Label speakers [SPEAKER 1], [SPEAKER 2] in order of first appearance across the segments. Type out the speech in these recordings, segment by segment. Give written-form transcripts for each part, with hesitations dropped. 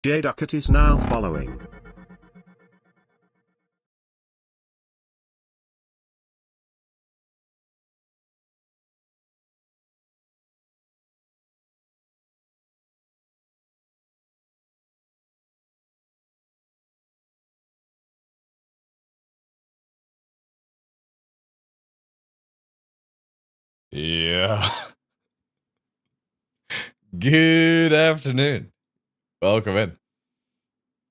[SPEAKER 1] Ducket is now following.
[SPEAKER 2] Yeah. Good afternoon. Welcome in.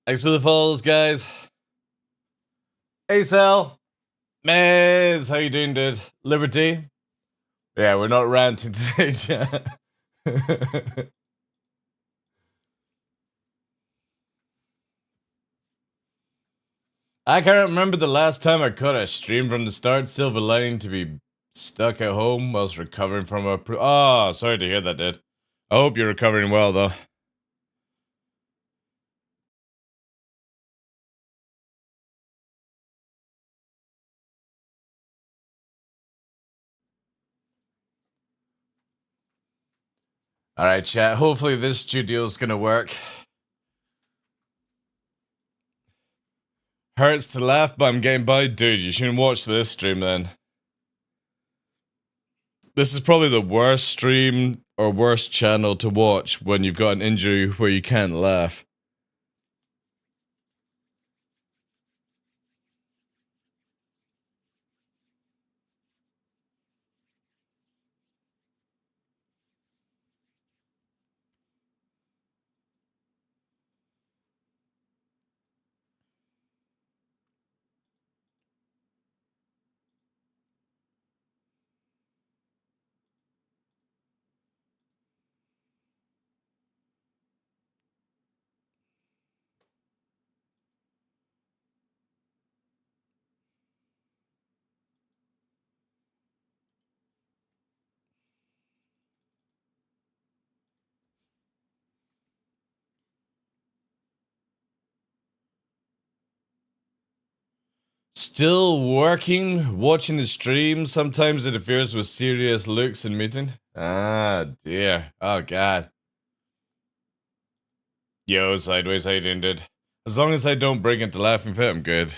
[SPEAKER 2] Thanks for the follows, guys. Hey, Sal. Mez, how you doing, dude? Liberty? Yeah, we're not ranting today, chat. I can't remember the last time I caught a stream from the start. Silver lining to be stuck at home whilst recovering from a... Oh, sorry to hear that, dude. I hope you're recovering well, though. Alright, chat. Hopefully this studio's gonna work. Hurts to laugh, but I'm getting by. Dude, you shouldn't watch this stream then. This is probably the worst stream or worst channel to watch when you've got an injury where you can't laugh. Still working, watching the stream. Sometimes it interferes with serious looks and meeting. Ah, dear. Oh, God. Yo, Sideways, how you doing, dude? As long as I don't bring it to Laughing Fit, I'm good.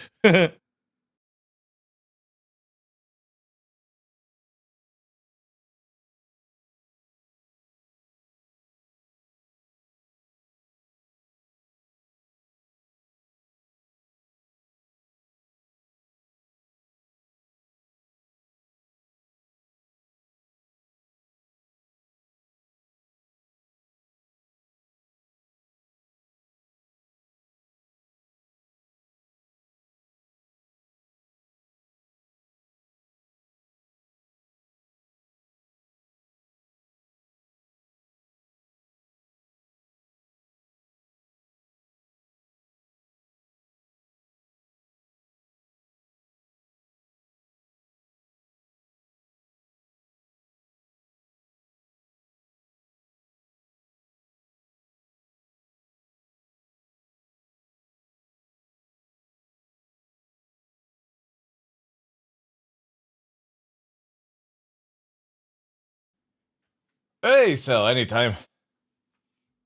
[SPEAKER 2] Hey, Sal, anytime.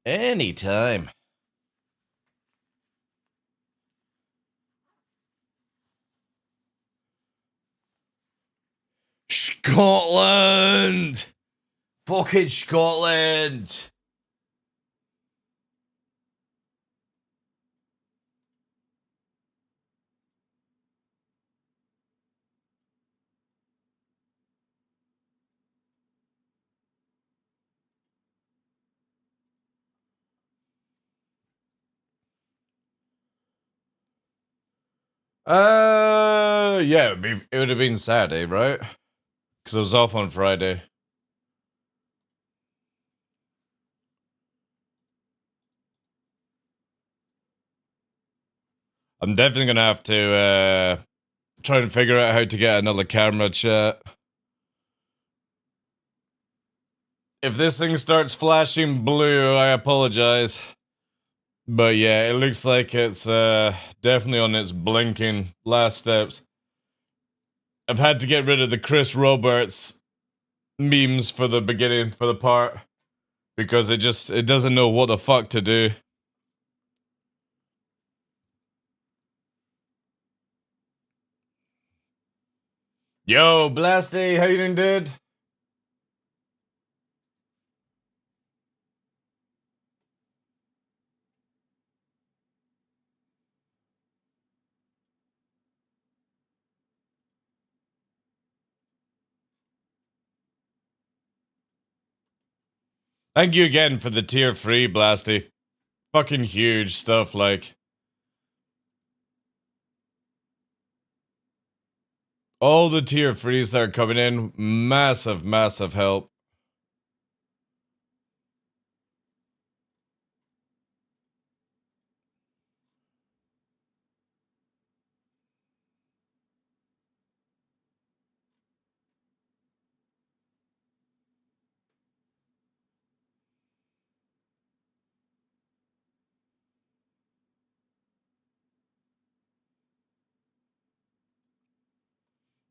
[SPEAKER 2] Anytime. Scotland! Fucking Scotland! Yeah, it would have been Saturday, right? Because I was off on Friday. I'm definitely gonna have to try and figure out how to get another camera, chat. If this thing starts flashing blue, I apologize. But yeah, it looks like it's definitely on its blinking last steps. I've had to get rid of the Chris Roberts memes for the beginning, for the part, because it doesn't know what the fuck to do. Yo, Blasty, how you doing, dude? Thank you again for the tier 3, Blasty. Fucking huge stuff, like. All the tier 3s that are coming in, massive, massive help.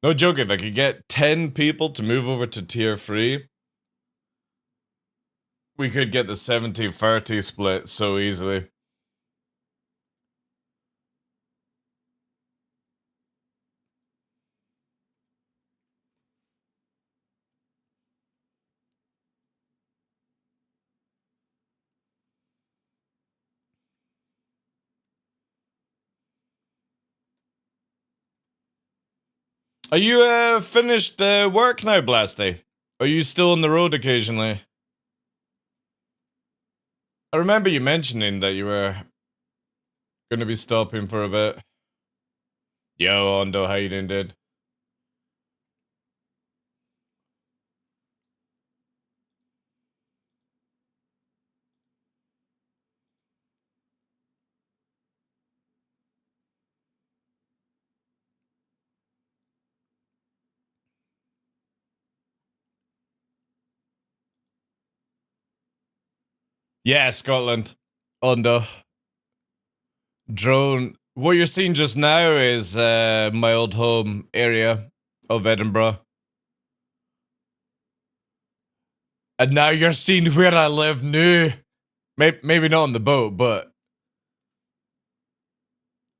[SPEAKER 2] No joke, if I could get 10 people to move over to tier 3, we could get the 70-30 split so easily. Are you finished work now, Blasty? Are you still on the road occasionally? I remember you mentioning that you were gonna be stopping for a bit. Yo, Ondo, how you doing, dude? Yeah, Scotland. Ondo. Drone. What you're seeing just now is my old home area of Edinburgh. And now you're seeing where I live now. Maybe not on the boat, but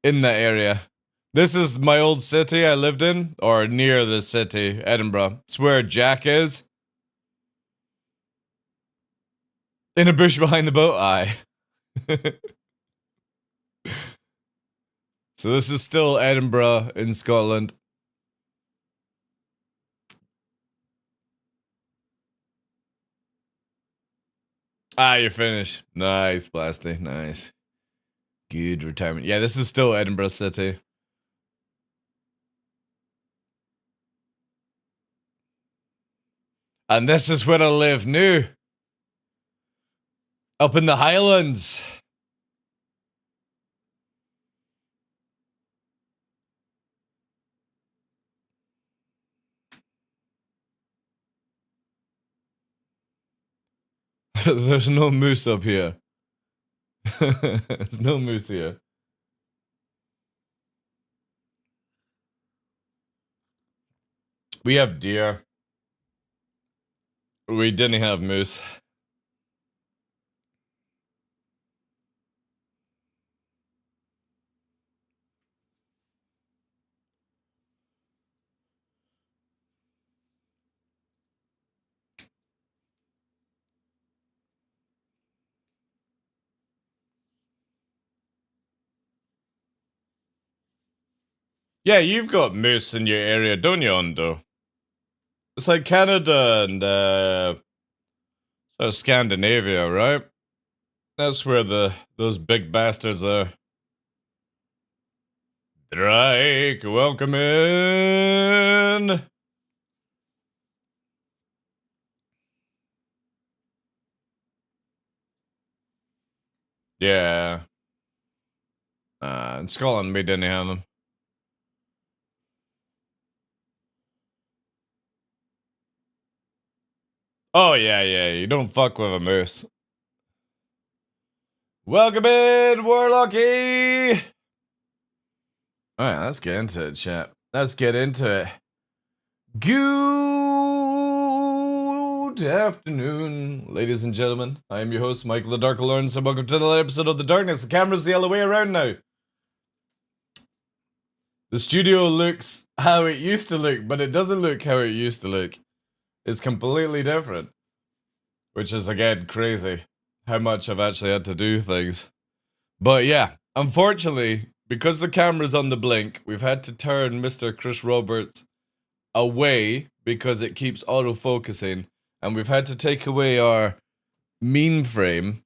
[SPEAKER 2] in that area. This is my old city I lived in, or near the city, Edinburgh. It's where Jack is. In a bush behind the boat, aye. So this is still Edinburgh in Scotland. Ah, you're finished. Nice, Blasty. Nice. Good retirement. Yeah, this is still Edinburgh City. And this is where I live now. Up in the Highlands. There's no moose up here. There's no moose here. We have deer. We didn't have moose. Yeah, you've got moose in your area, don't you, Ondo? It's like Canada and Scandinavia, right? That's where those big bastards are. Drake, welcome in. Yeah. In Scotland, we didn't have them. Oh, yeah, you don't fuck with a moose. Welcome in, Warlocky! Alright, let's get into it, chat. Let's get into it. Good afternoon, ladies and gentlemen. I am your host, Michael TheDarkLaw, and welcome to another episode of The Darkness. The camera's the other way around now. The studio looks how it used to look, but it doesn't look how it used to look. It's completely different. Which is, again, crazy. How much I've actually had to do things. But yeah, unfortunately, because the camera's on the blink, we've had to turn Mr. Chris Roberts away because it keeps auto-focusing. And we've had to take away our mean frame.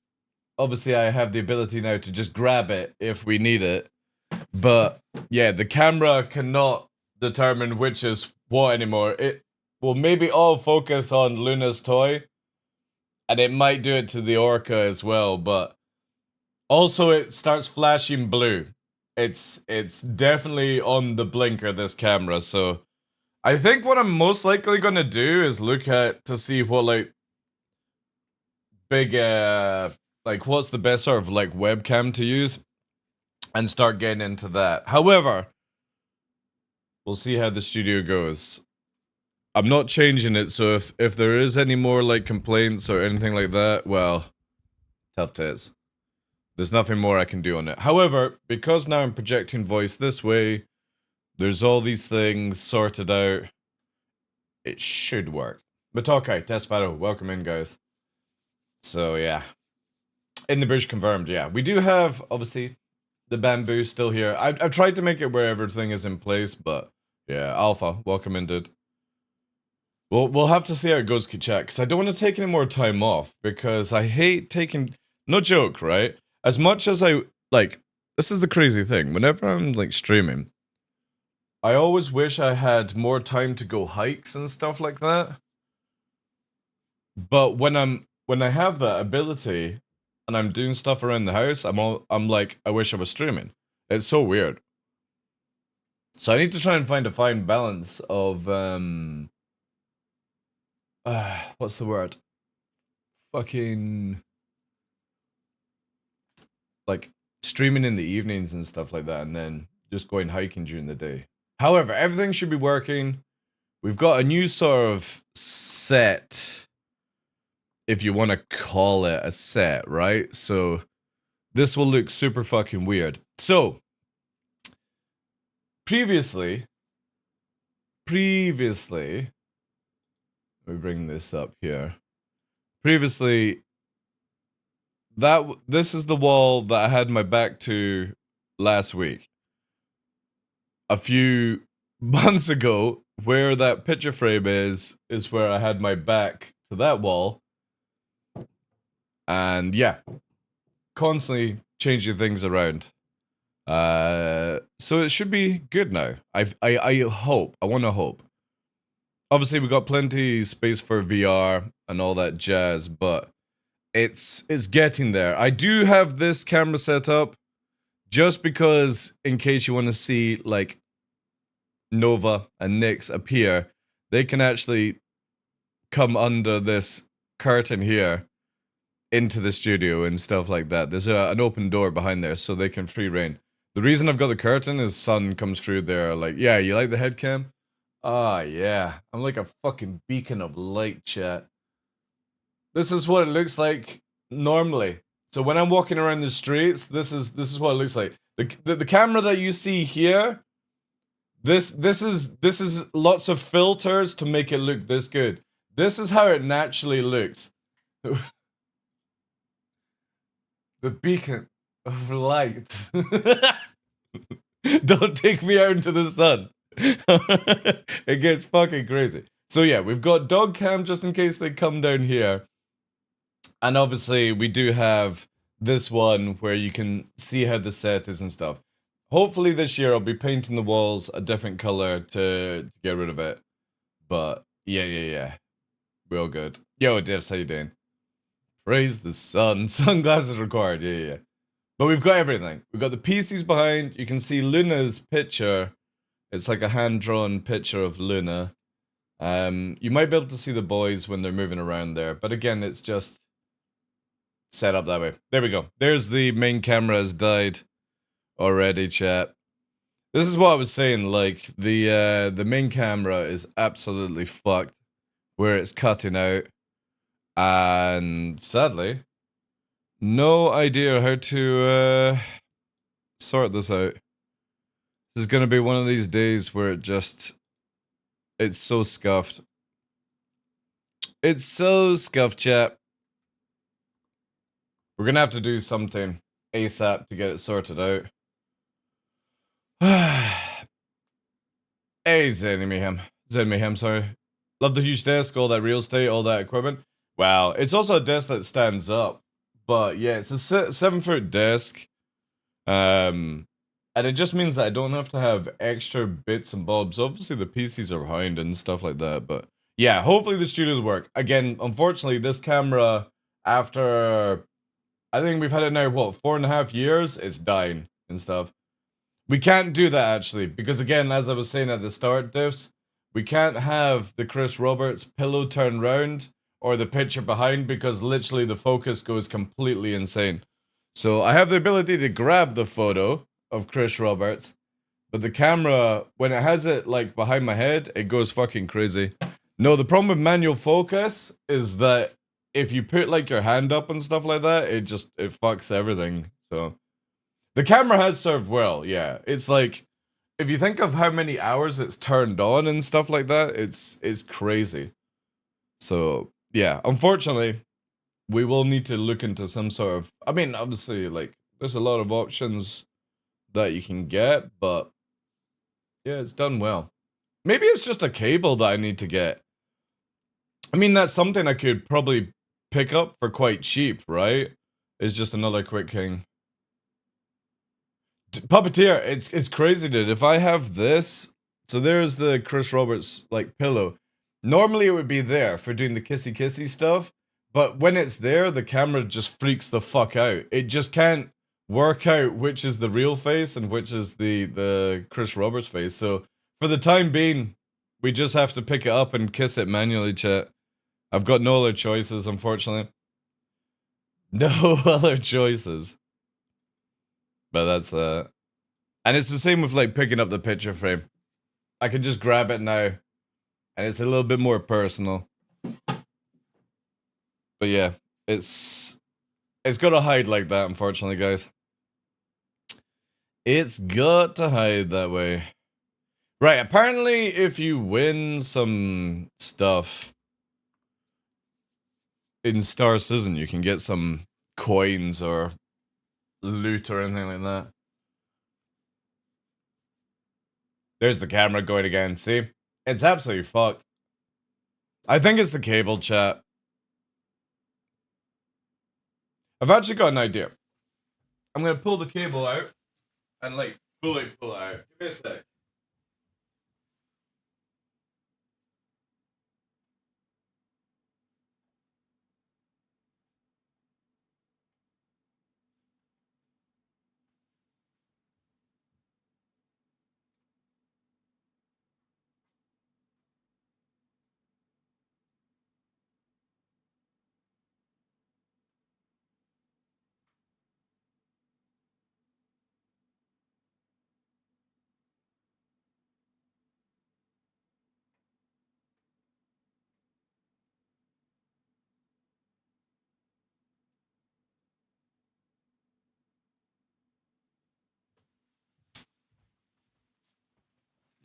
[SPEAKER 2] Obviously, I have the ability now to just grab it if we need it. But yeah, the camera cannot determine which is what anymore. It will maybe all focus on Luna's toy. And it might do it to the orca as well, but also it starts flashing blue. It's definitely on the blinker, this camera, so I think what I'm most likely gonna do is look at to see what like big like what's the best sort of like webcam to use and start getting into that. However, we'll see how the studio goes. I'm not changing it, so if there is any more like complaints or anything like that, well, tough tits. There's nothing more I can do on it. However, because now I'm projecting voice this way, there's all these things sorted out. It should work. But okay, test battle. Welcome in, guys. So yeah. In the bridge confirmed, yeah. We do have, obviously, the bamboo still here. I've tried to make it where everything is in place, but yeah, Alpha, welcome in, dude. We'll have to see how it goes, Kichat, because I don't want to take any more time off, because I hate taking... No joke, right? As much as I, like, this is the crazy thing. Whenever I'm, like, streaming, I always wish I had more time to go hikes and stuff like that. But when I have that ability and I'm doing stuff around the house, I'm like, I wish I was streaming. It's so weird. So I need to try and find a fine balance of, what's the word? Fucking... like streaming in the evenings and stuff like that, and then just going hiking during the day. However, everything should be working. We've got a new sort of set, if you want to call it a set, right? So this will look super fucking weird. So previously, let me bring this up here. Previously, this is the wall that I had my back to last week. A few months ago, where that picture frame is where I had my back to that wall. And yeah, constantly changing things around. So it should be good now. I hope. I want to hope. Obviously, we got plenty space for VR and all that jazz, but it's getting there. I do have this camera set up just because, in case you want to see like Nova and Nyx appear, they can actually come under this curtain here into the studio and stuff like that. There's an open door behind there so they can free reign. The reason I've got the curtain is sun comes through there like, yeah, you like the head cam? Ah, yeah. I'm like a fucking beacon of light, chat. This is what it looks like normally. So when I'm walking around the streets, this is what it looks like. The camera that you see here, this is lots of filters to make it look this good. This is how it naturally looks. The beacon of light. Don't take me out into the sun. It gets fucking crazy. So yeah, we've got dog cam just in case they come down here. And obviously we do have this one where you can see how the set is and stuff. Hopefully this year I'll be painting the walls a different color to get rid of it. But yeah. We're all good. Yo, Devs, how you doing? Praise the sun. Sunglasses required. Yeah. But we've got everything. We've got the PCs behind. You can see Luna's picture. It's like a hand-drawn picture of Luna. You might be able to see the boys when they're moving around there. But again, it's just set up that way. There we go. There's the main camera has died already, chat. This is what I was saying. Like, the main camera is absolutely fucked. Where it's cutting out. And sadly, no idea how to sort this out. This is gonna be one of these days where it's so scuffed. It's so scuffed, chat. We're gonna have to do something ASAP to get it sorted out. Hey, Zen Mayhem, sorry. Love the huge desk, all that real estate, all that equipment. Wow, it's also a desk that stands up. But yeah, it's a 7-foot desk. And it just means that I don't have to have extra bits and bobs. Obviously, the PCs are behind and stuff like that. But yeah, hopefully the studios work. Again, unfortunately, this camera, after I think we've had it now, what, 4.5 years? It's dying and stuff. We can't do that actually, because again, as I was saying at the start, diffs, we can't have the Chris Roberts pillow turn round or the picture behind because literally the focus goes completely insane. So I have the ability to grab the photo of Chris Roberts, but the camera, when it has it like behind my head, it goes fucking crazy. No, the problem with manual focus is that if you put like your hand up and stuff like that, it fucks everything. So the camera has served well, yeah. It's like, if you think of how many hours it's turned on and stuff like that, it's crazy. So, yeah, unfortunately, we will need to look into some sort of, I mean, obviously, like, there's a lot of options that you can get, but yeah, it's done well. Maybe it's just a cable that I need to get. I mean, that's something I could probably pick up for quite cheap, right? It's just another quick thing. Puppeteer, it's crazy, dude. If I have this, so there's the Chris Roberts like pillow. Normally it would be there for doing the kissy kissy stuff, but when it's there, the camera just freaks the fuck out. It just can't work out which is the real face and which is the Chris Roberts face. So for the time being, we just have to pick it up and kiss it manually, chat. I've got no other choices, unfortunately. No other choices. But that's that. And it's the same with like picking up the picture frame. I can just grab it now, and it's a little bit more personal. But yeah, it's got to hide like that, unfortunately, guys. It's got to hide that way. Right, apparently if you win some stuff in Star Citizen, you can get some coins or loot or anything like that. There's the camera going again, see? It's absolutely fucked. I think it's the cable, chat. I've actually got an idea. I'm gonna pull the cable out and like fully pull it out. Give me a sec.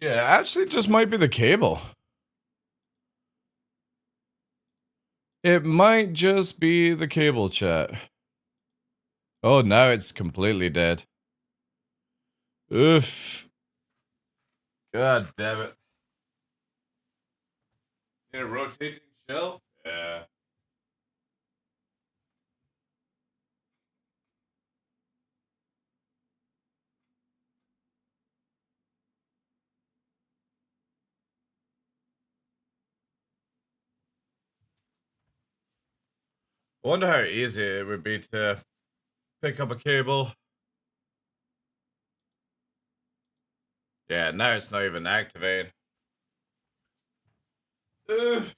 [SPEAKER 2] Yeah, actually, it just might be the cable. It might just be the cable, chat. Oh, now it's completely dead. Oof. God damn it. Need a rotating shelf? Yeah. I wonder how easy it would be to pick up a cable. Yeah, now it's not even activated. Oof.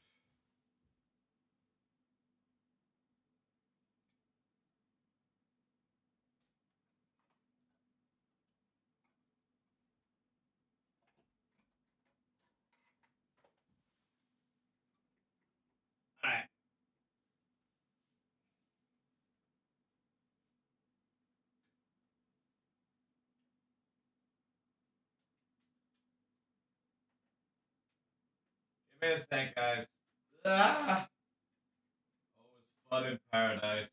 [SPEAKER 2] Alright. Give me a sec, guys. Ah! Always fun in paradise.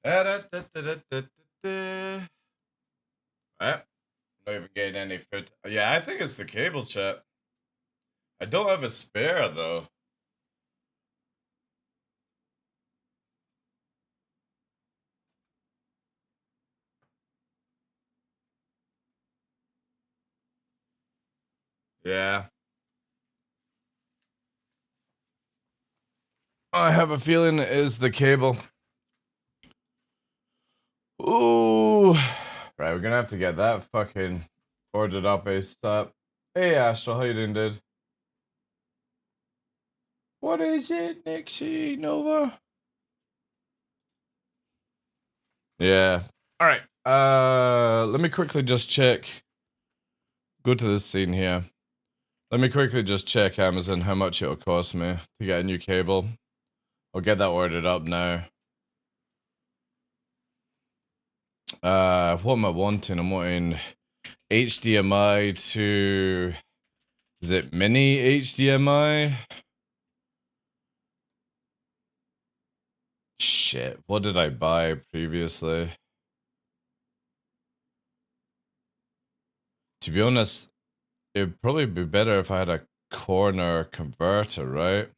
[SPEAKER 2] Alright. Not even getting any foot. Yeah, I think it's the cable chat. I don't have a spare though. Yeah. I have a feeling it is the cable. Ooh. Right, we're gonna have to get that fucking ordered up ASAP. Hey Astral, how you doing, dude? What is it, Nixie Nova? Yeah. Alright. Let me quickly just check. Go to this scene here. Let me quickly just check Amazon how much it'll cost me to get a new cable. I'll get that ordered up now. What am I wanting? I'm wanting HDMI to... Is it mini HDMI? Shit, what did I buy previously? To be honest, it'd probably be better if I had a corner converter, right?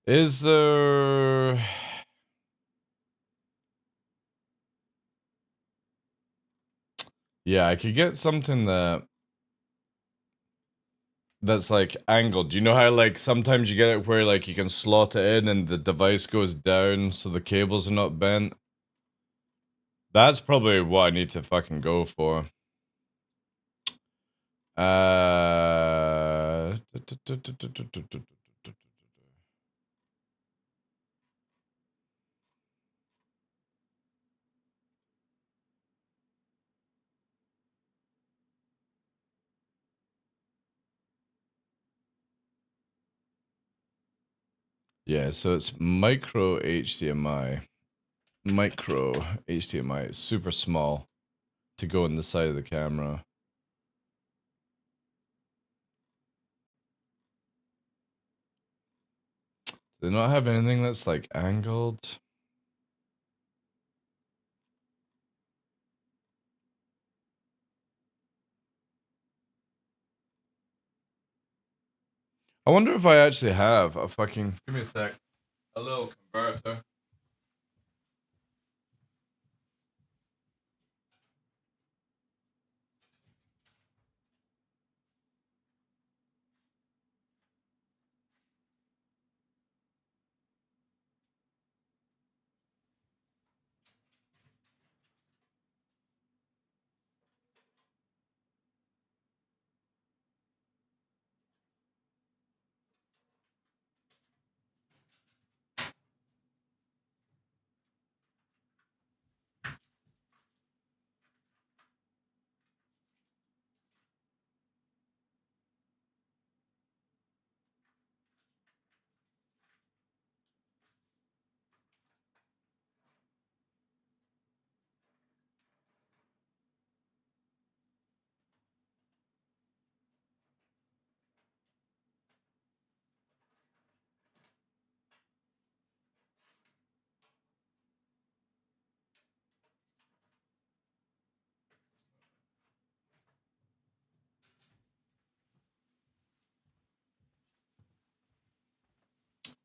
[SPEAKER 2] Is there... Yeah, I could get something that's like angled. You know how like sometimes you get it where like you can slot it in and the device goes down so the cables are not bent? That's probably what I need to fucking go for. Uh Yeah, so it's micro HDMI. Micro HDMI. It's super small to go in the side of the camera. Do they not have anything that's like angled? I wonder if I actually have a fucking... Give me a sec. A little converter.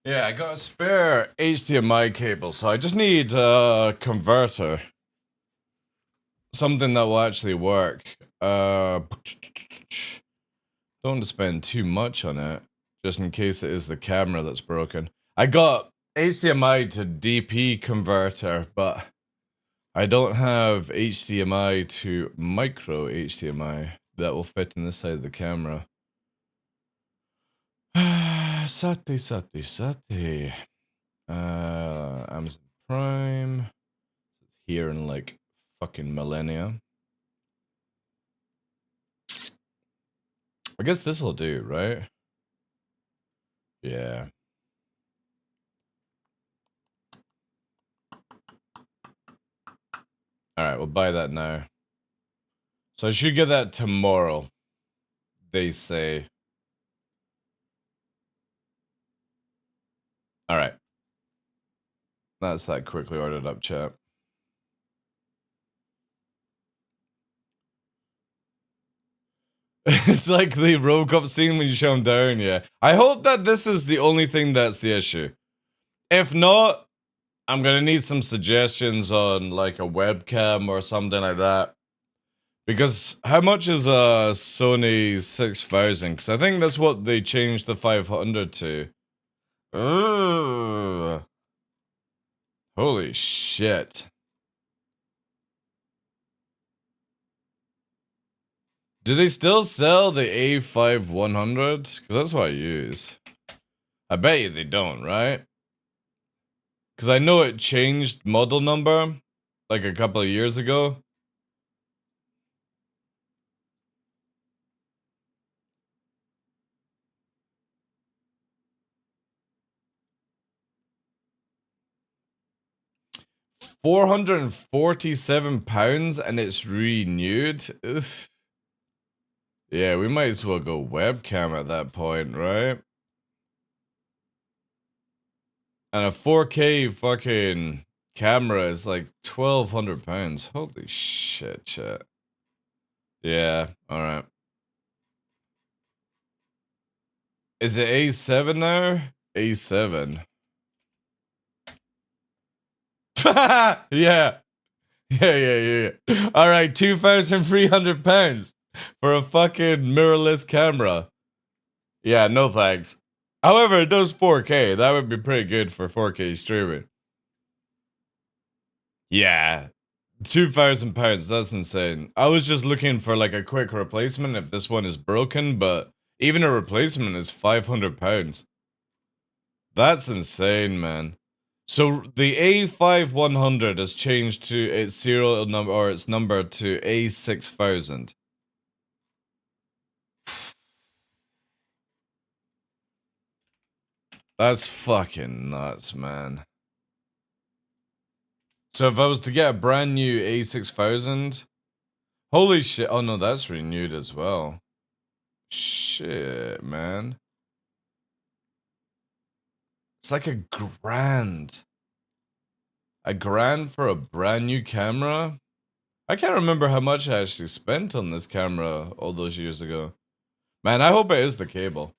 [SPEAKER 2] Yeah, I got a spare HDMI cable, so I just need a converter. Something that will actually work. Don't want to spend too much on it, just in case it is the camera that's broken. I got HDMI to DP converter, but I don't have HDMI to micro HDMI that will fit in this side of the camera. Sati. Amazon Prime. Here in like fucking millennia. I guess this will do, right? Yeah. Alright, we'll buy that now. So I should get that tomorrow, they say. Alright. That's that quickly ordered up, chat. It's like the Robocop scene when you show him down, yeah. I hope that this is the only thing that's the issue. If not, I'm gonna need some suggestions on like a webcam or something like that. Because how much is a Sony 6000? Because I think that's what they changed the 500 to. Ugh. Holy shit. Do they still sell the A5100? Because that's what I use. I bet you they don't, right? Because I know it changed model number like a couple of years ago. £447 and it's renewed? Ugh. Yeah, we might as well go webcam at that point, right? And a 4K fucking camera is like £1,200. Holy shit, chat. Yeah, alright. Is it A7 now? A7. Yeah. Yeah. Alright, £2,300 for a fucking mirrorless camera. Yeah, no thanks. However, it does 4K. That would be pretty good for 4K streaming. Yeah. £2,000. That's insane. I was just looking for like a quick replacement if this one is broken, but even a replacement is £500. That's insane, man. So the A5100 has changed to its serial number or its number to A6000. That's fucking nuts, man. So if I was to get a brand new A6000, holy shit. Oh no, that's renewed as well. Shit, man. It's like $1,000. $1,000 for a brand new camera? I can't remember how much I actually spent on this camera all those years ago. Man, I hope it is the cable.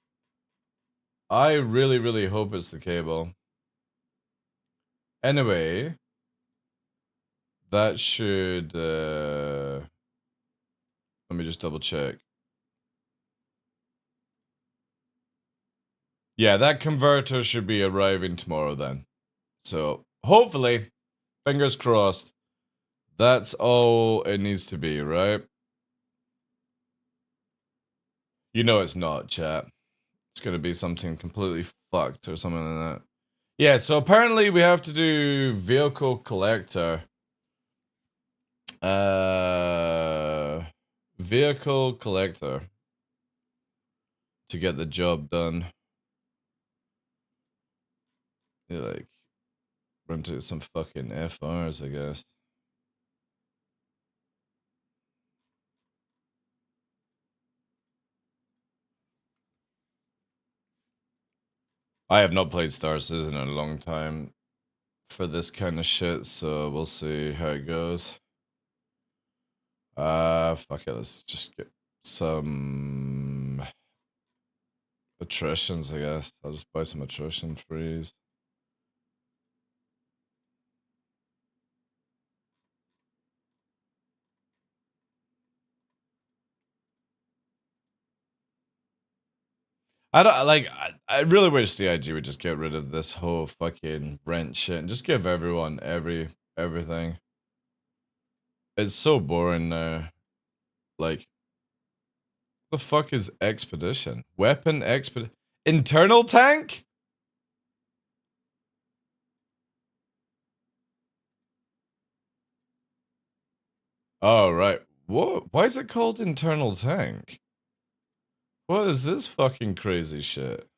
[SPEAKER 2] I really hope it's the cable. Anyway, that should, let me just double check. Yeah, that converter should be arriving tomorrow then. So, hopefully, fingers crossed, that's all it needs to be, right? You know it's not, chat. It's gonna be something completely fucked or something like that. Yeah, so apparently we have to do vehicle collector. Vehicle collector to get the job done. Yeah, like run to some fucking FRs, I guess. I have not played Star Citizen in a long time for this kind of shit, so we'll see how it goes. Fuck it, let's just get some Attritions, I guess. I'll just buy some attrition freeze. I don't like. I really wish CIG would just get rid of this whole fucking rent shit and just give everyone everything. It's so boring now. Like, the fuck is expedition? Weapon expedition. Internal tank? Oh right. What? Why is it called internal tank? What is this fucking crazy shit?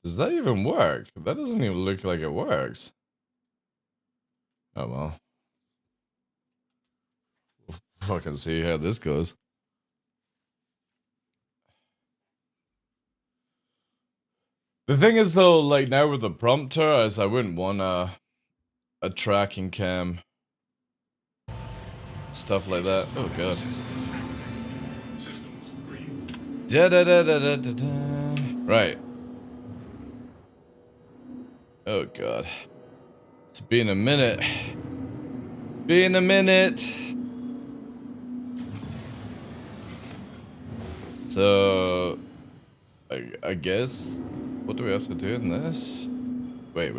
[SPEAKER 2] Does that even work? That doesn't even look like it works. Oh well. We'll fucking see how this goes. The thing is though, like now with the prompter, is I wouldn't want a tracking cam. Stuff like that. Oh god. Da da da da da da da. Right. Oh god. It's been a minute. Been a minute. So I guess what do we have to do in this? Wait.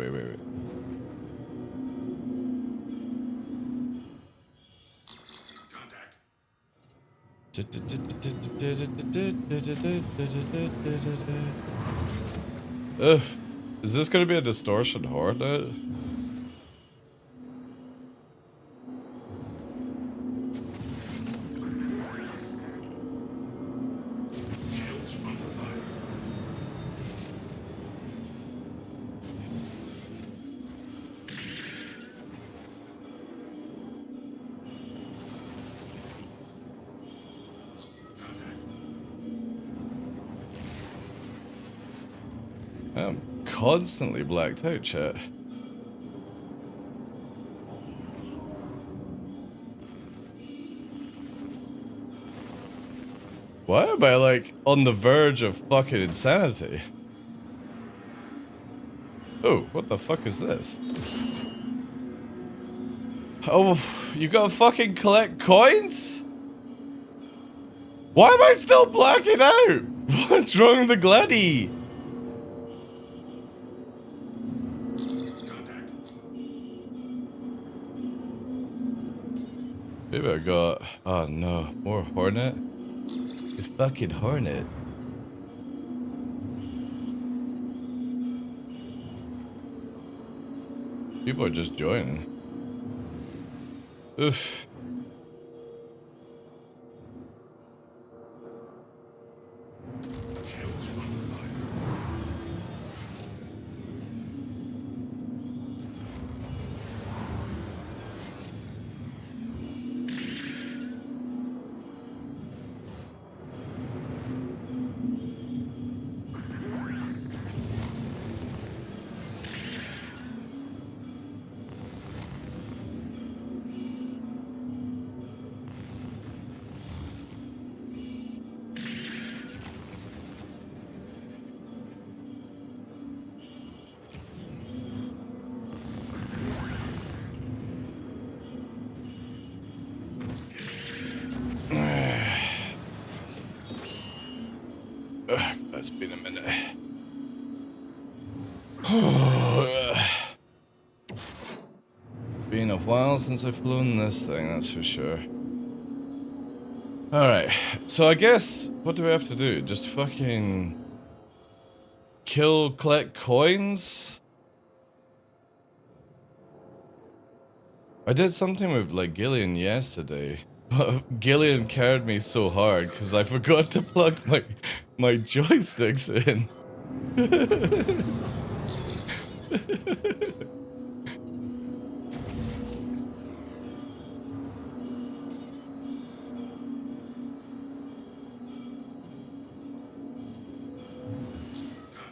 [SPEAKER 2] Ugh. Is this gonna be a distortion hornet? I'm constantly blacked out, chat. Why am I like on the verge of fucking insanity? Oh, what the fuck is this? Oh, you gotta fucking collect coins? Why am I still blacking out? What's wrong with the Gladdy? Maybe I got... Oh no, more hornet? The fucking hornet. People are just joining. Oof. It's been a minute. Been a while since I've flown this thing, that's for sure. Alright, so I guess, what do we have to do? Just fucking... collect coins? I did something with, like, Gillian yesterday. But Gillian carried me so hard because I forgot to plug my joysticks in.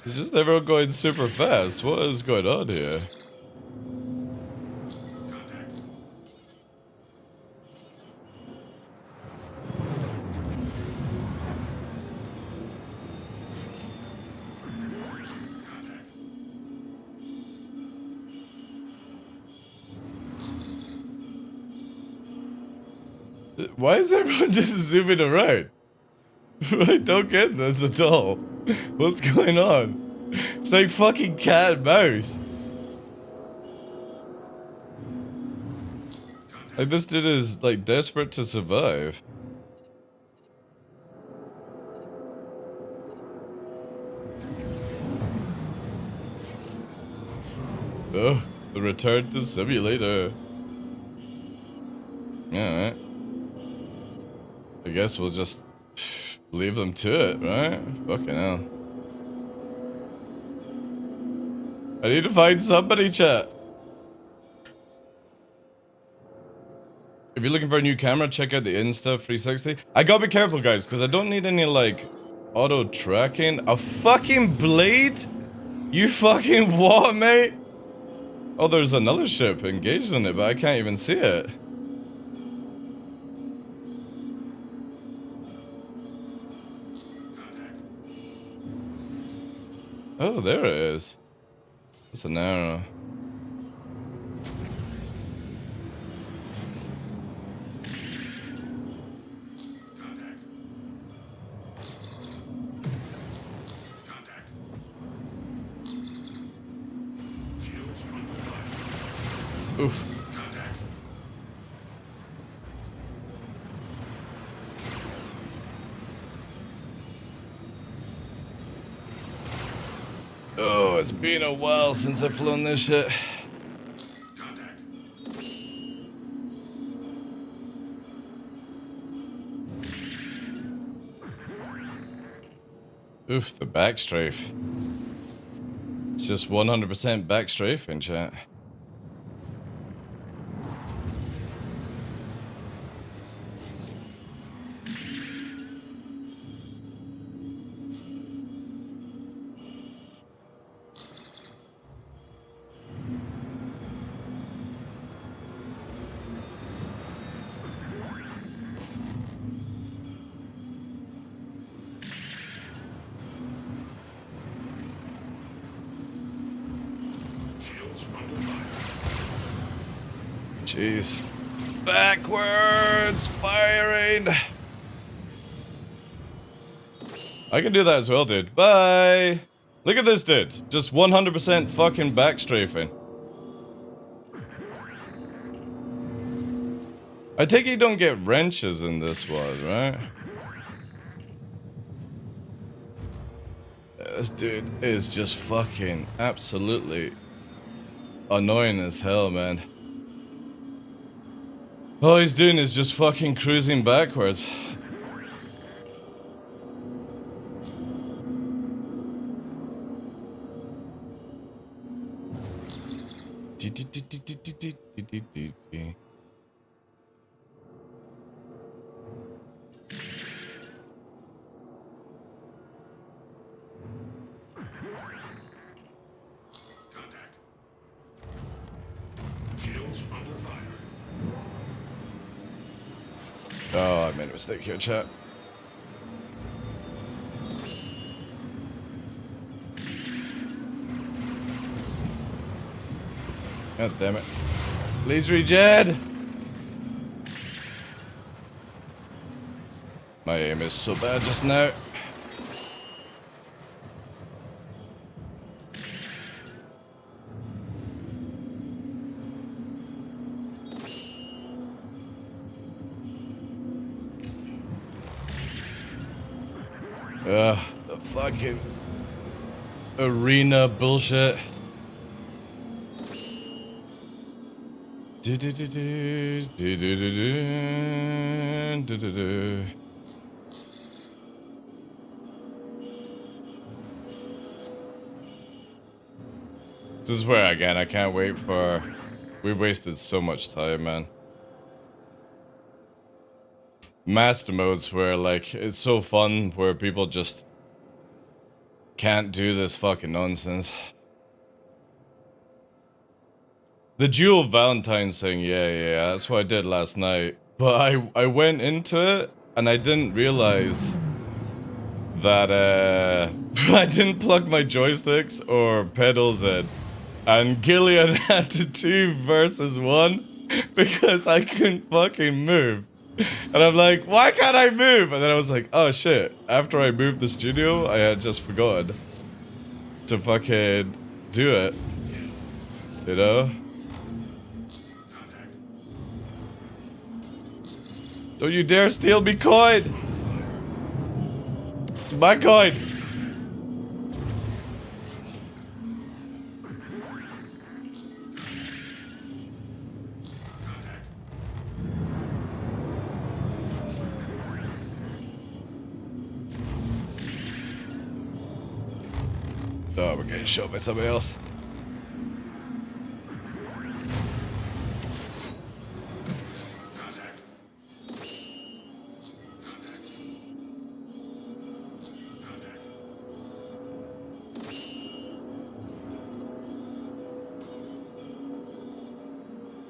[SPEAKER 2] It's just everyone going super fast. What is going on here? Why is everyone just zooming around? I don't get this at all. What's going on? It's like fucking cat and mouse. Like this dude is like desperate to survive. Oh, the return to simulator. Alright. I guess we'll just leave them to it, right? Fucking hell. I need to find somebody, chat. If you're looking for a new camera, check out the Insta360. I gotta be careful, guys, because I don't need any, like, auto tracking. A fucking blade? You fucking what, mate? Oh, there's another ship engaged in it, but I can't even see it. Oh, there it is. It's an arrow. Oof. Oh, it's been a while since I've flown this shit. Oof, the backstrafe. It's just 100% backstrafing, chat. Jeez. Backwards firing. I can do that as well, dude. Bye. Look at this, dude. Just 100% fucking backstrafing. I take it you don't get wrenches in this one, right? This dude is just fucking absolutely annoying as hell, man. All he's doing is just fucking cruising backwards. Oh, I made a mistake here, chat. God damn it. Please reject. My aim is so bad just now. Ugh, the fucking arena bullshit. This is where, again, I can't wait for... We wasted so much time, man. Master modes where, like, it's so fun where people just can't do this fucking nonsense. The dual Valentine's thing, yeah, that's what I did last night. But I went into it, and I didn't realize that, I didn't plug my joysticks or pedals in. And Gillian had to 2 versus 1 because I couldn't fucking move. And I'm like, why can't I move? And then I was like, oh shit. After I moved the studio, I had just forgotten to fucking do it. You know? Don't you dare steal me coin! My coin! Oh, we're getting shot by somebody else.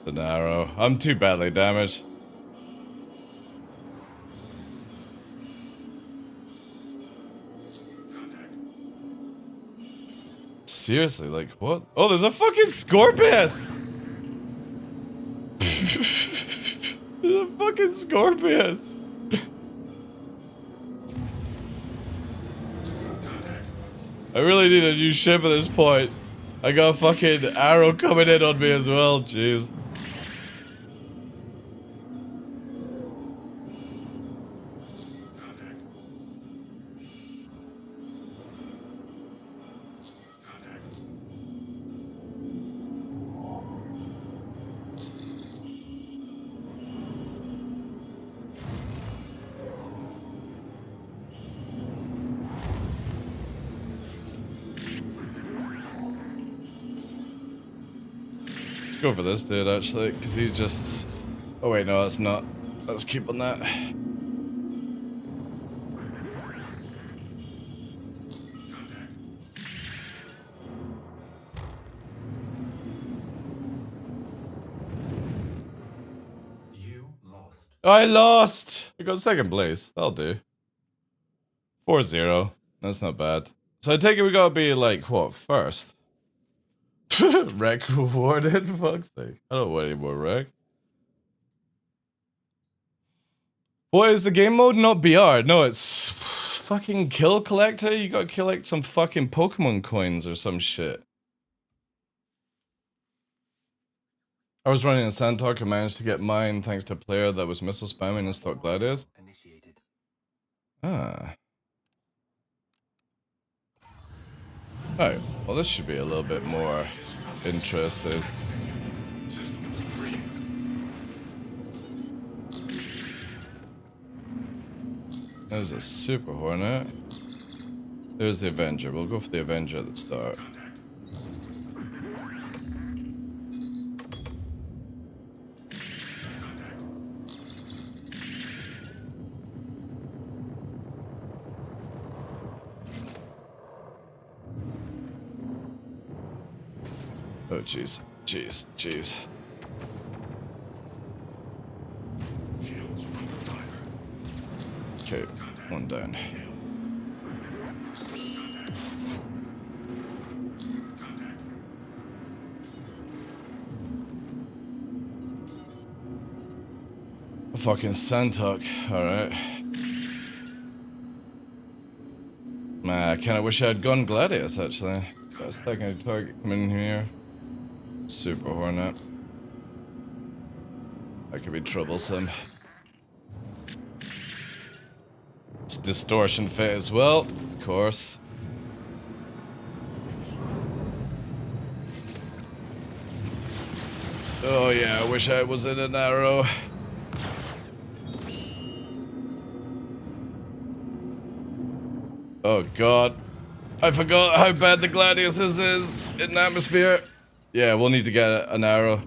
[SPEAKER 2] It's an arrow. I'm too badly damaged. Seriously, like, what? Oh, there's a fucking Scorpius! There's a fucking Scorpius! I really need a new ship at this point. I got a fucking arrow coming in on me as well, jeez. Go for this dude actually, because he's just... Oh wait, no, that's not. Let's keep on that.
[SPEAKER 3] You lost.
[SPEAKER 2] I lost! I got second place. That'll do. 4-0. That's not bad. So I take it we gotta be like, what, first? Wreck rewarded? Fuck's sake. I don't want any more wreck. What is the game mode? Not BR. No, it's fucking kill collector. You gotta collect some fucking Pokemon coins or some shit. I was running in Sandtalk and managed to get mine thanks to a player that was missile spamming in stock gladiators.
[SPEAKER 3] Initiated.
[SPEAKER 2] Ah. Oh, well this should be a little bit more interesting. There's a Super Hornet. There's the Avenger. We'll go for the Avenger at the start. Oh jeez, jeez, jeez. Okay, one down. A fucking Sandtalk, alright. Man, I kinda wish I had gone Gladius actually. That's second target coming in here. Super Hornet. That could be troublesome. It's distortion fit as well, of course. Oh yeah, I wish I was in an arrow. Oh god. I forgot how bad the Gladius is in atmosphere. Yeah, we'll need to get an arrow.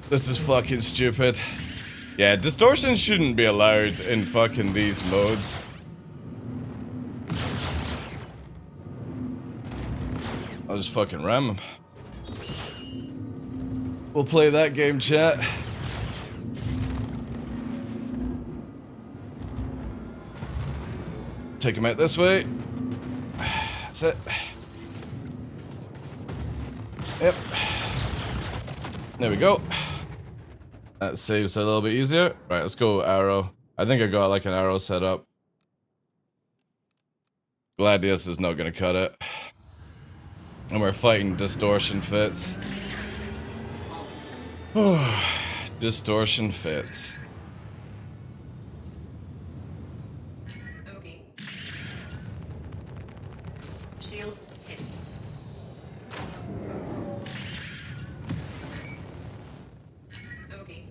[SPEAKER 2] This is fucking stupid. Yeah, distortion shouldn't be allowed in fucking these modes. I'll just fucking ram him. We'll play that game, chat. Take him out this way. That's it. Yep. There we go. That saves it a little bit easier. Right, let's go arrow. I think I got like an arrow set up. Gladius is not gonna cut it. And we're fighting distortion fits. Distortion fits.
[SPEAKER 4] Okay. Shields hit. Okay.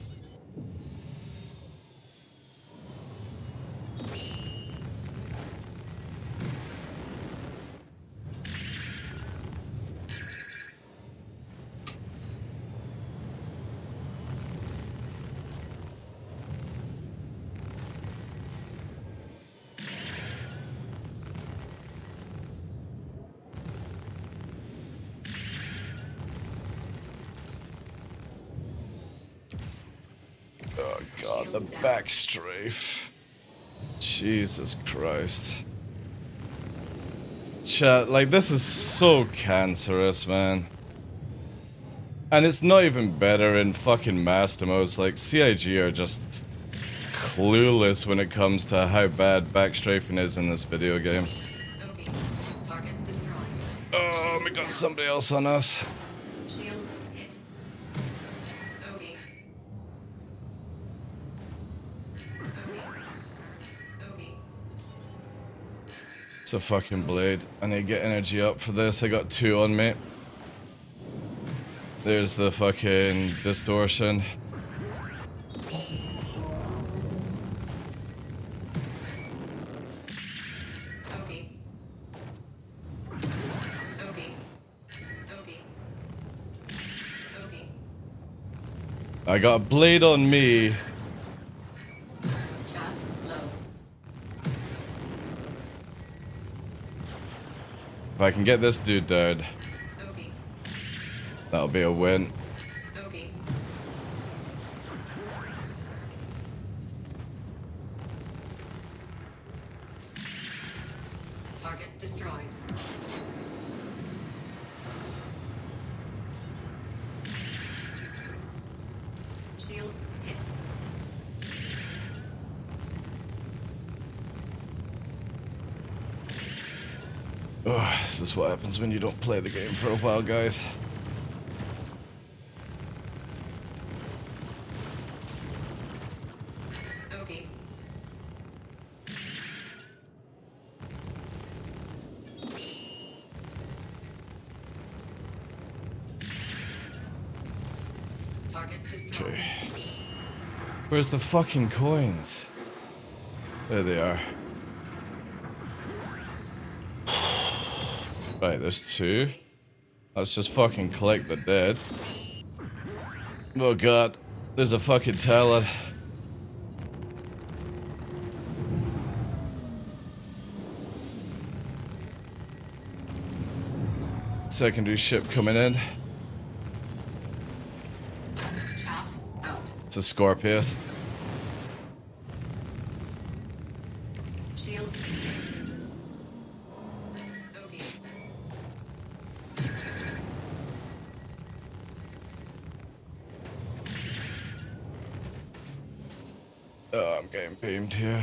[SPEAKER 2] Oh god, the back strafe. Jesus Christ. Chat, like this is so cancerous, man. And it's not even better in fucking master modes. Like CIG are just clueless when it comes to how bad backstrafing is in this video game.
[SPEAKER 4] Okay. Target destroyed.
[SPEAKER 2] Oh, we got somebody else on us.
[SPEAKER 4] Shields hit. Okay. Okay. Okay.
[SPEAKER 2] It's a fucking blade. I need to get energy up for this. I got 2 on me. There's the fucking distortion.
[SPEAKER 4] Okay. Okay. Okay. Okay.
[SPEAKER 2] I got a blade on me.
[SPEAKER 4] Shot low.
[SPEAKER 2] If I can get this dude down,
[SPEAKER 4] Okay.
[SPEAKER 2] that'll be a win.
[SPEAKER 4] Okay. Target destroyed. Shields hit.
[SPEAKER 2] Oh, this is what happens when you don't play the game for a while, guys.
[SPEAKER 4] Okay. Target destroyed.
[SPEAKER 2] Okay. Where's the fucking coins? There they are. Right, there's 2. Let's just fucking collect the dead. Oh god, there's a fucking talent. Secondary ship coming in.
[SPEAKER 4] Half out.
[SPEAKER 2] It's a Scorpius.
[SPEAKER 4] Shields hit. Okay.
[SPEAKER 2] Oh, I'm getting beamed here.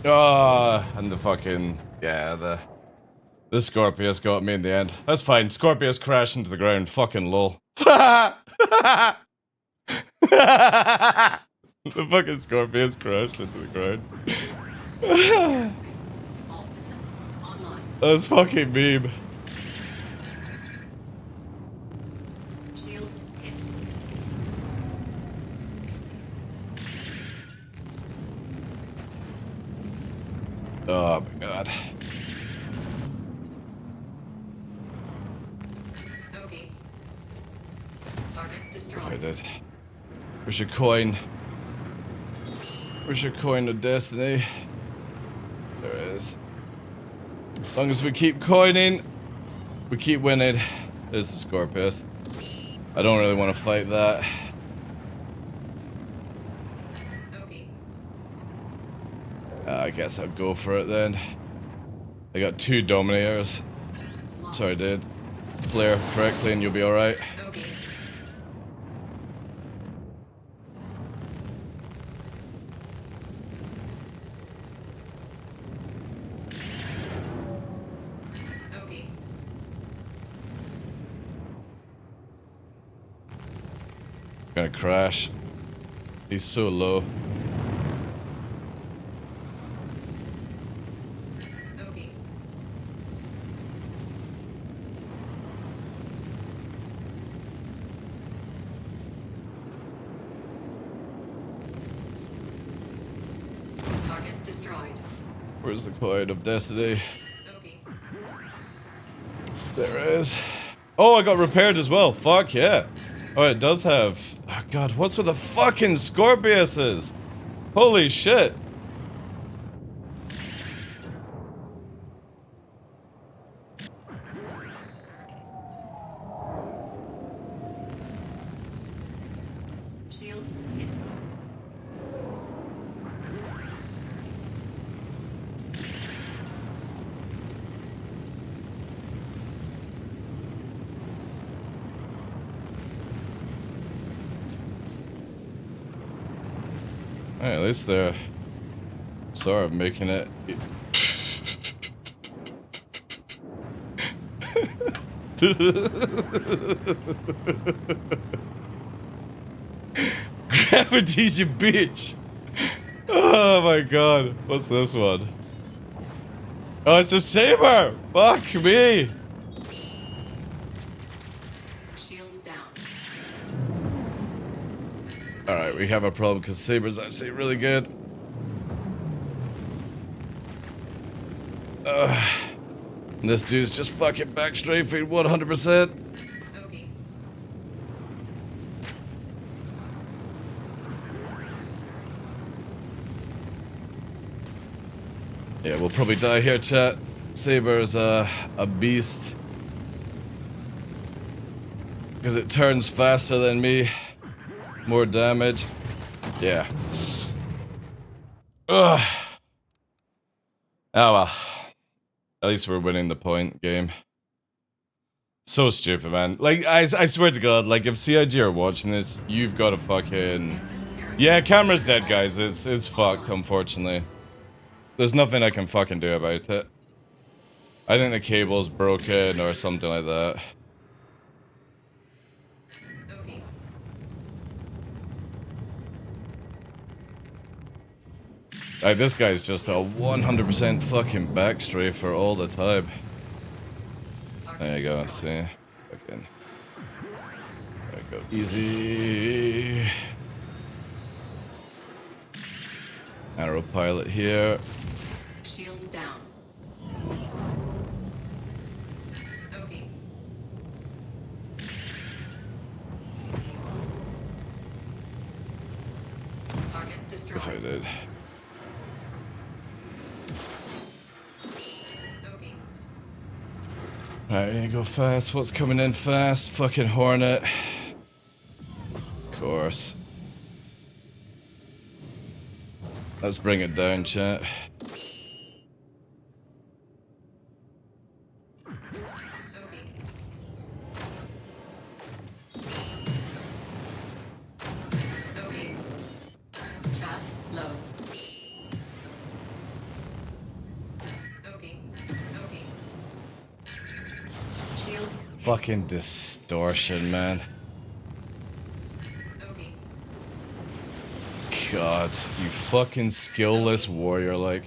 [SPEAKER 2] Ah, and the fucking the Scorpius got me in the end. That's fine. Scorpius crashed into the ground. Fucking lol. The fucking Scorpius crashed into the ground.
[SPEAKER 4] All systems online.
[SPEAKER 2] That's fucking meme.
[SPEAKER 4] Shields hit.
[SPEAKER 2] Oh my god.
[SPEAKER 4] Okay. Target
[SPEAKER 2] I
[SPEAKER 4] destroyed.
[SPEAKER 2] did. Where's your coin? Where's your coin of destiny? There it is. As long as we keep coining, we keep winning. There's the Scorpius. I don't really want to fight that.
[SPEAKER 4] Okay.
[SPEAKER 2] I guess I'll go for it then. I got 2 Dominators. Sorry, dude. flare correctly and you'll be alright.
[SPEAKER 4] Okay. Okay.
[SPEAKER 2] Gonna crash. He's so low.
[SPEAKER 4] Okay. Target destroyed.
[SPEAKER 2] Where's the coin of destiny?
[SPEAKER 4] Okay.
[SPEAKER 2] There it is. Oh, I got repaired as well. Fuck yeah. Oh, it does have... Oh god, what's with the fucking Scorpiuses? Holy shit.
[SPEAKER 4] Shields hit.
[SPEAKER 2] Hey, at least they're sort of making it. Gravity's your bitch. Oh my god. What's this one? Oh, it's a saber. Fuck me.
[SPEAKER 4] Shield down.
[SPEAKER 2] Alright, we have a problem because saber's actually really good. This dude's just fucking back strafing 100%.
[SPEAKER 4] Okay.
[SPEAKER 2] Yeah, we'll probably die here, chat. Saber's a beast. Because it turns faster than me. More damage. Yeah. Ugh. Oh well. At least we're winning the point game. So stupid, man. Like, I swear to God, like, if CIG are watching this, you've got to fucking... Yeah, camera's dead, guys. It's fucked, unfortunately. There's nothing I can fucking do about it. I think the cable's broken or something like that.
[SPEAKER 4] Okay.
[SPEAKER 2] Like, this guy's just a 100% fucking backstrafer all the time. There you go, see? Fucking... There you go. Easy. Arrow pilot here.
[SPEAKER 4] Shield down. Okay. Target destroyed.
[SPEAKER 2] If I did.
[SPEAKER 4] Okay.
[SPEAKER 2] Alright, you go fast. What's coming in fast? Fucking Hornet. Of course. Let's bring it down, chat.
[SPEAKER 4] Okay. Okay. Chaff low. Okay. Okay. Shields.
[SPEAKER 2] Fucking distortion, man.
[SPEAKER 4] Okay.
[SPEAKER 2] God, you fucking skillless warrior, like.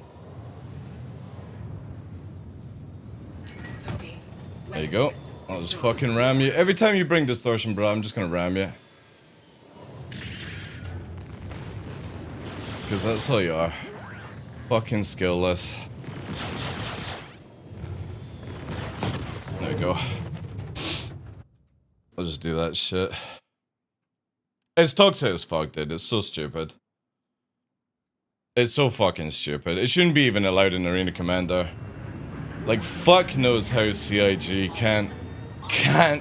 [SPEAKER 4] Okay.
[SPEAKER 2] There you go. I'll just fucking ram you. Every time you bring distortion, bro, I'm just gonna ram you. Because that's how you are. Fucking skillless. There you go. I'll just do that shit. It's toxic as fuck, dude. It's so stupid. It's so fucking stupid. It shouldn't be even allowed in Arena Commander. Like, fuck knows how CIG can't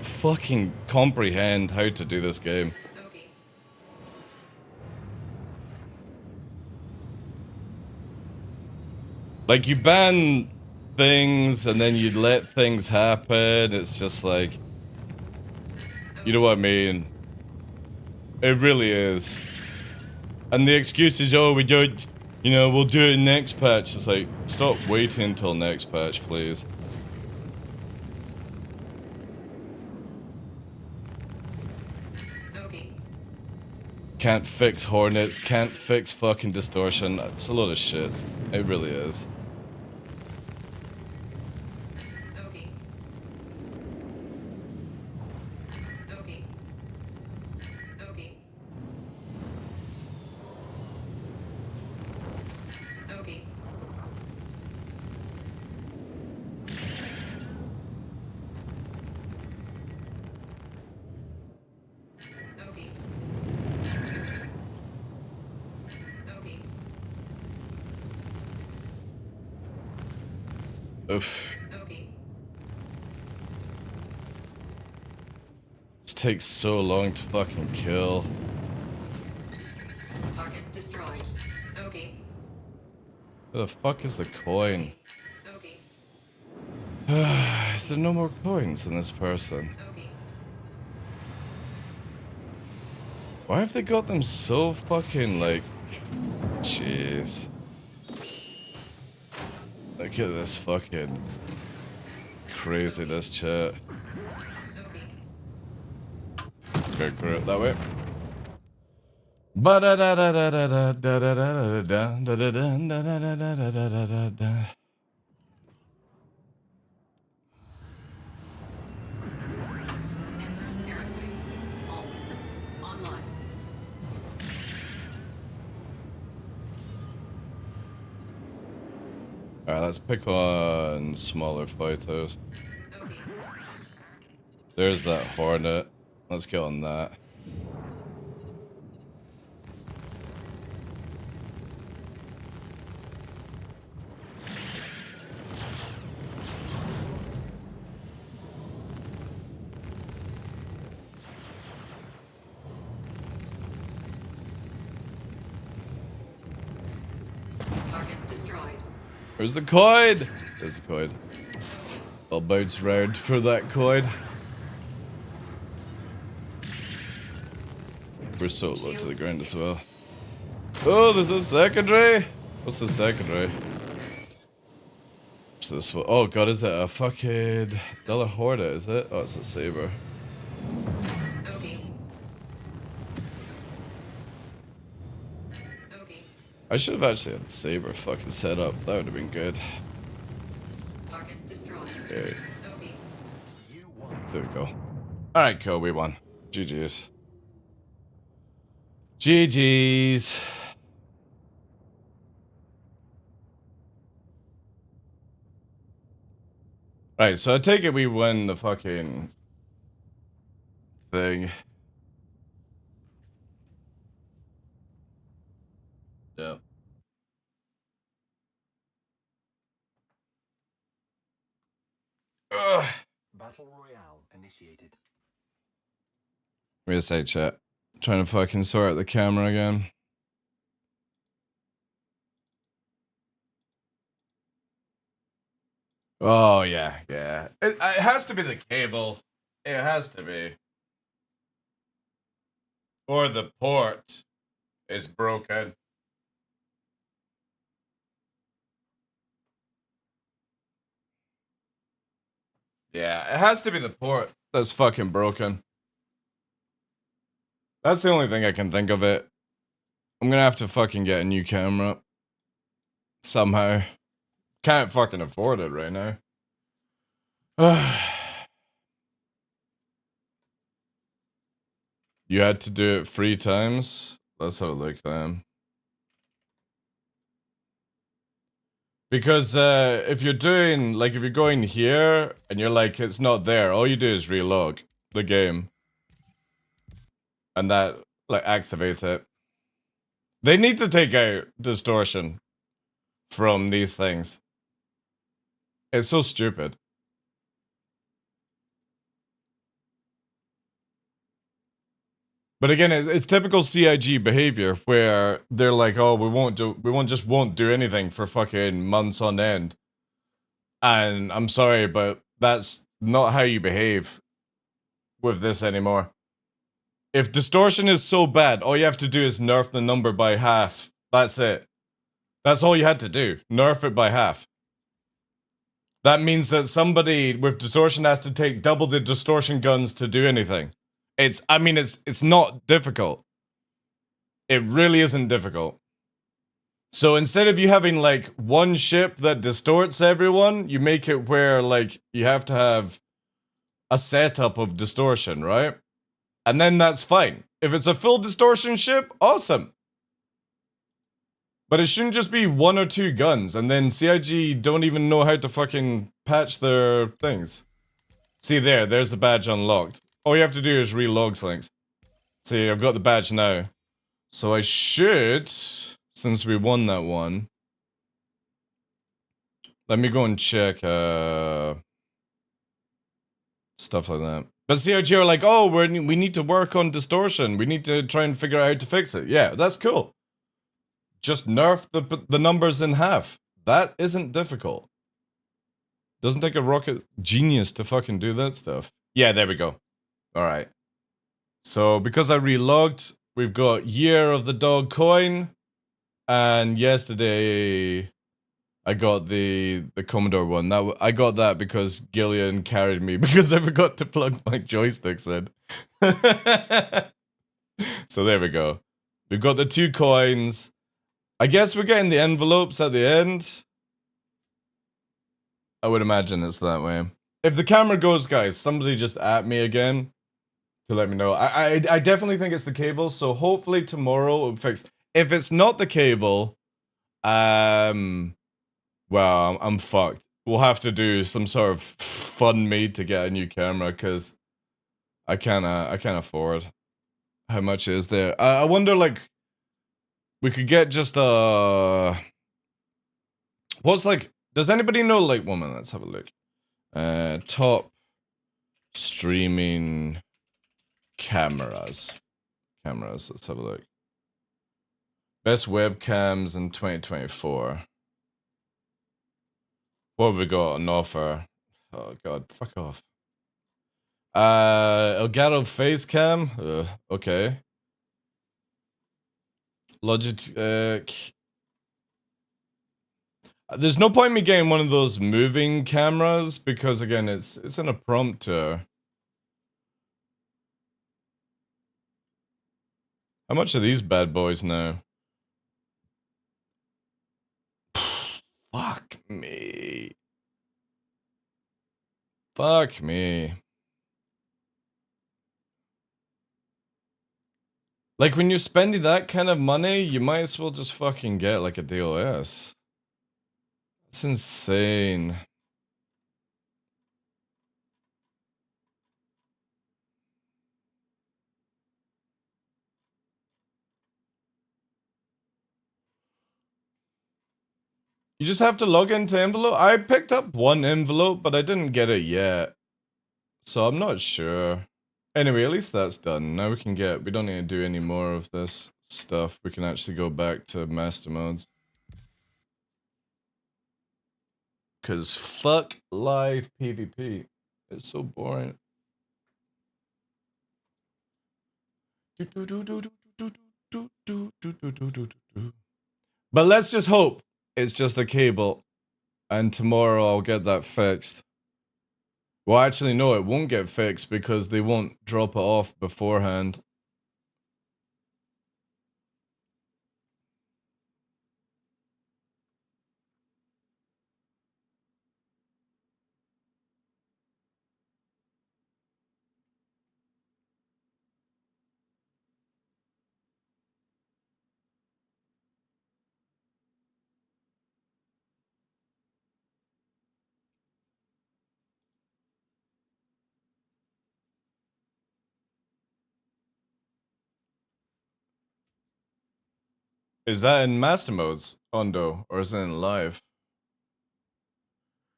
[SPEAKER 2] fucking comprehend how to do this game.
[SPEAKER 4] Okay.
[SPEAKER 2] Like, you ban things and then you let things happen. It's just like... You know what I mean? It really is. And the excuse is, oh, we don't, you know, we'll do it next patch. It's like, stop waiting until next patch, please.
[SPEAKER 4] Bogey.
[SPEAKER 2] Can't fix Hornets, can't fix fucking distortion. It's a load of shit. It really is.
[SPEAKER 4] Bogey. Bogey. Bogey. Bogey. Bogey. Bogey.
[SPEAKER 2] Oof.
[SPEAKER 4] Bogey.
[SPEAKER 2] This takes so long to fucking kill.
[SPEAKER 4] Target destroyed. Bogey.
[SPEAKER 2] Where the fuck is the coin?
[SPEAKER 4] Bogey.
[SPEAKER 2] Is there no more coins in this person?
[SPEAKER 4] Bogey.
[SPEAKER 2] Why have they got them so fucking like...
[SPEAKER 4] Hit.
[SPEAKER 2] Jeez. Look at this fucking craziness, chat.
[SPEAKER 4] Bogey.
[SPEAKER 2] Go through it that way. Ba-da-da-da-da-da-da-da-da-da-da-da-da-da-da-da-da-da-da.
[SPEAKER 4] Enter aerospace. All systems online.
[SPEAKER 2] Alright, let's pick on smaller fighters.
[SPEAKER 4] Bogey.
[SPEAKER 2] There's that Hornet. Let's get on that.
[SPEAKER 4] Target destroyed.
[SPEAKER 2] Where's the coin? There's the coin. I'll bounce round for that coin. We're so low to the ground as well. Oh, there's a secondary? What's the secondary? What's this one? Oh god, is it a fucking Dollar Horda, is it? Oh, it's a saber.
[SPEAKER 4] Bogey. Bogey.
[SPEAKER 2] I should have actually had the saber fucking set up. That would have been good.
[SPEAKER 4] Target destroyed.
[SPEAKER 2] Okay,
[SPEAKER 4] Bogey.
[SPEAKER 3] You won.
[SPEAKER 2] there we go. Alright, cool, we won. GG's. GG's. Right, so I take it we win the fucking thing. Yeah. Ugh.
[SPEAKER 3] Battle Royale initiated.
[SPEAKER 2] Wait a sec, chat. Trying to fucking sort out the camera again. Oh, yeah, yeah. It has to be the cable. It has to be. Or the port is broken. Yeah, it has to be the port that's fucking broken. That's the only thing I can think of it. I'm gonna have to fucking get a new camera. Somehow. Can't fucking afford it right now. You had to do it 3 times? Let's have a look then. Because if you're doing, like if you're going here and you're like, it's not there, all you do is relog the game. And that, like, activate it. They need to take out distortion from these things. It's so stupid. But again, it's typical CIG behavior where they're like, "Oh, we won't do anything for fucking months on end." And I'm sorry, but that's not how you behave with this anymore. If distortion is so bad, all you have to do is nerf the number by half. That's it. That's all you had to do. Nerf it by half. That means that somebody with distortion has to take double the distortion guns to do anything. It's not difficult. It really isn't difficult. So instead of you having like one ship that distorts everyone, you make it where like you have to have a setup of distortion, right? And then that's fine. If it's a full distortion ship, awesome. But it shouldn't just be one or two guns, and then CIG don't even know how to fucking patch their things. See there's the badge unlocked. All you have to do is relog links. See, I've got the badge now. So I should, since we won that one, let me go and check stuff like that. But CIG are like, oh, we need to work on distortion. We need to try and figure out how to fix it. Yeah, that's cool. Just nerf the numbers in half. That isn't difficult. Doesn't take a rocket genius to fucking do that stuff. Yeah, there we go. Alright. So, because I relogged, we've got Year of the Dog coin. And yesterday, I got the Commodore one. I got that because Gillian carried me because I forgot to plug my joysticks in. So there we go. We've got the 2 coins. I guess we're getting the envelopes at the end. I would imagine it's that way. If the camera goes, guys, somebody just at me again to let me know. I definitely think it's the cable, so hopefully tomorrow it'll fix. If it's not the cable, well, I'm fucked. We'll have to do some sort of fund me to get a new camera because I can't afford how much it is there. I wonder, like, we could get just what's like, does anybody know, like, woman, let's have a look. Top streaming cameras. Let's have a look. Best webcams in 2024. What have we got on offer? Oh god, fuck off. Elgato Facecam? Okay. Logitech. There's no point in me getting one of those moving cameras because again, it's an prompter. How much are these bad boys now? Fuck me. Fuck me. Like, when you're spending that kind of money, you might as well just fucking get, like, a DOS. It's insane. You just have to log into envelope? I picked up one envelope, but I didn't get it yet. So I'm not sure. Anyway, at least that's done. Now we don't need to do any more of this stuff. We can actually go back to master modes. Cause fuck live PvP. It's so boring. But let's just hope it's just a cable. And tomorrow I'll get that fixed. Well, actually, no, it won't get fixed because they won't drop it off beforehand. Is that in master modes, Ondo, or is it in live?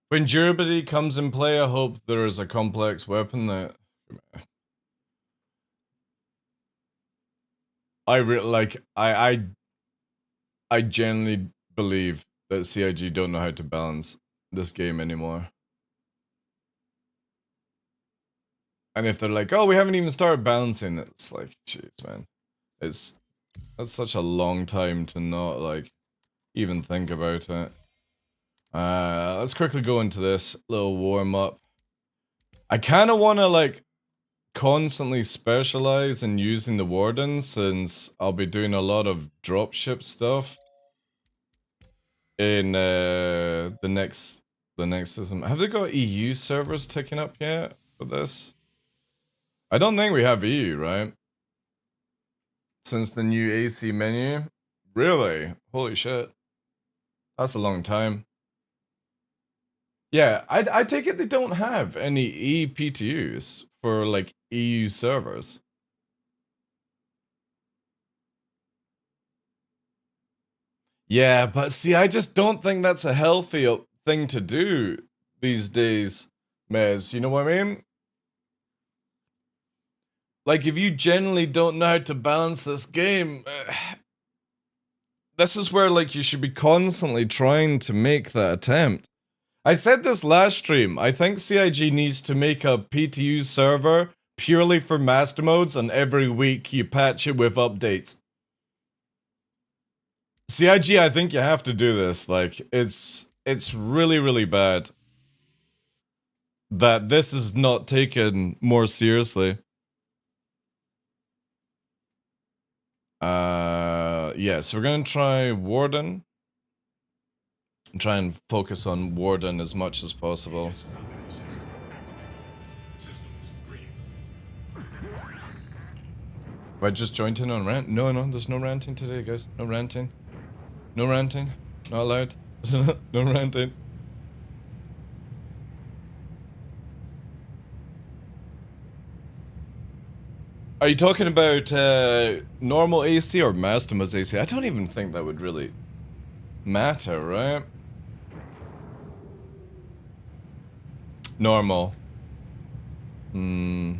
[SPEAKER 2] When durability comes in play, I hope there is a complex weapon that... I genuinely believe that CIG don't know how to balance this game anymore. And if they're like, oh, we haven't even started balancing, it's like, jeez, man. That's such a long time to not, like, even think about it. Let's quickly go into this little warm-up. I kind of want to, like, constantly specialize in using the Warden, since I'll be doing a lot of dropship stuff in the next system. Have they got EU servers ticking up yet for this? I don't think we have EU, right? Since the new AC menu? Really? Holy shit. That's a long time. Yeah, I take it they don't have any ePTUs for, like, EU servers. Yeah, but see, I just don't think that's a healthy thing to do these days, Mez. You know what I mean? Like, if you generally don't know how to balance this game, this is where, like, you should be constantly trying to make that attempt. I said this last stream, I think CIG needs to make a PTU server purely for master modes, and every week you patch it with updates. CIG, I think you have to do this. Like, it's really, really bad that this is not taken more seriously. Yeah, so we're gonna try Warden. And try and focus on Warden as much as possible. Have I just joined in on rant? No, there's no ranting today, guys. No ranting. No ranting. Not allowed. No ranting. Are you talking about normal AC or Mastimus AC? I don't even think that would really matter, right? Normal. Oh,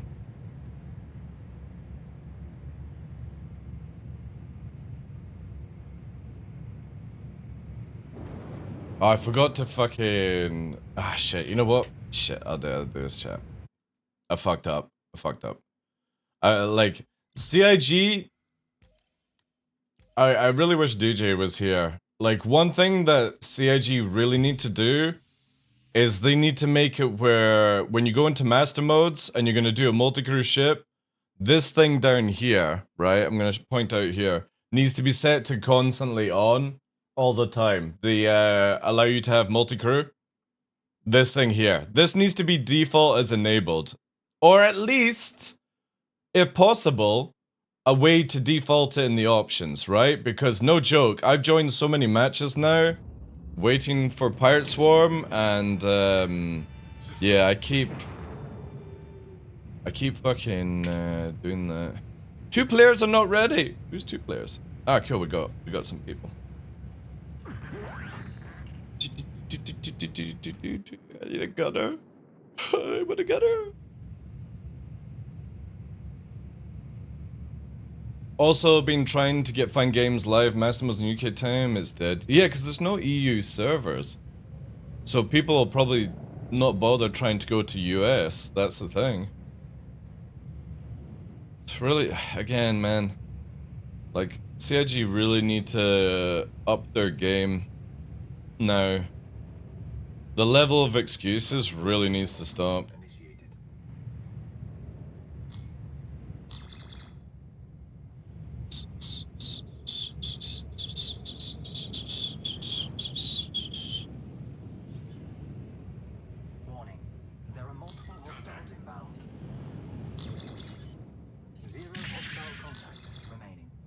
[SPEAKER 2] I forgot to fucking... Ah, shit. You know what? Shit, I'll do this, chat. I fucked up. Like, CIG... I really wish DJ was here. Like, one thing that CIG really need to do is they need to make it where when you go into master modes and you're going to do a multi-crew ship, this thing down here, right, I'm going to point out here, needs to be set to constantly on all the time. The allow you to have multi-crew. This thing here. This needs to be default as enabled. Or at least, if possible, a way to default it in the options, right? Because no joke, I've joined so many matches now, waiting for Pirate Swarm, and yeah, I keep fucking doing that. 2 players are not ready. Who's 2 players? Ah, cool. We got some people. I need a gunner. I want a gunner. Also been trying to get Fine Games live. Mastermods in UK time is dead. Yeah, because there's no EU servers. So people will probably not bother trying to go to US. That's the thing. It's really, again, man. Like, CIG really need to up their game now. The level of excuses really needs to stop.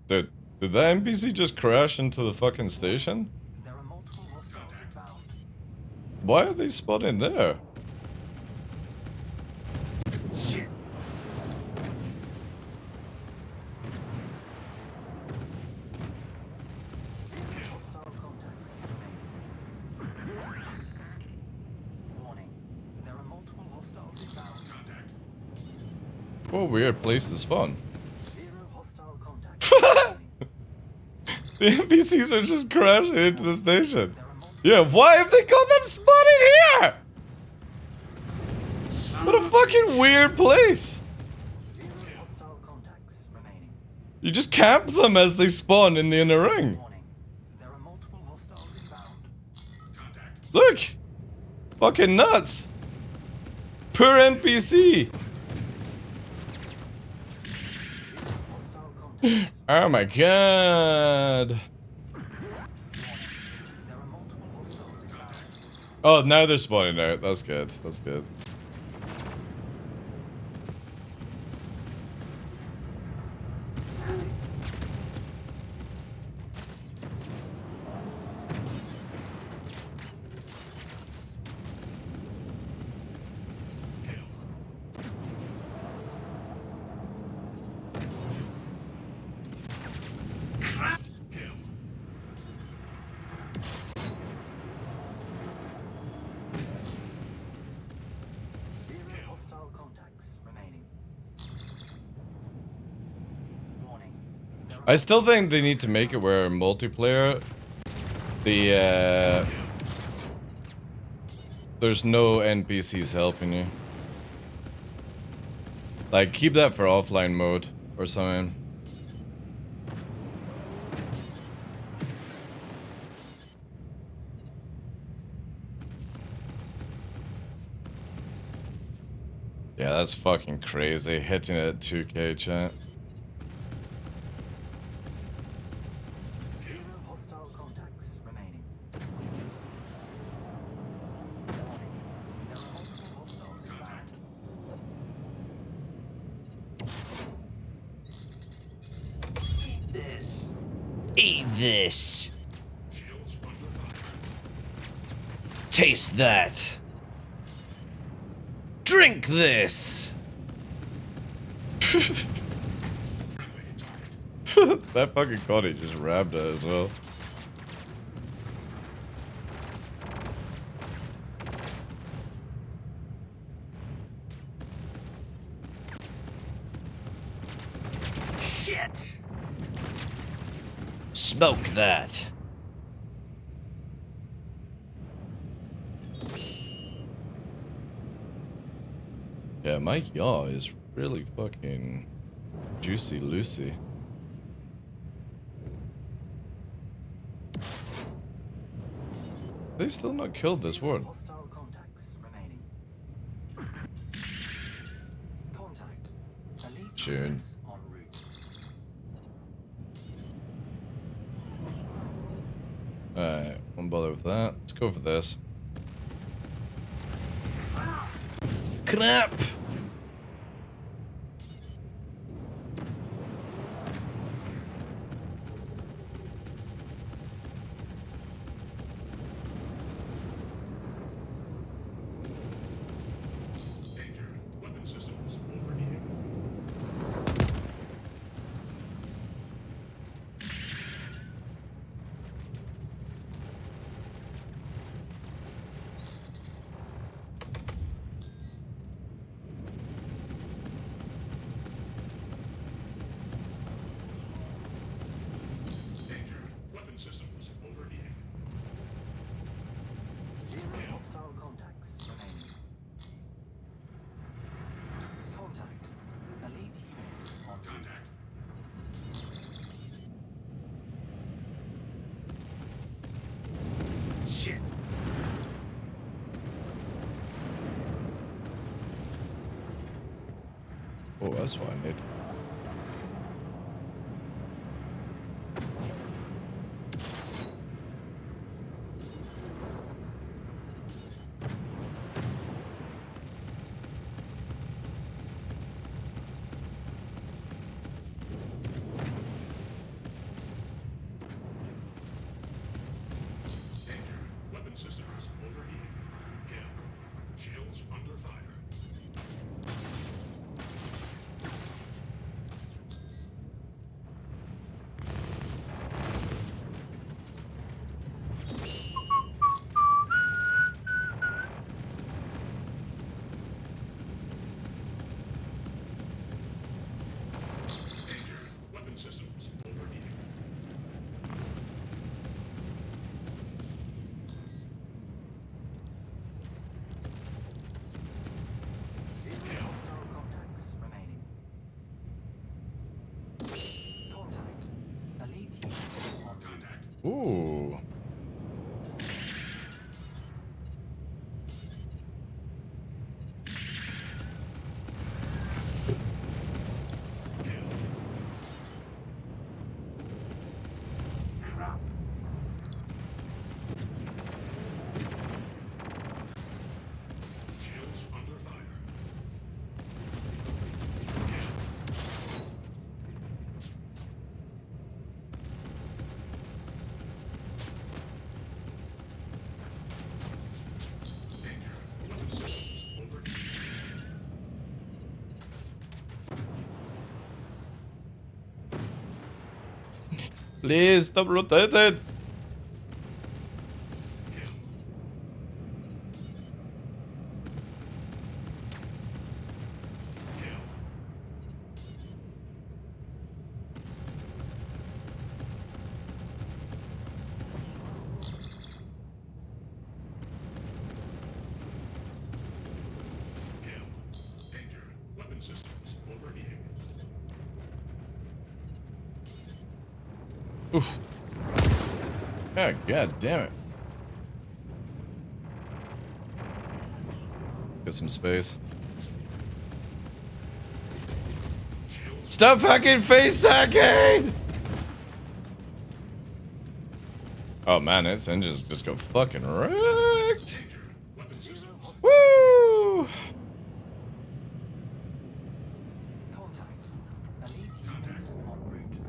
[SPEAKER 2] Did that NPC just crash into the fucking station?
[SPEAKER 3] There are multiple hostiles inbound.
[SPEAKER 2] Why are they spotting there?
[SPEAKER 3] Shit. Zero hostile contacts remaining. Warning. There are multiple hostiles inbound. Contact.
[SPEAKER 2] What a weird place to spawn.
[SPEAKER 3] Zero hostile contacts remaining.
[SPEAKER 2] The NPCs are just crashing into the station. Yeah, why have they got them spotted here? What a fucking weird place. You just camp them as they spawn in the inner ring.
[SPEAKER 3] Warning. There are multiple hostiles inbound.
[SPEAKER 2] Look! Fucking nuts! Poor NPC!
[SPEAKER 3] Hostile contacts.
[SPEAKER 2] Oh my god!
[SPEAKER 3] There are multiple hostiles inbound.
[SPEAKER 2] Oh, now they're spawning out. That's good. That's good.
[SPEAKER 3] Zero hostile contacts remaining. Warning. There are
[SPEAKER 2] I still think they need to make it where multiplayer, there's no NPCs helping you. Like, keep that for offline mode or something. Yeah, that's fucking crazy. Hitting it at 2K, chat.
[SPEAKER 3] zero hostile contacts remaining. Warning. There are multiple hostiles inbound.
[SPEAKER 5] Eat this. Taste that. Drink this.
[SPEAKER 2] That fucking Connie just rabbed it as well.
[SPEAKER 5] Smoke that.
[SPEAKER 2] Yeah, my yaw is really fucking juicy Lucy. They still not killed this
[SPEAKER 3] Zero
[SPEAKER 2] ward.
[SPEAKER 3] hostile contacts remaining. Contact. Elite
[SPEAKER 2] Tune.
[SPEAKER 3] units en route.
[SPEAKER 2] Alright, won't bother with that. Let's go for this.
[SPEAKER 5] Crap.
[SPEAKER 3] Zero hostile contacts remaining. Contact. Elite units en route.
[SPEAKER 2] Oh, that's what I need. Please stop rotating. Oof. Oh, god damn it. Get some space. Stop fucking face hacking! Oh man, its engines just got fucking wrecked. Woo!
[SPEAKER 3] Contact. Elite units en route.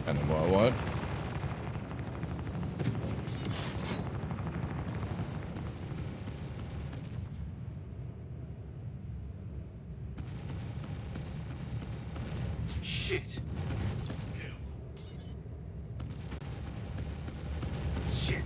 [SPEAKER 2] And what?
[SPEAKER 3] Shit. Shit.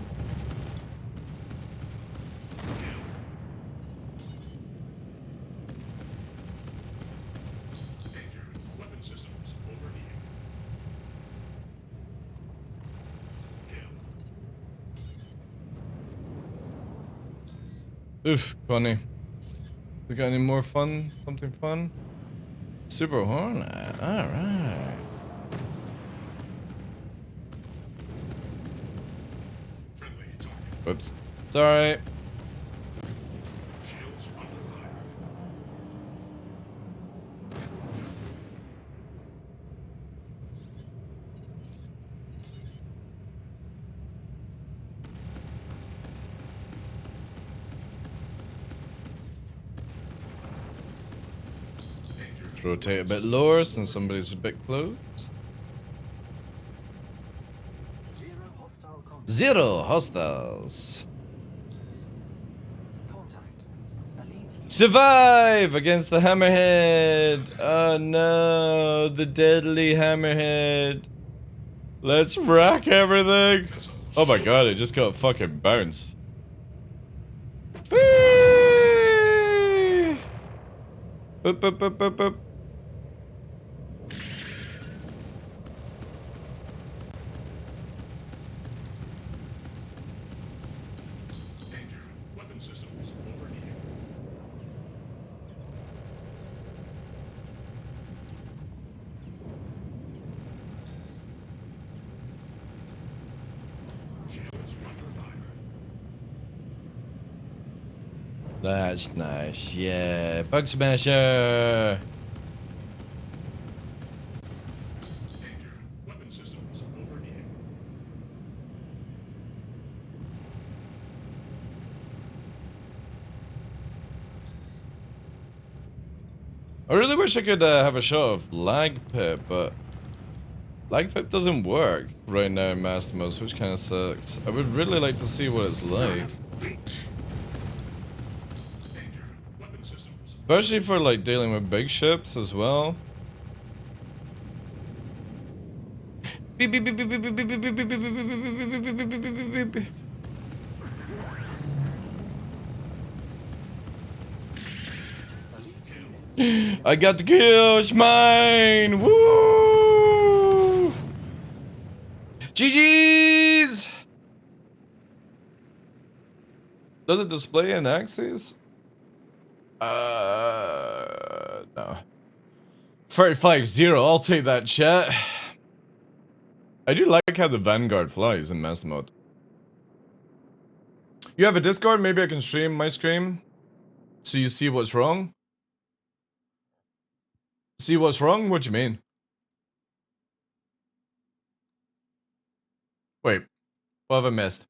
[SPEAKER 2] Oof, funny. We got any more fun? Something fun? Super Hornet. Alright. Whoops. It's alright. Rotate a bit lower since somebody's a bit close.
[SPEAKER 3] Zero hostile contact.
[SPEAKER 5] Zero hostiles.
[SPEAKER 3] Contact. Elite units.
[SPEAKER 2] Survive against the hammerhead. Oh no, the deadly hammerhead. Let's rack everything. Oh my god, it just got fucking bounced. Whee! Boop, boop, boop, boop, boop. That's nice, yeah. Bug smasher! I really wish I could have a shot of lag pip, but lag pip doesn't work right now in Master Mode, which kind of sucks. I would really like to see what it's like. Especially for like dealing with big ships as well. Beep, beep, beep, beep, beep, beep, beep, beep, beep, beep, beep, beep, beep, beep, beep, beep, beep, beep, beep. I got the kill, it's mine! Woo! GG's! Does it display in axes? No. 35-0, I'll take that, chat. I do like how the Vanguard flies in Master Mode. You have a Discord? Maybe I can stream my screen? So you see what's wrong? See what's wrong? What do you mean? Wait, what have I missed?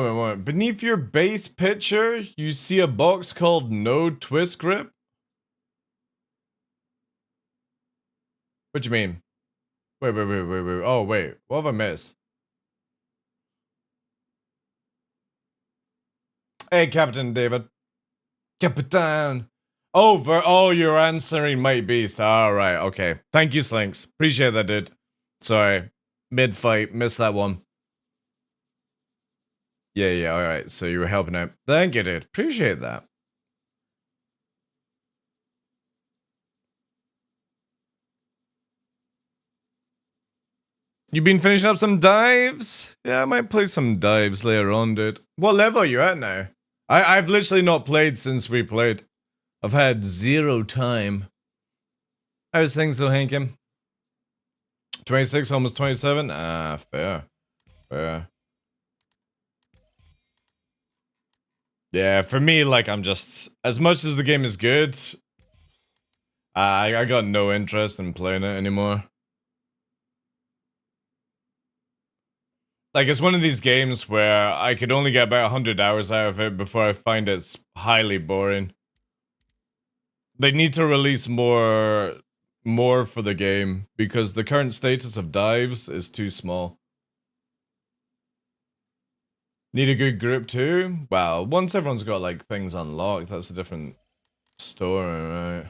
[SPEAKER 2] Wait. Beneath your base picture, you see a box called No Twist Grip? What do you mean? Wait. Oh, wait. What have I missed? Hey, Captain David. Capitan. Oh, you're answering Might Beast. Alright, okay. Thank you, Slinks. Appreciate that, dude. Sorry. Mid-fight. Missed that one. Yeah, alright. So you were helping out. Thank you, dude. Appreciate that. You been finishing up some dives? Yeah, I might play some dives later on, dude. What level are you at now? I've literally not played since we played. I've had 0 time. How's things though, Hankin? 26, almost 27? Ah, fair. Yeah, for me, like, I'm just... As much as the game is good, I got no interest in playing it anymore. Like, it's one of these games where I could only get about 100 hours out of it before I find it's highly boring. They need to release more for the game, because the current status of dives is too small. Need a good group too? Well, once everyone's got, like, things unlocked, that's a different story, right?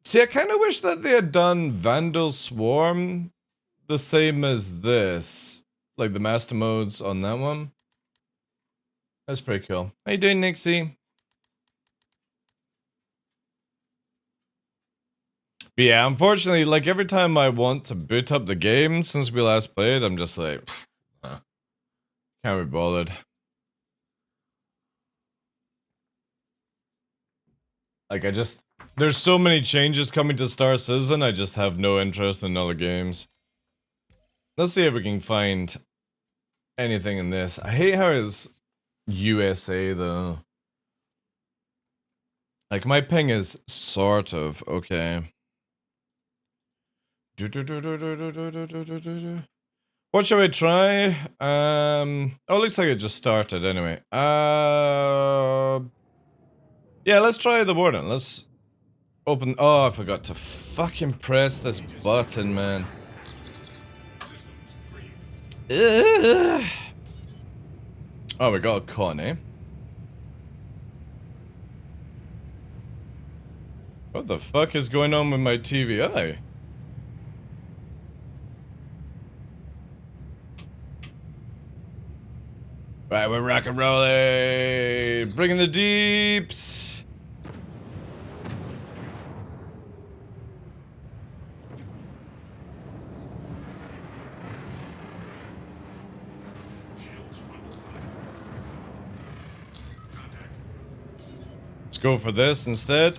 [SPEAKER 2] See, I kind of wish that they had done Vandal Swarm the same as this. Like the master modes on that one. That's pretty cool. How you doing, Nixie? But yeah, unfortunately, like every time I want to boot up the game since we last played, I'm just like, can't be bothered. Like there's so many changes coming to Star Citizen, I just have no interest in other games. Let's see if we can find anything in this. I hate how it's USA though. Like my ping is sort of okay. What should we try? Oh, it looks like it just started anyway. Yeah, let's try the Warden. Let's open. Oh, I forgot to fucking press this button, man. Ugh. Oh, we got a con, eh? What the fuck is going on with my TVI? Right, we're rock and rolling. Bringing the deeps. Let's go for this instead.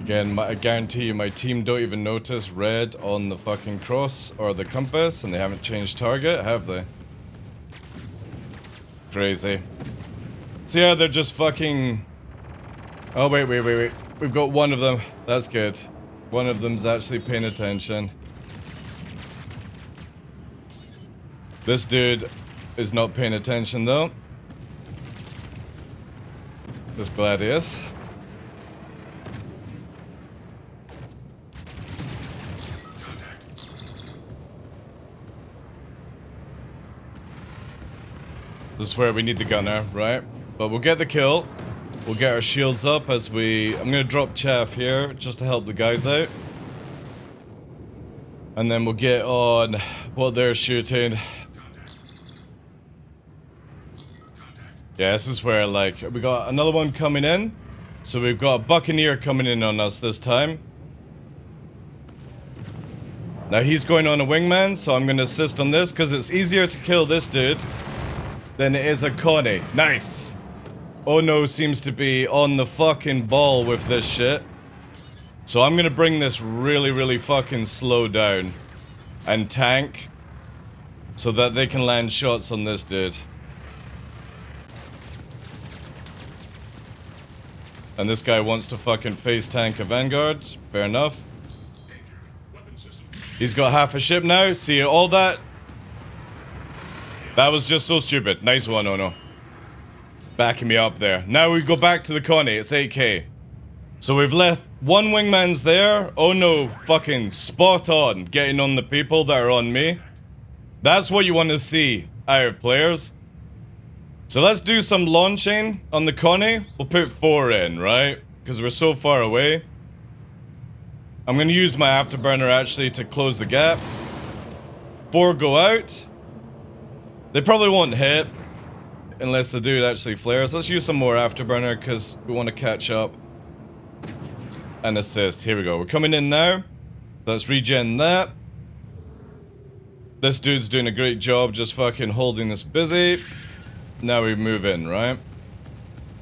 [SPEAKER 2] Again, I guarantee you my team don't even notice red on the fucking cross or the compass, and they haven't changed target, have they? Crazy. So yeah, they're just fucking... Oh, wait. We've got one of them. That's good. One of them's actually paying attention. This dude is not paying attention, though. This Gladius. This is where we need the gunner, right? But we'll get the kill. We'll get our shields up as we... I'm gonna drop chaff here, just to help the guys out. And then we'll get on what they're shooting. Yeah, this is where, like, we got another one coming in. So we've got a Buccaneer coming in on us this time. Now he's going on a wingman, so I'm gonna assist on this, because it's easier to kill this dude than it is a Connie. Nice! Oh no seems to be on the fucking ball with this shit. So I'm gonna bring this really fucking slow down. And tank. So that they can land shots on this dude. And this guy wants to fucking face tank a Vanguard. Fair enough. He's got half a ship now. See all that? That was just so stupid. Nice one, Ono. Backing me up there. Now we go back to the Connie. It's 8k. So we've left one wingman's there. Oh no, fucking spot on. Getting on the people that are on me. That's what you want to see out of players. So let's do some launching on the Connie. We'll put 4 in, right? Because we're so far away. I'm going to use my afterburner actually to close the gap. 4 go out. They probably won't hit. Unless the dude actually flares. Let's use some more afterburner because we want to catch up. And assist. Here we go. We're coming in now. So let's regen that. This dude's doing a great job just fucking holding us busy. Now we move in, right?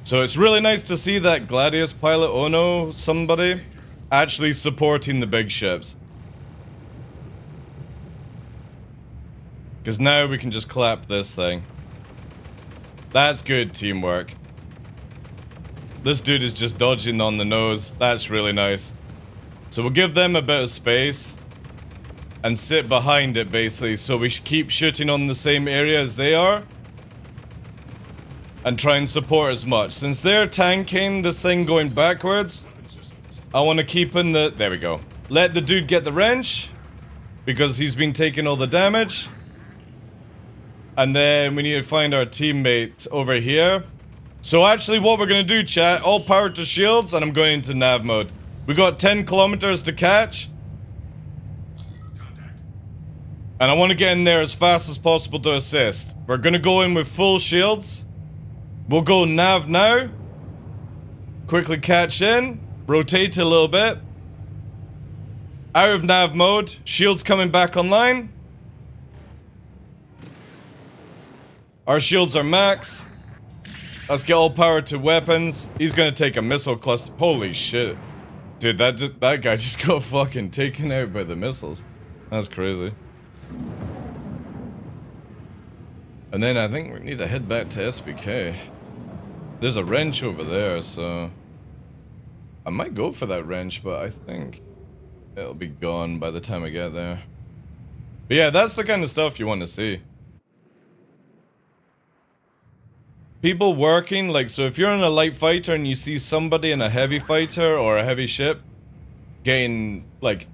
[SPEAKER 2] So it's really nice to see that Gladius pilot, Ono, somebody, actually supporting the big ships. Because now we can just clap this thing. That's good teamwork. This dude is just dodging on the nose. That's really nice. So we'll give them a bit of space. And sit behind it, basically, so we keep shooting on the same area as they are. And try and support as much. Since they're tanking this thing going backwards, I want to keep in the... There we go. Let the dude get the wrench. Because he's been taking all the damage. And then we need to find our teammates over here. So actually what we're going to do, chat, all power to shields, and I'm going into nav mode. We got 10 kilometers to catch. And I want to get in there as fast as possible to assist. We're going to go in with full shields. We'll go nav now. Quickly catch in. Rotate a little bit. Out of nav mode. Shields coming back online. Our shields are max. Let's get all power to weapons. He's gonna take a missile cluster. Holy shit. Dude, that guy just got fucking taken out by the missiles. That's crazy. And then I think we need to head back to SBK. There's a wrench over there, so... I might go for that wrench, but I think it'll be gone by the time I get there. But yeah, that's the kind of stuff you want to see. People working, like, so if you're in a light fighter and you see somebody in a heavy fighter or a heavy ship getting, like,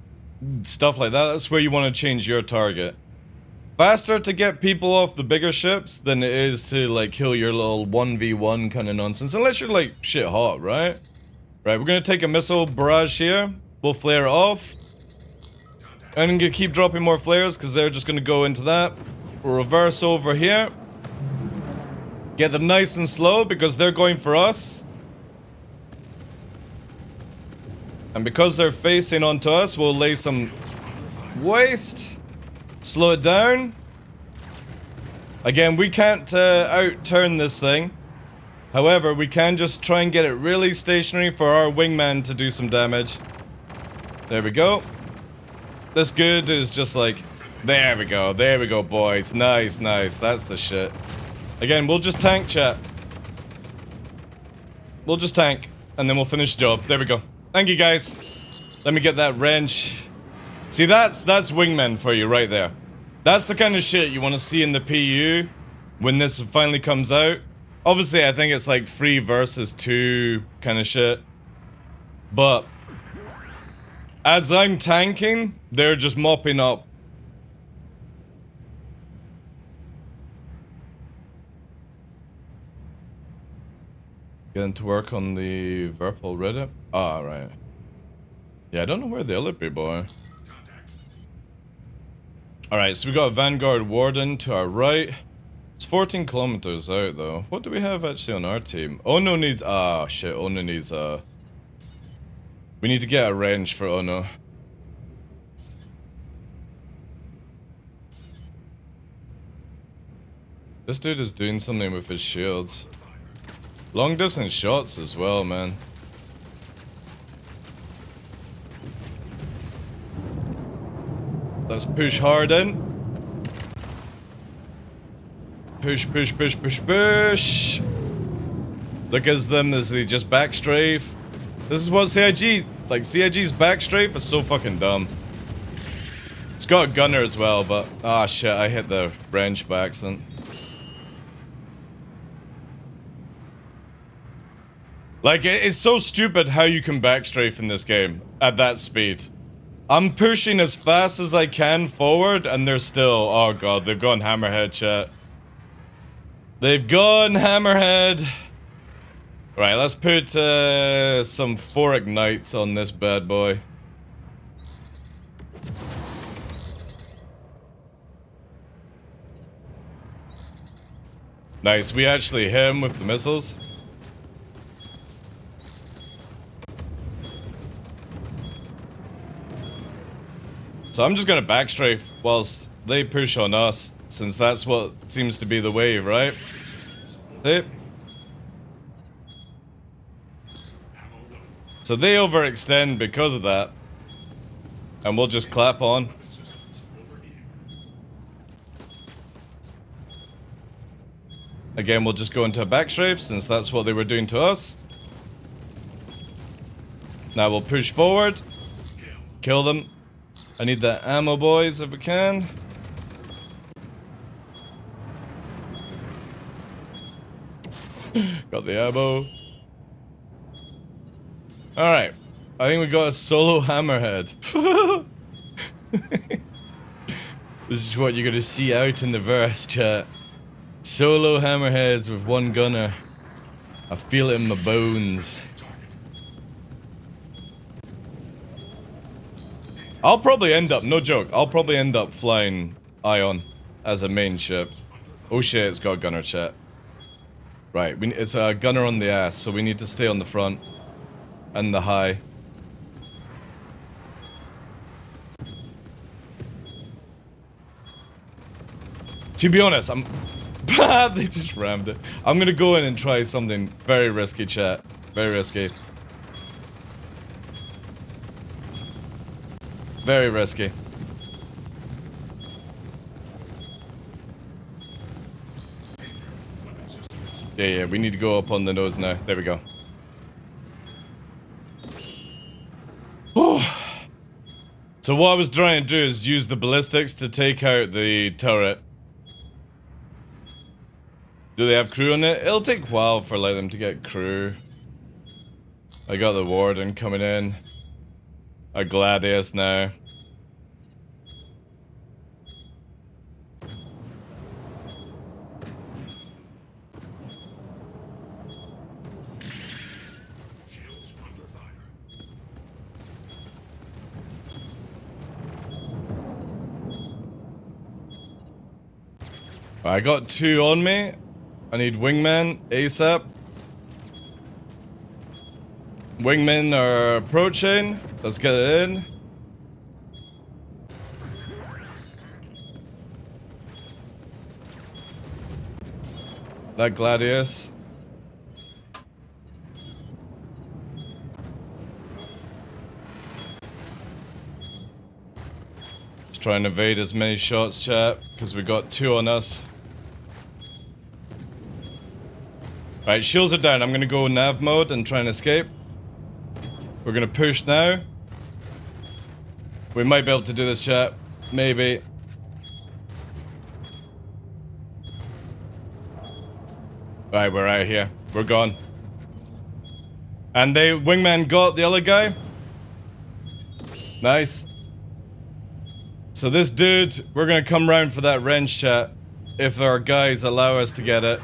[SPEAKER 2] stuff like that, that's where you want to change your target. Faster to get people off the bigger ships than it is to, like, kill your little 1v1 kind of nonsense. Unless you're, like, shit hot, right? Right, we're gonna take a missile barrage here. We'll flare it off. And I'm gonna keep dropping more flares because they're just gonna go into that. We'll reverse over here. Get them nice and slow because they're going for us. And because they're facing onto us, we'll lay some waste. Slow it down. Again, we can't out-turn this thing. However, we can just try and get it really stationary for our wingman to do some damage. There we go. This good is just like... There we go, boys. Nice, nice. That's the shit. Again, we'll just tank, chat. We'll just tank, and then we'll finish the job. There we go. Thank you, guys. Let me get that wrench. See, that's wingman for you right there. That's the kind of shit you want to see in the PU when this finally comes out. Obviously, I think it's like 3 versus 2 kind of shit. But as I'm tanking, they're just mopping up. Getting to work on the Verpal Reddit. Ah, right. Yeah, I don't know where the other people are. Alright, so we got a Vanguard Warden to our right. It's 14 kilometers out, though. What do we have actually on our team? Ono needs... Ah, shit. Ono needs we need to get a wrench for Ono. This dude is doing something with his shields. Long distance shots as well, man. Let's push hard in. Push, push, push, push, push. Look at them as they just backstrafe. This is what CIG, like CIG's backstrafe is so fucking dumb. It's got a gunner as well, but ah shit, I hit the wrench by accident. Like it's so stupid how you can backstrafe in this game at that speed. I'm pushing as fast as I can forward and they're still, oh god, they've gone hammerhead, chat. They've gone hammerhead. Right, let's put some 4 ignites on this bad boy. Nice, we actually hit him with the missiles. So I'm just gonna backstrafe whilst they push on us, since that's what seems to be the wave, right? See? So they overextend because of that. And we'll just clap on. Again, we'll just go into a backstrafe, since that's what they were doing to us. Now we'll push forward. Kill them. I need the ammo, boys, if we can. Got the ammo. Alright. I think we got a solo hammerhead. This is what you're gonna see out in the verse, chat. Solo hammerheads with one gunner. I feel it in my bones. I'll probably end up, no joke, I'll probably end up flying Ion as a main ship. Oh shit, it's got a gunner, chat. Right, it's a gunner on the ass, so we need to stay on the front. And the high. To be honest, they just rammed it. I'm gonna go in and try something very risky, chat. Very risky. Very risky. Yeah, we need to go up on the nose now. There we go. So what I was trying to do is use the ballistics to take out the turret. Do they have crew on it? It'll take a while for like them to get crew. I got the warden coming in. A Gladius now. I got 2 on me. I need wingman ASAP. Wingmen are approaching. Let's get it in. That Gladius. Let's try and evade as many shots, chat, because we got 2 on us. Right, shields are down. I'm gonna go nav mode and try and escape. We're gonna push now. We might be able to do this, chat. Maybe. Right, we're out here. We're gone. And wingman got the other guy. Nice. So this dude, we're gonna come round for that wrench, chat. If our guys allow us to get it.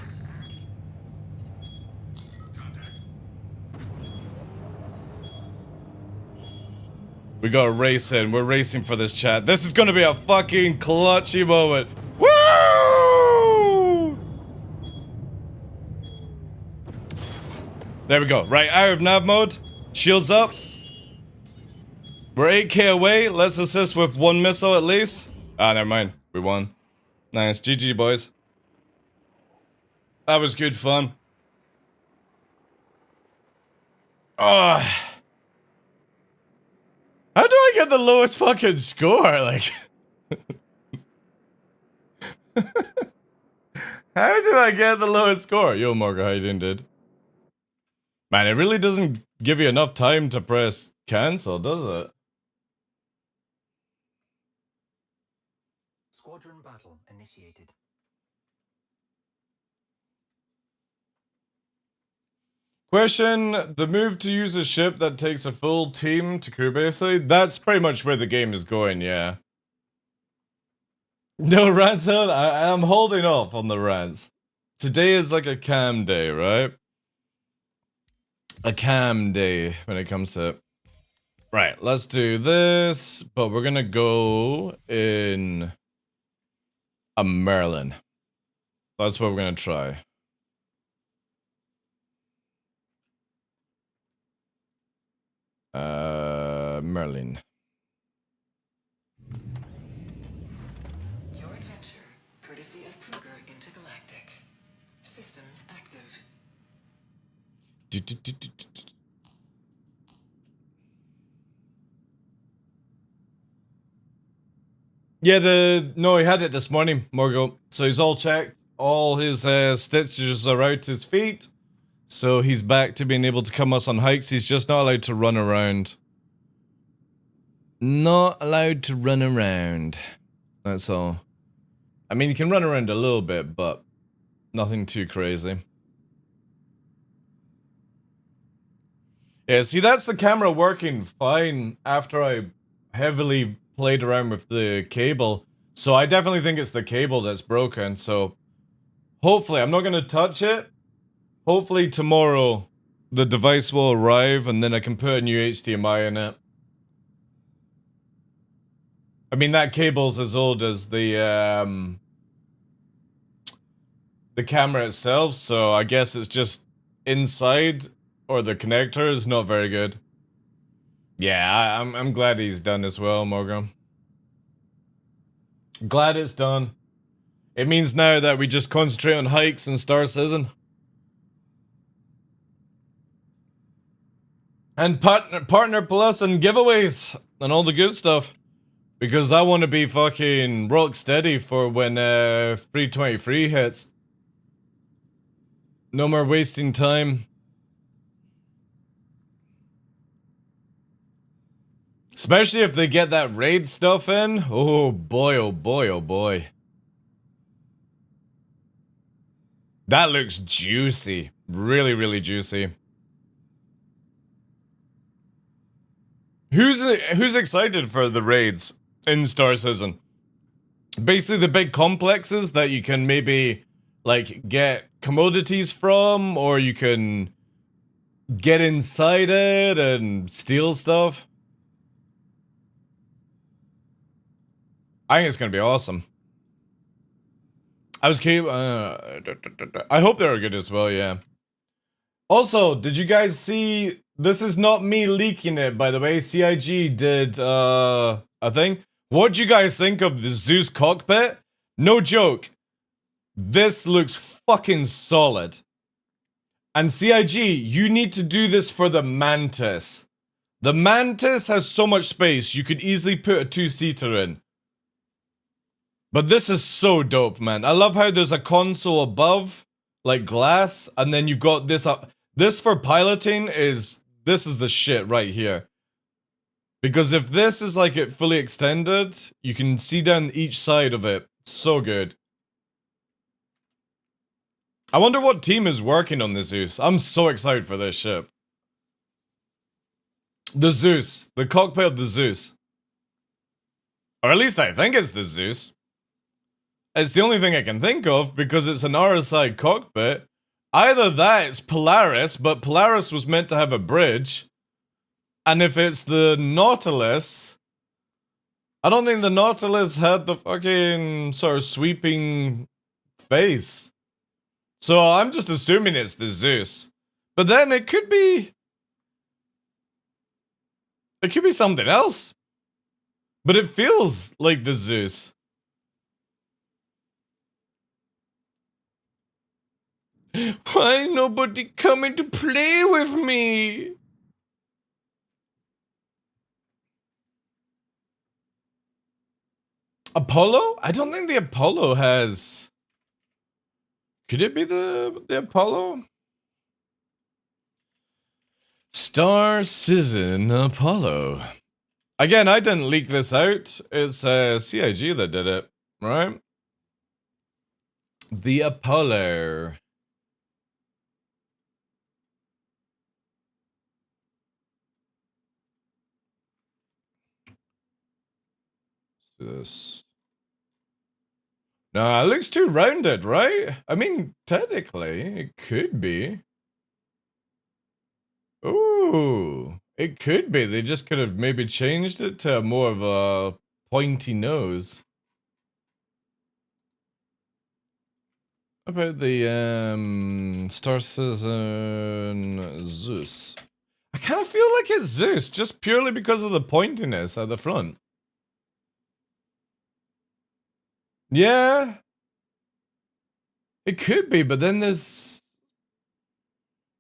[SPEAKER 2] We gotta race in. We're racing for this, chat. This is gonna be a fucking clutchy moment. Woo! There we go. Right, out of nav mode. Shields up. We're 8k away. Let's assist with 1 missile at least. Ah, never mind. We won. Nice. GG, boys. That was good fun. Ah. How do I get the lowest fucking score? Like, how do I get the lowest score? Yo, Margaret, how you doing, dude? Man, it really doesn't give you enough time to press cancel, does it?
[SPEAKER 3] Squadron battle initiated.
[SPEAKER 2] Question, the move to use a ship that takes a full team to crew basically, that's pretty much where the game is going, yeah. No rants out? I'm holding off on the rants. Today is like a calm day, right? A calm day when it comes to it. Right, let's do this, but we're gonna go in a Merlin. That's what we're gonna try. Merlin.
[SPEAKER 4] Your adventure, courtesy of Kruger Intergalactic. Systems active.
[SPEAKER 2] Yeah, no, he had it this morning, Morgo. So he's all checked. All his stitches are out his feet. So he's back to being able to come us on hikes. He's just not allowed to run around. Not allowed to run around. That's all. I mean, he can run around a little bit, but nothing too crazy. Yeah, see, that's the camera working fine after I heavily played around with the cable. So I definitely think it's the cable that's broken. So hopefully, I'm not going to touch it. Hopefully tomorrow the device will arrive and then I can put a new HDMI in it. I mean, that cable's as old as the camera itself, so I guess it's just inside, or the connector is not very good. Yeah, I'm glad he's done as well, Morgan. Glad it's done. It means now that we just concentrate on hikes and Star Citizen. And partner plus and giveaways and all the good stuff. Because I want to be fucking rock steady for when 323 hits. No more wasting time. Especially if they get that raid stuff in. Oh boy, oh boy, oh boy. That looks juicy. Really, really juicy. Who's excited for the raids in Star Citizen? Basically the big complexes that you can maybe like get commodities from, or you can get inside it and steal stuff. I think it's gonna be awesome. I hope they're good as well, yeah. Also, did you guys see, this is not me leaking it, by the way, CIG did a thing. What'd you guys think of the Zeus cockpit? No joke. This looks fucking solid. And CIG, you need to do this for the Mantis. The Mantis has so much space, you could easily put a two-seater in. But this is so dope, man. I love how there's a console above, like glass, and then you've got this up. This for piloting this is the shit right here. Because if this is like it fully extended, you can see down each side of it. So good. I wonder what team is working on the Zeus. I'm so excited for this ship. The Zeus. The cockpit of the Zeus. Or at least I think it's the Zeus. It's the only thing I can think of because it's an RSI cockpit. Either that, it's Polaris, but Polaris was meant to have a bridge. And if it's the Nautilus, I don't think the Nautilus had the fucking sort of sweeping face. So I'm just assuming it's the Zeus. But then it could be something else. But it feels like the Zeus. Why nobody coming to play with me? Apollo? I don't think the Apollo has... Could it be the Apollo? Star Citizen Apollo. Again, I didn't leak this out. It's CIG that did it, right? The Apollo. This. Nah, it looks too rounded, right? I mean, technically, it could be. Ooh, it could be. They just could have maybe changed it to more of a pointy nose. How about the Star Citizen Zeus? I kind of feel like it's Zeus, just purely because of the pointiness at the front. Yeah. It could be, but then there's...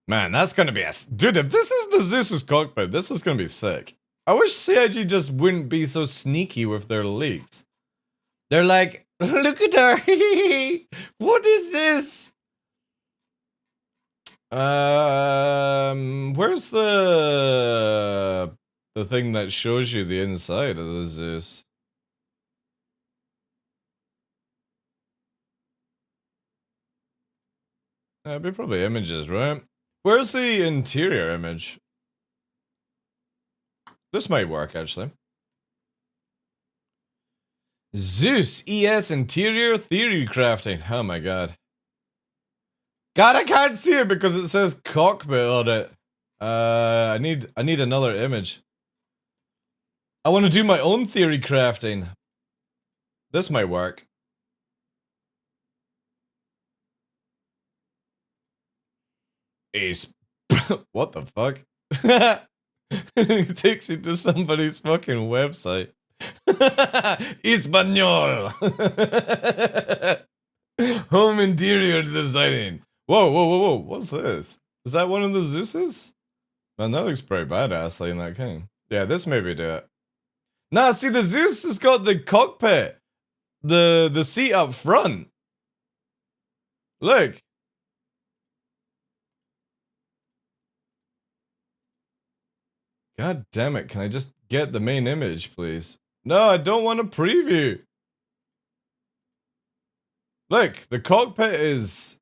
[SPEAKER 2] Man, that's gonna be a... Dude, if this is the Zeus's cockpit, this is gonna be sick. I wish CIG just wouldn't be so sneaky with their leaks. They're like, look at her! What is this? Where's the thing that shows you the inside of the Zeus? It'd be probably images, right? Where's the interior image? This might work, actually. Zeus ES interior theory crafting. Oh my god. God, I can't see it because it says cockpit on it. I need another image. I want to do my own theory crafting. This might work. Ace. What the fuck? It takes you to somebody's fucking website. Espanol. Home interior designing. Whoa, whoa, whoa, whoa. What's this? Is that one of the Zeuses? Man, that looks pretty badass, like in that king. Yeah, this maybe do it. Nah, see, the Zeus has got the cockpit. The seat up front. Look. God damn it, can I just get the main image, please? No, I don't want a preview. Look, the cockpit is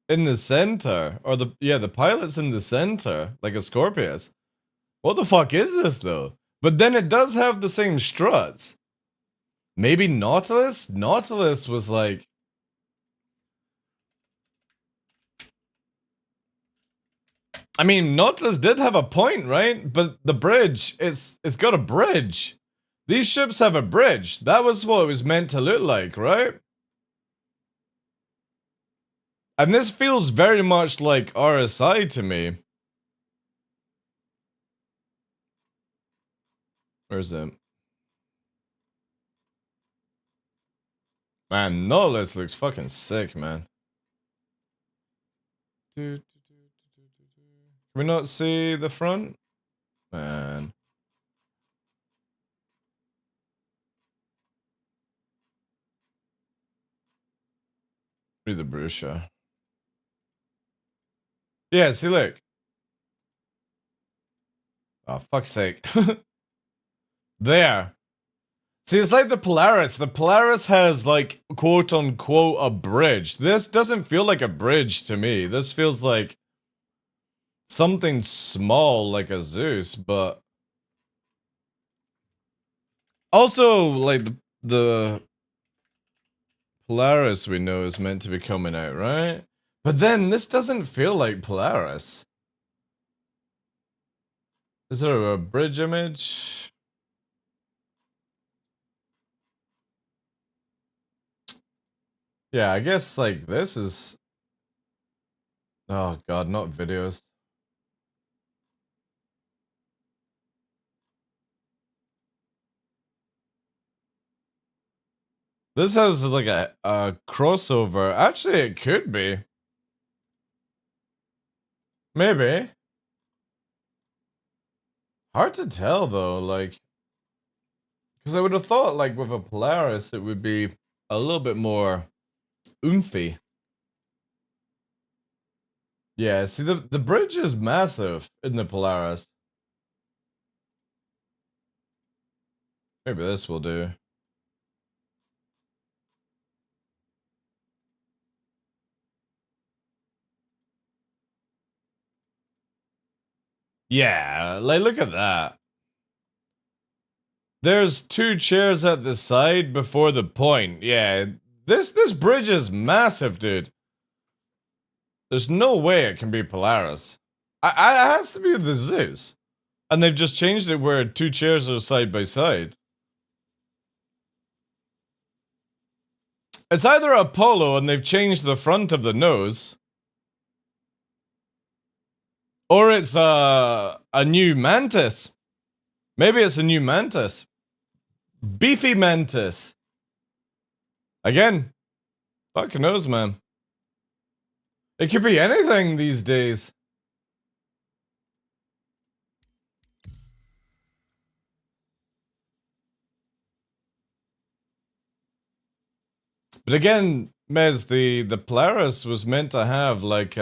[SPEAKER 2] in the center. Or the pilot's in the center, like a Scorpius. What the fuck is this, though? But then it does have the same struts. Maybe Nautilus? Nautilus was like... I mean, Nautilus did have a point, right? But the bridge, it's got a bridge. These ships have a bridge. That was what it was meant to look like, right? And this feels very much like RSI to me. Where's it? Man, Nautilus looks fucking sick, man. Can we not see the front? Man. Read the brochure. Yeah, see, look. Oh, fuck's sake. There. See, it's like the Polaris. The Polaris has, like, quote-unquote, a bridge. This doesn't feel like a bridge to me. This feels like something small, like a Zeus, but... Also, like, the Polaris we know is meant to be coming out, right? But then, this doesn't feel like Polaris. Is there a bridge image? Yeah, I guess, like, this is... Oh god, not videos. This has, like, a crossover. Actually, it could be. Maybe. Hard to tell, though, like... Because I would have thought, like, with a Polaris, it would be a little bit more oomphy. Yeah, see, the bridge is massive in the Polaris. Maybe this will do. Yeah, like, look at that. There's 2 chairs at the side before the point. Yeah, this bridge is massive, dude. There's no way it can be Polaris. It has to be the Zeus. And they've just changed it where 2 chairs are side by side. It's either Apollo and they've changed the front of the nose, or it's a new Mantis. Maybe it's a new Mantis. Beefy Mantis. Again, fucking knows, man. It could be anything these days. But again, Mez, the Polaris was meant to have like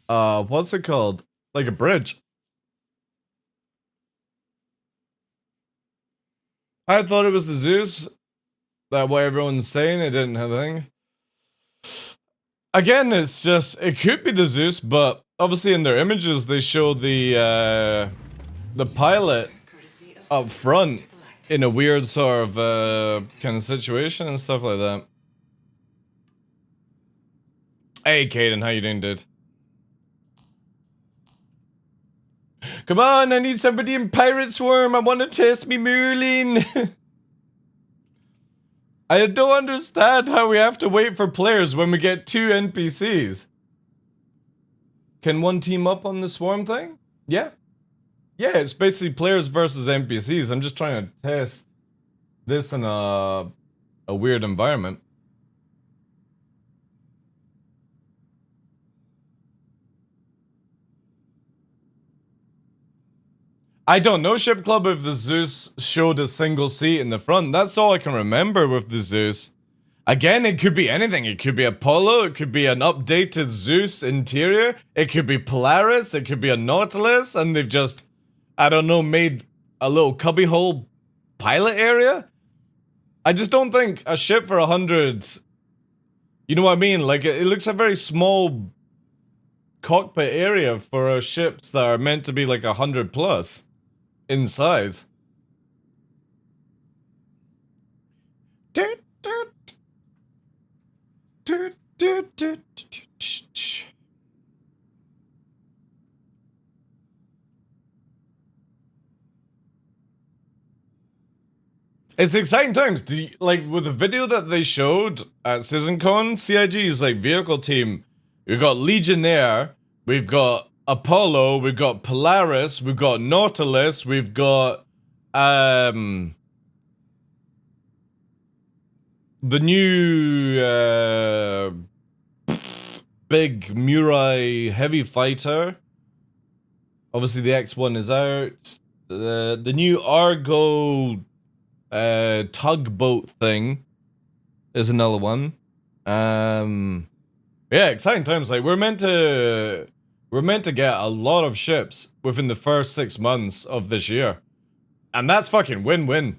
[SPEAKER 2] what's it called? Like a bridge. I thought it was the Zeus. That what everyone's saying, it didn't have anything. Again, it's just, it could be the Zeus, but obviously in their images they show the pilot up front in a weird sort of kind of situation and stuff like that. Hey, Caden, how you doing, dude? Come on, I need somebody in Pirate Swarm. I want to test me Merlin. I don't understand how we have to wait for players when we get 2 NPCs. Can one team up on the swarm thing? Yeah. Yeah, it's basically players versus NPCs. I'm just trying to test this in a weird environment. I don't know, Ship Club, if the Zeus showed a single seat in the front. That's all I can remember with the Zeus. Again, it could be anything. It could be Apollo, it could be an updated Zeus interior, it could be Polaris, it could be a Nautilus, and they've just, I don't know, made a little cubbyhole pilot area? I just don't think a ship for 100... You know what I mean? Like, it looks a very small cockpit area for ships that are meant to be like 100 plus in size. It's exciting times. Do you, like, with the video that they showed at SeasonCon, CIG's like vehicle team, we've got Legionnaire, we've got Apollo, we've got Polaris, we've got Nautilus, we've got the new big Murai heavy fighter. Obviously the X1 is out. The new Argo tugboat thing is another one. Yeah, exciting times. Like, we're meant to get a lot of ships within the first 6 months of this year. And that's fucking win-win.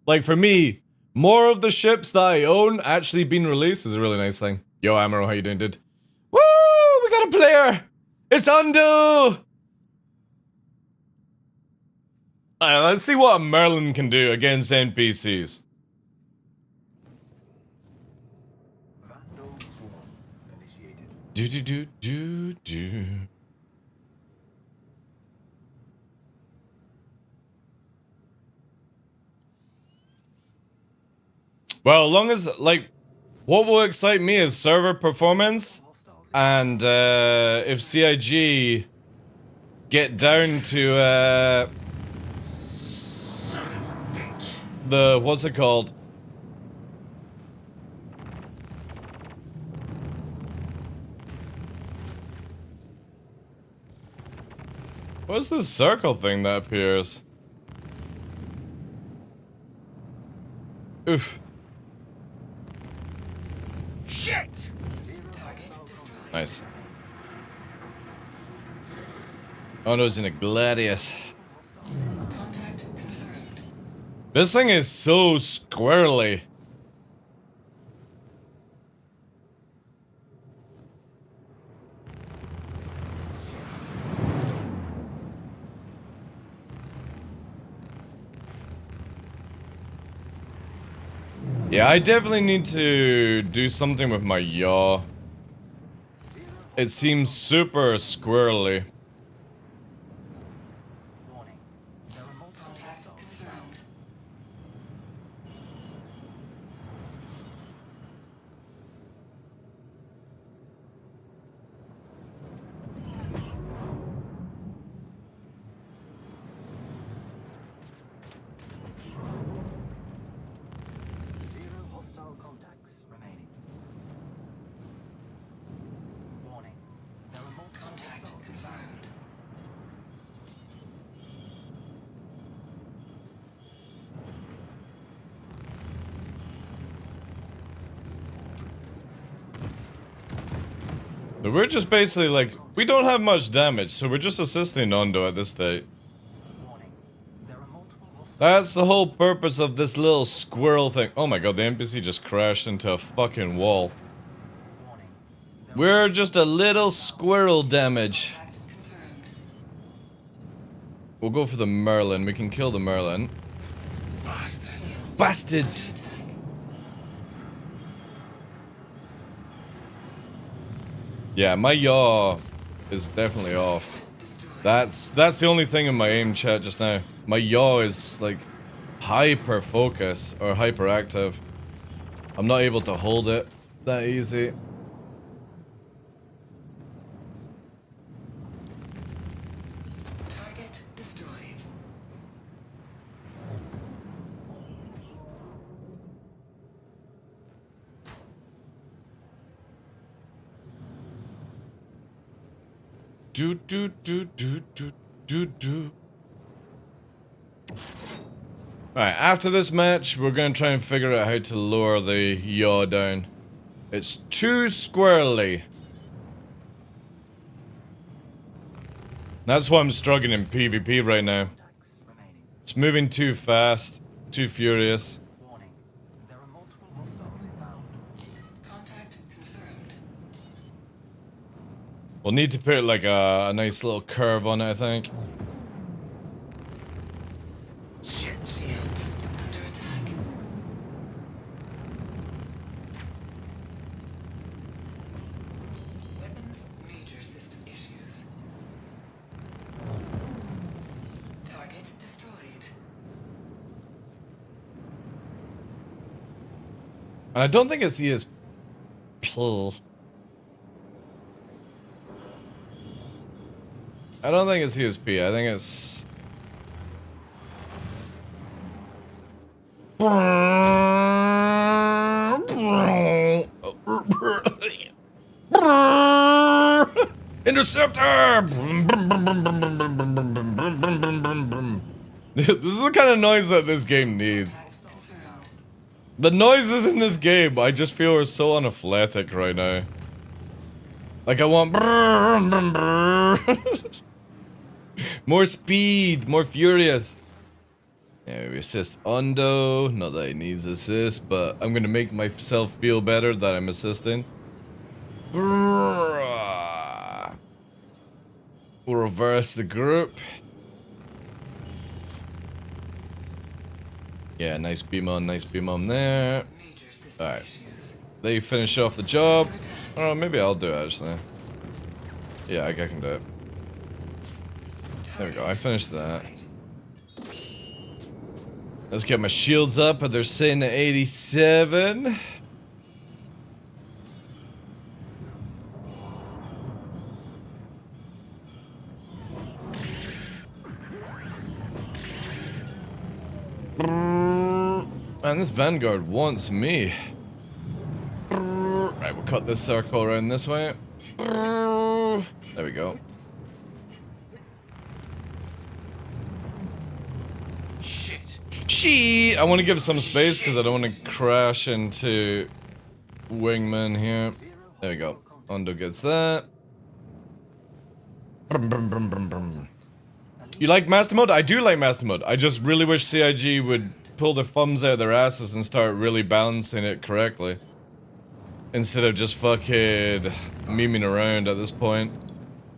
[SPEAKER 2] Like, for me, more of the ships that I own actually being released is a really nice thing. Yo, Amaro, how you doing, dude? Woo! We got a player! It's Undo! Alright, let's see what a Merlin can do against NPCs.
[SPEAKER 3] Vandal swarm initiated.
[SPEAKER 2] Do. Well, as long as, like, what will excite me is server performance, and if CIG get down to the, what's it called? What's this circle thing that appears? Oof.
[SPEAKER 3] Shit!
[SPEAKER 4] Target destroyed.
[SPEAKER 2] Nice. Oh no, it's in a Gladius.
[SPEAKER 4] Contact confirmed.
[SPEAKER 2] This thing is so squirrely. Yeah, I definitely need to do something with my yaw. It seems super squirrely.
[SPEAKER 3] Warning. There are multiple
[SPEAKER 4] Contact
[SPEAKER 3] hostiles
[SPEAKER 4] confirmed.
[SPEAKER 3] inbound. 0 hostile contacts remaining. Warning. There are multiple
[SPEAKER 4] Contact
[SPEAKER 3] hostiles
[SPEAKER 4] confirmed.
[SPEAKER 2] But we're just basically like, we don't have much damage, so we're just assisting Ondo at this state.
[SPEAKER 3] Warning. There are multiple hostiles.
[SPEAKER 2] That's the whole purpose of this little squirrel thing. Oh my god, the NPC just crashed into a fucking wall.
[SPEAKER 3] Warning.
[SPEAKER 2] We're just a little squirrel damage.
[SPEAKER 4] Contact confirmed.
[SPEAKER 2] We'll go for the Merlin. We can kill the Merlin. Bastard!
[SPEAKER 4] Attack.
[SPEAKER 2] Yeah, my yaw is definitely off.
[SPEAKER 4] Destroyed.
[SPEAKER 2] That's the only thing in my aim chat just now. My yaw is like hyper focus or hyperactive. I'm not able to hold it that easy.
[SPEAKER 4] Target destroyed.
[SPEAKER 2] Do do do do do do do. Alright, after this match, we're gonna try and figure out how to lower the yaw down. It's too squirrely. That's why I'm struggling in PvP right now.
[SPEAKER 3] Contacts remaining.
[SPEAKER 2] It's moving too fast, too furious.
[SPEAKER 3] Warning. There are multiple hostiles inbound.
[SPEAKER 4] Contact confirmed.
[SPEAKER 2] We'll need to put like a nice little curve on it, I think.
[SPEAKER 4] Shields under attack. Weapons major system issues. Target destroyed.
[SPEAKER 2] And I don't think it's ESP. I don't think it's ESP. I think it's. Interceptor! This is the kind of noise that this game needs.
[SPEAKER 4] Contact confirmed.
[SPEAKER 2] The noises in this game, I just feel are so unathletic right now. Like I want more speed, more furious. Yeah, we assist Ondo. Not that he needs assist, but I'm gonna make myself feel better that I'm assisting. We'll reverse the group. Yeah, nice beam on there.
[SPEAKER 4] Major system
[SPEAKER 2] Alright.
[SPEAKER 4] issues.
[SPEAKER 2] They finish off the job. Oh, maybe I'll do it actually. Yeah, I can do it. There we go, I finished that. Let's get my shields up, but they're sitting at 87. Man, this Vanguard wants me. Right, we'll cut this circle around this way. There we go. Shit! I want to give some space because I don't want to crash into Wingman here. There we go. Ondo gets that. Brum, brum, brum, brum, brum. You like Master Mode? I do like Master Mode. I just really wish CIG would pull their thumbs out of their asses and start really balancing it correctly. Instead of just fucking memeing around at this point.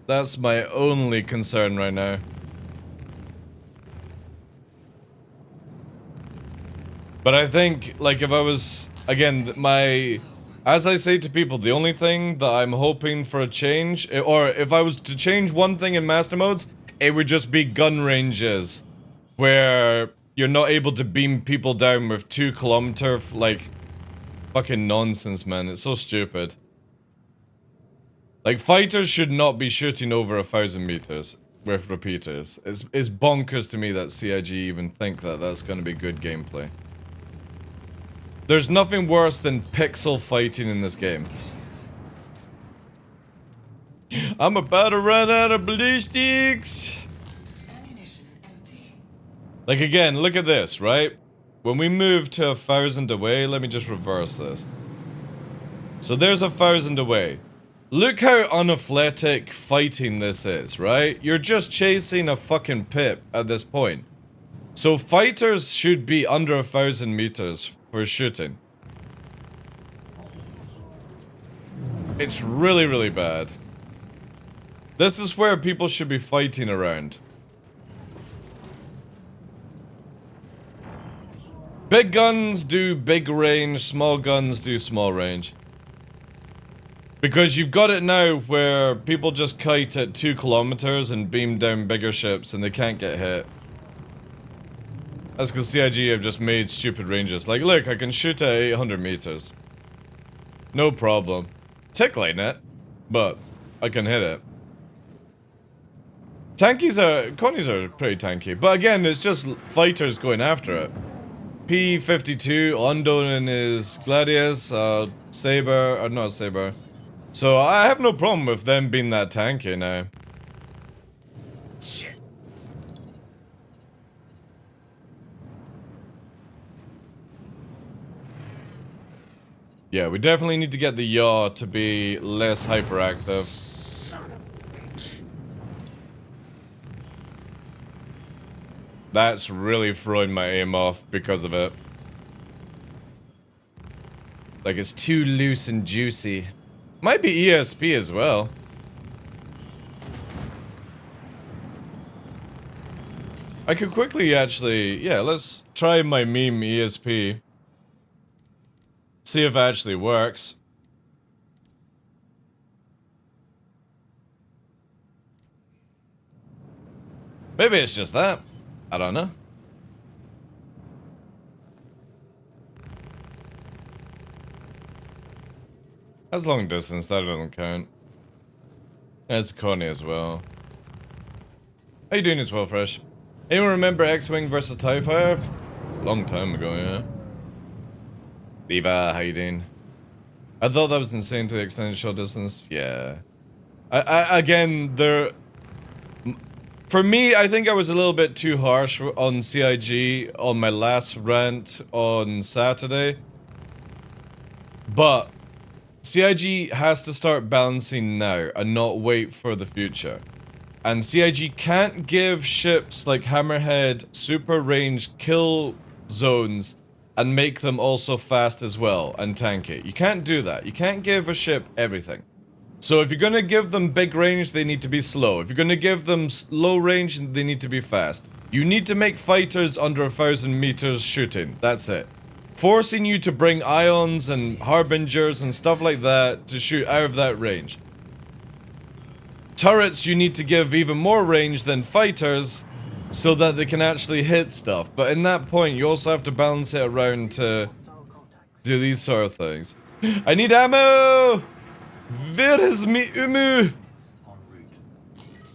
[SPEAKER 2] That's my only concern right now. But I think, like, if I was, again, as I say to people, the only thing that I'm hoping for a change, or if I was to change one thing in Master Modes, it would just be gun ranges, where you're not able to beam people down with 2 kilometer, like, fucking nonsense, man. It's so stupid. Like, fighters should not be shooting over 1,000 meters with repeaters. It's bonkers to me that CIG even think that that's going to be good gameplay. There's nothing worse than pixel fighting in this game. I'm about to run out of ballistics!
[SPEAKER 4] Ammunition empty.
[SPEAKER 2] Like, again, look at this, right? When we move to 1,000 away, let me just reverse this. So there's 1,000 away. Look how unathletic fighting this is, right? You're just chasing a fucking pip at this point. So fighters should be under 1,000 meters for shooting. It's really, really bad. This is where people should be fighting around. Big guns do big range, small guns do small range. Because you've got it now where people just kite at 2 kilometers and beam down bigger ships and they can't get hit. That's because CIG have just made stupid ranges. Like, look, I can shoot at 800 meters. No problem. Tickling it, but I can hit it. Connies are pretty tanky. But again, it's just fighters going after it. P-52, Ondo and his Gladius, Saber, or not Saber. So I have no problem with them being that tanky now.
[SPEAKER 3] Shit.
[SPEAKER 2] Yeah, we definitely need to get the yaw to be less hyperactive. That's really throwing my aim off because of it. Like, it's too loose and juicy. Might be ESP as well. I could quickly actually, yeah, let's try my meme ESP. See if it actually works. Maybe it's just that. I don't know. That's long distance, that doesn't count. That's Connie as well. How you doing as well, Fresh? Anyone remember X-Wing versus TIE Fighter? Long time ago, yeah. Diva, how you doing? I thought that was insane to the extended shot distance. Yeah. Again, for me, I think I was a little bit too harsh on CIG on my last rant on Saturday. But CIG has to start balancing now and not wait for the future. And CIG can't give ships like Hammerhead super range kill zones and make them also fast as well and tanky. You can't do that. You can't give a ship everything. So if you're gonna give them big range, they need to be slow. If you're gonna give them low range, they need to be fast. You need to make fighters under 1,000 meters shooting. That's it. Forcing you to bring ions and harbingers and stuff like that to shoot out of that range. Turrets, you need to give even more range than fighters so that they can actually hit stuff. But in that point, you also have to balance it around to do these sort of things. I need ammo! Where is me ammo?
[SPEAKER 3] En route.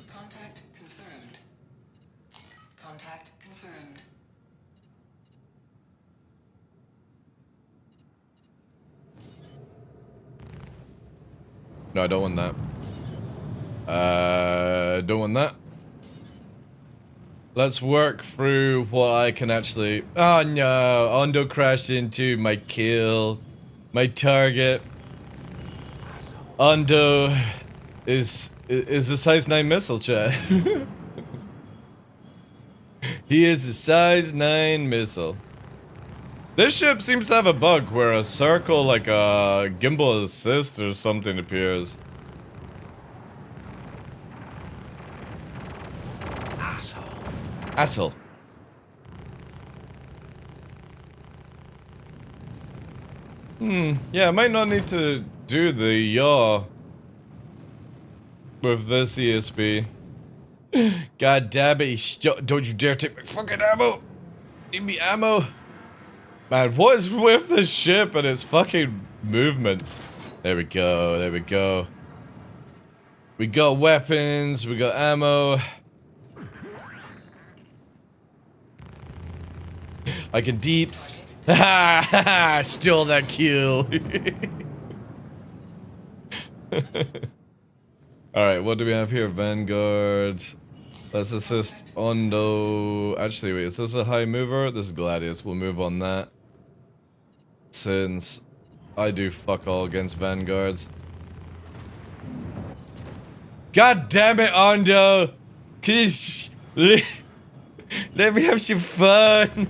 [SPEAKER 4] Contact confirmed. Contact confirmed.
[SPEAKER 2] No, I don't want that. Don't want that. Let's work through what I can actually... Oh no, Ondo crashed into my kill. My target. Ondo is a size 9 missile, chat. He is a size 9 missile. This ship seems to have a bug where a circle like a gimbal assist or something appears. Asshole. Yeah, I might not need to do the yaw with this ESP. God damn it, don't you dare take my fucking ammo! Give me ammo! Man, what is with this ship and its fucking movement? There we go, there we go. We got weapons, we got ammo. I can deeps. Ha ha ha! Stole that kill. Alright, what do we have here? Vanguard. Let's assist Ondo. Actually, wait, is this a high mover? This is Gladius. We'll move on that. Since I do fuck all against Vanguards. God damn it, Ondo! Can you let me have some fun?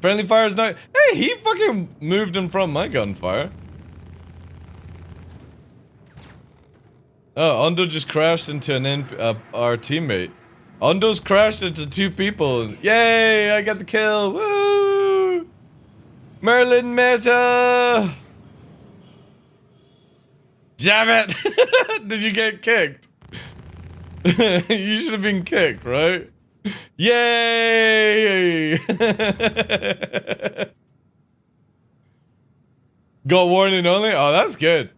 [SPEAKER 2] Friendly fire is not. Hey, he fucking moved in front of my gunfire. Oh, Ondo just crashed into our teammate. Ondo's crashed into 2 people. Yay! I got the kill. Woo! Merlin meta. Damn it! Did you get kicked? You should have been kicked, right? Yay! Got warning only? Oh, that's good.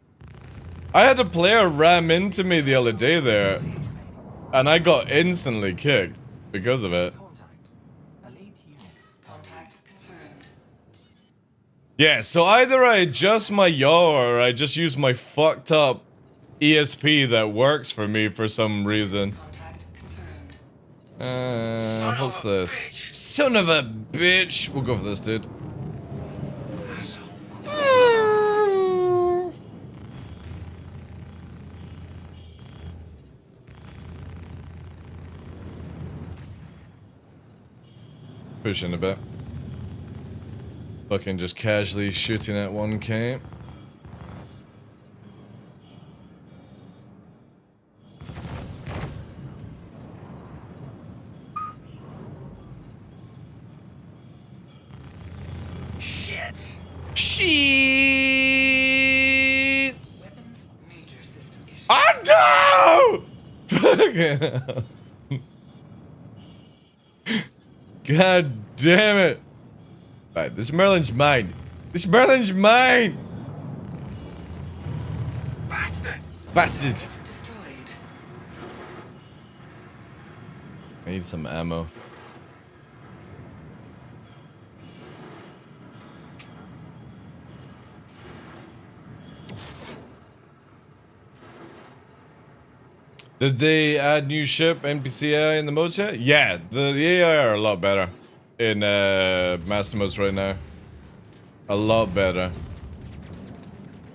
[SPEAKER 2] I had a player ram into me the other day there, and I got instantly kicked because of it.
[SPEAKER 3] Contact. Elite units.
[SPEAKER 4] Contact confirmed.
[SPEAKER 2] Yeah, so either I adjust my yaw or I just use my fucked up ESP that works for me for some reason.
[SPEAKER 4] Contact confirmed.
[SPEAKER 2] What's this? Son of a bitch! We'll go for this, dude. Pushing a bit. Fucking just casually shooting at 1K. Shit!
[SPEAKER 4] Weapons major system issue.
[SPEAKER 2] Ondo! Fucking hell. God damn it. Alright, this Merlin's mine. This Merlin's mine!
[SPEAKER 3] Bastard!
[SPEAKER 2] Bastard!
[SPEAKER 4] Destroyed.
[SPEAKER 2] I need some ammo. Did they add new ship NPC AI in the modes yet? Yeah, the AI are a lot better in master modes right now. A lot better.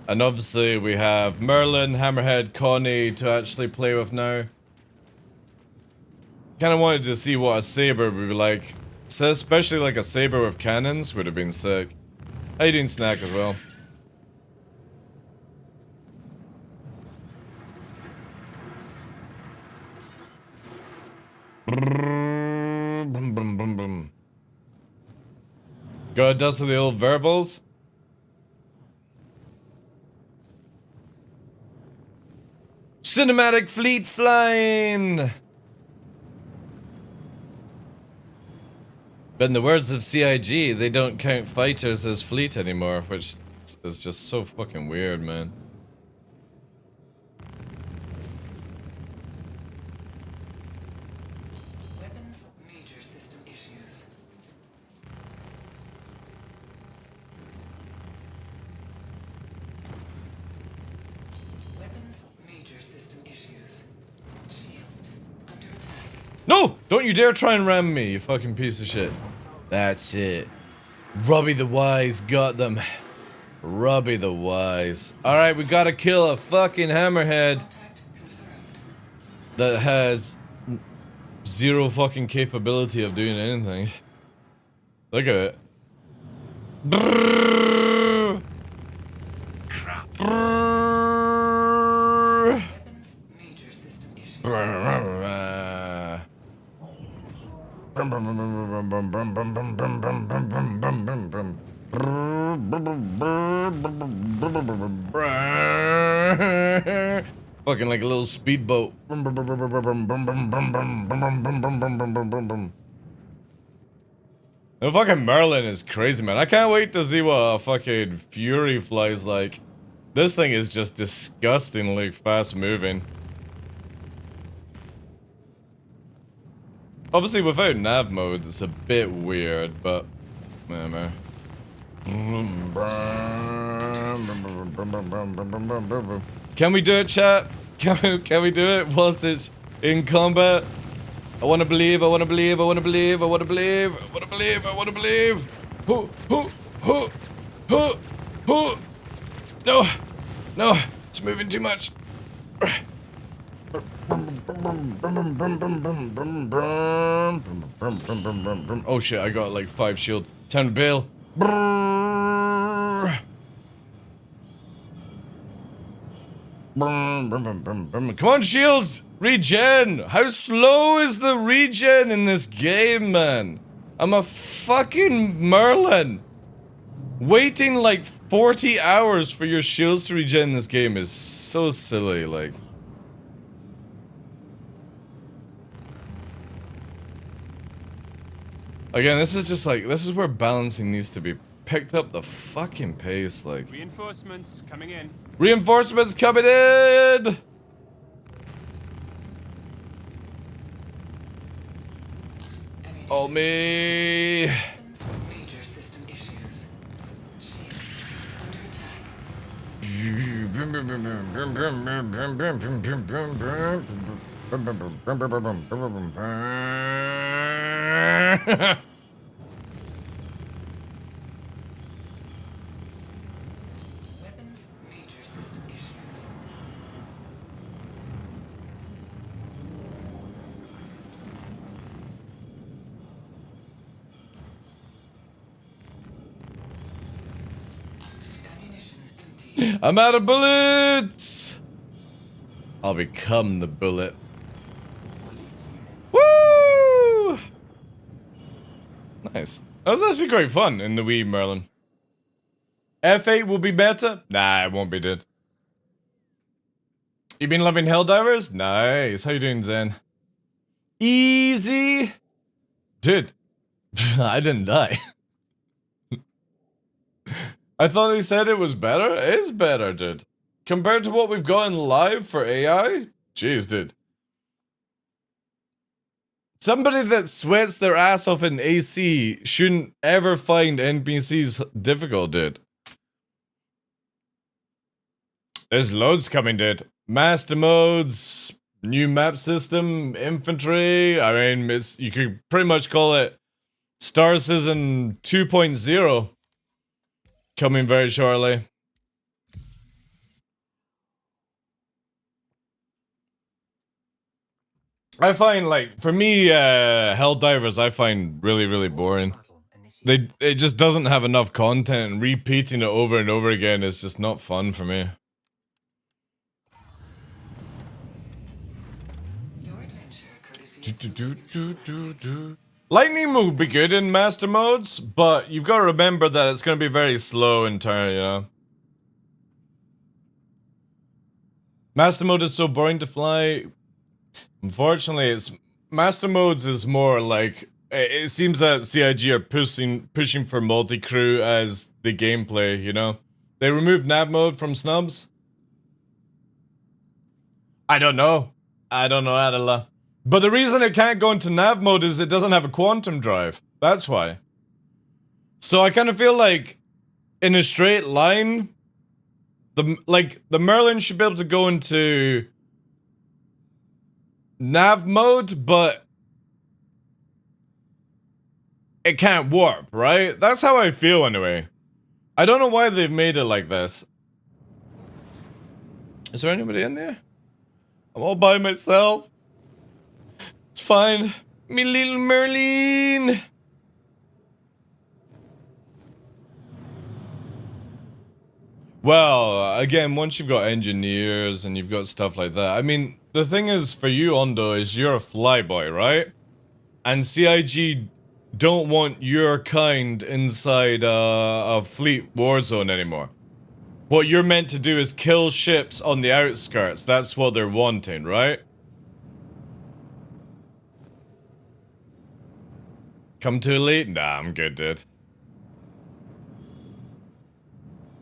[SPEAKER 2] And obviously we have Merlin, Hammerhead, Connie to actually play with now. Kind of wanted to see what a saber would be like. So especially like a saber with cannons would have been sick. How you doing, Snack, as well? Brum, brum, brum, brum. Got dust of the old verbals. Cinematic fleet flying. But in the words of CIG, they don't count fighters as fleet anymore, which is just so fucking weird, man.
[SPEAKER 4] Weapons major system issues. Weapons major system issues. Shields under attack.
[SPEAKER 2] No! Don't you dare try and ram me, you fucking piece of shit. That's it. Robbie the Wise got them. Robbie the Wise. Alright, we gotta kill a fucking hammerhead that has zero fucking capability of doing anything. Look at it. Brrrr. Brrrr.
[SPEAKER 4] Major system issues.
[SPEAKER 2] Fucking like a little speedboat. The fucking Merlin is crazy, man. I can't wait to see what a fucking Fury flies like. This thing is just disgustingly fast moving. Obviously, without nav mode, it's a bit weird, but whatever. Can we do it, chat? Can we do it whilst it's in combat? I wanna believe, I wanna believe, I wanna believe, I wanna believe, I wanna believe, I wanna believe. Hoo, hoo, hoo, hoo, hoo. No, no, it's moving too much. Oh shit, I got like 5 shield. Time to bail. Come on, shields! Regen! How slow is the regen in this game, man? I'm a fucking Merlin. Waiting like 40 hours for your shields to regen in this game is so silly, like. Again, this is just like, this is where balancing needs to be picked up the fucking pace, like.
[SPEAKER 3] Reinforcements coming in.
[SPEAKER 2] Reinforcements coming in! Oh me!
[SPEAKER 4] Major system issues. Shields under attack. Weapons. Major system issues. Ammunition empty.
[SPEAKER 2] I'm out of bullets! I'll become the bullet. Woo! Nice. That was actually quite fun in the Wii Merlin. F8 will be better? Nah, it won't be, dude. You been loving Helldivers? Nice. How you doing, Zen? Easy! Dude, I didn't die. I thought they said it was better. It is better, dude. Compared to what we've gotten live for AI? Jeez, dude. Somebody that sweats their ass off in AC shouldn't ever find NPCs difficult, dude. There's loads coming, dude. Master modes, new map system, infantry. I mean, it's, you could pretty much call it Star Citizen 2.0 coming very shortly. I find, like, for me, Helldivers, I find really boring. It just doesn't have enough content, and repeating it over and over again is just not fun for me.
[SPEAKER 4] Your adventure courtesy
[SPEAKER 2] Lightning will be good in master modes, but you've got to remember that it's going to be very slow in turn, you know? Master mode is so boring to fly. Unfortunately, it's master modes is more like, it seems that CIG are pushing for multi-crew as the gameplay, you know? They removed nav mode from snubs. I don't know, Adela. But the reason it can't go into nav mode is it doesn't have a quantum drive. That's why. So I kind of feel like, in a straight line, the Merlin should be able to go into nav mode, but it can't warp, right? That's how I feel anyway. I don't know why they've made it like this. Is there anybody in there? I'm all by myself. It's fine. Me little Merlin. Well, again, once you've got engineers and you've got stuff like that, I mean, the thing is for you, Ondo, is you're a flyboy, right? And CIG don't want your kind inside a fleet war zone anymore. What you're meant to do is kill ships on the outskirts. That's what they're wanting, right? Come too late? Nah, I'm good, dude.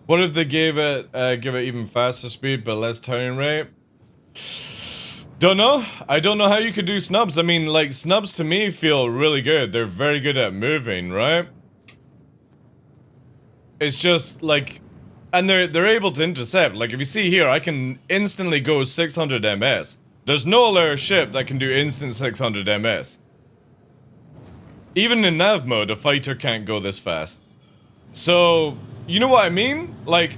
[SPEAKER 2] What if they give it even faster speed but less turning rate? Don't know. I don't know how you could do snubs. I mean, like, snubs to me feel really good. They're very good at moving, right? It's just like, and they're able to intercept. Like, if you see here, I can instantly go 600 ms. There's no other ship that can do instant 600 ms. Even in nav mode, a fighter can't go this fast. So, you know what I mean? Like,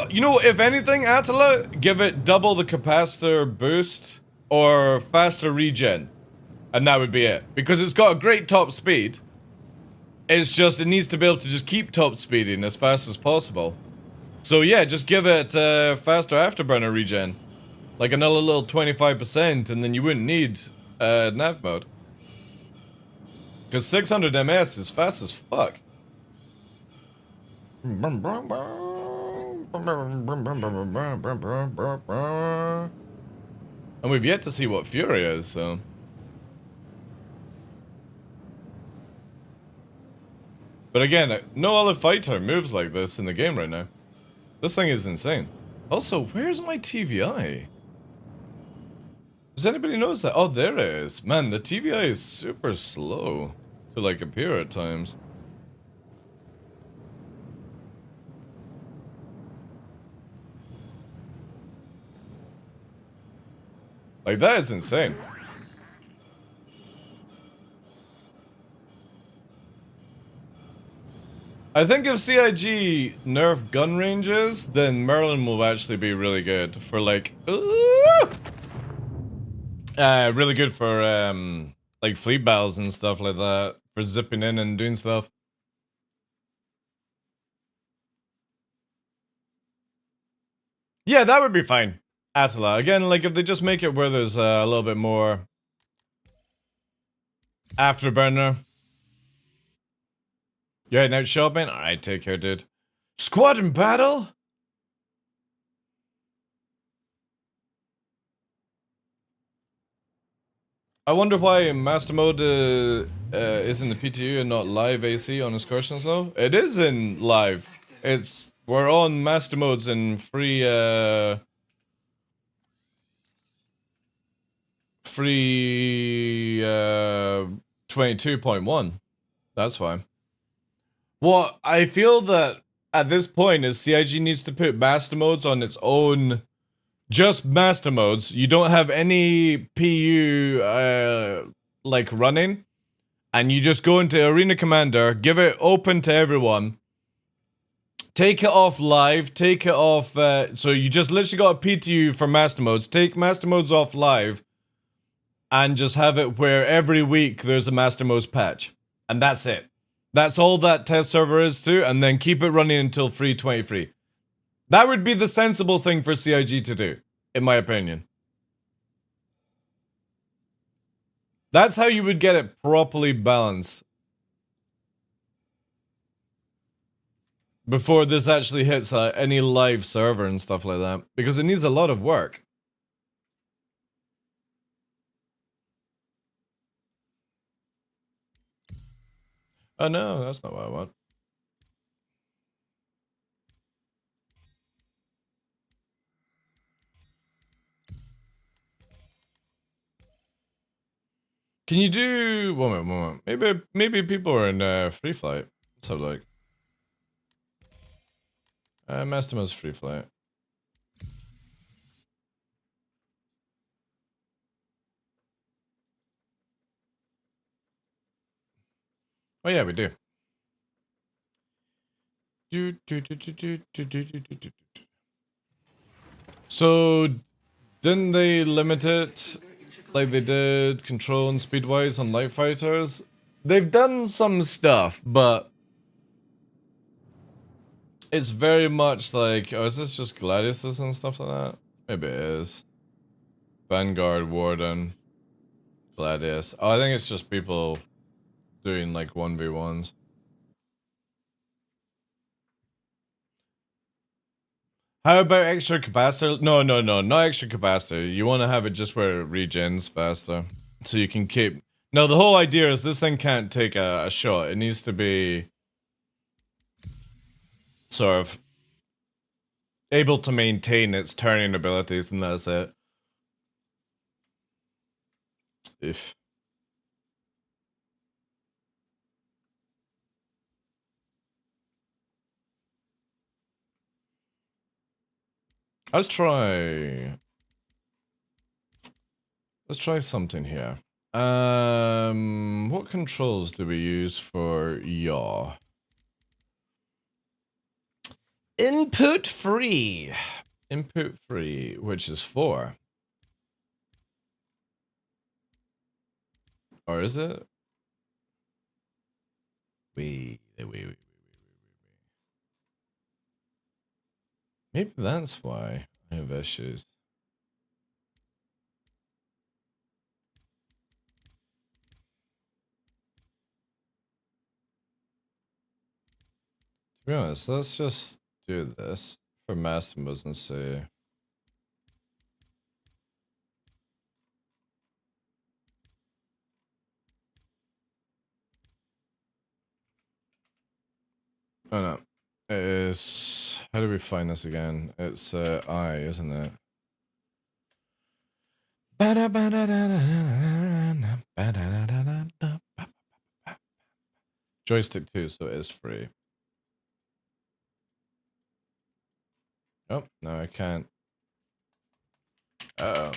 [SPEAKER 2] you know, if anything, Attila, give it double the capacitor boost or faster regen. And that would be it. Because it's got a great top speed. It's just, it needs to be able to just keep top speeding as fast as possible. So yeah, just give it faster afterburner regen. Like another little 25% and then you wouldn't need nav mode. Because 600 ms is fast as fuck. And we've yet to see what Fury is, so... But again, no other fighter moves like this in the game right now. This thing is insane. Also, where's my TVI? Does anybody notice that? Oh, there it is. Man, the TVI is super slow to, like, appear at times. Like, that is insane. I think if CIG nerf gun ranges, then Merlin will actually be really good for, like, really good for, like, fleet battles and stuff like that. For zipping in and doing stuff. Yeah, that would be fine. Attila. Again, like, if they just make it where there's a little bit more afterburner. You heading out shopping? Alright, take care, dude. Squadron battle? I wonder why Master Mode is in the PTU and not live AC on excursions though. It is in live. We're on Master Modes in free 22.1. That's why. Well, I feel that at this point is CIG needs to put Master Modes on its own. Just Master Modes. You don't have any PU, like, running. And you just go into Arena Commander, give it open to everyone. Take it off live, take it off, so you just literally got a PTU for Master Modes. Take Master Modes off live. And just have it where every week there's a Master Modes patch. And that's it. That's all that test server is to, and then keep it running until free 23. That would be the sensible thing for CIG to do, in my opinion. That's how you would get it properly balanced. Before this actually hits any live server and stuff like that. Because it needs a lot of work. Oh no, that's not what I want. Can you do... One moment. Maybe people are in free flight. Let's have a look. Master Mode's free flight. Oh yeah, we do. So, didn't they limit it like they did Control and Speedwise on light fighters? They've done some stuff, but it's very much like, oh, is this just Gladiuses and stuff like that? Maybe it is. Vanguard, Warden, Gladius. Oh, I think it's just people doing like 1v1s. How about extra capacitor? No, not extra capacitor. You want to have it just where it regens faster. So you can keep... No, the whole idea is this thing can't take a shot. It needs to be... sort of... able to maintain its turning abilities, and that's it. If... Let's try something here. What controls do we use for yaw? Input free, which is 4. Or is it? Wait. Maybe that's why I have issues. To be honest, let's just do this for Massimo's and see. Oh no. It is... How do we find this again? It's I, isn't it? Joystick 2, so it is free. Oh, no, I can't. Uh-oh.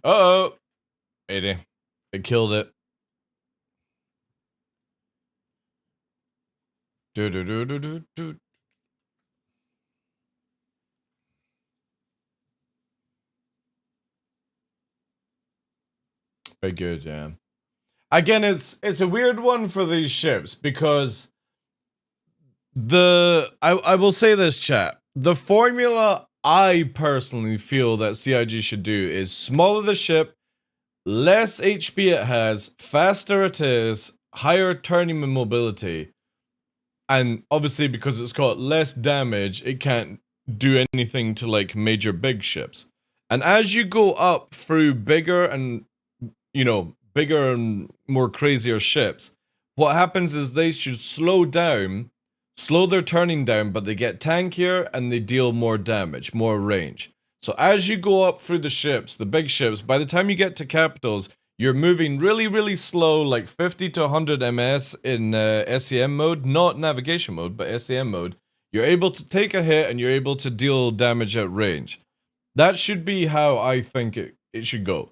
[SPEAKER 2] Uh-oh! 80. It killed it. Do. Very good, yeah. Again, it's a weird one for these ships because I will say this, chat. The formula I personally feel that CIG should do is smaller the ship, less HP it has, faster it is, higher turning mobility, and obviously because it's got less damage, it can't do anything to like major big ships. And as you go up through bigger and bigger and more crazier ships, what happens is they should slow their turning down, but they get tankier and they deal more damage, more range. So as you go up through the ships, the big ships, by the time you get to capitals, you're moving really, really slow, like 50 to 100 ms in SEM mode, not navigation mode, but SEM mode. You're able to take a hit and you're able to deal damage at range. That should be how I think it should go.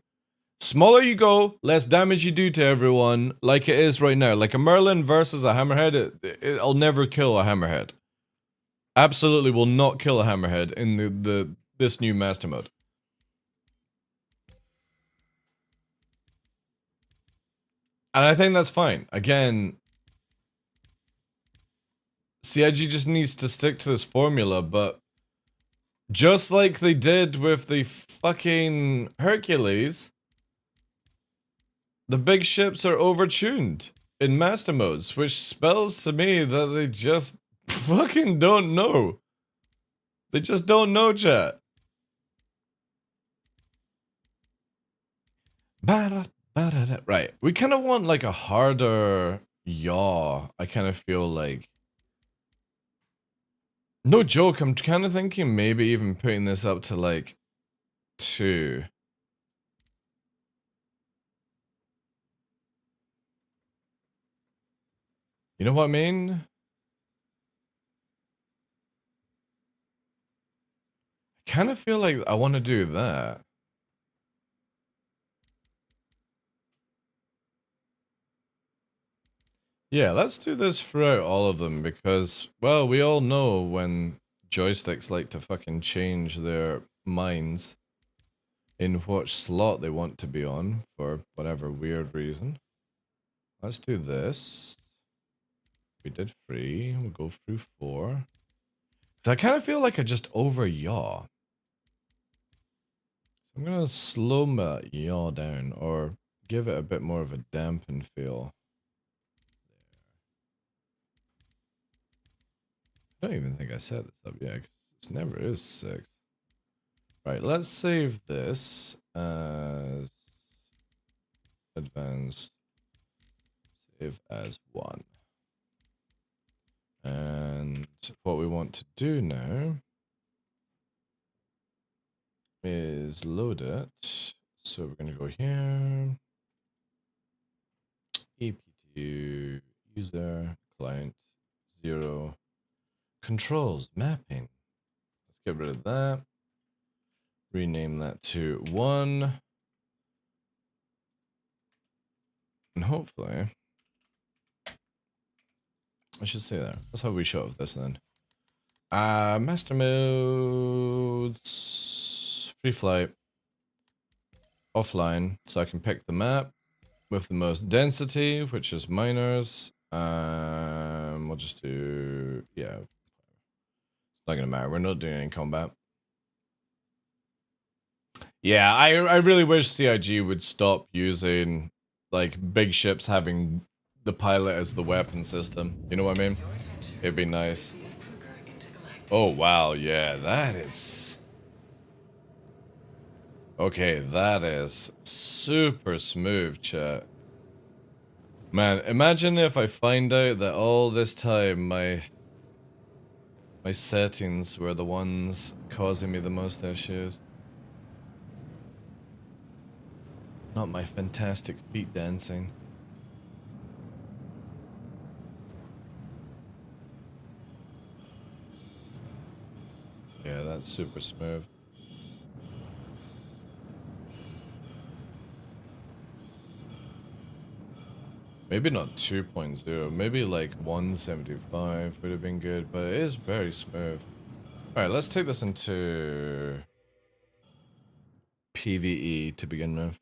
[SPEAKER 2] Smaller you go, less damage you do to everyone, like it is right now. Like a Merlin versus a Hammerhead, it'll never kill a Hammerhead. Absolutely will not kill a Hammerhead in this new Master Mode. And I think that's fine. Again, CIG just needs to stick to this formula, but just like they did with the fucking Hercules, the big ships are overtuned in master modes, which spells to me that they just fucking don't know. They just don't know, chat. Right, we kind of want like a harder yaw. I kind of feel like... No joke, I'm kind of thinking maybe even putting this up to like 2. You know what I mean? I kind of feel like I want to do that. Yeah, let's do this throughout all of them because, well, we all know when joysticks like to fucking change their minds in which slot they want to be on for whatever weird reason. Let's do this. We did 3, we'll go through 4. So I kind of feel like I just over yaw. I'm gonna slow my yaw down or give it a bit more of a dampened feel. I don't even think I set this up yet, because this never is 6. Right, let's save this as advanced. Save as 1. And what we want to do now is load it. So we're going to go here. EPTU user client 0 controls mapping. Let's get rid of that. Rename that to 1. And hopefully, I should say that. That's how we show off this then. Master modes, free flight, offline, so I can pick the map with the most density, which is miners. We'll just do, yeah, it's not gonna matter. We're not doing any combat. Yeah, I really wish CIG would stop using like big ships having the pilot as the weapon system. You know what I mean? It'd be nice. Oh wow, yeah, that is... Okay, that is super smooth, chat. Man, imagine if I find out that all this time my settings were the ones causing me the most issues. Not my fantastic feet dancing. Yeah, that's super smooth. Maybe not 2.0, maybe like 175 would have been good, but it is very smooth. Alright, let's take this into PvE to begin with.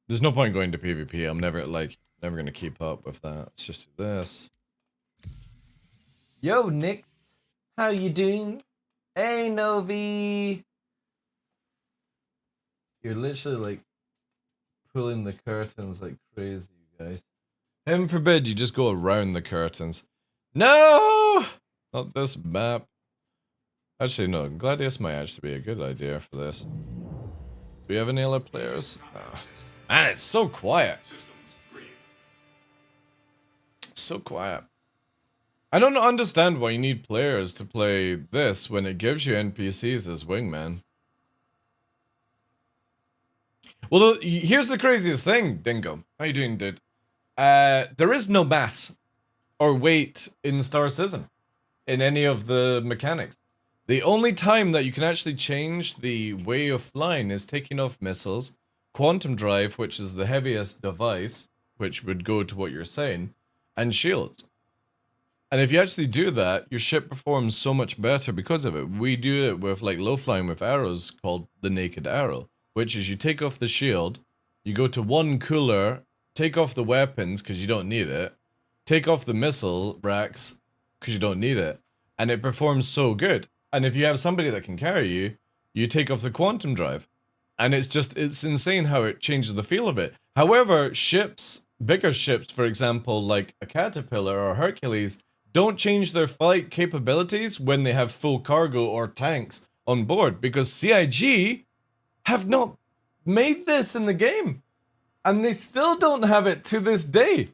[SPEAKER 2] There's no point going to PvP, I'm never gonna keep up with that. Let's just do this. Yo, Nick, how you doing? Hey, Novi! You're literally like pulling the curtains like crazy, you guys. Heaven forbid you just go around the curtains. No! Not this map. Actually, no. Gladius might actually be a good idea for this. Do we have any other players? No. Man, it's so quiet. So quiet. I don't understand why you need players to play this when it gives you NPCs as wingman. Well, here's the craziest thing, Dingo. How you doing, dude? There is no mass or weight in Star Citizen in any of the mechanics. The only time that you can actually change the way of flying is taking off missiles, quantum drive, which is the heaviest device, which would go to what you're saying, and shields. And if you actually do that, your ship performs so much better because of it. We do it with like low flying with arrows called the naked arrow, which is you take off the shield, you go to one cooler, take off the weapons because you don't need it, take off the missile racks because you don't need it, and it performs so good. And if you have somebody that can carry you, you take off the quantum drive. And it's insane how it changes the feel of it. However, ships, bigger ships, for example, like a Caterpillar or Hercules, don't change their flight capabilities when they have full cargo or tanks on board, because CIG have not made this in the game. And they still don't have it to this day.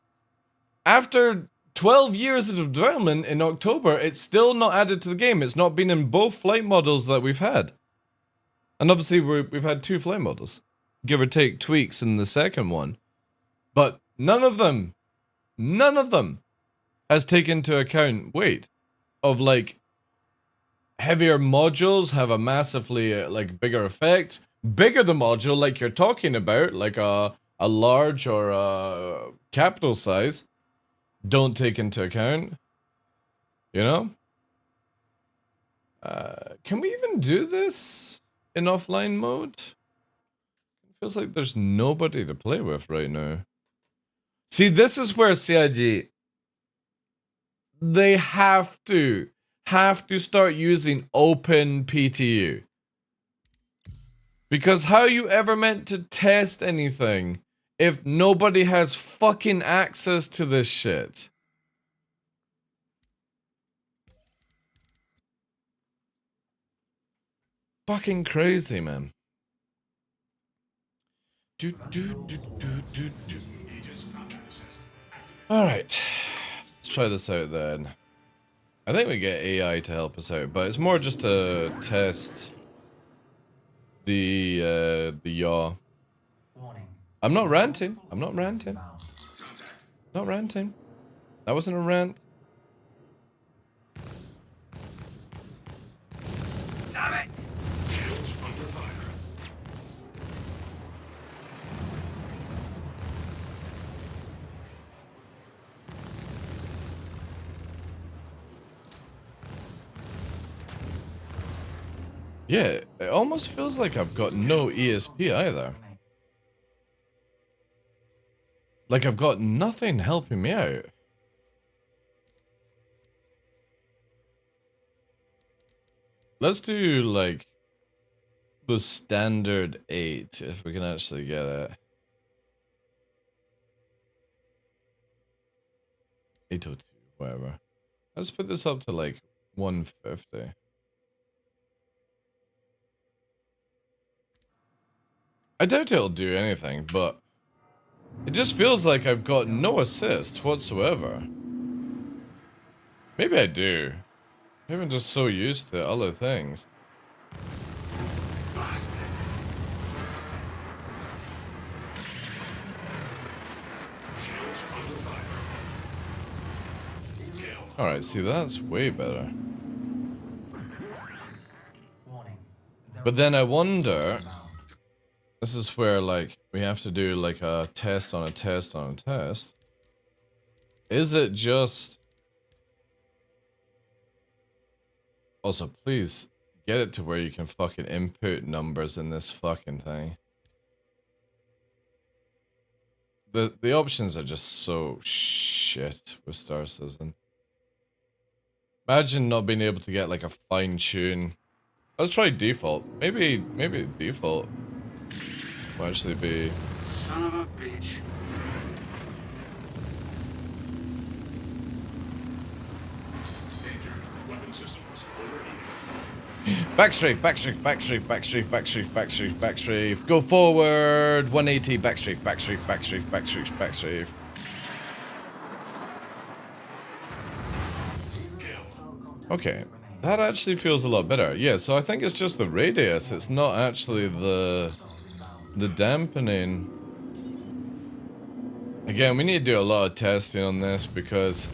[SPEAKER 2] After 12 years of development in October, it's still not added to the game. It's not been in both flight models that we've had. And obviously we've had 2 flight models. Give or take tweaks in the second one. But none of them has taken into account weight of like heavier modules have a massively like bigger effect. Bigger the module like you're talking about, like a large or a capital size, don't take into account. You know? Can we even do this in offline mode? It feels like there's nobody to play with right now. See, this is where CIG, they have to start using open PTU. Because how are you ever meant to test anything if nobody has fucking access to this shit? Fucking crazy, man. Alright. Let's try this out then. I think we get AI to help us out, but it's more just to test the yaw.
[SPEAKER 3] Warning.
[SPEAKER 2] I'm not ranting. I'm not ranting. Not ranting. That wasn't a rant.
[SPEAKER 3] Damn it!
[SPEAKER 4] Shields under fire.
[SPEAKER 2] Yeah, it almost feels like I've got no ESP either. Like I've got nothing helping me out. Let's do like the standard 8 if we can actually get it. 802, whatever. Let's put this up to like 150. I doubt it'll do anything, but it just feels like I've got no assist whatsoever. Maybe I do. Maybe I'm just so used to other things.
[SPEAKER 4] Shields under fire.
[SPEAKER 2] Alright, see, that's way better.
[SPEAKER 3] Warning.
[SPEAKER 2] But then I wonder, this is where like we have to do like a test on a test on a test. Is it just... Also, please get it to where you can fucking input numbers in this fucking thing. The options are just so shit with Star Citizen. Imagine not being able to get like a fine tune. Let's try default. Maybe default will actually be...
[SPEAKER 3] Son of a bitch.
[SPEAKER 4] Danger. Weapon systems overheating.
[SPEAKER 2] Backstrafe, backstrafe, backstrafe, backstrafe, backstrafe, backstrafe, backstrafe. Go forward. 180, backstrafe, backstrafe, backstrafe, backstrafe, backstrafe. Okay, that actually feels a lot better. Yeah, so I think it's just the radius. It's not actually the dampening. Again, we need to do a lot of testing on this because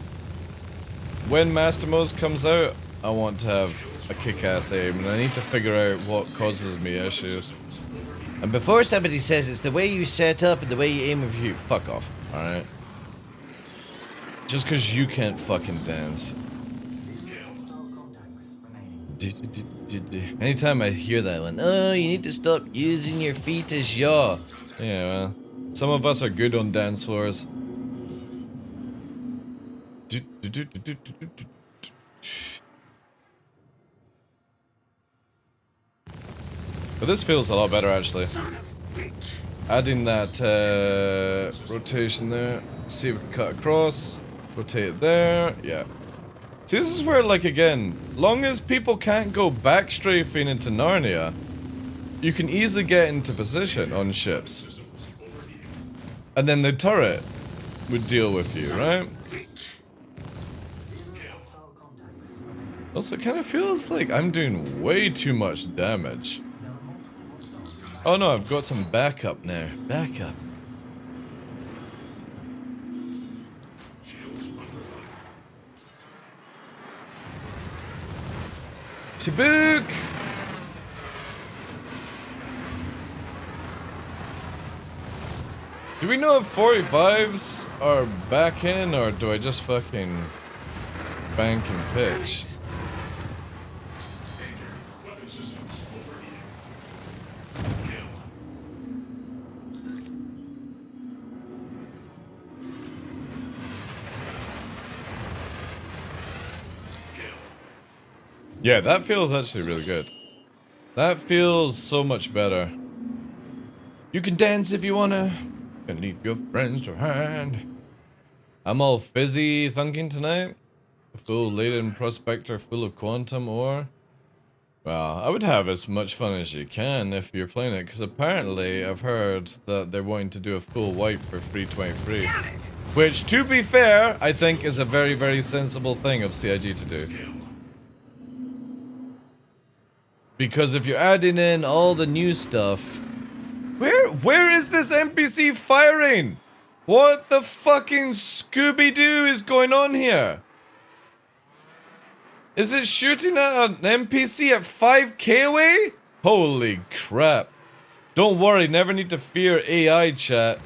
[SPEAKER 2] when Master Mode comes out, I want to have a kick-ass aim, and I need to figure out what causes me issues.
[SPEAKER 5] And before somebody says it's the way you set up and the way you aim with you,
[SPEAKER 2] Fuck off, alright? Just because you can't fucking dance.
[SPEAKER 5] Anytime I hear that one, oh, you need to stop using your feet as yaw.
[SPEAKER 2] Yeah, well, some of us are good on dance floors. But this feels a lot better actually. Adding that rotation there. See if we can cut across. Rotate it there. Yeah. See, this is where, like, again, long as people can't go backstrafing into Narnia, you can easily get into position on ships. And then the turret would deal with you, right? Also, it kind of feels like I'm doing way too much damage. Oh no, I've got some backup now. Backup. Shabook! Do we know if 45s are back in, or do I just fucking bank and pitch? Yeah, that feels actually really good. That feels so much better. You can dance if you wanna, and leave your friends to hand. I'm all fizzy thinking tonight. A full laden prospector full of quantum ore. Well, I would have as much fun as you can if you're playing it, because apparently I've heard that they're wanting to do a full wipe for 323. Which, to be fair, I think is a very, very sensible thing of CIG to do. Because if you're adding in all the new stuff... Where is this NPC firing? What the fucking Scooby-Doo is going on here? Is it shooting at an NPC at 5k away? Holy crap. Don't worry, never need to fear AI, chat.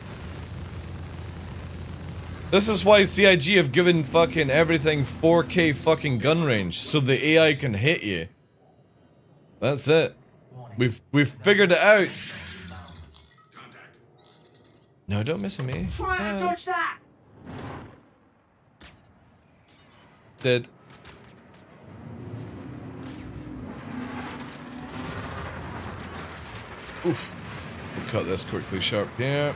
[SPEAKER 2] This is why CIG have given fucking everything 4k fucking gun range, so the AI can hit you. That's it. We've figured it out. No, don't miss me.
[SPEAKER 3] Try and dodge that!
[SPEAKER 2] Dead. Oof. We'll cut this quickly sharp here.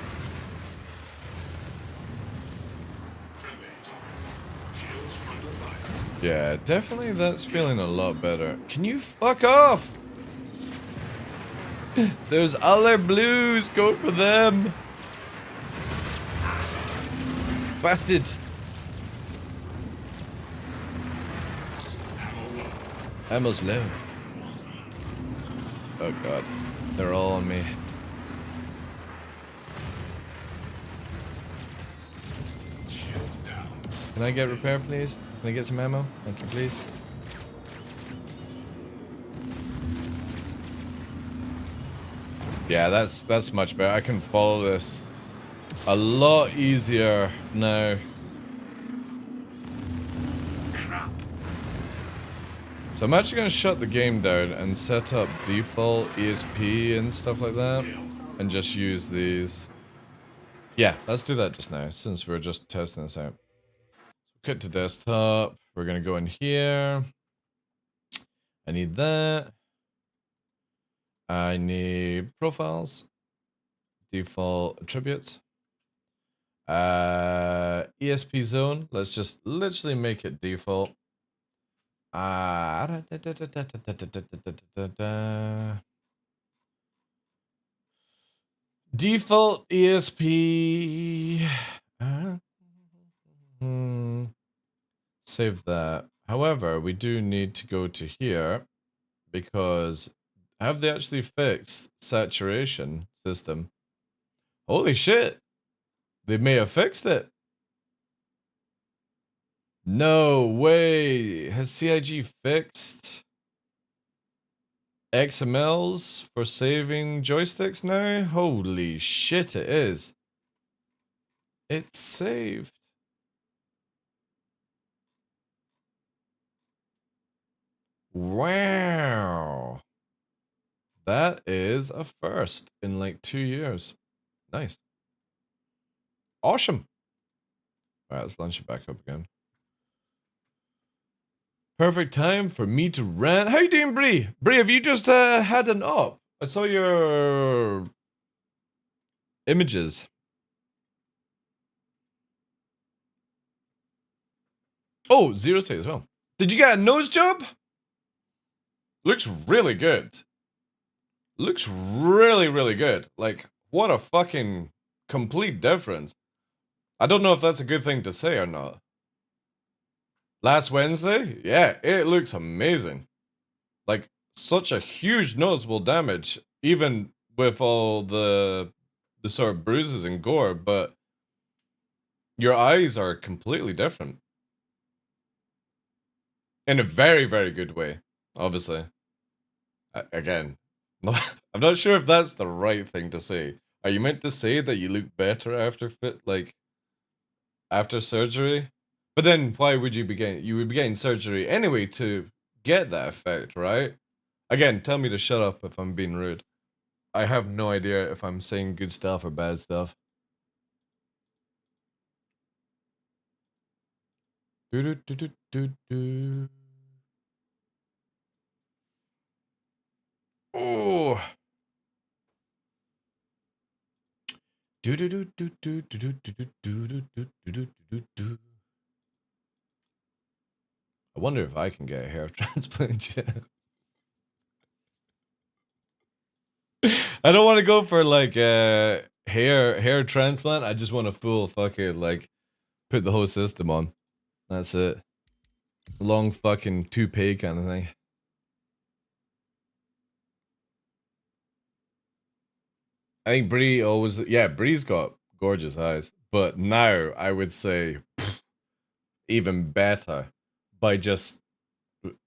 [SPEAKER 2] Yeah, definitely that's feeling a lot better. Can you fuck off? There's other blues, go for them. Bastard. Ammo's low. Oh god. They're all on me. Can I get repair, please? Can I get some ammo? Thank you, please. Yeah, that's much better. I can follow this a lot easier now. So I'm actually going to shut the game down and set up default ESP and stuff like that, and just use these. Yeah, let's do that just now, since we're just testing this out. Cut to desktop. We're going to go in here. I need that. I need profiles. Default attributes. ESP zone. Let's just literally make it default. Default ESP. Save that. However, we do need to go to here because have they actually fixed saturation system? Holy shit. They may have fixed it. No way. Has CIG fixed XMLs for saving joysticks now? Holy shit, it is. It's saved. Wow. That is a first in like 2 years. Nice. Awesome. Alright, let's launch it back up again. Perfect time for me to rant. How you doing, Bree? Bree, have you just had an op? I saw your images. Oh, 0 state as well. Did you get a nose job? Looks really good. Looks really, really good. Like, what a fucking complete difference. I don't know if that's a good thing to say or not. Last Wednesday? Yeah, it looks amazing. Like, such a huge noticeable damage, even with all the sort of bruises and gore, but your eyes are completely different. In a very, very good way, obviously. Again, I'm not sure if that's the right thing to say. Are you meant to say that you look better after after surgery? But then why would you be getting, you would be getting surgery anyway to get that effect, right? Again, tell me to shut up if I'm being rude. I have no idea if I'm saying good stuff or bad stuff. Do do do do do do. Oh. Do do do do do do do do do do do do do do. I wonder if I can get a hair transplant yet. I don't want to go for like a hair transplant. I just want a full fucking like put the whole system on. That's it. Long fucking toupee kind of thing. I think Bree always, yeah, Bree's got gorgeous eyes, but now I would say even better by just,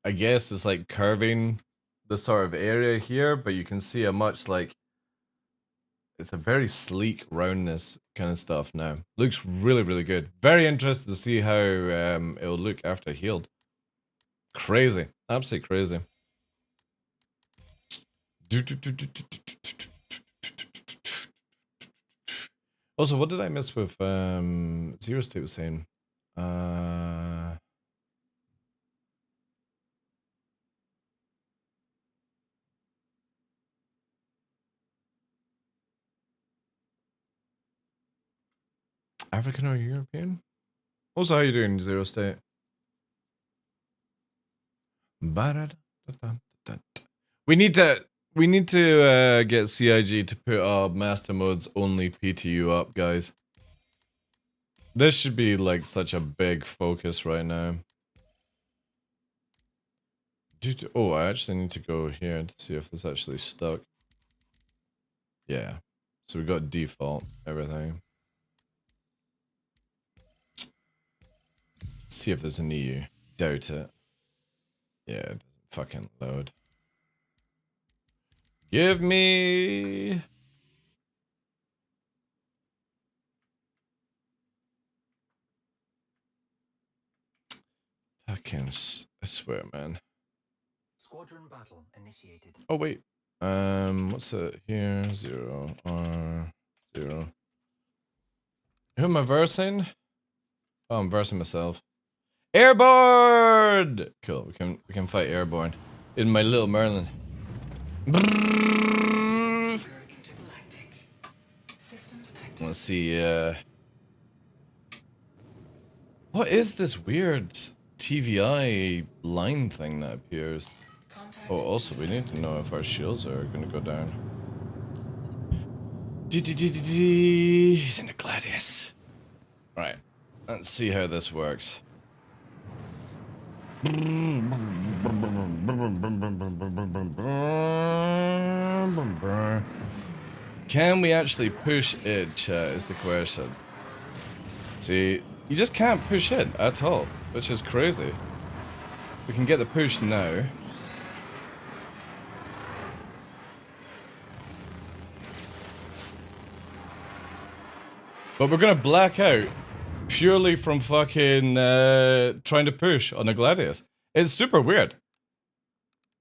[SPEAKER 2] I guess it's like curving the sort of area here, but you can see a much like, it's a very sleek roundness kind of stuff now. Looks really, really good. Very interested to see how it'll look after healed. Crazy. Absolutely crazy. Also, what did I miss with Zero State was saying? African or European? Also, how you doing, Zero State? We need to get CIG to put our master modes only PTU up, guys. This should be like such a big focus right now. Oh, I actually need to go here to see if this actually stuck. Yeah. So we got default, everything. See if there's an EU. Doubt it. Yeah, it doesn't fucking load. Give me... I swear, man.
[SPEAKER 3] Squadron battle initiated.
[SPEAKER 2] Oh, wait. What's it here? 0, R, 0. Who am I versing? Oh, I'm versing myself. Airborne! Cool, we can fight airborne. In my little Merlin. Let's see, what is this weird TVI line thing that appears? Oh, also, we need to know if our shields are gonna go down. He's in a Gladius. Right, let's see how this works. Can we actually push it, chat, is the question. See, you just can't push it at all, which is crazy. We can get the push now. But we're gonna black out purely from fucking trying to push on a Gladius. It's super weird.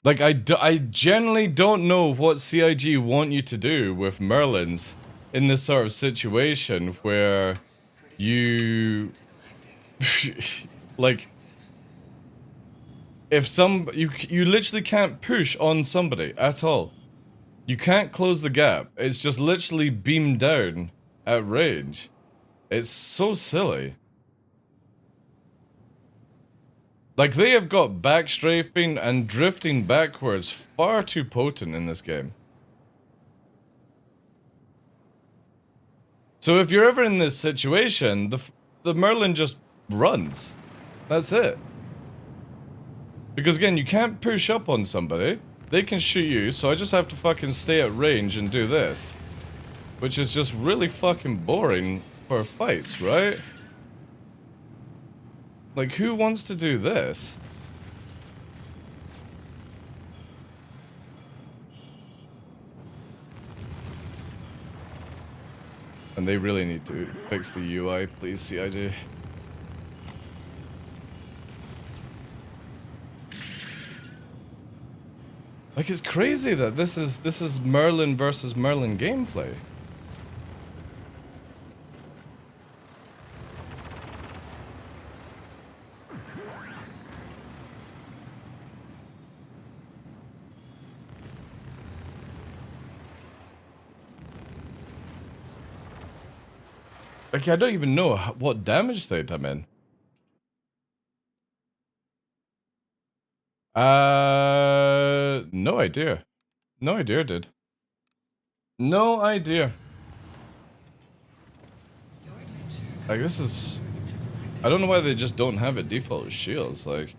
[SPEAKER 2] Like, I generally don't know what CIG want you to do with Merlins in this sort of situation where you... like... If you literally can't push on somebody at all. You can't close the gap. It's just literally beamed down at range. It's so silly. Like, they have got backstrafing and drifting backwards far too potent in this game. So if you're ever in this situation, the Merlin just runs. That's it. Because again, you can't push up on somebody. They can shoot you, so I just have to fucking stay at range and do this. Which is just really fucking boring for fights, right? Like, who wants to do this? And they really need to fix the UI, please, CIG. Like, it's crazy that this is Merlin versus Merlin gameplay. Like, I don't even know what damage state I'm in. No idea. No idea, dude. No idea. Like, this is... I don't know why they just don't have it default as shields, like...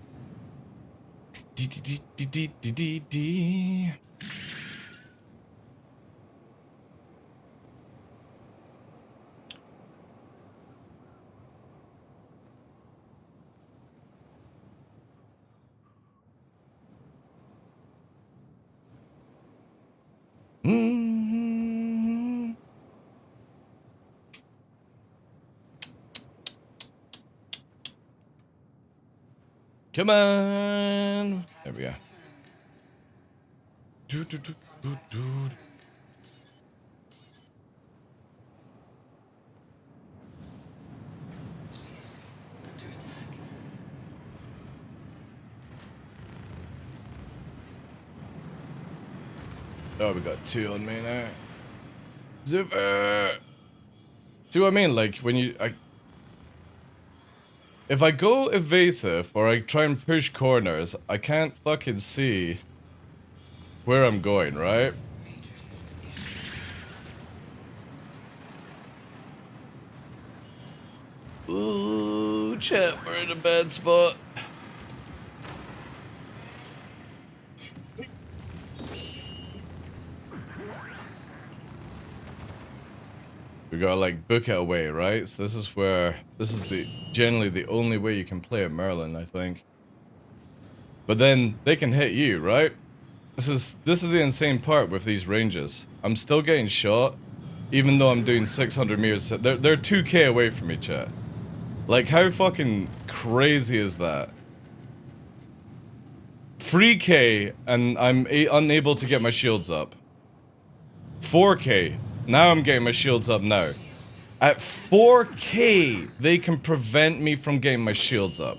[SPEAKER 2] Come on! There we go. Oh, we got 2 on me now. Super! See what I mean? Like, when you... if I go evasive, or I try and push corners, I can't fucking see where I'm going, right? Ooh, chat, we're in a bad spot. We gotta like book it away, right? So this is where, this is generally the only way you can play at Merlin, I think. But then they can hit you, right? This is the insane part with these ranges. I'm still getting shot, even though I'm doing 600 meters. They're 2k away from me, chat. Like, how fucking crazy is that? 3k and I'm unable to get my shields up. 4k. Now I'm getting my shields up now. At 4k, they can prevent me from getting my shields up.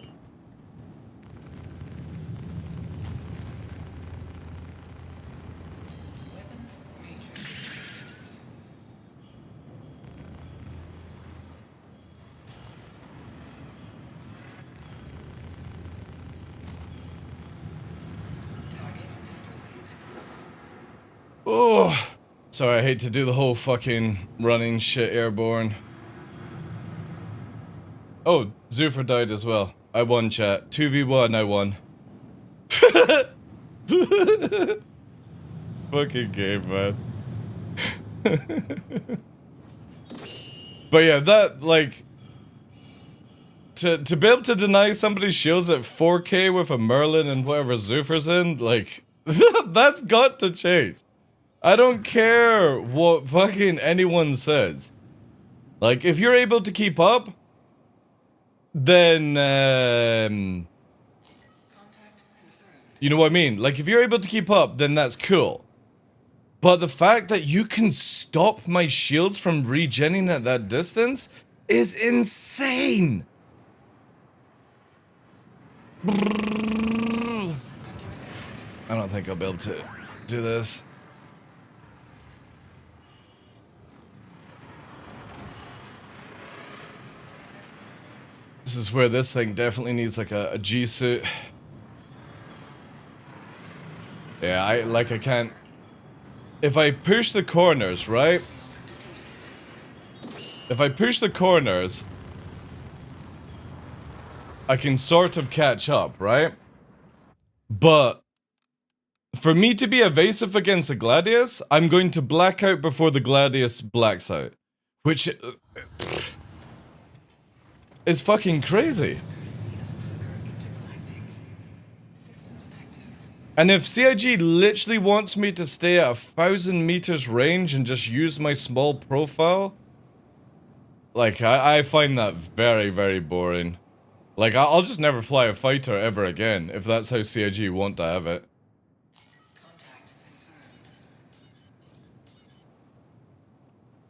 [SPEAKER 2] Oh, sorry, I hate to do the whole fucking running shit airborne. Oh, Zuffer died as well. I won, chat. 2v1, I won. Fucking game, man. But yeah, that, like... To be able to deny somebody's shields at 4k with a Merlin and whatever Zuffer's in, like... that's got to change. I don't care what fucking anyone says. Like, if you're able to keep up, then, you know what I mean? Like, if you're able to keep up, then that's cool. But the fact that you can stop my shields from regenning at that distance is insane. I don't think I'll be able to do this. This is where this thing definitely needs like a G-suit. Yeah, I can't... If I push the corners, right? If I push the corners, I can sort of catch up, right? But for me to be evasive against a Gladius, I'm going to black out before the Gladius blacks out. Which... is fucking crazy. And if CIG literally wants me to stay at 1,000 meters range and just use my small profile, Like, I find that very, very boring. Like, I'll just never fly a fighter ever again, if that's how CIG want to have it.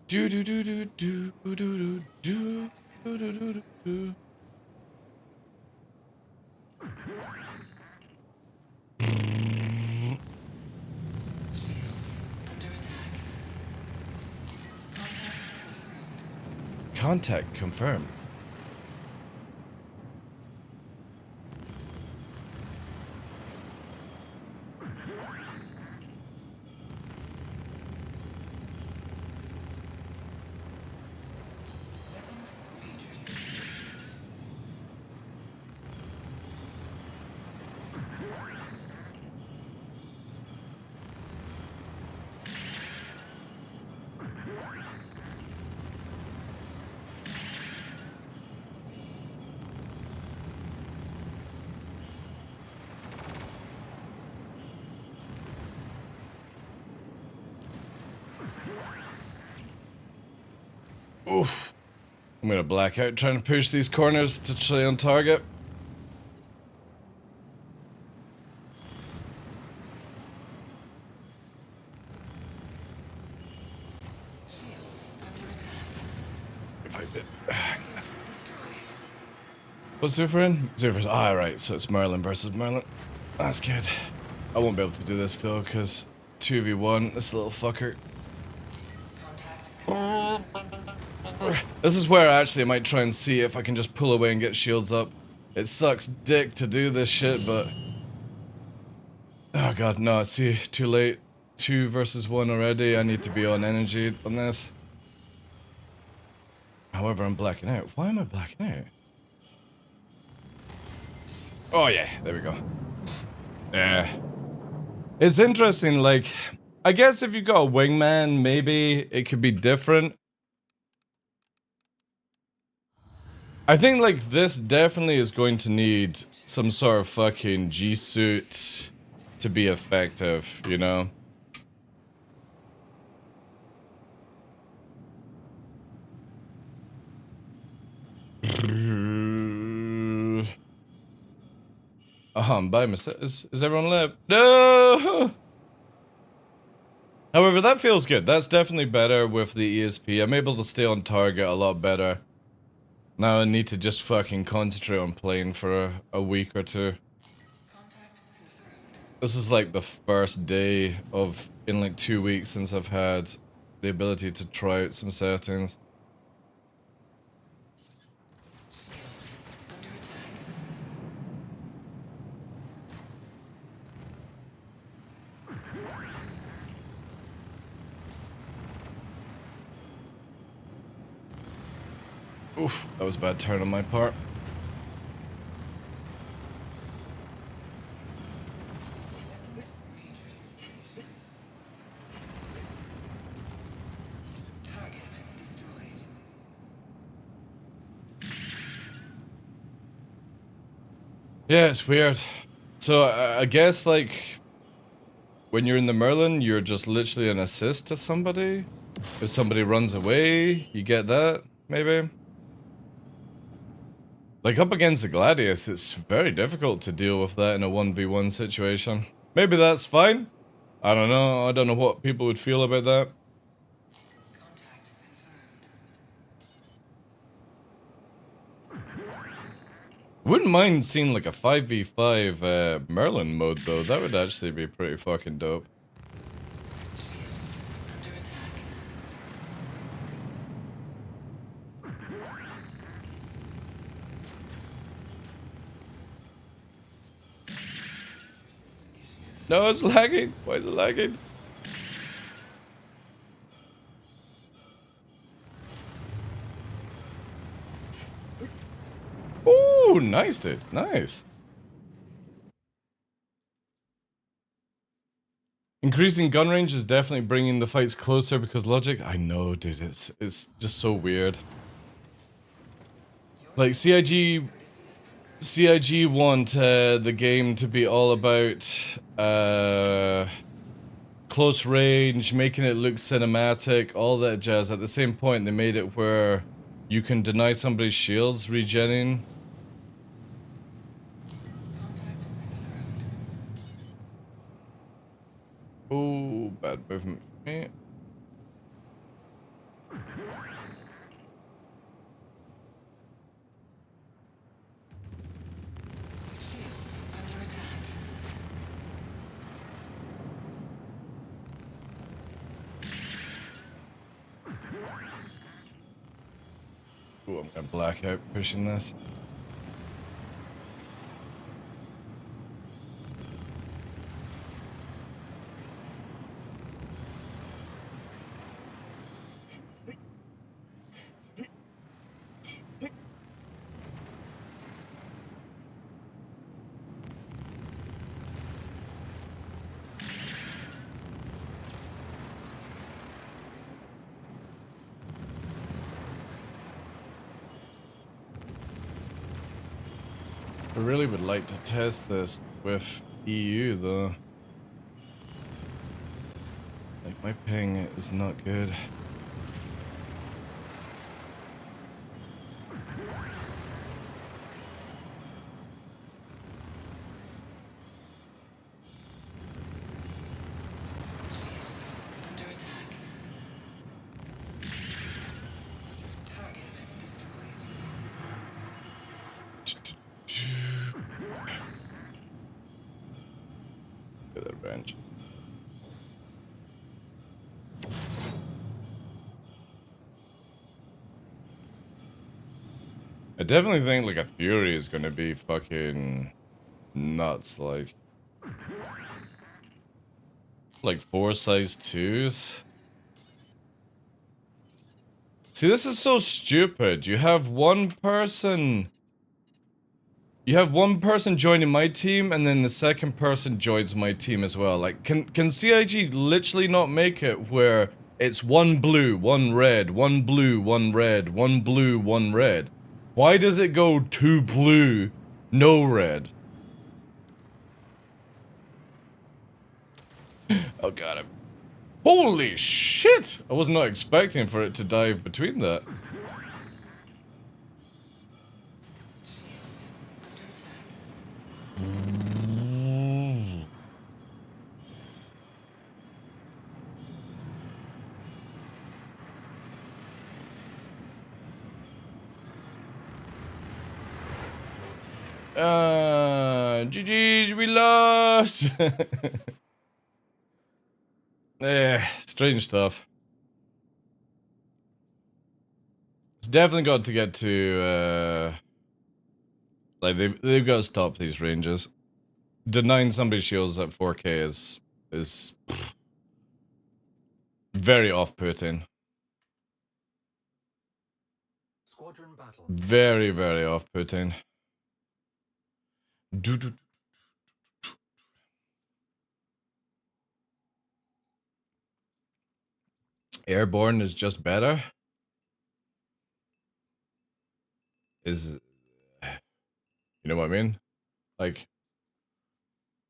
[SPEAKER 2] Do do do do do do do do do do do do. Contact confirmed. Oof. I'm gonna black out trying to push these corners to try on target. If I did. What's Zufrin? Zufrin's. Ah, right, so it's Merlin versus Merlin. That's good. I won't be able to do this though, because 2v1, this little fucker. This is where actually I might try and see if I can just pull away and get shields up. It sucks dick to do this shit, but... Oh god, no, see, too late. 2 versus 1 already, I need to be on energy on this. However, I'm blacking out. Why am I blacking out? Oh yeah, there we go. Yeah. It's interesting, like... I guess if you got a wingman, maybe it could be different. I think, like, this definitely is going to need some sort of fucking G-suit to be effective, you know? I'm by myself. Is everyone left? No! However, that feels good. That's definitely better with the ESP. I'm able to stay on target a lot better. Now I need to just fucking concentrate on playing for a week or two. This is like the first day of, in like 2 weeks since I've had the ability to try out some settings. Oof, that was a bad turn on my part. Yeah, it's weird. So I guess like when you're in the Merlin, you're just literally an assist to somebody. If somebody runs away, you get that, maybe. Like up against the Gladius, it's very difficult to deal with that in a 1v1 situation. Maybe that's fine. I don't know. I don't know what people would feel about that. Wouldn't mind seeing like a 5v5 Merlin mode though. That would actually be pretty fucking dope. No, it's lagging. Why is it lagging? Ooh, nice, dude. Nice. Increasing gun range is definitely bringing the fights closer because logic. I know, dude. It's just so weird. Like CIG want the game to be all about close range, making it look cinematic, all that jazz. At the same point, they made it where You can deny somebody's shields regenning.
[SPEAKER 4] Contact confirmed.
[SPEAKER 2] Oh, bad movement for me.
[SPEAKER 4] Shields under attack.
[SPEAKER 2] Oh, I'm gonna black out pushing this. I really would like to test this with EU though. Like my ping is not good.
[SPEAKER 4] Under attack. Target destroyed.
[SPEAKER 2] Get that range. I definitely think like a Fury is gonna be fucking nuts, like 4 size 2s. See, this is so stupid. You have one person joining my team, and then the second person joins my team as well. Like, can CIG literally not make it where it's one blue, one red, one blue, one red, one blue, one red? Why does it go 2 blue, no red? Oh god, holy shit! I was not expecting for it to dive between that.
[SPEAKER 4] Shields under attack.
[SPEAKER 2] GG's, we lost! Strange stuff. It's definitely got to get to, like, they've got to stop these ranges. Denying somebody's shields at 4K is very off-putting.
[SPEAKER 3] Squadron battle.
[SPEAKER 2] Very, very off-putting. Airborne is just better. You know what I mean? Like,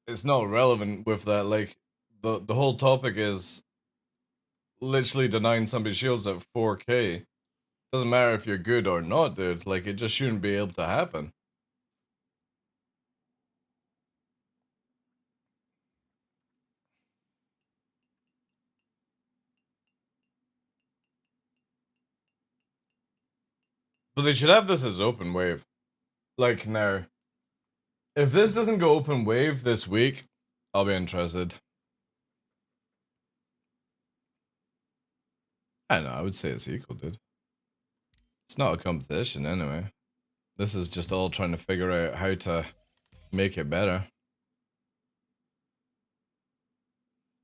[SPEAKER 2] it's not relevant with that. Like, the whole topic is literally denying somebody's shields at 4K. Doesn't matter if you're good or not, dude. Like, it just shouldn't be able to happen. But they should have this as open wave. Like, now, if this doesn't go open wave this week, I'll be interested. I don't know, I would say it's equal, dude. It's not a competition anyway. This is just all trying to figure out how to make it better.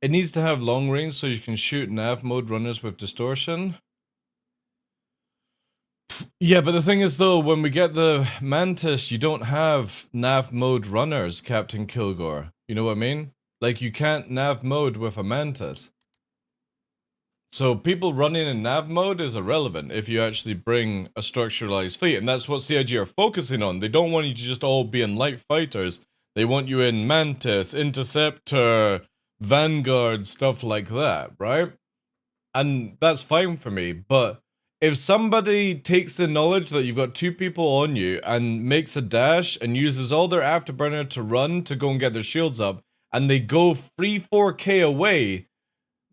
[SPEAKER 2] It needs to have long range so you can shoot nav mode runners with distortion. Yeah, but the thing is though, when we get the Mantis, you don't have nav mode runners, Captain Kilgore. You know what I mean? Like, you can't nav mode with a Mantis. So people running in nav mode is irrelevant if you actually bring a structuralized fleet, and that's what CIG are focusing on. They don't want you to just all be in light fighters. They want you in Mantis, Interceptor, Vanguard, stuff like that, right? And that's fine for me, but if somebody takes the knowledge that you've got two people on you and makes a dash and uses all their afterburner to run to go and get their shields up, and they go free 4K away,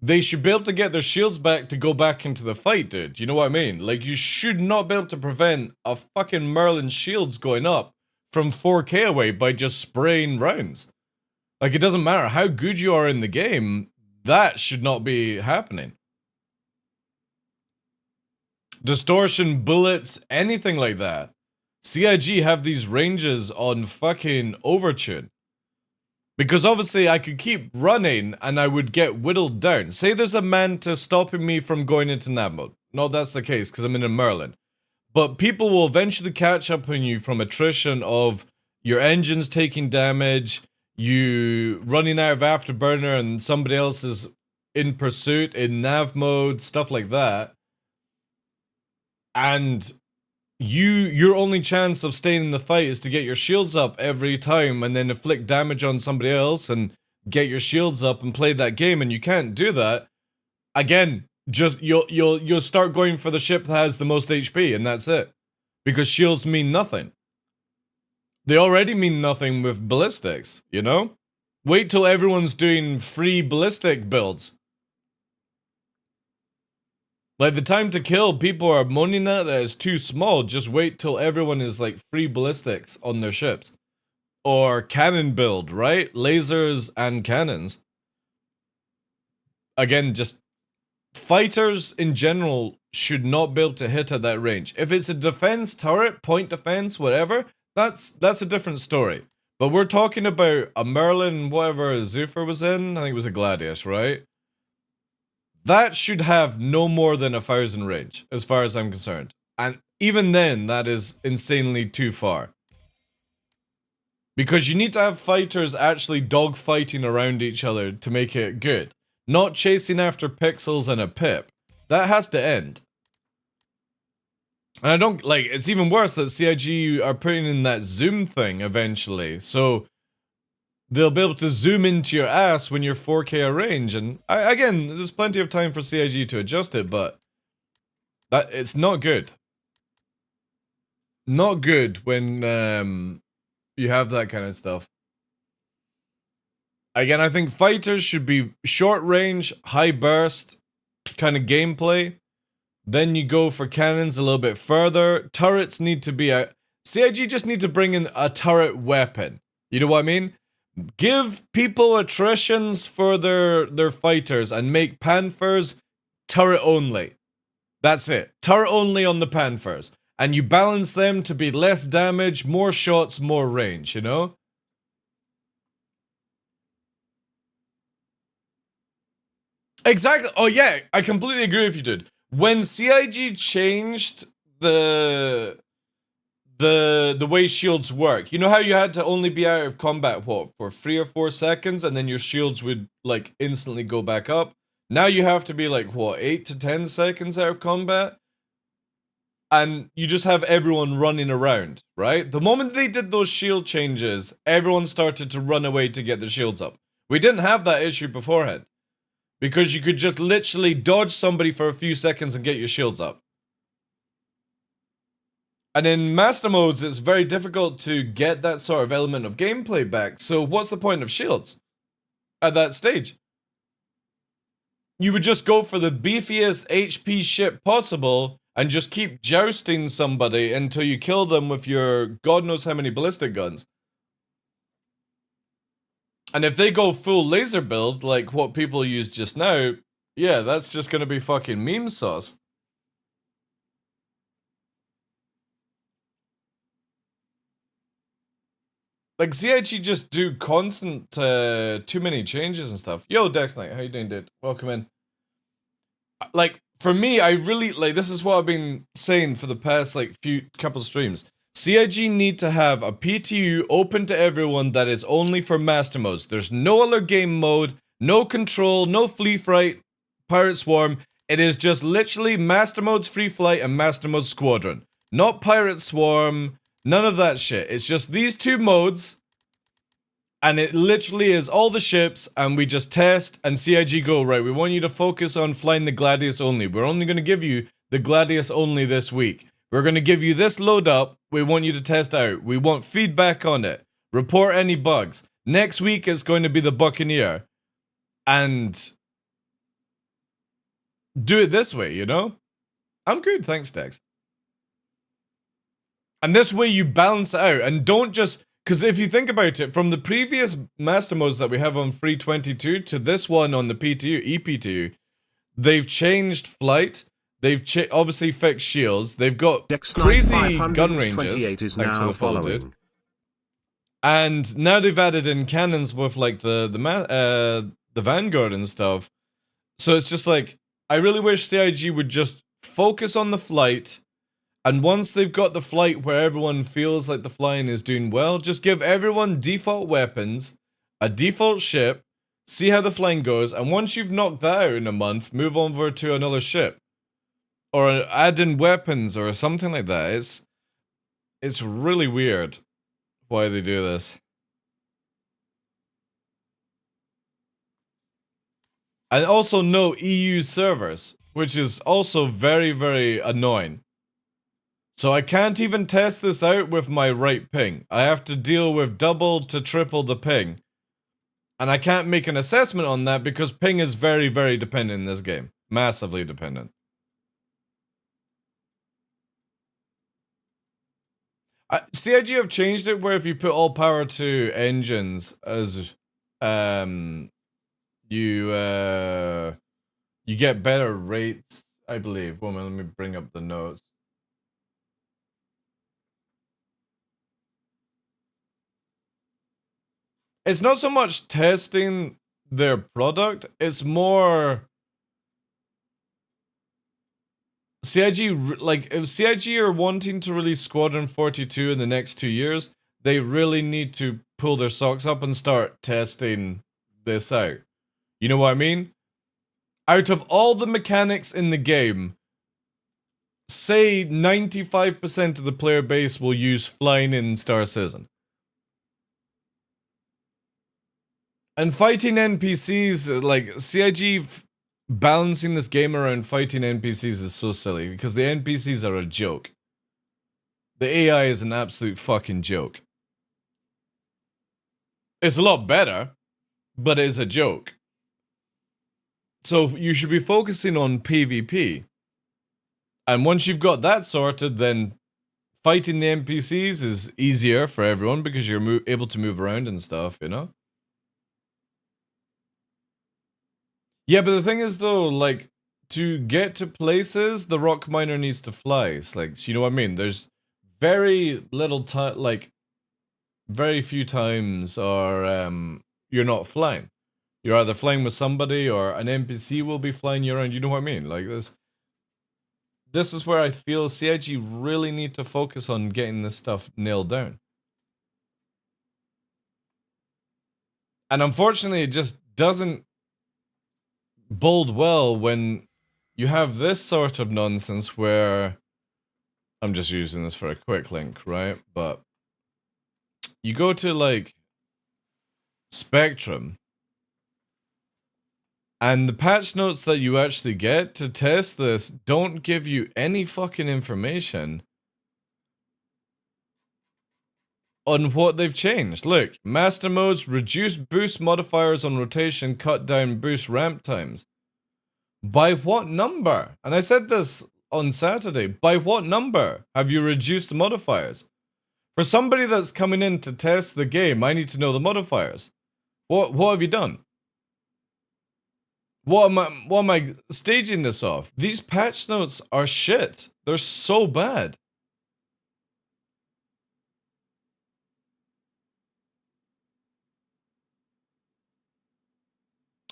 [SPEAKER 2] they should be able to get their shields back to go back into the fight, dude. You know what I mean? Like, you should not be able to prevent a fucking Merlin's shields going up from 4K away by just spraying rounds. Like, it doesn't matter how good you are in the game, that should not be happening. Distortion, bullets, anything like that. CIG have these ranges on fucking Overtune. Because obviously I could keep running and I would get whittled down. Say there's a manta stopping me from going into nav mode. No, that's the case because I'm in a Merlin. But people will eventually catch up on you from attrition of your engines taking damage, you running out of afterburner and somebody else is in pursuit in nav mode, stuff like that. And your only chance of staying in the fight is to get your shields up every time and then inflict damage on somebody else and get your shields up and play that game, and you can't do that. Again, just you'll start going for the ship that has the most HP, and that's it. Because shields mean nothing. They already mean nothing with ballistics, you know? Wait till everyone's doing free ballistic builds. Like, the time to kill, people are moaning at that is too small. Just wait till everyone is like free ballistics on their ships. Or cannon build, right? Lasers and cannons. Again, just fighters in general should not be able to hit at that range. If it's a defense turret, point defense, whatever, that's a different story. But we're talking about a Merlin, whatever Zuffer was in. I think it was a Gladius, right? That should have no more than 1,000 range, as far as I'm concerned. And even then, that is insanely too far. Because you need to have fighters actually dogfighting around each other to make it good. Not chasing after pixels and a pip. That has to end. And I don't, like, it's even worse that CIG are putting in that zoom thing eventually. So they'll be able to zoom into your ass when you're 4K range, and again, there's plenty of time for CIG to adjust it, but it's not good. Not good when you have that kind of stuff. Again, I think fighters should be short range, high burst kind of gameplay. Then you go for cannons a little bit further. Turrets need to be CIG just need to bring in a turret weapon. You know what I mean? Give people attritions for their fighters and make Panthers turret only. That's it. Turret only on the Panthers. And you balance them to be less damage, more shots, more range, you know? Exactly. Oh yeah, I completely agree with you, dude. When CIG changed the way shields work. You know how you had to only be out of combat, what, for 3 or 4 seconds, and then your shields would, like, instantly go back up? Now you have to be, like, what, 8 to 10 seconds out of combat? And you just have everyone running around, right? The moment they did those shield changes, everyone started to run away to get their shields up. We didn't have that issue beforehand. Because you could just literally dodge somebody for a few seconds and get your shields up. And in master modes, it's very difficult to get that sort of element of gameplay back. So what's the point of shields at that stage? You would just go for the beefiest HP ship possible and just keep jousting somebody until you kill them with your god knows how many ballistic guns. And if they go full laser build, like what people use just now, yeah, that's just gonna be fucking meme sauce. Like, CIG just do constant, too many changes and stuff. Yo, Dex Knight, how you doing, dude? Welcome in. Like, for me, I really, like, this is what I've been saying for the past, like, couple streams. CIG need to have a PTU open to everyone that is only for master modes. There's no other game mode, no control, no fleet fright, pirate swarm. It is just literally master modes free flight and master mode squadron. Not pirate swarm, none of that shit. It's just these two modes, and it literally is all the ships, and we just test, and CIG go, right, we want you to focus on flying the Gladius only. We're only going to give you the Gladius only this week. We're going to give you this load up. We want you to test out. We want feedback on it. Report any bugs. Next week it's going to be the Buccaneer. And do it this way, you know? I'm good, thanks, Dex. And this way you balance it out. And don't just... Because if you think about it, from the previous master modes that we have on 322 to this one on the PTU, EP2, they've changed flight. They've obviously fixed shields. They've got crazy gun ranges.
[SPEAKER 1] Is
[SPEAKER 2] Thanks for
[SPEAKER 1] now
[SPEAKER 2] the follow, dude.
[SPEAKER 1] following.
[SPEAKER 2] And now they've added in cannons with like the Vanguard and stuff. So it's just like, I really wish CIG would just focus on the flight. And once they've got the flight where everyone feels like the flying is doing well, just give everyone default weapons, a default ship, see how the flying goes, and once you've knocked that out in a month, move over to another ship. Or add in weapons or something like that. It's really weird why they do this. And also no EU servers, which is also very, very annoying. So I can't even test this out with my right ping. I have to deal with double to triple the ping. And I can't make an assessment on that because ping is very, very dependent in this game. Massively dependent. CIG have changed it where if you put all power to engines as you get better rates, I believe. Well, let me bring up the notes. It's not so much testing their product, it's more CIG, like, if CIG are wanting to release Squadron 42 in the next 2 years, they really need to pull their socks up and start testing this out. You know what I mean? Out of all the mechanics in the game, say 95% of the player base will use flying in Star Citizen. And fighting NPCs, like, CIG balancing this game around fighting NPCs is so silly, because the NPCs are a joke. The AI is an absolute fucking joke. It's a lot better, but it's a joke. So you should be focusing on PvP. And once you've got that sorted, then fighting the NPCs is easier for everyone, because you're able to move around and stuff, you know? Yeah, but the thing is though, like, to get to places, the rock miner needs to fly. It's like, you know what I mean? There's very little time, like, very few times or you're not flying. You're either flying with somebody or an NPC will be flying you around. You know what I mean? Like, this is where I feel CIG really need to focus on getting this stuff nailed down. And unfortunately, it just doesn't bode well when you have this sort of nonsense where, I'm just using this for a quick link, right? But you go to, like, Spectrum, and the patch notes that you actually get to test this don't give you any fucking information on what they've changed. Look, master modes, reduce boost modifiers on rotation, cut down boost ramp times. By what number? And I said this on Saturday. By what number have you reduced the modifiers? For somebody that's coming in to test the game, I need to know the modifiers. What have you done? What am I staging this off? These patch notes are shit. They're so bad.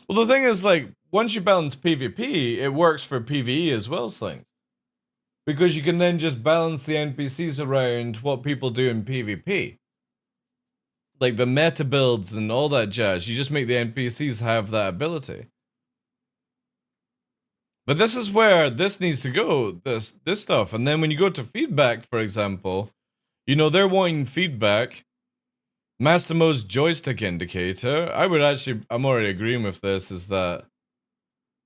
[SPEAKER 2] Well, the thing is, like, once you balance PvP, it works for PvE as well, Sling. Because you can then just balance the NPCs around what people do in PvP. Like the meta builds and all that jazz. You just make the NPCs have that ability. But this is where this needs to go, this stuff. And then when you go to feedback, for example, you know, they're wanting feedback. Master Mode's joystick indicator, I'm already agreeing with this, is that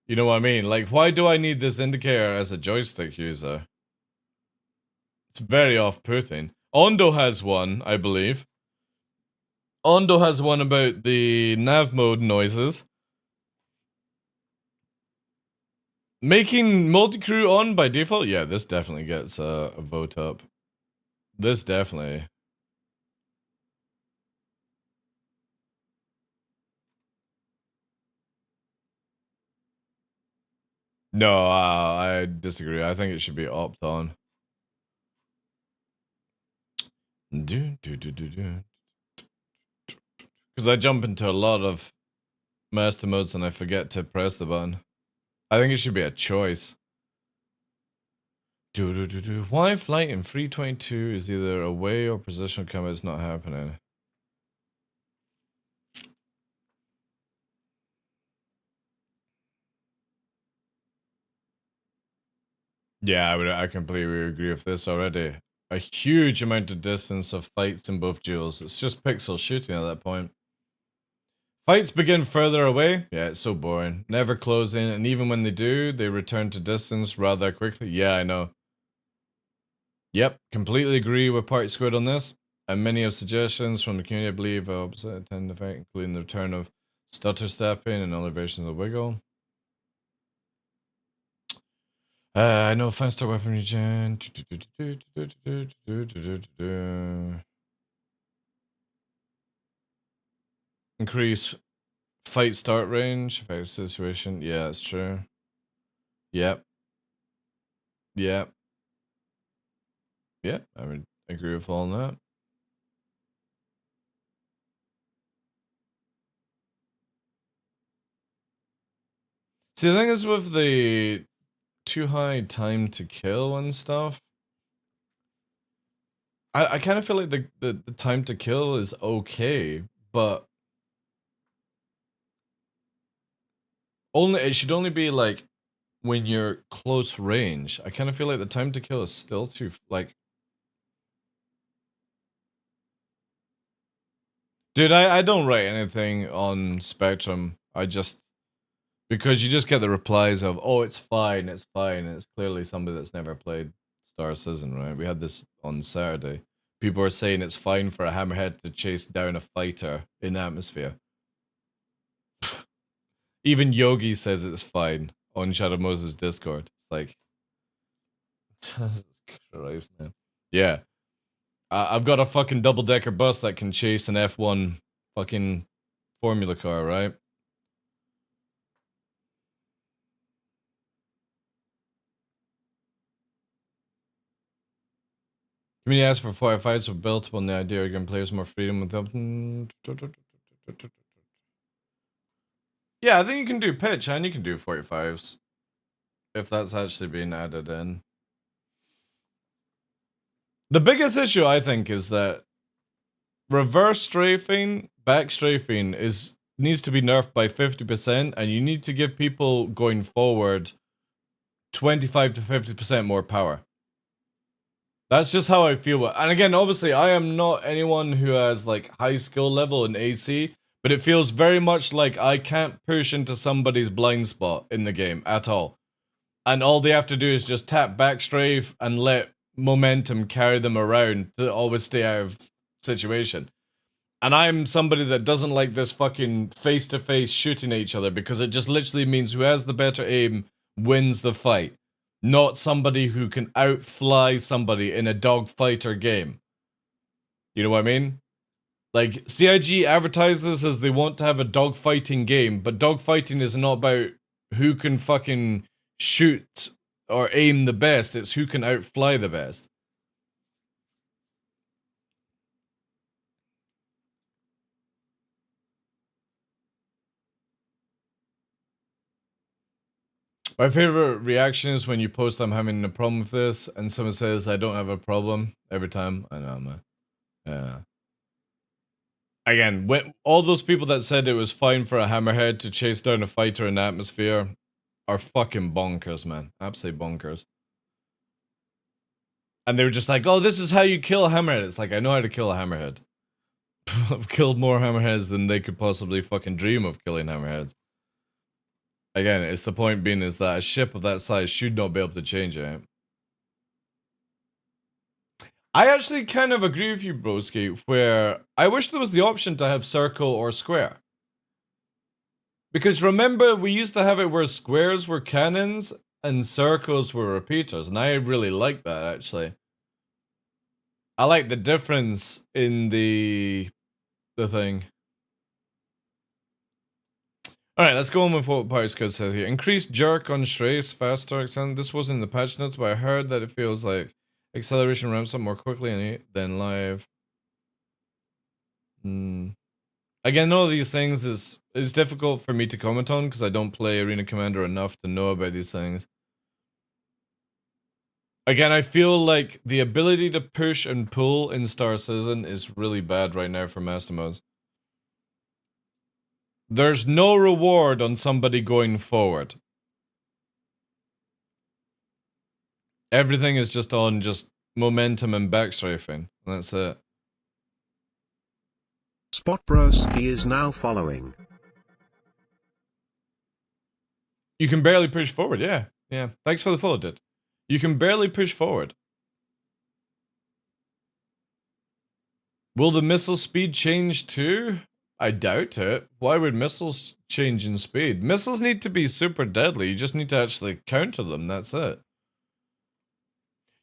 [SPEAKER 2] You know what I mean? Like, why do I need this indicator as a joystick user? It's very off-putting. Ondo has one, I believe. Ondo has one about the nav mode noises. Making multi-crew on by default? Yeah, this definitely gets a vote up. This definitely. No, I disagree. I think it should be opt on. Because I jump into a lot of master modes and I forget to press the button. I think it should be a choice. Why flight in 322 is either away or positional combat is not happening? Yeah, I completely agree with this already. A huge amount of distance of fights in both duels. It's just pixel shooting at that point. Fights begin further away. Yeah, it's so boring. Never closing, and even when they do, they return to distance rather quickly. Yeah, I know. Yep, completely agree with Party Squid on this. And many of suggestions from the community, I believe, opposite attend effect, including the return of stutter stepping and other versions of wiggle. I know faster weapon regen. Increase fight start range, effect situation. Yeah, that's true. Yep. Yep. Yep, I would agree with all that. See, the thing is with the too high time to kill and stuff, I kind of feel like the time to kill is okay, but it should only be like when you're close range. I kind of feel like the time to kill is still too like. Dude, I don't write anything on Spectrum. I just because you just get the replies of, "Oh, it's fine, it's fine." And it's clearly somebody that's never played Star Citizen, right? We had this on Saturday. People are saying it's fine for a hammerhead to chase down a fighter in atmosphere. Even Yogi says it's fine on Shadow Moses Discord. It's like, Christ, man. Yeah, I've got a fucking double-decker bus that can chase an F1 fucking Formula car, right? Community asks for firefights were built upon the idea of giving players more freedom with them. Yeah, I think you can do pitch and you can do 45s. If that's actually being added in. The biggest issue, I think, is that reverse strafing, back strafing needs to be nerfed by 50%, and you need to give people going forward 25 to 50% more power. That's just how I feel. And again, obviously, I am not anyone who has like high skill level in AC, but it feels very much like I can't push into somebody's blind spot in the game at all. And all they have to do is just tap back strafe and let momentum carry them around to always stay out of situation. And I'm somebody that doesn't like this fucking face-to-face shooting at each other because it just literally means who has the better aim wins the fight. Not somebody who can outfly somebody in a dogfighter game. You know what I mean? Like, CIG advertises as they want to have a dogfighting game, but dogfighting is not about who can fucking shoot or aim the best, it's who can outfly the best. My favorite reaction is when you post I'm having a problem with this, and someone says I don't have a problem every time. I know, man. Yeah. Again, when all those people that said it was fine for a hammerhead to chase down a fighter in the atmosphere are fucking bonkers, man. Absolutely bonkers. And they were just like, oh, this is how you kill a hammerhead. It's like, I know how to kill a hammerhead. I've killed more hammerheads than they could possibly fucking dream of killing hammerheads. Again, it's the point being is that a ship of that size should not be able to change it. I actually kind of agree with you, broski, where I wish there was the option to have circle or square. Because remember, we used to have it where squares were cannons and circles were repeaters, and I really like that, actually. I like the difference in the thing. Alright, let's go on with what Pirates Code says here. Increased jerk on strafes, faster accent. This wasn't in the patch notes, but I heard that it feels like acceleration ramps up more quickly than live. Again, all of these things is difficult for me to comment on because I don't play Arena Commander enough to know about these things. Again, I feel like the ability to push and pull in Star Citizen is really bad right now for Master Modes. There's no reward on somebody going forward. Everything is just on just momentum and backstrafing. That's it.
[SPEAKER 1] Spotbroski is now following.
[SPEAKER 2] You can barely push forward, yeah. Yeah. Thanks for the follow, dude. You can barely push forward. Will the missile speed change too? I doubt it. Why would missiles change in speed? Missiles need to be super deadly. You just need to actually counter them. That's it.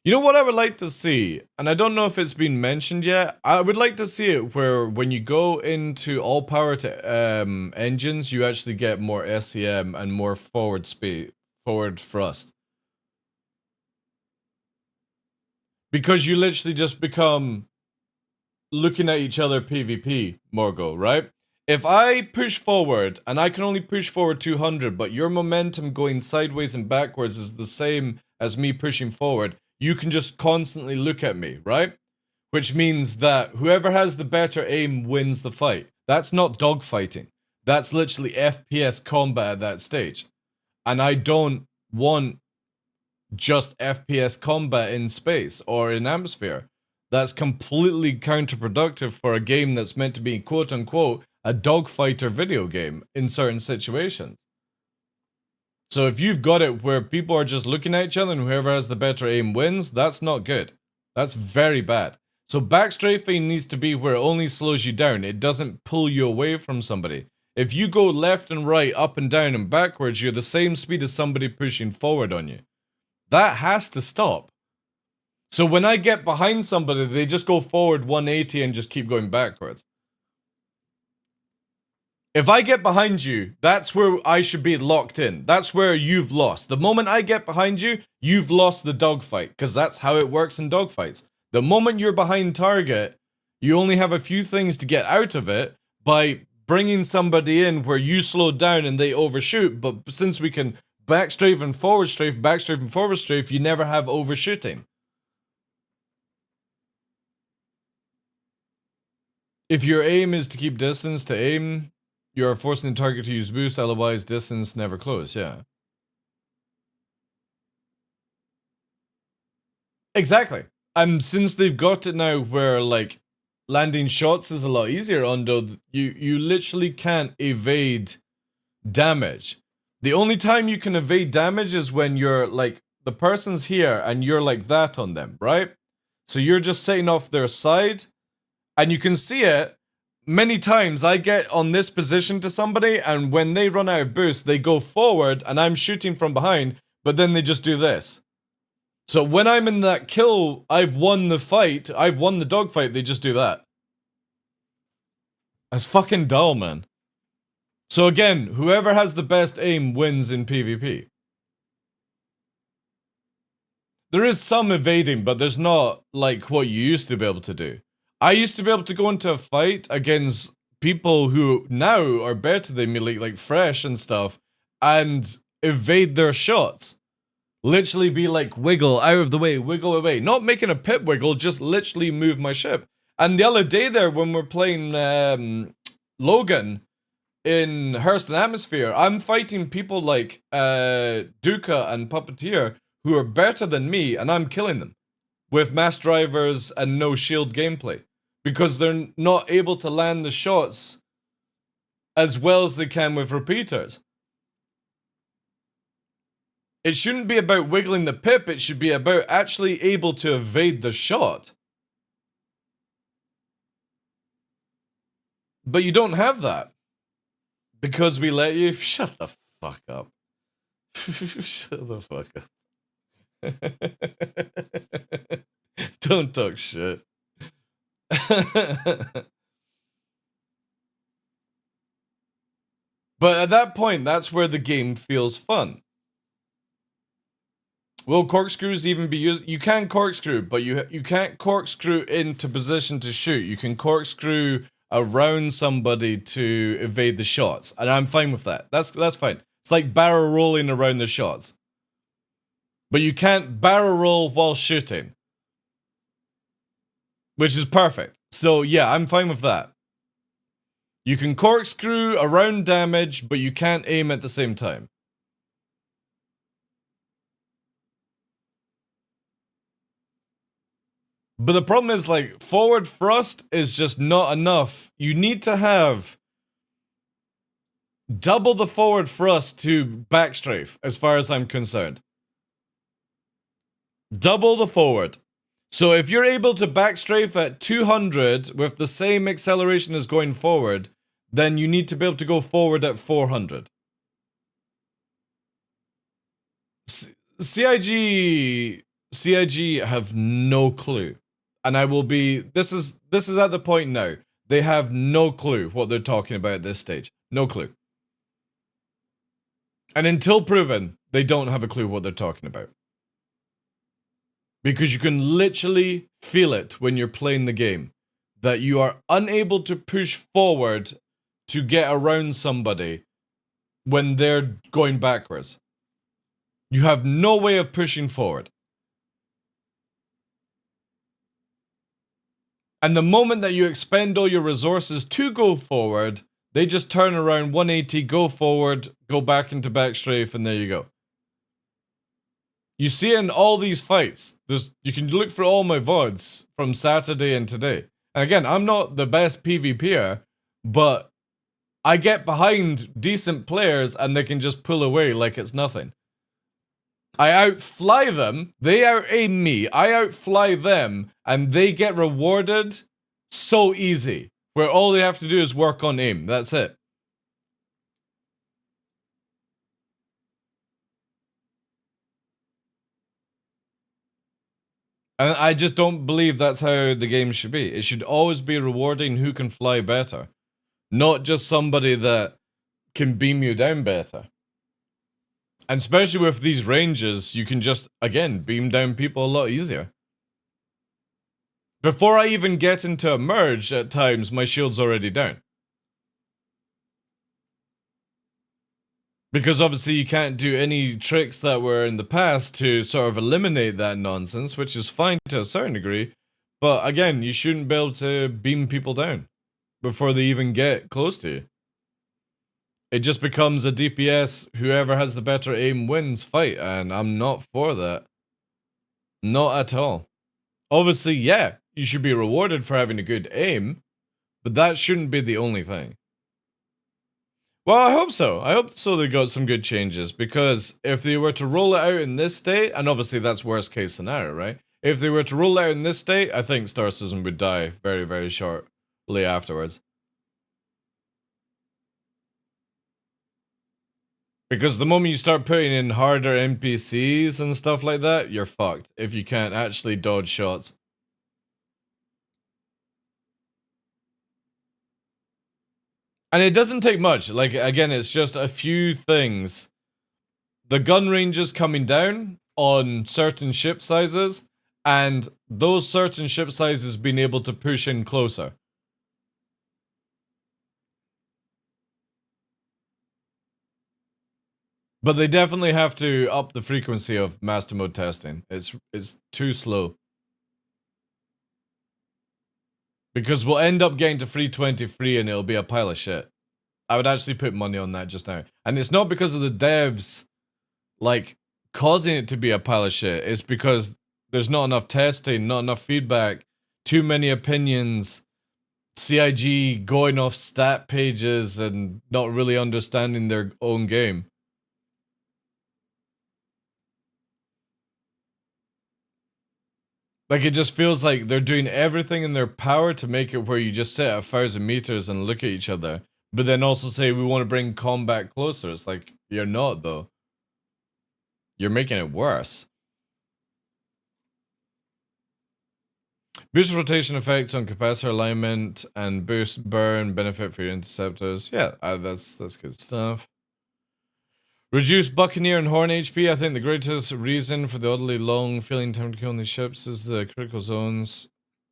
[SPEAKER 2] You know what I would like to see? And I don't know if it's been mentioned yet. I would like to see it where when you go into all power to engines, you actually get more SEM and more forward speed, forward thrust. Because you literally just become looking at each other PvP, Morgo, right? If I push forward, and I can only push forward 200, but your momentum going sideways and backwards is the same as me pushing forward, you can just constantly look at me, right? Which means that whoever has the better aim wins the fight. That's not dogfighting. That's literally FPS combat at that stage. And I don't want just FPS combat in space or in atmosphere. That's completely counterproductive for a game that's meant to be quote-unquote a dogfighter video game in certain situations. So if you've got it where people are just looking at each other and whoever has the better aim wins, that's not good. That's very bad. So backstrafing needs to be where it only slows you down. It doesn't pull you away from somebody. If you go left and right, up and down and backwards, you're the same speed as somebody pushing forward on you. That has to stop. So when I get behind somebody, they just go forward 180 and just keep going backwards. If I get behind you, that's where I should be locked in. That's where you've lost. The moment I get behind you, you've lost the dogfight, because that's how it works in dogfights. The moment you're behind target, you only have a few things to get out of it by bringing somebody in where you slow down and they overshoot, but since we can backstrafe and forward strafe, you never have overshooting. If your aim is to keep distance to aim, you are forcing the target to use boost, otherwise distance never close, yeah. Exactly. And since they've got it now where, like, landing shots is a lot easier, Undo, you literally can't evade damage. The only time you can evade damage is when you're, like, the person's here and you're like that on them, right? So you're just setting off their side, and you can see it. Many times I get on this position to somebody, and when they run out of boost, they go forward, and I'm shooting from behind, but then they just do this. So when I'm in that kill, I've won the fight, I've won the dogfight, they just do that. That's fucking dull, man. So again, whoever has the best aim wins in PvP. There is some evading, but there's not like what you used to be able to do. I used to be able to go into a fight against people who now are better than me, like Fresh and stuff, and evade their shots. Literally be like, wiggle out of the way, wiggle away. Not making a pip wiggle, just literally move my ship. And the other day there, when we're playing Logan in Hurston Atmosphere, I'm fighting people like Duca and Puppeteer who are better than me, and I'm killing them with mass drivers and no shield gameplay. Because they're not able to land the shots as well as they can with repeaters. It shouldn't be about wiggling the pip, it should be about actually able to evade the shot. But you don't have that. Because we let you... Shut the fuck up. Shut the fuck up. Don't talk shit. But at that point, that's where the game feels fun. Will corkscrews even be used? You can corkscrew, but you can't corkscrew into position to shoot. You can corkscrew around somebody to evade the shots, and I'm fine with that. That's fine. It's like barrel rolling around the shots. But you can't barrel roll while shooting. Which is perfect. So yeah, I'm fine with that. You can corkscrew around damage, but you can't aim at the same time. But the problem is, like, forward thrust is just not enough. You need to have double the forward thrust to backstrafe, as far as I'm concerned. Double the forward. So if you're able to backstrafe at 200 with the same acceleration as going forward, then you need to be able to go forward at 400. CIG have no clue. And I will be, this is at the point now. They have no clue what they're talking about at this stage. No clue. And until proven, they don't have a clue what they're talking about. Because you can literally feel it when you're playing the game. That you are unable to push forward to get around somebody when they're going backwards. You have no way of pushing forward. And the moment that you expend all your resources to go forward, they just turn around 180, go forward, go back into backstrafe, and there you go. You see it in all these fights. You can look for all my VODs from Saturday and today. And again, I'm not the best PvPer, but I get behind decent players and they can just pull away like it's nothing. I outfly them, they out-aim me, I outfly them, and they get rewarded so easy. Where all they have to do is work on aim, that's it. And I just don't believe that's how the game should be. It should always be rewarding who can fly better. Not just somebody that can beam you down better. And especially with these ranges, you can just, again, beam down people a lot easier. Before I even get into a merge, at times, my shield's already down. Because obviously you can't do any tricks that were in the past to sort of eliminate that nonsense, which is fine to a certain degree. But again, you shouldn't be able to beam people down before they even get close to you. It just becomes a DPS, whoever has the better aim wins fight, and I'm not for that. Not at all. Obviously, yeah, you should be rewarded for having a good aim, but that shouldn't be the only thing. Well, I hope so. I hope so they got some good changes, because if they were to roll it out in this state, and obviously that's worst case scenario, right? If they were to roll it out in this state, I think Star Citizen would die very, very shortly afterwards. Because the moment you start putting in harder NPCs and stuff like that, you're fucked if you can't actually dodge shots. And it doesn't take much. Like, again, it's just a few things. The gun ranges coming down on certain ship sizes, and those certain ship sizes being able to push in closer. But they definitely have to up the frequency of master mode testing. It's too slow. Because we'll end up getting to 323 and it'll be a pile of shit. I would actually put money on that just now. And it's not because of the devs, like, causing it to be a pile of shit. It's because there's not enough testing, not enough feedback, too many opinions, CIG going off stat pages and not really understanding their own game. Like, it just feels like they're doing everything in their power to make it where you just sit at 1,000 meters and look at each other, but then also say we want to bring combat closer. It's like, you're not, though. You're making it worse. Boost rotation effects on capacitor alignment and boost burn benefit for your interceptors. Yeah, that's good stuff. Reduce Buccaneer and Horn HP. I think the greatest reason for the oddly long feeling time to kill on these ships is the critical zones.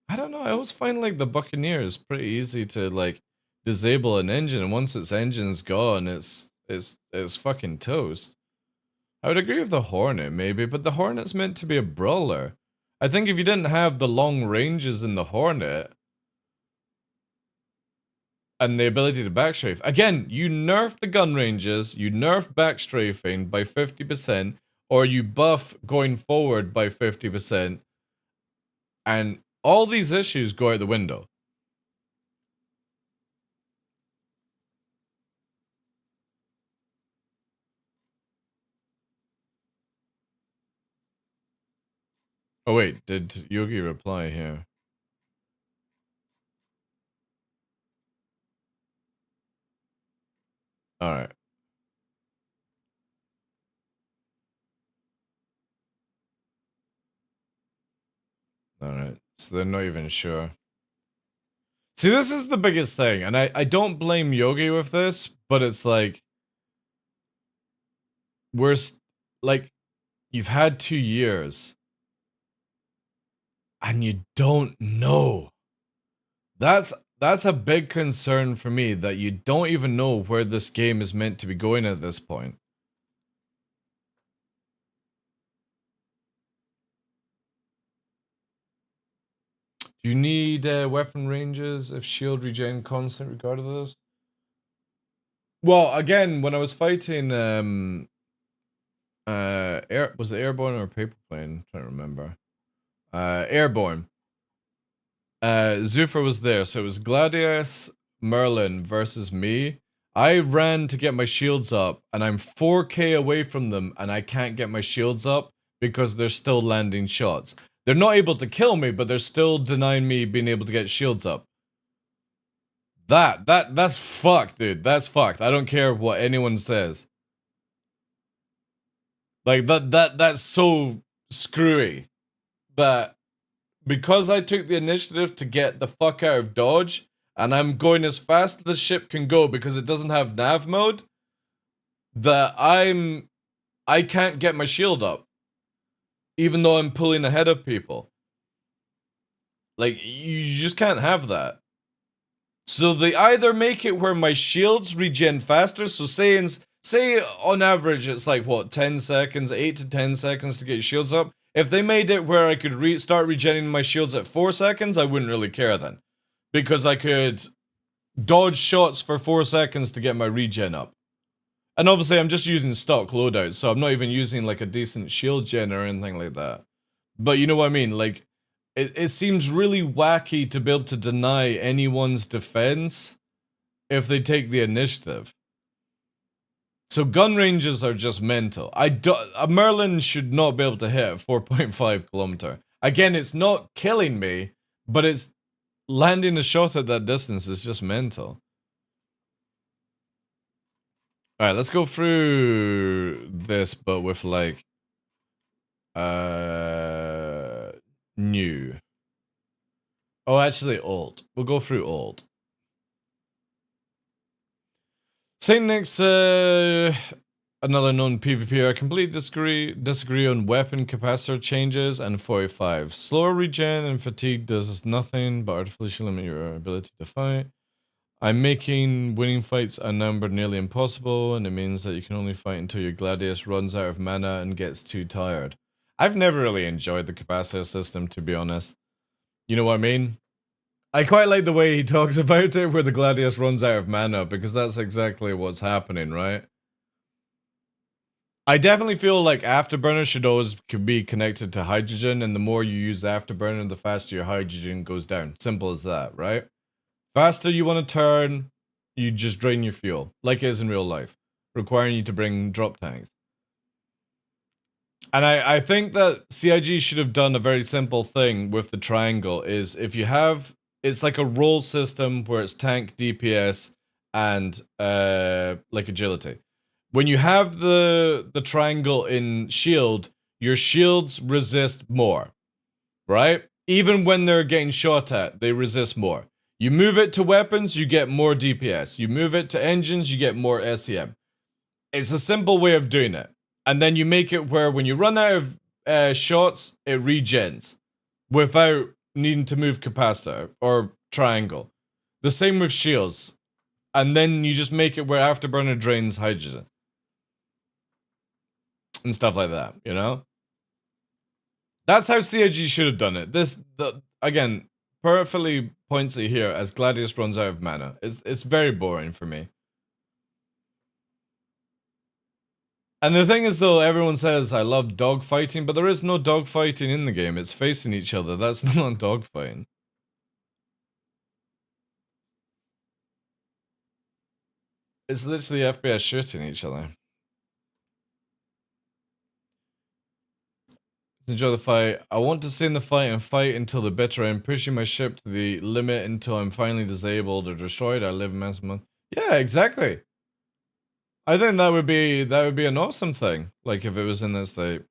[SPEAKER 2] I don't know, I always find like the Buccaneer is pretty easy to like disable an engine, and once its engine's gone, it's fucking toast. I would agree with the Hornet maybe, but the Hornet's meant to be a brawler. I think if you didn't have the long ranges in the Hornet and the ability to backstrafe, again, you nerf the gun ranges, you nerf backstrafing by 50%, or you buff going forward by 50%, and all these issues go out the window. Oh wait, did Yogi reply here? Alright. Alright, so they're not even sure. See, this is the biggest thing, and I don't blame Yogi with this, but it's like, like, you've had 2 years, and you don't know. That's a big concern for me, that you don't even know where this game is meant to be going at this point. Do you need weapon ranges if shield regen constant regardless of this? Well, again, when I was fighting was it airborne or paper plane? I'm trying to remember. Airborne. Zuffer was there, so it was Gladius, Merlin versus me. I ran to get my shields up, and I'm 4k away from them, and I can't get my shields up because they're still landing shots. They're not able to kill me, but they're still denying me being able to get shields up. That's fucked, dude. That's fucked. I don't care what anyone says. Like, that's so screwy. That because I took the initiative to get the fuck out of dodge, and I'm going as fast as the ship can go because it doesn't have nav mode, that I can't get my shield up, even though I'm pulling ahead of people. Like, you just can't have that. So they either make it where my shields regen faster, so say on average it's like, what, 10 seconds, 8 to 10 seconds to get shields up. If they made it where I could start regenerating my shields at 4 seconds, I wouldn't really care then. Because I could dodge shots for 4 seconds to get my regen up. And obviously I'm just using stock loadouts, so I'm not even using like a decent shield gen or anything like that. But you know what I mean, like, it seems really wacky to be able to deny anyone's defense if they take the initiative. So gun ranges are just mental. A Merlin should not be able to hit a 4.5 kilometer. Again, it's not killing me, but it's landing a shot at that distance is just mental. Alright, let's go through this, but with like new. Oh, actually old. We'll go through old. Saint Nick's another known PvP. I completely disagree on weapon capacitor changes and 45. Slower regen and fatigue does nothing but artificially limit your ability to fight. I'm making winning fights unnumbered nearly impossible, and it means that you can only fight until your Gladius runs out of mana and gets too tired. I've never really enjoyed the capacitor system, to be honest. You know what I mean? I quite like the way he talks about it, where the Gladius runs out of mana, because that's exactly what's happening, right? I definitely feel like Afterburner should always be connected to hydrogen, and the more you use Afterburner, the faster your hydrogen goes down. Simple as that, right? Faster you want to turn, you just drain your fuel, like it is in real life, requiring you to bring drop tanks. And I think that CIG should have done a very simple thing with the triangle is if you have, it's like a roll system where it's tank, DPS, and like agility. When you have the triangle in shield, your shields resist more, right? Even when they're getting shot at, they resist more. You move it to weapons, you get more DPS. You move it to engines, you get more SEM. It's a simple way of doing it. And then you make it where when you run out of shots, it regens without needing to move capacitor or triangle. The same with shields. And then you just make it where afterburner drains hydrogen. And stuff like that, you know? That's how CIG should have done it. Again, perfectly points it here as Gladius runs out of mana. It's very boring for me. And the thing is, though, everyone says I love dogfighting, but there is no dogfighting in the game. It's facing each other. That's not dogfighting. It's literally FPS shooting each other. Enjoy the fight. I want to stay in the fight and fight until the bitter end, pushing my ship to the limit until I'm finally disabled or destroyed. I live maximum. Yeah, exactly. I think that would be an awesome thing. Like if it was in that state.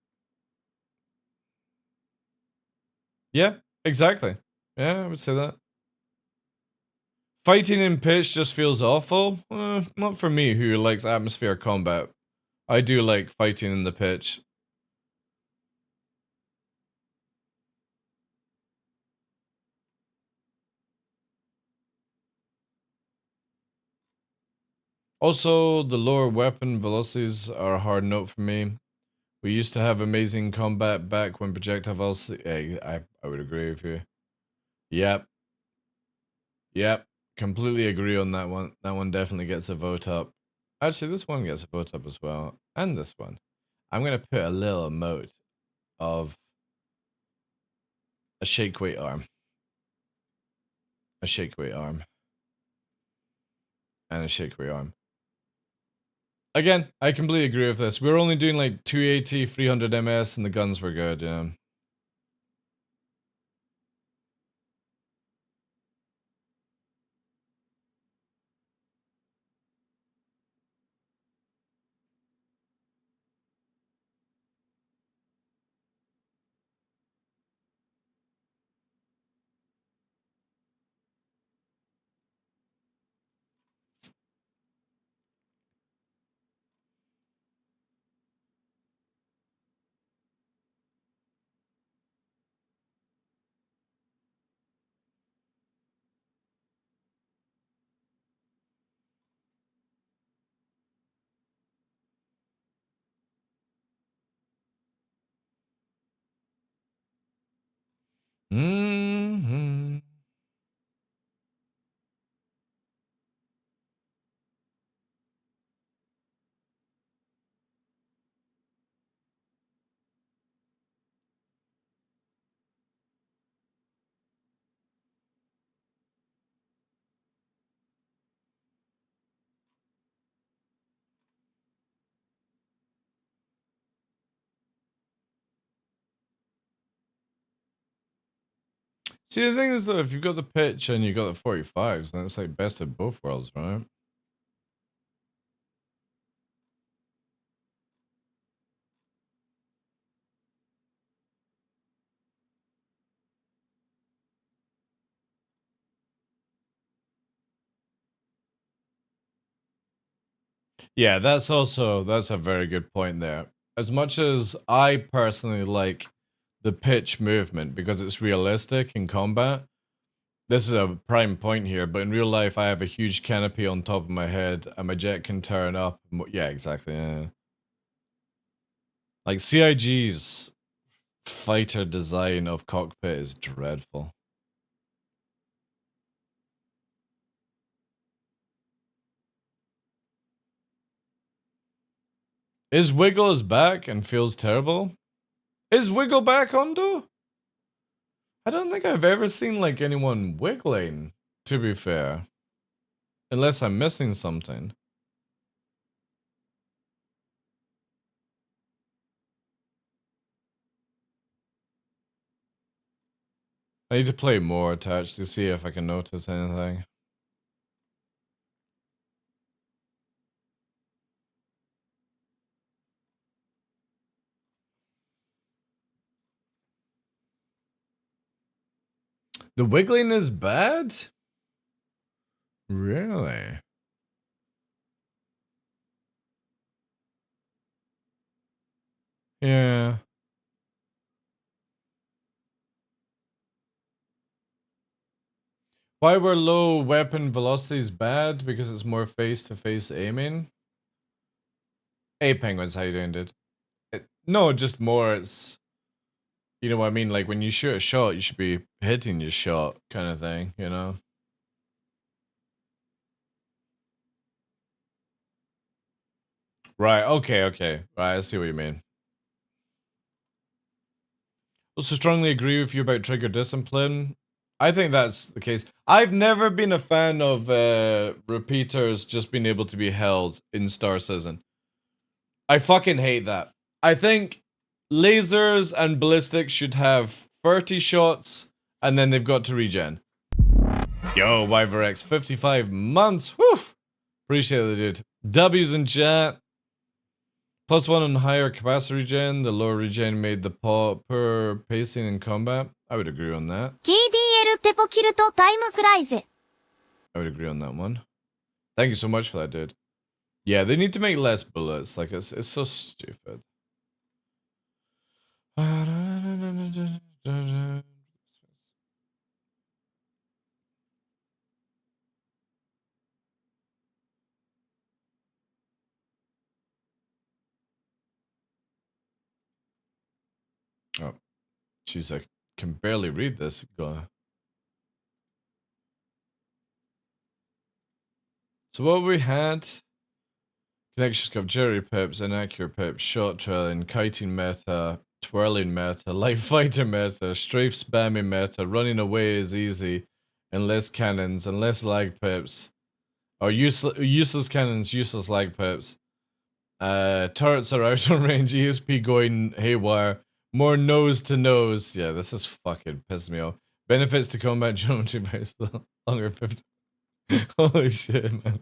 [SPEAKER 2] Yeah, exactly. Yeah, I would say that. Fighting in pitch just feels awful. Not for me, who likes atmosphere combat. I do like fighting in the pitch. Also, the lower weapon velocities are a hard note for me. We used to have amazing combat back when projectile velocity... I would agree with you. Yep. Yep. Completely agree on that one. That one definitely gets a vote up. Actually, this one gets a vote up as well. And this one. I'm going to put a little emote of a shake weight arm. A shake weight arm. And a shake weight arm. Again, I completely agree with this. We were only doing like 280, 300 MS, and the guns were good, yeah. Mm-hmm. See, the thing is, though, if you've got the pitch and you've got the 45s, then it's like best of both worlds, right? Yeah, that's a very good point there. As much as I personally like the pitch movement because it's realistic in combat, this is a prime point here, but in real life I have a huge canopy on top of my head and my jet can turn up. Yeah, exactly. Yeah. Like CIG's fighter design of cockpit is dreadful. Is Wiggle back and feels terrible? Is Wiggle back, Hondo? I don't think I've ever seen like anyone wiggling, to be fair. Unless I'm missing something. I need to play more attached to see if I can notice anything. The wiggling is bad? Really? Yeah. Why were low weapon velocities bad? Because it's more face-to-face aiming? Hey Penguins, how you doing, dude? No, just more, it's... You know what I mean? Like, when you shoot a shot, you should be hitting your shot, kind of thing, you know? Right, okay. Right, I see what you mean. Also strongly agree with you about trigger discipline. I think that's the case. I've never been a fan of repeaters just being able to be held in Star Citizen. I fucking hate that. I think lasers and ballistics should have 30 shots and then they've got to regen. Yo, Wyverex, 55 months. Whew. Appreciate it, dude. W's in chat. +1 on higher capacity regen. The lower regen made the poor pacing in combat. I would agree on that. I would agree on that one. Thank you so much for that, dude. Yeah, they need to make less bullets. Like, it's so stupid. Oh, jeez, I can barely read this. So what we had... Connections got Jerry Pips, Inaccurate Pips, Shot Trailing, Kiting Meta, Twirling Meta, Light Fighter Meta, Strafe Spamming Meta, Running Away is easy, and less cannons, and less lag pips. Or useless cannons, useless lag pips. Turrets are out on range, ESP going haywire, more nose to nose. Yeah, this is fucking pissing me off. Benefits to combat geometry based longer 50. Holy shit, man.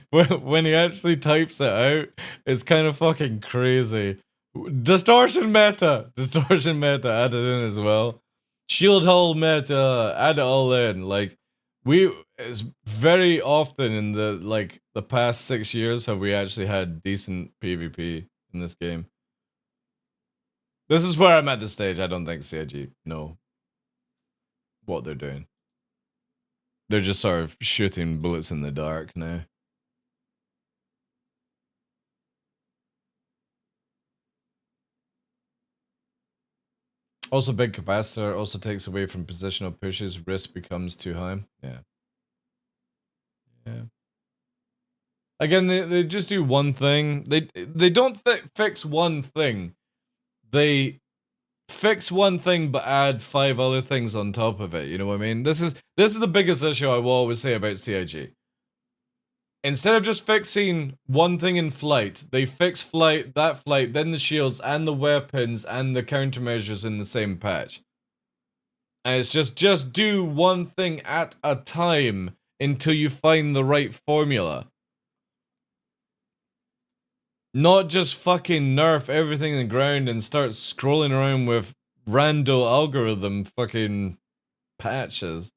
[SPEAKER 2] When he actually types it out, it's kind of fucking crazy. Distortion meta! Distortion meta added in as well. Shield hull meta, add it all in. Like, it's very often in the past 6 years have we actually had decent PvP in this game. This is where I'm at this stage. I don't think CIG know what they're doing. They're just sort of shooting bullets in the dark now. Also, big capacitor also takes away from positional pushes. Risk becomes too high. Yeah. Again, they just do one thing. They don't fix one thing. They fix one thing but add 5 other things on top of it. You know what I mean? This is the biggest issue I will always say about CIG. Instead of just fixing one thing in flight, they fix that flight, then the shields and the weapons and the countermeasures in the same patch. And it's just do one thing at a time until you find the right formula. Not just fucking nerf everything in the ground and start scrolling around with rando algorithm fucking patches.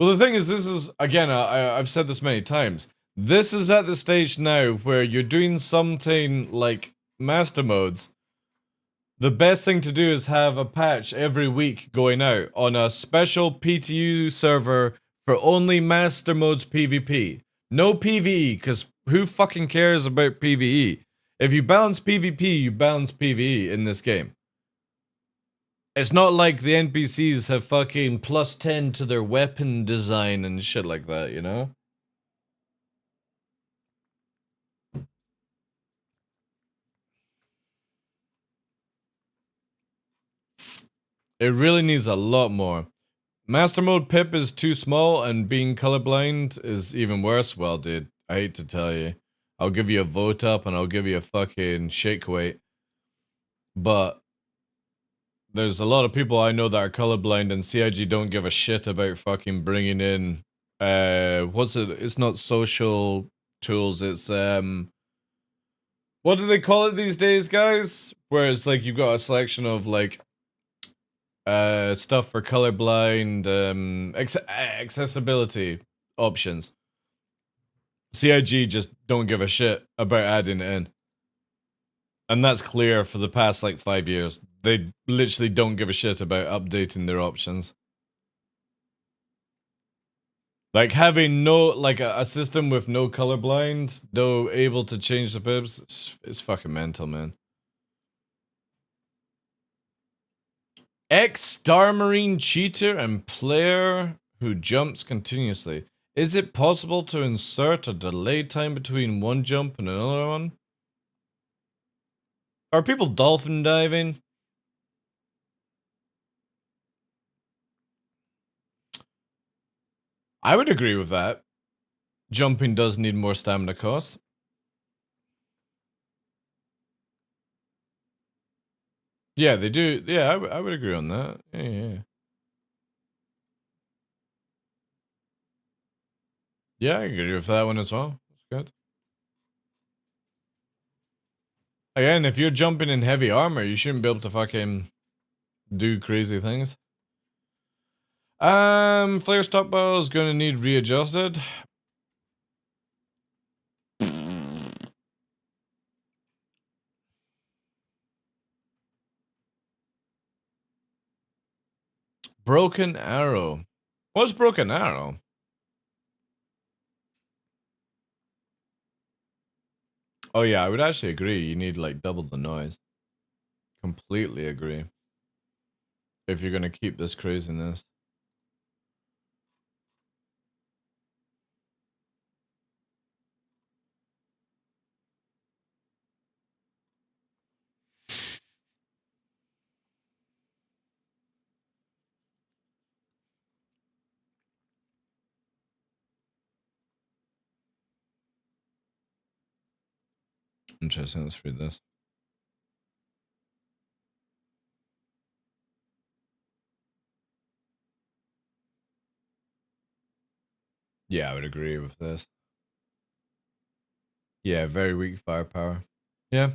[SPEAKER 2] Well, the thing is, this is, again, I've said this many times. This is at the stage now where you're doing something like master modes. The best thing to do is have a patch every week going out on a special PTU server for only master modes PvP. No PvE, because who fucking cares about PvE? If you balance PvP, you balance PvE in this game. It's not like the NPCs have fucking +10 to their weapon design and shit like that, you know? It really needs a lot more. Master mode pip is too small, and being colorblind is even worse. Well, dude, I hate to tell you. I'll give you a vote up and I'll give you a fucking shake weight. But there's a lot of people I know that are colorblind, and CIG don't give a shit about fucking bringing in, what's it? It's not social tools, it's, what do they call it these days, guys? Where it's like you've got a selection of, like, stuff for colorblind, accessibility options. CIG just don't give a shit about adding it in. And that's clear for the past, like, 5 years. They literally don't give a shit about updating their options. Like, having no, like, a system with no colorblind, no able to change the pips, it's fucking mental, man. Ex-Star Marine cheater and player who jumps continuously. Is it possible to insert a delay time between one jump and another one? Are people dolphin diving? I would agree with that. Jumping does need more stamina cost. Yeah, they do. Yeah, I would agree on that. Yeah. Yeah, I agree with that one as well. That's good. Again, if you're jumping in heavy armor, you shouldn't be able to fucking do crazy things. Flare stockpile is gonna need readjusted. Broken arrow. What's broken arrow? Oh yeah, I would actually agree. You need like double the noise. Completely agree. If you're gonna keep this craziness. Interesting, let's read this. Yeah, I would agree with this. Yeah, very weak firepower. Yeah.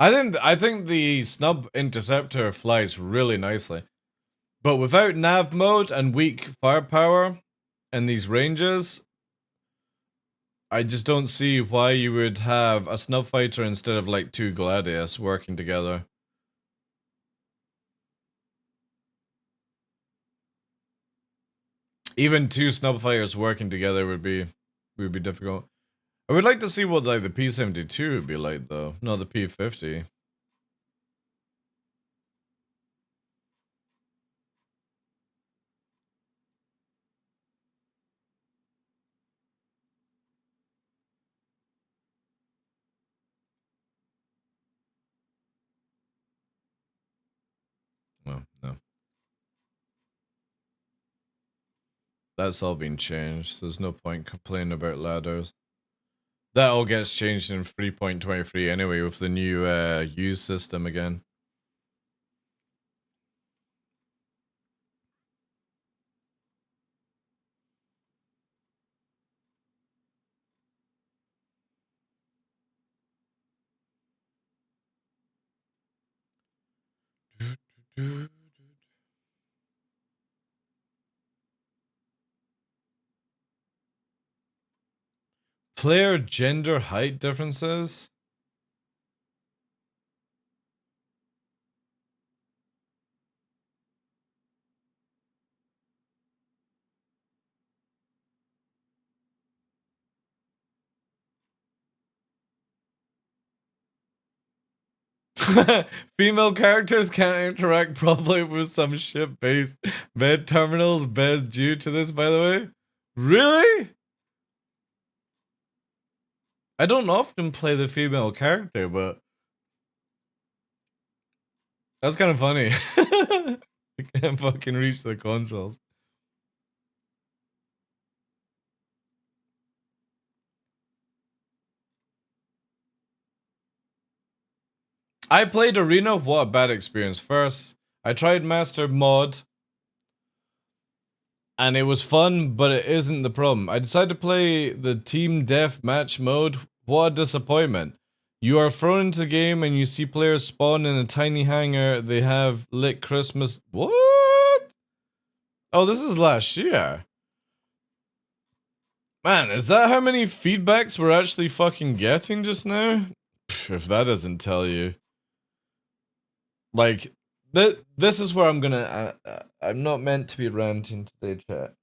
[SPEAKER 2] I think the snub interceptor flies really nicely. But without nav mode and weak firepower and these ranges, I just don't see why you would have a snub fighter instead of like two Gladius working together. Even two snub fighters working together would be difficult. I would like to see what like the P72 would be like though, not the P50. Well, no. That's all been changed. There's no point complaining about ladders. That all gets changed in 3.23 anyway with the new use system again. Player gender height differences? Female characters can't interact properly with some ship-based bed terminals. Bed due to this, by the way. Really? I don't often play the female character, but that's kind of funny. I can't fucking reach the consoles. I played Arena. What a bad experience. First, I tried Master Mod. And it was fun, but it isn't the problem. I decided to play the Team Deathmatch mode. What a disappointment. You are thrown into the game and you see players spawn in a tiny hangar. They have lit Christmas. What? Oh, this is last year. Man, is that how many feedbacks we're actually fucking getting just now? If that doesn't tell you. Like, this is where I'm gonna... I'm not meant to be ranting today, chat.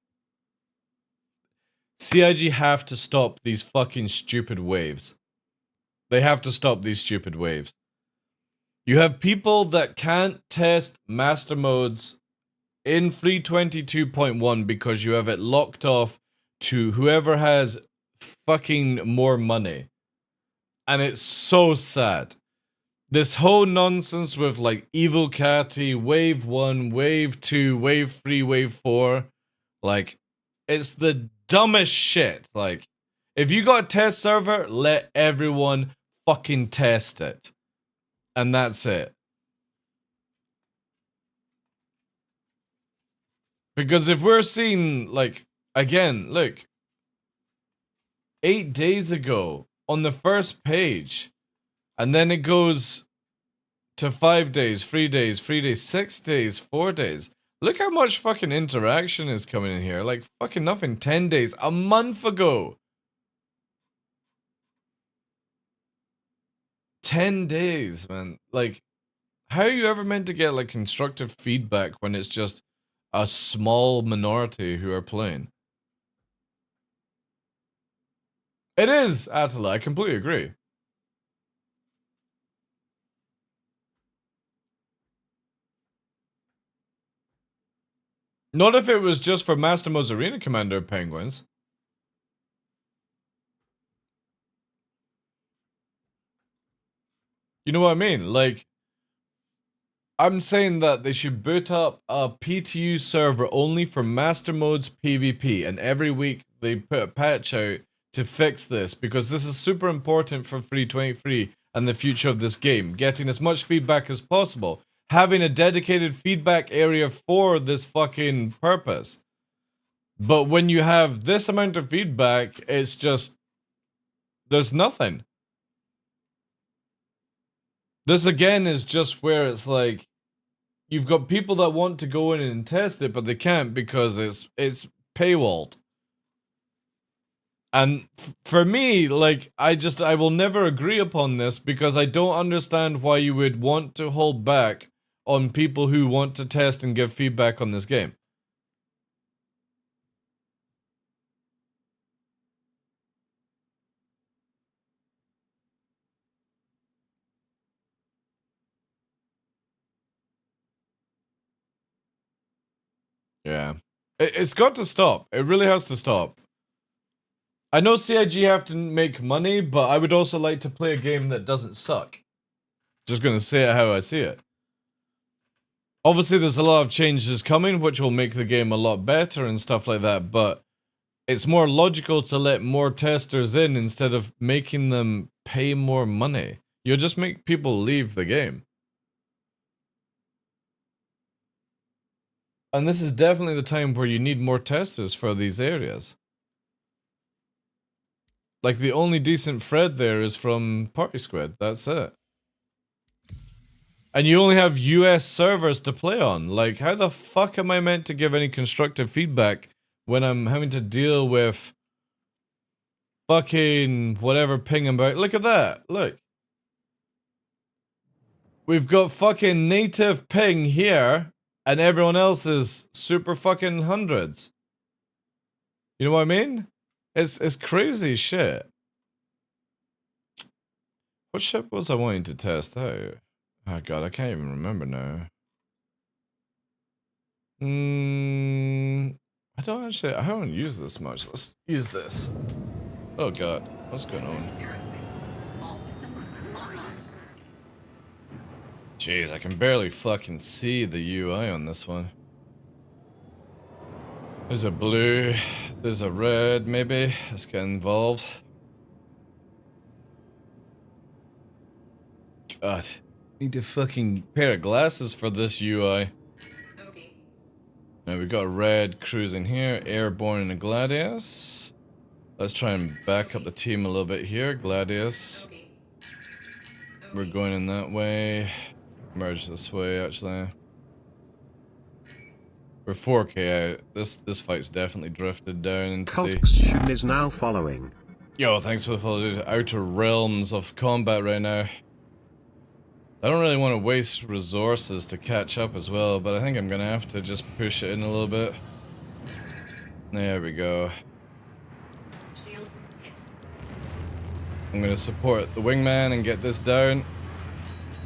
[SPEAKER 2] CIG have to stop these fucking stupid waves. They have to stop these stupid waves. You have people that can't test master modes in 322.1 because you have it locked off to whoever has fucking more money. And it's so sad. This whole nonsense with like Evil Catty, Wave 1, Wave 2, Wave 3, Wave 4. Like, it's the dumbest shit. Like, if you got a test server, let everyone fucking test it. And that's it. Because if we're seeing, like, again, look. 8 days ago, on the first page, and then it goes to 5 days, 3 days, 3 days, 6 days, 4 days. Look how much fucking interaction is coming in here. Like, fucking nothing. 10 days. A month ago. 10 days, man. Like, how are you ever meant to get, like, constructive feedback when it's just a small minority who are playing? It is, Attila. I completely agree. Not if it was just for Master Mode's Arena Commander Penguins. You know what I mean? Like, I'm saying that they should boot up a PTU server only for Master Mode's PvP, and every week they put a patch out to fix this, because this is super important for 323 and the future of this game. Getting as much feedback as possible. Having a dedicated feedback area for this fucking purpose. But when you have this amount of feedback, it's just... there's nothing. This again is just where it's like... you've got people that want to go in and test it, but they can't because it's paywalled. And for me, like, I will never agree upon this because I don't understand why you would want to hold back on people who want to test and give feedback on this game. Yeah. It's got to stop. It really has to stop. I know CIG have to make money, but I would also like to play a game that doesn't suck. Just gonna say it how I see it. Obviously, there's a lot of changes coming, which will make the game a lot better and stuff like that, but it's more logical to let more testers in instead of making them pay more money. You'll just make people leave the game. And this is definitely the time where you need more testers for these areas. Like, the only decent thread there is from Party Squid. That's it. And you only have US servers to play on. Like, how the fuck am I meant to give any constructive feedback when I'm having to deal with fucking whatever ping about? Look at that. Look. We've got fucking native ping here, and everyone else is super fucking hundreds. You know what I mean? It's crazy shit. What ship was I wanting to test out? Oh god, I can't even remember now. I haven't used this much. Let's use this. Oh god, what's going on? Jeez, I can barely fucking see the UI on this one. There's a blue, there's a red, maybe. Let's get involved. God, need a fucking pair of glasses for this UI.
[SPEAKER 4] Okay.
[SPEAKER 2] Now we got red cruising here, airborne and a Gladius. Let's try and back up the team a little bit here. Gladius.
[SPEAKER 4] Okay.
[SPEAKER 2] We're going in that way. Merge this way, actually. We're 4K out. This fight's definitely drifted down into the...
[SPEAKER 1] Cultxtion is now following.
[SPEAKER 2] Yo, thanks for the follow, dude. Outer realms of combat right now. I don't really want to waste resources to catch up as well, but I think I'm gonna have to just push it in a little bit. There we go.
[SPEAKER 4] Shields hit.
[SPEAKER 2] I'm gonna support the wingman and get this down.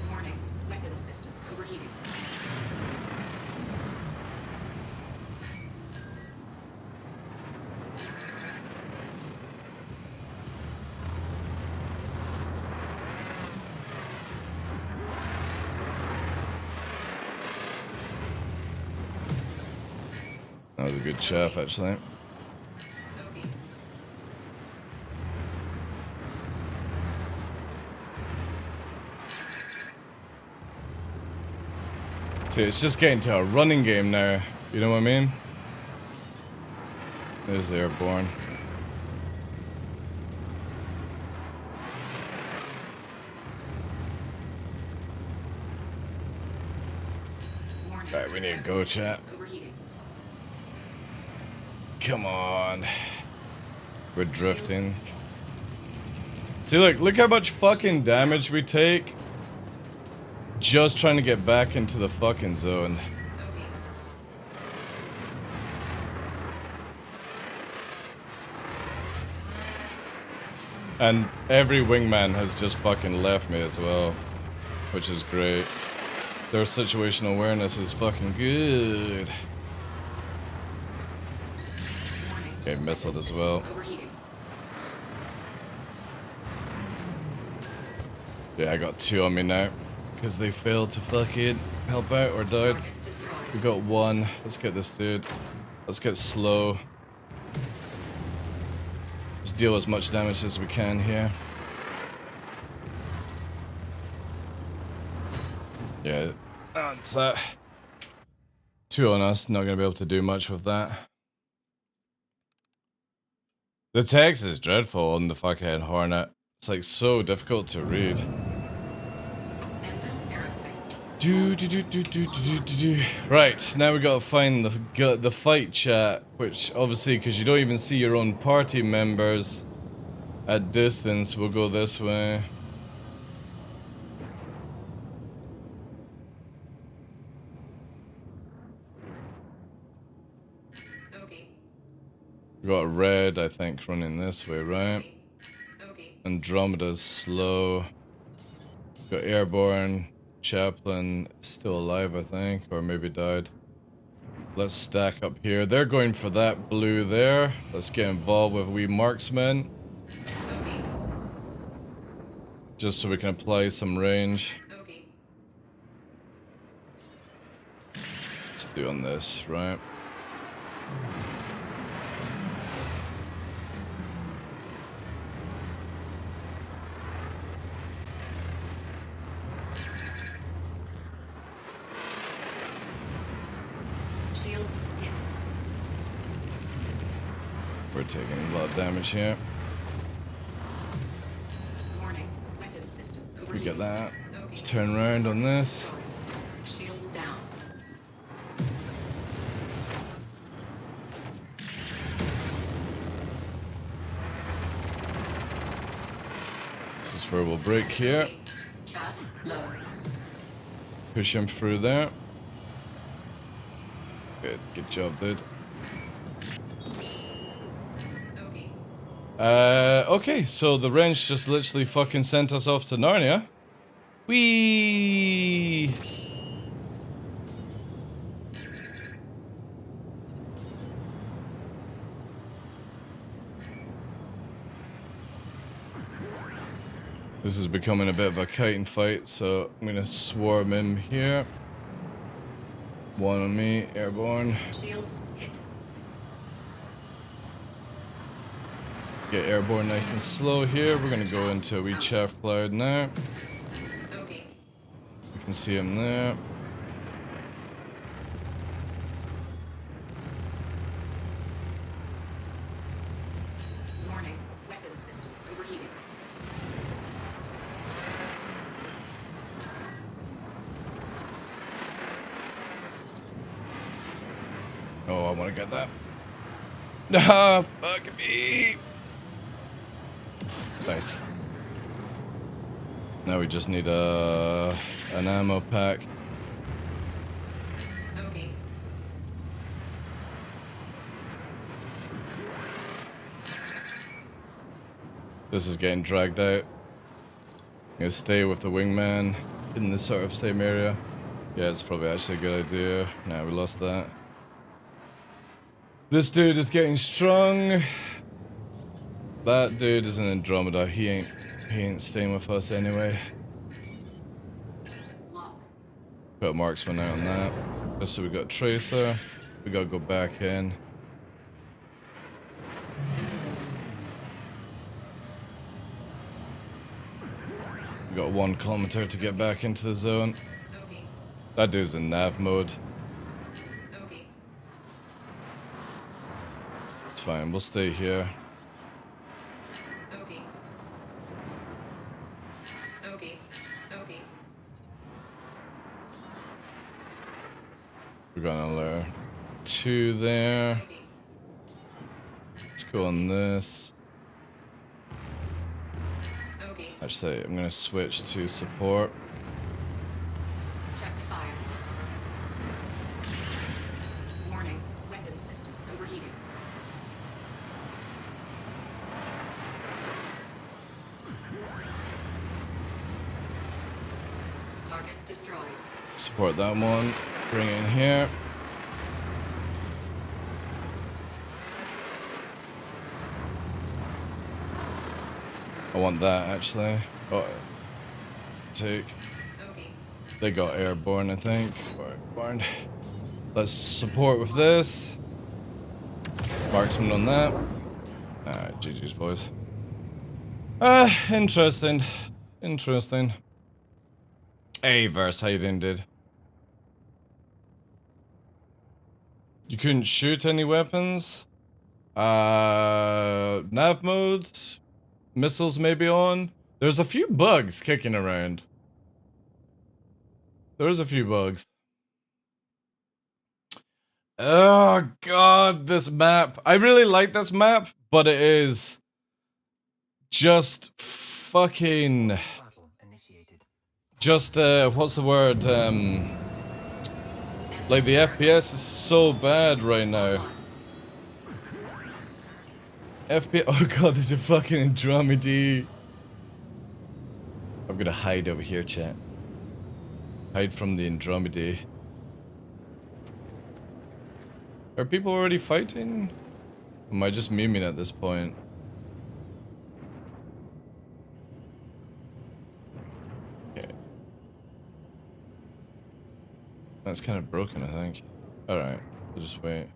[SPEAKER 4] Warning. Weapons system overheating.
[SPEAKER 2] That was a good chaff, actually.
[SPEAKER 4] Okay.
[SPEAKER 2] See, it's just getting to a running game now. You know what I mean? There's airborne.
[SPEAKER 4] Warning.
[SPEAKER 2] Alright, we need to go, chat.
[SPEAKER 4] Overheating.
[SPEAKER 2] Come on. We're drifting.
[SPEAKER 4] Shields hit.
[SPEAKER 2] See, look how much fucking damage we take. Just trying to get back into the fucking zone.
[SPEAKER 4] Okay.
[SPEAKER 2] And every wingman has just fucking left me as well. Which is great. Their situational awareness is fucking good.
[SPEAKER 4] Warning.
[SPEAKER 2] Okay, missiled
[SPEAKER 4] Weapons
[SPEAKER 2] as well.
[SPEAKER 4] system overheating.
[SPEAKER 2] Yeah, I got 2 on me now. Because they failed to fucking help out or died.
[SPEAKER 4] Target destroyed.
[SPEAKER 2] We got 1. Let's get this dude. Let's get slow. Let's deal as much damage as we can here. Yeah, that's 2 on us. Not gonna be able to do much with that. The text is dreadful on the fucking Hornet. It's like so difficult to read.
[SPEAKER 4] Anvil Aerospace.
[SPEAKER 2] Right, now we gotta find the fight chat, which obviously, because you don't even see your own party members at distance, we'll go this way.
[SPEAKER 4] Okay.
[SPEAKER 2] We got a red, I think, running this way, right?
[SPEAKER 4] Okay. Okay.
[SPEAKER 2] Andromeda's slow. Got airborne. Chaplain still alive, I think, or maybe died. Let's stack up here. They're going for that blue there. Let's get involved with wee marksmen.
[SPEAKER 4] Okay.
[SPEAKER 2] Just so we can apply some range.
[SPEAKER 4] Okay.
[SPEAKER 2] Let's do on this, right?
[SPEAKER 4] Shields hit.
[SPEAKER 2] We're taking a lot of damage here.
[SPEAKER 4] Warning. Weapons system
[SPEAKER 2] We
[SPEAKER 4] overheating.
[SPEAKER 2] get that.
[SPEAKER 4] Okay.
[SPEAKER 2] Let's turn around on this.
[SPEAKER 4] Shield down.
[SPEAKER 2] This is where we'll break here.
[SPEAKER 4] Okay. Chaff low.
[SPEAKER 2] Push him through there. Good job, dude.
[SPEAKER 4] Okay.
[SPEAKER 2] Okay, so the wrench just literally fucking sent us off to Narnia. Whee! This is becoming a bit of a kiting fight, so I'm gonna swarm him here. One on me, airborne.
[SPEAKER 4] Shields hit.
[SPEAKER 2] Get airborne nice and slow here. We're gonna go into a wee chaff cloud now.
[SPEAKER 4] Bogey.
[SPEAKER 2] You can see him there.
[SPEAKER 4] Warning. Weapon system overheating.
[SPEAKER 2] Oh, I want to get that. Ah, fuck me. Nice. Now we just need an ammo pack.
[SPEAKER 4] Bogey.
[SPEAKER 2] This is getting dragged out. I'm gonna stay with the wingman in this sort of same area. Yeah, it's probably actually a good idea. Nah, we lost that. This dude is getting strung. That dude is an Andromeda. He ain't staying with us anyway.
[SPEAKER 4] Lock.
[SPEAKER 2] Put a marksman out on that. Just so we got Tracer. We gotta go back in. We got 1 kilometer to get back into the zone.
[SPEAKER 4] Bogey.
[SPEAKER 2] That dude's in nav mode.
[SPEAKER 4] Bogey.
[SPEAKER 2] It's fine, we'll stay here.
[SPEAKER 4] Bogey. Bogey. Bogey.
[SPEAKER 2] We're gonna lure 2 there.
[SPEAKER 4] Bogey.
[SPEAKER 2] Let's go on this.
[SPEAKER 4] Bogey.
[SPEAKER 2] Actually, I'm gonna switch to support.
[SPEAKER 4] Check fire. Warning. Weapon system overheating. Target destroyed.
[SPEAKER 2] Support that one. Bring it in here. I want that actually. Oh, take.
[SPEAKER 4] Bogey.
[SPEAKER 2] They got airborne, I think. Or airborne. Let's support with this. Marksman on that. Alright, GG's boys. Interesting. Interesting. Hey, Verse, how you doing, dude? You couldn't shoot any weapons? Nav mode? Missiles maybe on? There's a few bugs kicking around. There's a few bugs. Oh god, this map. I really like this map, but it is just fucking...
[SPEAKER 3] Battle initiated.
[SPEAKER 2] Just, what's the word? Like, the FPS is so bad right now. FPS... Oh god, there's a fucking Andromeda. I'm gonna hide over here, chat. Hide from the Andromeda. Are people already fighting? Am I just memeing at this point? Okay. That's kind of broken, I think. Alright, we'll just wait.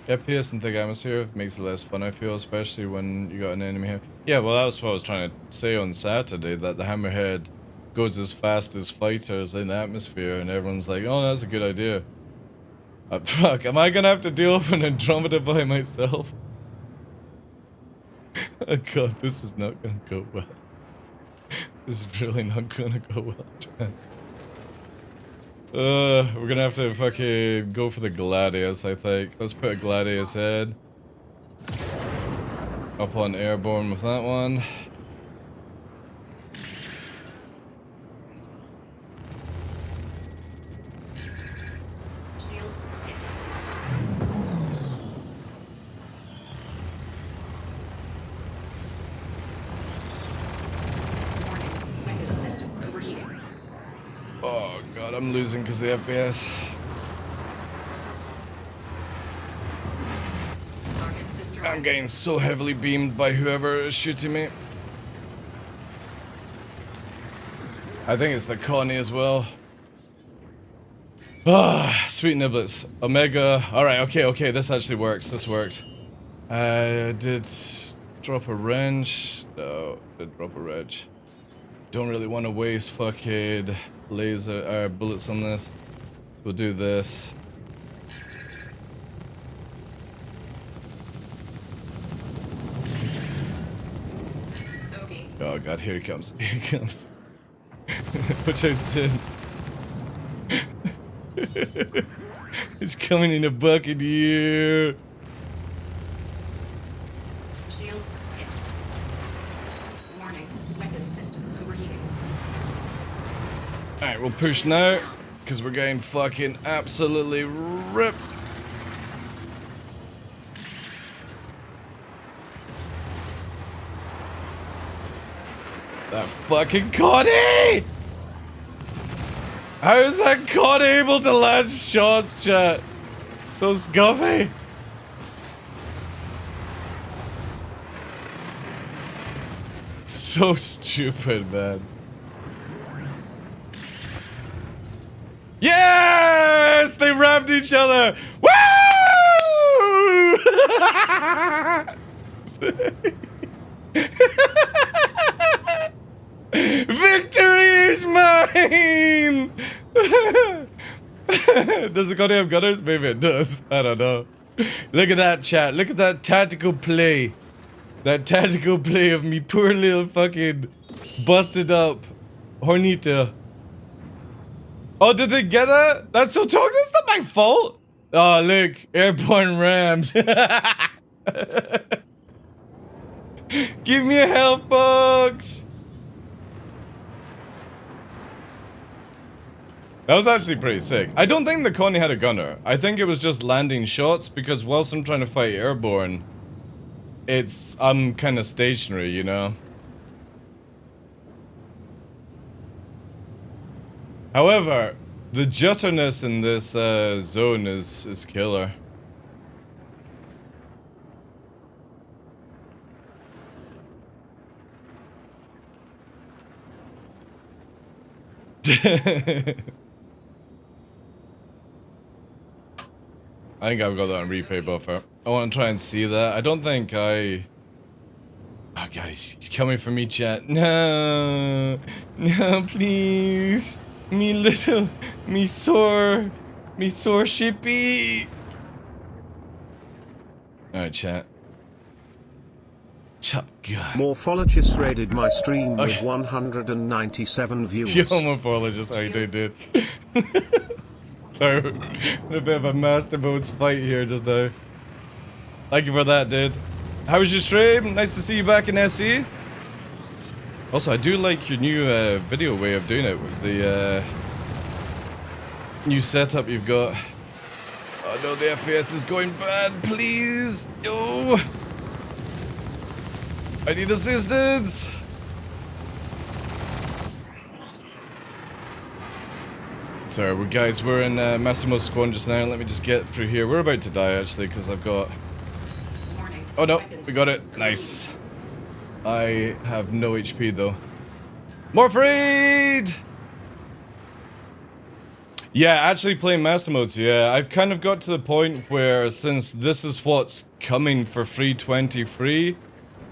[SPEAKER 2] FPS and thick atmosphere makes it less fun, I feel, especially when you got an enemy here. Yeah, well, that was what I was trying to say on Saturday, that the Hammerhead goes as fast as fighters in the atmosphere, and everyone's like, oh, that's a good idea. Fuck, am I gonna have to deal with an Andromeda by myself? Oh god, this is not gonna go well. This is really not gonna go well, chat. We're gonna have to fucking go for the Gladius, I think. Let's put a Gladius head up on airborne with that one.
[SPEAKER 4] Shields hit. Warning. Weapon system overheating.
[SPEAKER 2] Oh god, I'm losing because of the FPS. I'm getting so heavily beamed by whoever is shooting me. I think it's the Connie as well. Ah, sweet niblets. Omega. Alright, okay, this actually works. This worked. Did drop a wrench? No, did drop a wrench. Don't really want to waste fucking laser bullets on this. We'll do this. Oh god, here he comes. Here he comes. Which I said. It's coming in a bucket here.
[SPEAKER 4] Shields hit. Warning, weapon system overheating.
[SPEAKER 2] Alright, we'll push now, because we're getting fucking absolutely ripped. That fucking Connie! How is that Connie able to land shots, chat? So scuffy. So stupid, man. Yes! They rammed each other! Woo! Victory is mine! Does the Connie have gunners? Maybe it does. I don't know. Look at that, chat. Look at that tactical play. That tactical play of me poor little fucking busted up Hornita. Oh, did they get that? That's so toxic. That's not my fault. Oh, look. Airborne rams. Give me a health box. That was actually pretty sick. I don't think the Connie had a gunner. I think it was just landing shots because whilst I'm trying to fight airborne, I'm kind of stationary, you know? However, the jutterness in this zone is killer. I think I've got that on replay buffer. I want to try and see that. I don't think I... Oh god, he's coming for me, chat. No, no, please. Me sore shippy. Alright, chat. God.
[SPEAKER 1] Morphologist raided my stream with 197 views.
[SPEAKER 2] Yo, Morphologist, how you doing, dude? So, a bit of a master modes fight here just now. Thank you for that, dude. How was your stream? Nice to see you back in SE. Also, I do like your new video way of doing it with the new setup you've got. Oh no, the FPS is going bad, please. Yo. I need assistance. Sorry, we're in Master Mode Squad just now. Let me just get through here. We're about to die actually because I've got... Oh no, we got it. Nice. I have no HP though. More freed! Yeah, actually playing Master Modes, yeah. I've kind of got to the point where since this is what's coming for free 20 free,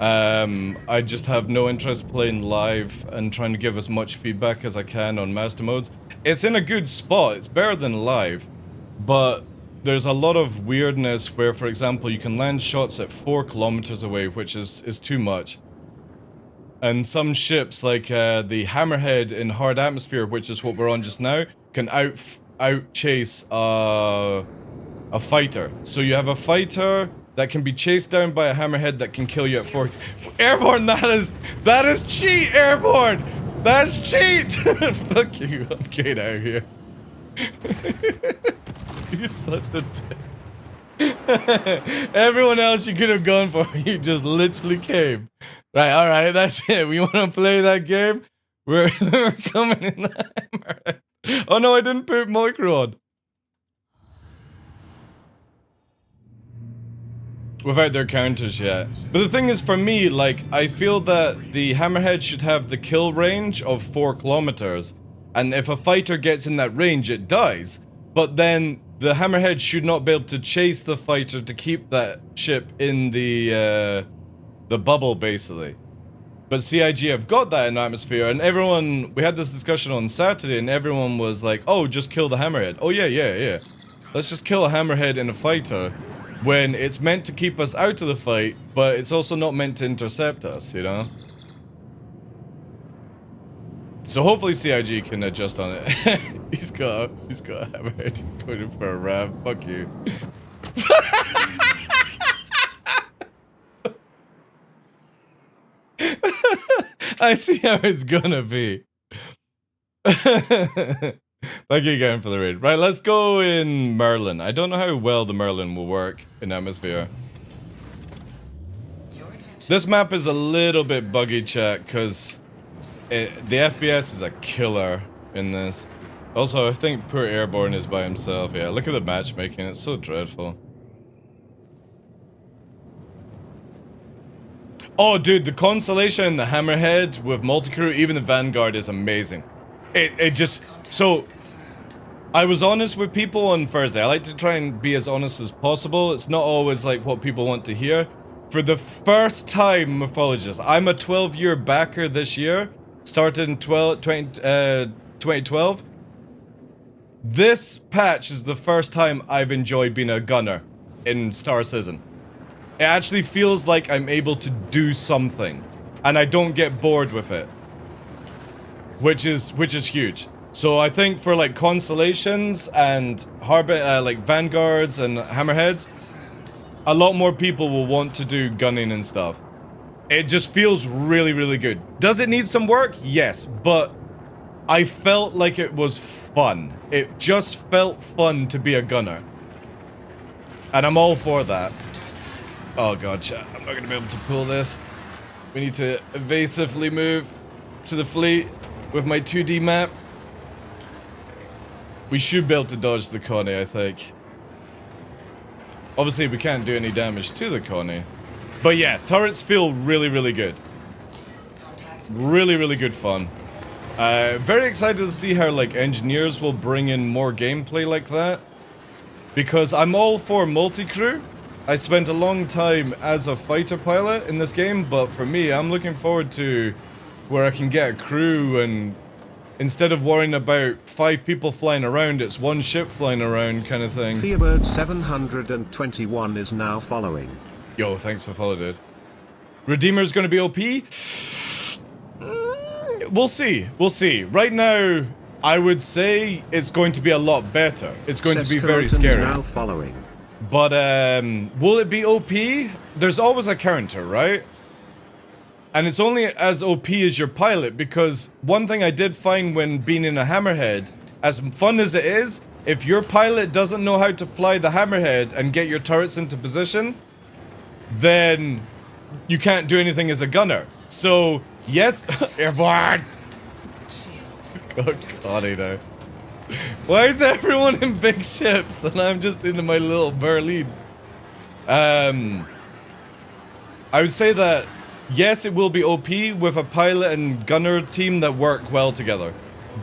[SPEAKER 2] I just have no interest playing live and trying to give as much feedback as I can on Master Modes. It's in a good spot, it's better than live, but there's a lot of weirdness where, for example, you can land shots at 4 kilometers away, which is too much. And some ships, like the Hammerhead in Hard Atmosphere, which is what we're on just now, can out chase a fighter. So you have a fighter that can be chased down by a Hammerhead that can kill you at 4. Airborne, that is cheat, Airborne! That's cheat! Fuck you, I'm getting out of here. You're such a dick. Everyone else you could have gone for, you just literally came. Right, alright, that's it. We want to play that game? We're coming in the Hammerhead. Oh no, I didn't put micro on. without their counters yet. But the thing is, for me, like, I feel that the Hammerhead should have the kill range of 4 kilometers. And if a fighter gets in that range, it dies. But then the Hammerhead should not be able to chase the fighter to keep that ship in the bubble, basically. But CIG have got that in atmosphere, and everyone, we had this discussion on Saturday, and everyone was like, oh, just kill the Hammerhead. Oh yeah. Let's just kill a Hammerhead in a fighter, when it's meant to keep us out of the fight, but it's also not meant to intercept us, you know? So hopefully CIG can adjust on it. he's got a Hammerhead going in for a ram. Fuck you. I see how it's gonna be. Thank you again for the raid. Right, let's go in Merlin. I don't know how well the Merlin will work in atmosphere. This map is a little bit buggy, chat, because the FPS is a killer in this. Also, I think poor Airborne is by himself. Yeah, look at the matchmaking. It's so dreadful. Oh, dude, the Constellation and the Hammerhead with multi-crew, even the Vanguard is amazing. It just... So, I was honest with people on Thursday. I like to try and be as honest as possible. It's not always like what people want to hear. For the first time, Mythologist, I'm a 12-year backer this year. Started in 2012. This patch is the first time I've enjoyed being a gunner in Star Citizen. It actually feels like I'm able to do something, and I don't get bored with it, which is huge. So I think for like Constellations and like Vanguards and Hammerheads, a lot more people will want to do gunning and stuff. It just feels really, really good. Does it need some work? Yes, but I felt like it was fun. It just felt fun to be a gunner, and I'm all for that. Oh god, chat, I'm not gonna be able to pull this. We need to evasively move to the fleet with my 2D map. We should be able to dodge the Connie, I think. Obviously, we can't do any damage to the Connie. But yeah, turrets feel really, really good. Really, really good fun. Very excited to see how, like, engineers will bring in more gameplay like that. Because I'm all for multi-crew. I spent a long time as a fighter pilot in this game, but for me, I'm looking forward to where I can get a crew and instead of worrying about 5 people flying around, it's 1 ship flying around kind of thing.
[SPEAKER 1] Fearbird 721 is now following.
[SPEAKER 2] Yo, thanks for the follow, dude. Redeemer's gonna be OP? We'll see. We'll see. Right now, I would say it's going to be a lot better. It's going to be very scary.
[SPEAKER 1] Now following.
[SPEAKER 2] But, will it be OP? There's always a counter, right? And it's only as OP as your pilot, because one thing I did find when being in a Hammerhead, as fun as it is, if your pilot doesn't know how to fly the Hammerhead and get your turrets into position, then you can't do anything as a gunner. So, yes, Airborne! Oh, Connie now. Why is everyone in big ships and I'm just into my little Berlin? I would say that yes, it will be OP with a pilot and gunner team that work well together.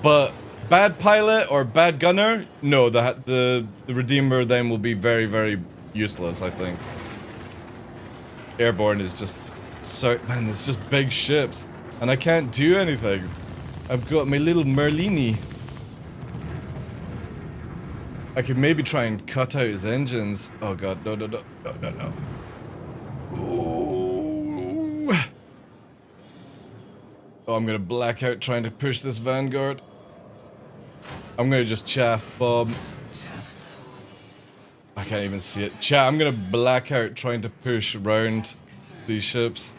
[SPEAKER 2] But bad pilot or bad gunner, no, the Redeemer then will be very, very useless, I think. Airborne is just so, man, it's just big ships and I can't do anything. I've got my little Merlini. I could maybe try and cut out his engines. Oh god, no. Ooh. Oh, I'm gonna black out trying to push this Vanguard. I'm gonna just chaff Bob. I can't even see it. Chat, I'm gonna black out trying to push around these ships.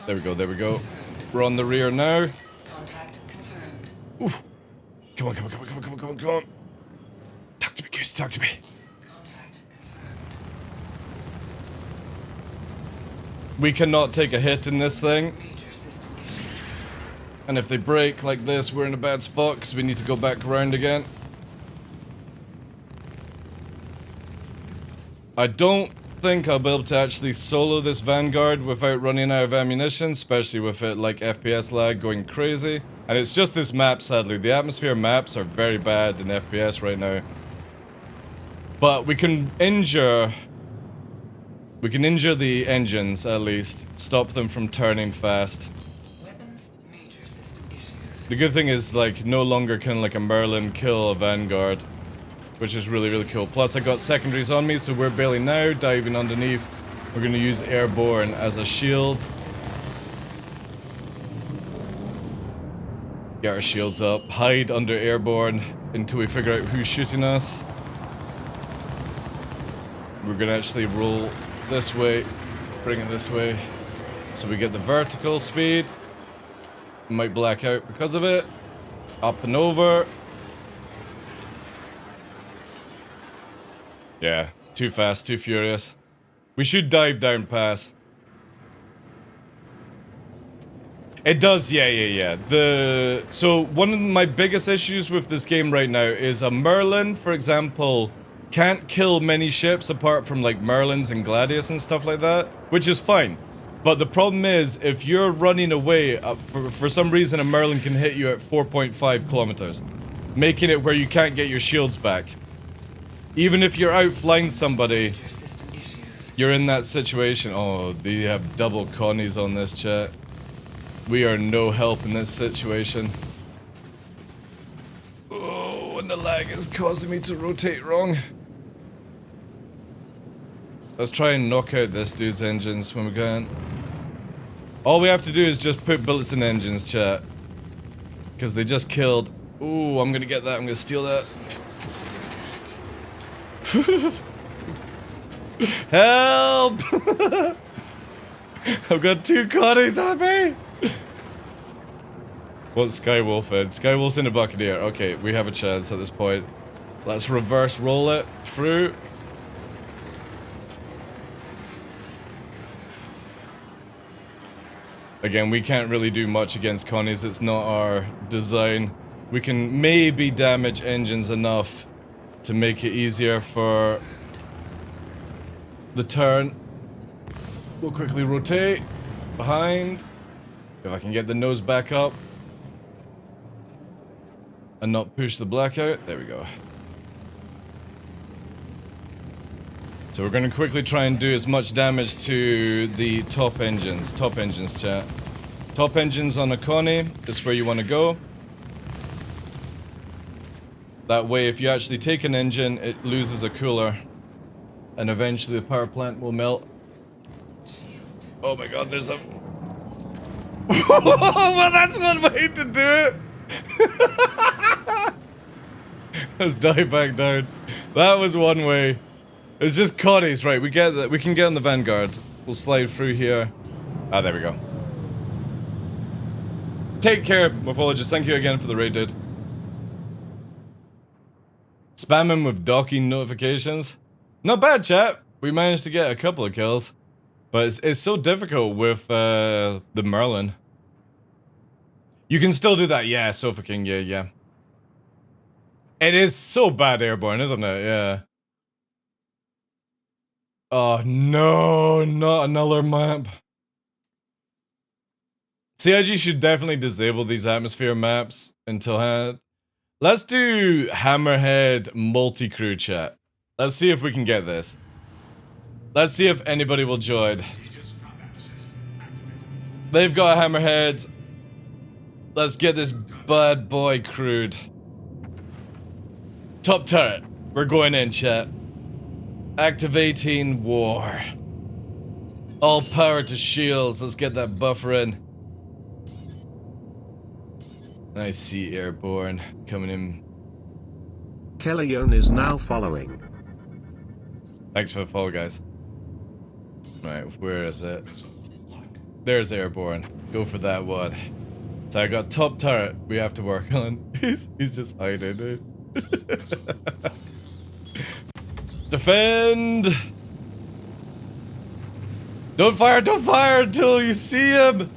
[SPEAKER 2] There we go, there we go. We're on the rear now. Oof. Come on. Talk to me, Goose, talk to me. We cannot take a hit in this thing. And if they break like this, we're in a bad spot because we need to go back around again. I don't think I'll be able to actually solo this Vanguard without running out of ammunition, especially with it like FPS lag going crazy. And it's just this map, sadly. The atmosphere maps are very bad in FPS right now. But we can injure the engines at least, stop them from turning fast.
[SPEAKER 4] Weapons, major system issues.
[SPEAKER 2] The good thing is, like, no longer can like a Merlin kill a Vanguard, which is really, really cool. Plus I got secondaries on me, so we're bailing now, diving underneath. We're gonna use airborne as a shield. Get our shields up, hide under airborne until we figure out who's shooting us. We're gonna actually roll this way, bring it this way, so we get the vertical speed. Might black out because of it. Up and over. Yeah, too fast, too furious. We should dive down pass. It does, yeah. So one of my biggest issues with this game right now is a Merlin, for example, can't kill many ships apart from like Merlins and Gladius and stuff like that, which is fine. But the problem is, if you're running away, for some reason a Merlin can hit you at 4.5 kilometers, making it where you can't get your shields back. Even if you're out flying somebody, you're in that situation. Oh, they have double Connies on this chat. We are no help in this situation. Oh, and the lag is causing me to rotate wrong. Let's try and knock out this dude's engines when we can. All we have to do is just put bullets in engines, chat. Because they just killed. Ooh, I'm gonna get that. I'm gonna steal that. Help! I've got 2 Connies on me! What's Skywolf in? Skywolf's in a Buccaneer. Okay, we have a chance at this point. Let's reverse roll it through. Again, we can't really do much against Connies. It's not our design. We can maybe damage engines enough to make it easier for the turn. We'll quickly rotate behind. If I can get the nose back up and not push the blackout. There we go. So we're going to quickly try and do as much damage to the top engines. Top engines, chat. Top engines on a Connie is where you want to go. That way, if you actually take an engine, it loses a cooler. And eventually the power plant will melt. Oh my god, there's a... Well, that's one way to do it! Let's dive back down. That was one way. It's just Connies, right? We get that. We can get on the Vanguard. We'll slide through here. Ah, there we go. Take care, Morphologist. Thank you again for the raid, dude. Spam him with docking notifications. Not bad, chat. We managed to get a couple of kills. But it's so difficult with the Merlin. You can still do that. Yeah, Sofa King. Yeah. It is so bad airborne, isn't it? Yeah. Oh, no. Not another map. CIG should definitely disable these atmosphere maps until... Let's do Hammerhead multi-crew chat. Let's see if we can get this. Let's see if anybody will join. They've got a Hammerhead. Let's get this bad boy crewed. Top turret. We're going in, chat. Activating war. All power to shields. Let's get that buffer in. I see airborne coming in.
[SPEAKER 1] Kellyon is now following.
[SPEAKER 2] Thanks for the follow, guys. Right, where is it? There's airborne. Go for that one. So I got top turret we have to work on. He's just hiding, dude. Defend! Don't fire until you see him!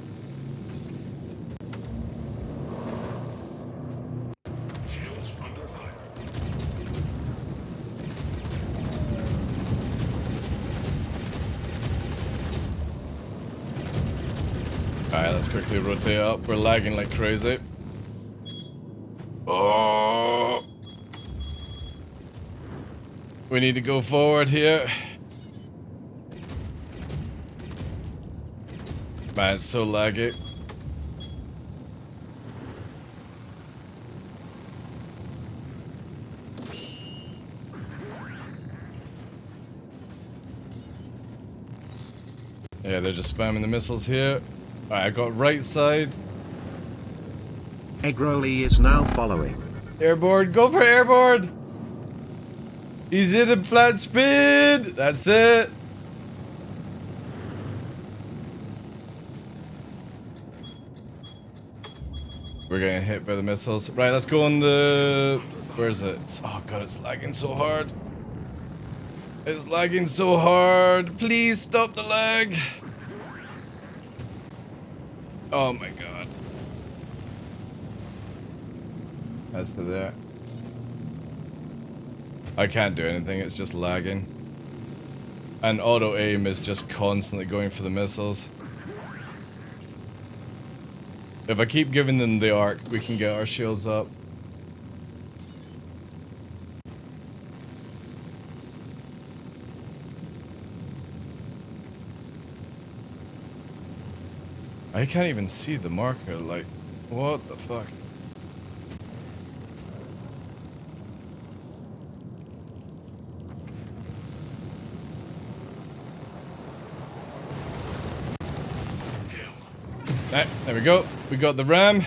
[SPEAKER 2] Alright, let's quickly rotate up. We're lagging like crazy. Oh! We need to go forward here. Man, it's so laggy. Yeah, they're just spamming the missiles here. Alright, I got right side.
[SPEAKER 1] Eggroly is now following.
[SPEAKER 2] Airborne, go for airborne! He's in a flat speed! That's it! We're getting hit by the missiles. Right, let's go on the... Where is it? Oh god, it's lagging so hard. It's lagging so hard. Please stop the lag. Oh my god. That's to there. I can't do anything, it's just lagging. And auto aim is just constantly going for the missiles. If I keep giving them the arc, we can get our shields up. I can't even see the marker, like, what the fuck? Right, there we go. We got the ram.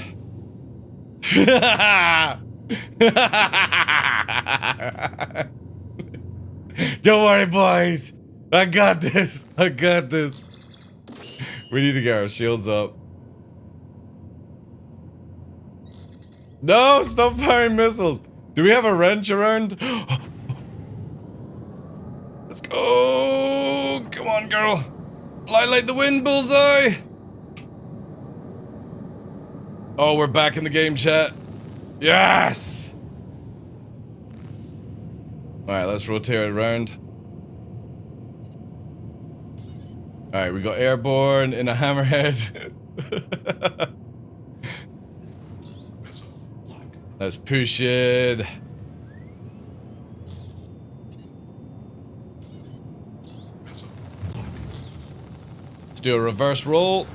[SPEAKER 2] Don't worry, boys. I got this. I got this. We need to get our shields up. No, stop firing missiles. Do we have a wrench around? Let's go. Come on, girl. Fly like the wind, bullseye. Oh, we're back in the game, chat. Yes! Alright, let's rotate it around. Alright, we got airborne in a hammerhead. Let's push it. Let's do a reverse roll.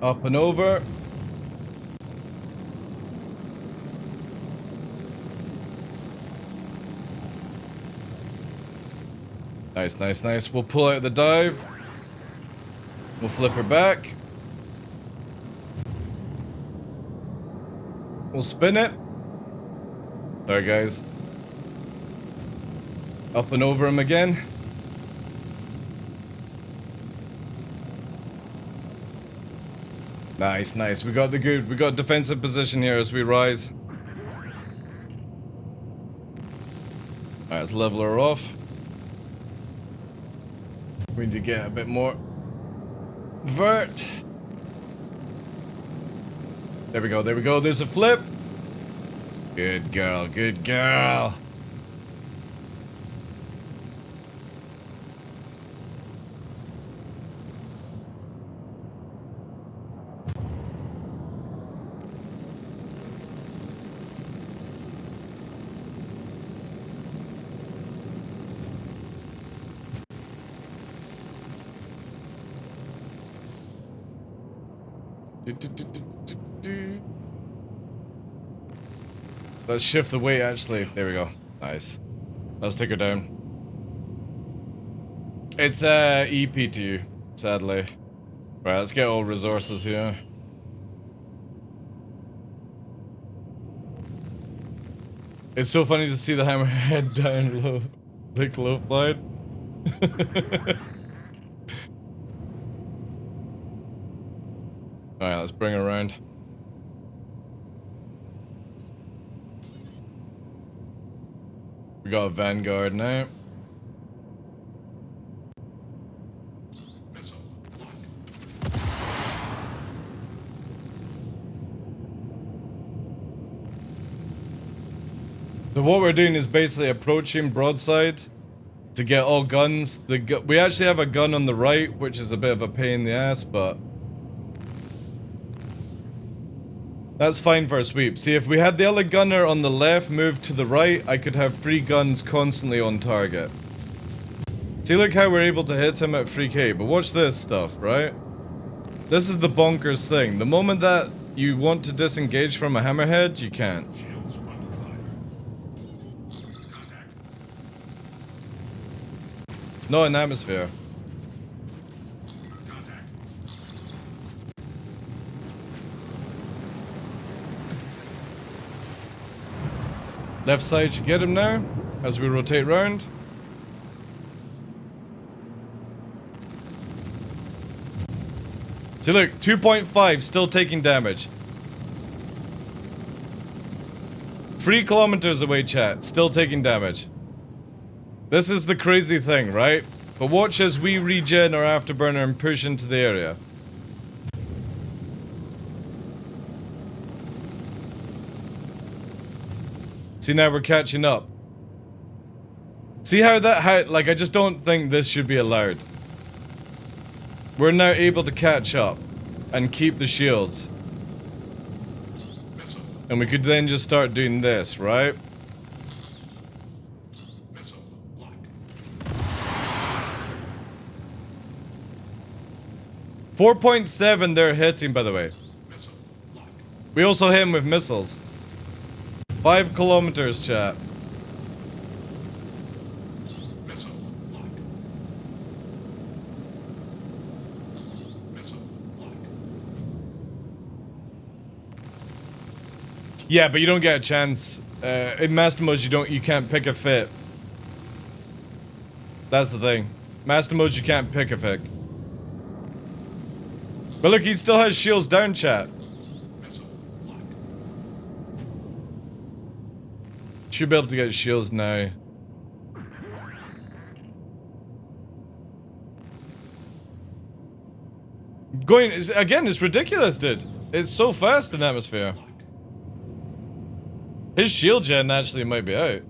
[SPEAKER 2] Up and over. Nice, nice, nice. We'll pull out the dive. We'll flip her back. We'll spin it. Sorry, guys. Up and over him again. Nice, nice. We got defensive position here as we rise. Alright, let's level her off. We need to get a bit more vert. There we go, there we go. There's a flip. Good girl, good girl. Let's shift the weight, actually. There we go. Nice. Let's take her down. It's EP2, sadly. Right, let's get all resources here. It's so funny to see the hammerhead down low, like low flight. Alright, let's bring her around. We got a Vanguard now. So what we're doing is basically approaching broadside to get all guns. We actually have a gun on the right, which is a bit of a pain in the ass, but that's fine for a sweep. See, if we had the other gunner on the left move to the right, I could have 3 guns constantly on target. See, look how we're able to hit him at 3k, but watch this stuff, right? This is the bonkers thing. The moment that you want to disengage from a hammerhead, you can't. Not an atmosphere. Left side should get him now, as we rotate round. See, look, 2.5 still taking damage. 3 kilometers away, chat, still taking damage. This is the crazy thing, right? But watch as we regen our afterburner and push into the area. See, now we're catching up. See how like, I just don't think this should be allowed. We're now able to catch up and keep the shields. And we could then just start doing this, right? 4.7 they're hitting, by the way. We also hit him with missiles. 5 kilometers, chat. Yeah, but you don't get a chance. In master modes, you can't pick a fit. That's the thing. Master modes, you can't pick a fit. But look, he still has shields down, chat. Should be able to get shields now. Again, it's ridiculous, dude. It's so fast in atmosphere. His shield gen actually might be out.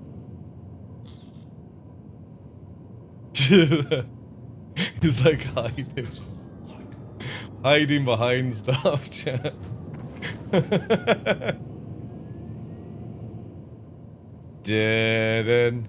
[SPEAKER 2] He's like hiding behind stuff, chat. Didn't.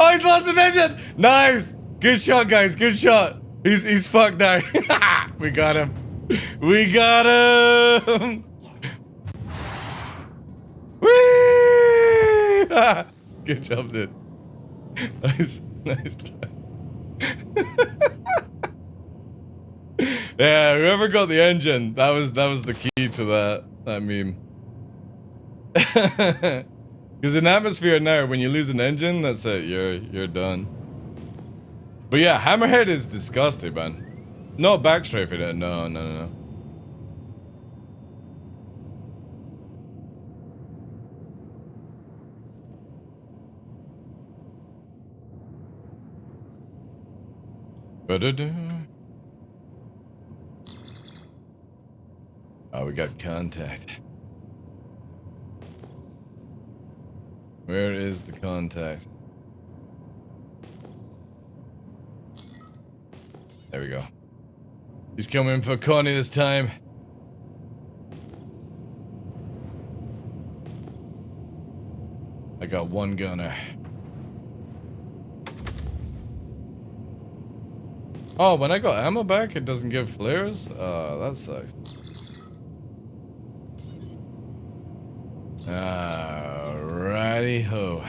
[SPEAKER 2] Oh, he's lost an engine! Nice! Good shot, guys, good shot. He's fucked now. We got him. We got him! Whee! Good job, dude. Nice try. Yeah, whoever got the engine, that was the key to that meme. Because in atmosphere now, when you lose an engine, that's it. You're done. But yeah, Hammerhead is disgusting, man. No backstrafing it. No. Oh, we got contact. Where is the contact? There we go. He's coming for Connie this time. I got one gunner. Oh, when I got ammo back, it doesn't give flares? That sucks. Alrighty ho.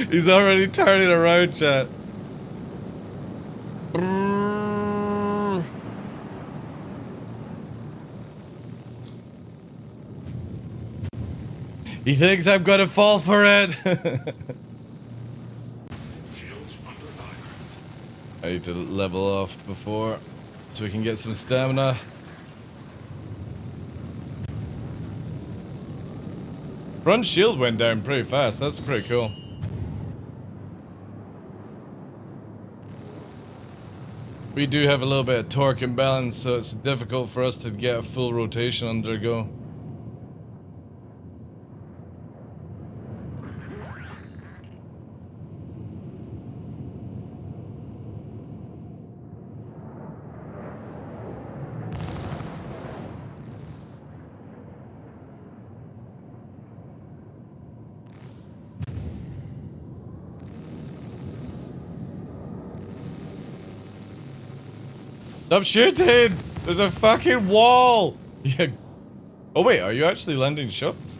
[SPEAKER 2] He's already turning around, chat. He thinks I'm gonna fall for it. I need to level off before, so we can get some stamina. Front shield went down pretty fast. That's pretty cool. We do have a little bit of torque imbalance, so it's difficult for us to get a full rotation under go. Stop shooting! There's a fucking wall! Yeah. Oh wait, are you actually landing shots?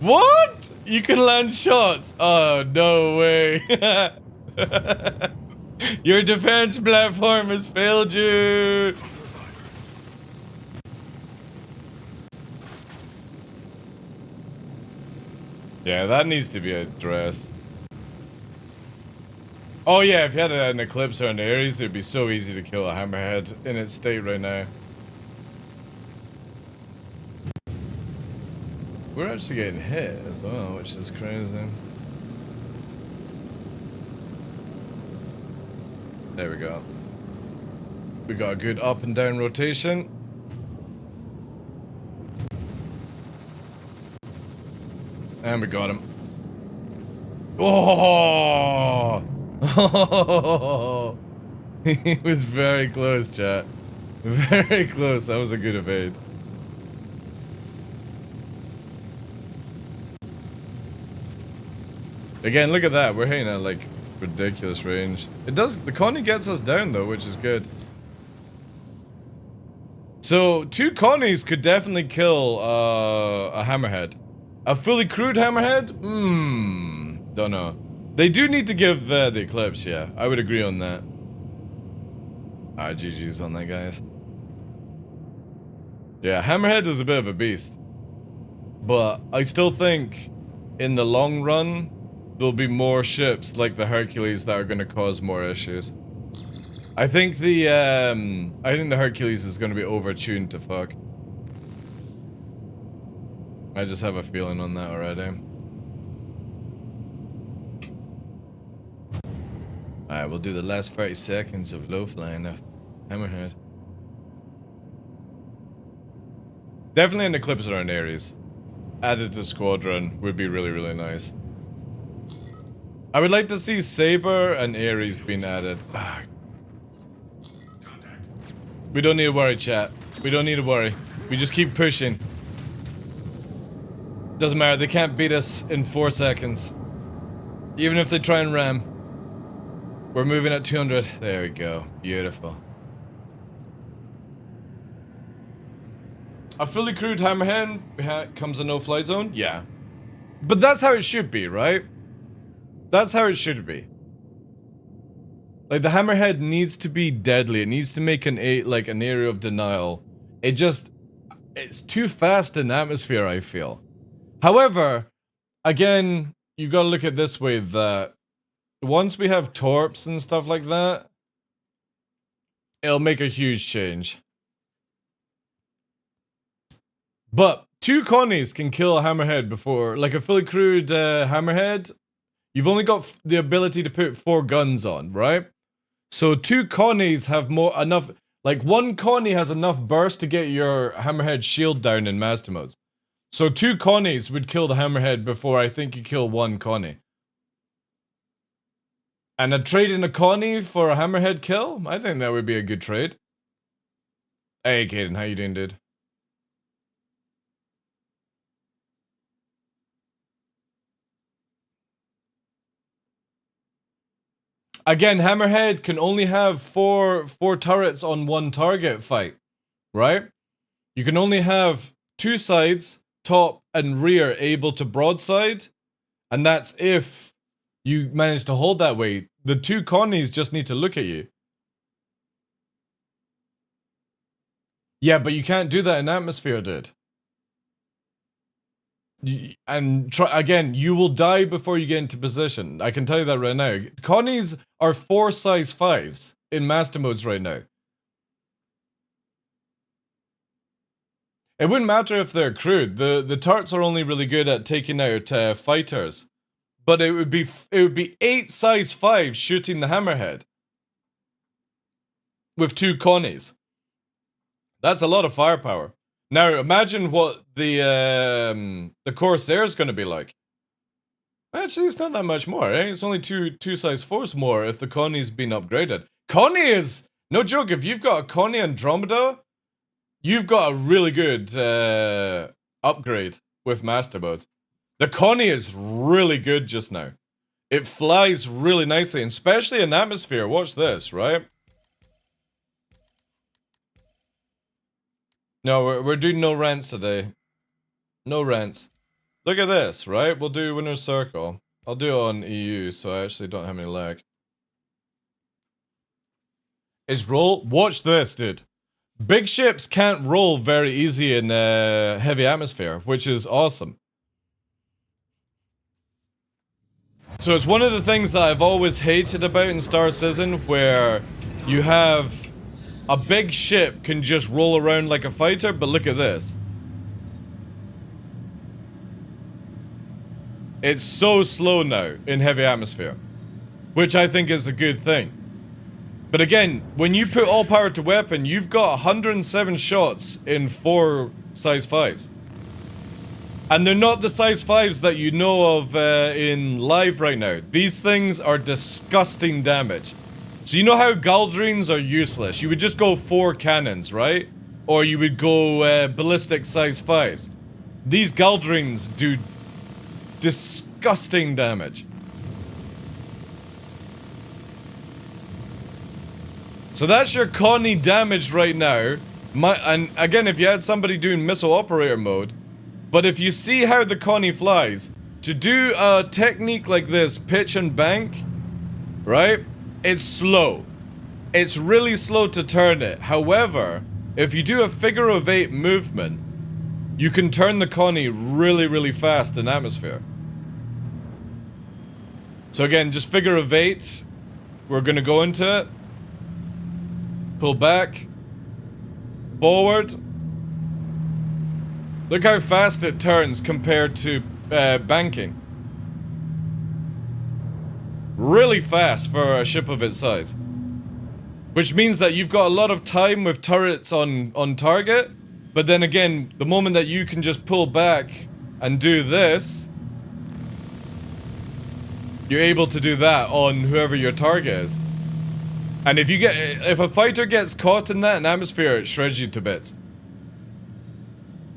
[SPEAKER 2] What? You can land shots? Oh, no way. Your defense platform has failed you! Yeah, that needs to be addressed. Oh yeah, if you had an Eclipse or an Ares, it'd be so easy to kill a Hammerhead in its state right now. We're actually getting hit as well, which is crazy. There we go. We got a good up and down rotation. And we got him. Oh! Oh, he was very close, chat. Very close. That was a good evade. Again, look at that. We're hitting at like ridiculous range. It does. The Connie gets us down though, which is good. So 2 Connies could definitely kill a Hammerhead. A fully crewed Hammerhead? Don't know. They do need to give the Eclipse, yeah. I would agree on that. Alright, GG's on that, guys. Yeah, Hammerhead is a bit of a beast. But I still think, in the long run, there'll be more ships like the Hercules that are going to cause more issues. I think the Hercules is going to be overtuned to fuck. I just have a feeling on that already. Alright, we'll do the last 30 seconds of low flying of Hammerhead. Definitely an Eclipse or an Ares. Added to Squadron would be really, really nice. I would like to see Saber and Ares being added. We don't need to worry, chat. We don't need to worry. We just keep pushing. Doesn't matter, they can't beat us in 4 seconds. Even if they try and ram. We're moving at 200. There we go. Beautiful. A fully crewed Hammerhead comes a no-fly zone? Yeah. But that's how it should be, right? That's how it should be. Like, the Hammerhead needs to be deadly. It needs to make an area of denial. It's too fast in atmosphere, I feel. However, again, you gotta look at it this way, that once we have torps and stuff like that, it'll make a huge change. But 2 Connies can kill a Hammerhead before, like a fully crewed Hammerhead. You've only got the ability to put 4 guns on, right? So 2 Connies have enough, like 1 Connie has enough burst to get your Hammerhead shield down in master modes. So 2 Connies would kill the Hammerhead before I think you kill 1 Connie. And a trade in a Connie for a Hammerhead kill? I think that would be a good trade. Hey, Caden, how you doing, dude? Again, Hammerhead can only have four turrets on 1 target fight, right? You can only have 2 sides, top, and rear able to broadside, and that's if you manage to hold that weight. The two Connies just need to look at you. Yeah, but you can't do that in atmosphere, dude. And try again, you will die before you get into position. I can tell you that right now. Connies are 4 size 5s in master modes right now. It wouldn't matter if they're crude. The tarts are only really good at taking out fighters, but it would be 8 size 5s shooting the hammerhead with 2 Connies. That's a lot of firepower. Now imagine what the Corsair is going to be like. Actually, it's not that much more, eh? It's only two size 4s more if the Connie's been upgraded. Connie is no joke. If you've got a Connie Andromeda, you've got a really good upgrade with master modes. The Connie is really good just now. It flies really nicely, and especially in atmosphere. Watch this, right? No, we're doing no rants today. No rants. Look at this, right? We'll do winner's circle. I'll do it on EU, so I actually don't have any lag. Is roll? Watch this, dude. Big ships can't roll very easy in heavy atmosphere, which is awesome. So it's one of the things that I've always hated about in Star Citizen, where you have a big ship can just roll around like a fighter, but look at this. It's so slow now in heavy atmosphere, which I think is a good thing. But again, when you put all power to weapon, you've got 107 shots in 4 size 5s. And they're not the size 5s that you know of in live right now. These things are disgusting damage. So you know how Galdrines are useless? You would just go 4 cannons, right? Or you would go ballistic size 5s. These Galdrines do disgusting damage. So that's your Connie damage right now. And again, if you had somebody doing missile operator mode, but if you see how the Connie flies, to do a technique like this, pitch and bank, right? It's slow. It's really slow to turn it. However, if you do a figure of 8 movement, you can turn the Connie really, really fast in atmosphere. So again, just figure of 8. We're gonna go into it. Pull back. Forward. Look how fast it turns compared to banking. Really fast for a ship of its size. Which means that you've got a lot of time with turrets on target. But then again, the moment that you can just pull back and do this, you're able to do that on whoever your target is. And if a fighter gets caught in that in atmosphere, it shreds you to bits.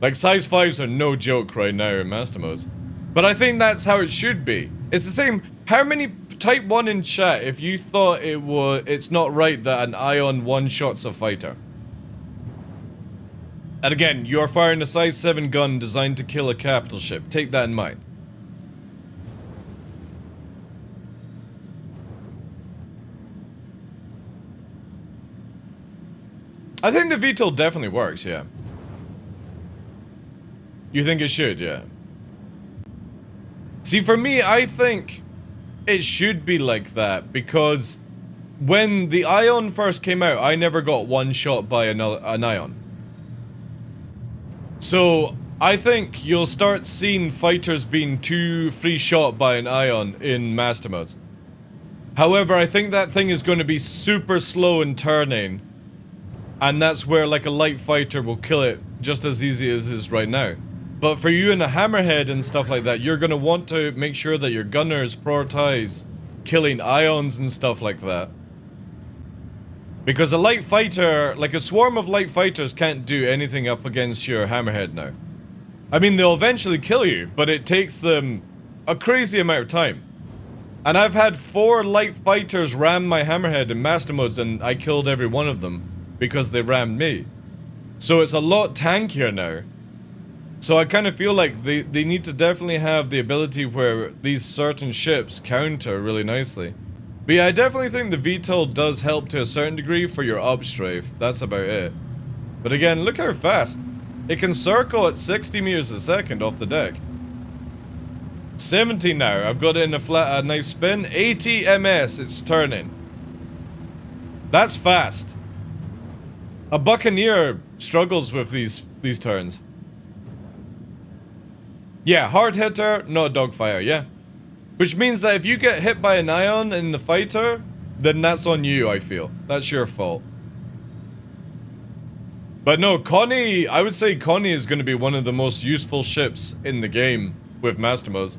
[SPEAKER 2] Like, size 5s are no joke right now in master modes. But I think that's how it should be. It's the same. How many type 1 in chat if you thought it's not right that an Ion one-shots a fighter? And again, you're firing a size 7 gun designed to kill a capital ship. Take that in mind. I think the VTOL definitely works, yeah. You think it should, yeah. See, for me, I think it should be like that, because when the Ion first came out, I never got one shot by an Ion. So, I think you'll start seeing fighters being too free shot by an Ion in master modes. However, I think that thing is going to be super slow in turning, and that's where like a light fighter will kill it just as easy as it is right now. But for you in a hammerhead and stuff like that, you're going to want to make sure that your gunners prioritize killing Ions and stuff like that. Because a light fighter, like a swarm of light fighters, can't do anything up against your hammerhead now. I mean, they'll eventually kill you, but it takes them a crazy amount of time. And I've had 4 light fighters ram my hammerhead in master modes, and I killed every one of them because they rammed me. So it's a lot tankier now. So I kind of feel like they need to definitely have the ability where these certain ships counter really nicely. But yeah, I definitely think the VTOL does help to a certain degree for your upstrafe. That's about it. But again, look how fast. It can circle at 60 meters a second off the deck. 70 now. I've got it in a nice spin. 80 ms. It's turning. That's fast. A Buccaneer struggles with these turns. Yeah, hard hitter, not a dogfire, yeah. Which means that if you get hit by an ion in the fighter, then that's on you, I feel. That's your fault. But no, Connie, I would say Connie is going to be one of the most useful ships in the game with Master Modes.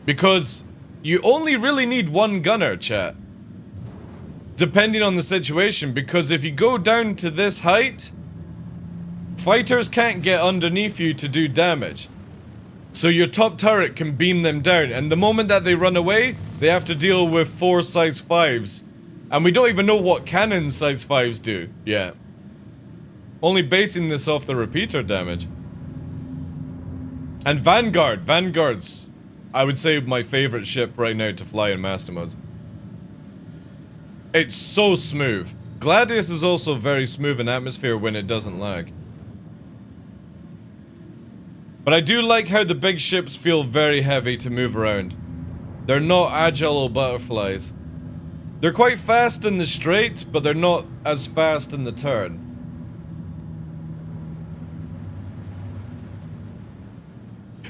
[SPEAKER 2] Because you only really need one gunner, chat. Depending on the situation, because if you go down to this height, fighters can't get underneath you to do damage. So your top turret can beam them down, and the moment that they run away, they have to deal with 4 size 5s. And we don't even know what cannon size 5s do yet. Only basing this off the repeater damage. And Vanguard's, I would say, my favorite ship right now to fly in Master Modes. It's so smooth. Gladius is also very smooth in atmosphere when it doesn't lag. But I do like how the big ships feel very heavy to move around. They're not agile or butterflies. They're quite fast in the straight, but they're not as fast in the turn.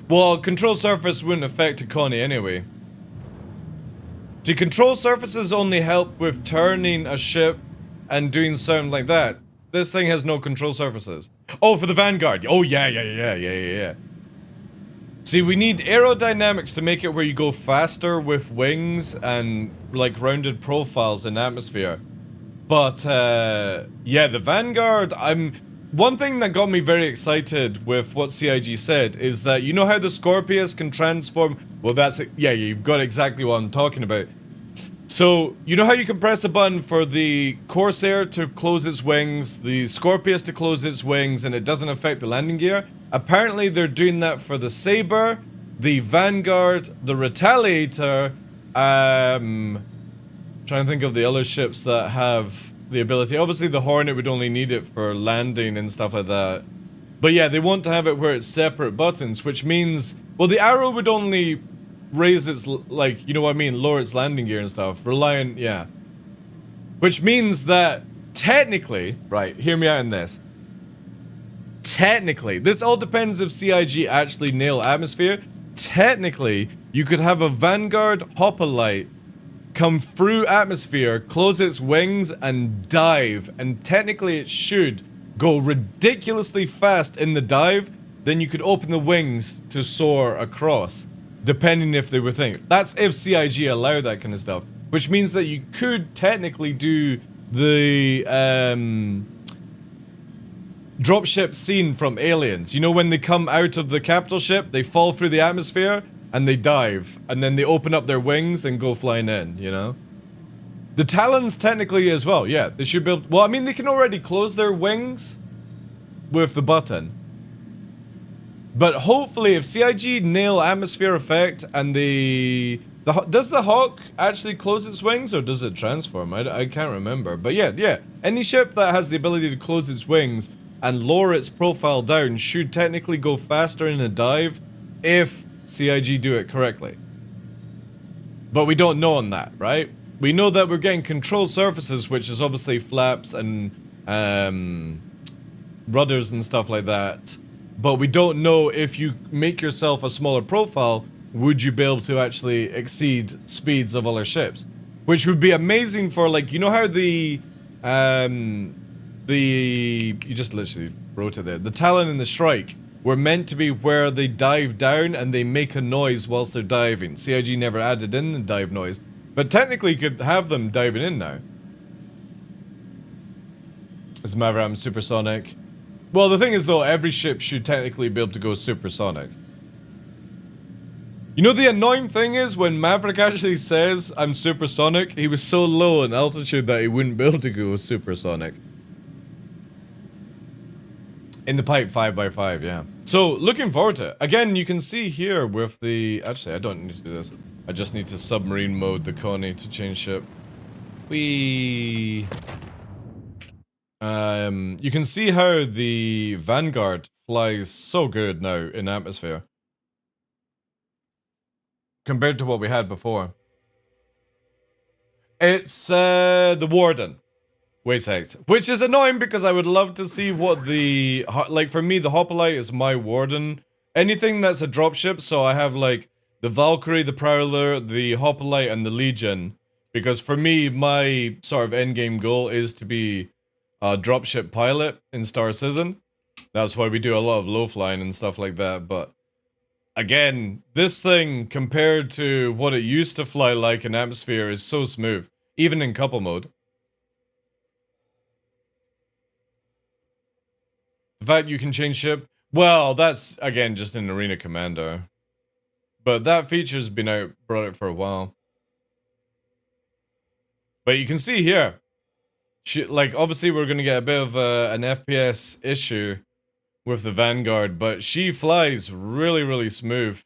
[SPEAKER 2] Well, control surface wouldn't affect a Connie anyway. See, control surfaces only help with turning a ship and doing something like that. This thing has no control surfaces. Oh, for the Vanguard. Oh, yeah. See, we need aerodynamics to make it where you go faster with wings and, like, rounded profiles in atmosphere. But, yeah, the Vanguard, one thing that got me very excited with what CIG said is that, you know how the Scorpius can transform? Well, that's it. Yeah, you've got exactly what I'm talking about. So, you know how you can press a button for the Corsair to close its wings, the Scorpius to close its wings, and it doesn't affect the landing gear? Apparently they're doing that for the Saber, the Vanguard, the Retaliator, trying to think of the other ships that have the ability. Obviously the Hornet would only need it for landing and stuff like that. But yeah, they want to have it where it's separate buttons, which means, well, the Arrow would only raise its, like, you know what I mean, lower its landing gear and stuff, reliant, yeah. Which means that, technically, right, hear me out in this. Technically, this all depends if CIG actually nail atmosphere. Technically, you could have a Vanguard Hoplite come through atmosphere, close its wings, and dive. And technically it should go ridiculously fast in the dive. Then you could open the wings to soar across, depending if they were thinking. That's if CIG allow that kind of stuff. Which means that you could technically do the dropship scene from Aliens. You know when they come out of the capital ship, they fall through the atmosphere, and they dive, and then they open up their wings and go flying in, you know? The Talons technically as well, yeah, they should be able, well, I mean, they can already close their wings with the button. But hopefully, if CIG nail atmosphere effect and does the Hawk actually close its wings, or does it transform? I can't remember. But yeah, any ship that has the ability to close its wings and lower its profile down should technically go faster in a dive if CIG do it correctly. But we don't know on that, right? We know that we're getting control surfaces, which is obviously flaps and rudders and stuff like that. But we don't know if you make yourself a smaller profile, would you be able to actually exceed speeds of other ships? Which would be amazing for, like, you know how you just literally wrote it there. The Talon and the Strike were meant to be where they dive down and they make a noise whilst they're diving. CIG never added in the dive noise. But technically you could have them diving in now. As a matter of fact, supersonic. Well, the thing is though, every ship should technically be able to go supersonic. You know the annoying thing is, when Maverick actually says, I'm supersonic, he was so low in altitude that he wouldn't be able to go supersonic. In the pipe 5x5, yeah. So, looking forward to it. Again, you can see here with the... Actually, I don't need to do this. I just need to submarine mode the Connie to change ship. You can see how the Vanguard flies so good now in atmosphere. Compared to what we had before. It's, the Warden. Waste Hect. Which is annoying because I would love to see what the... Like, for me, the Hoplite is my Warden. Anything that's a dropship, so I have, like, the Valkyrie, the Prowler, the Hoplite, and the Legion. Because for me, my sort of endgame goal is to be a dropship pilot in Star Citizen. That's why we do a lot of low flying and stuff like that, but... Again, this thing, compared to what it used to fly like in atmosphere, is so smooth. Even in couple mode. The fact you can change ship, well, that's, again, just an Arena Commander. But that feature's been brought out for a while. But you can see here, like, obviously we're going to get a bit of an FPS issue with the Vanguard, but she flies really, really smooth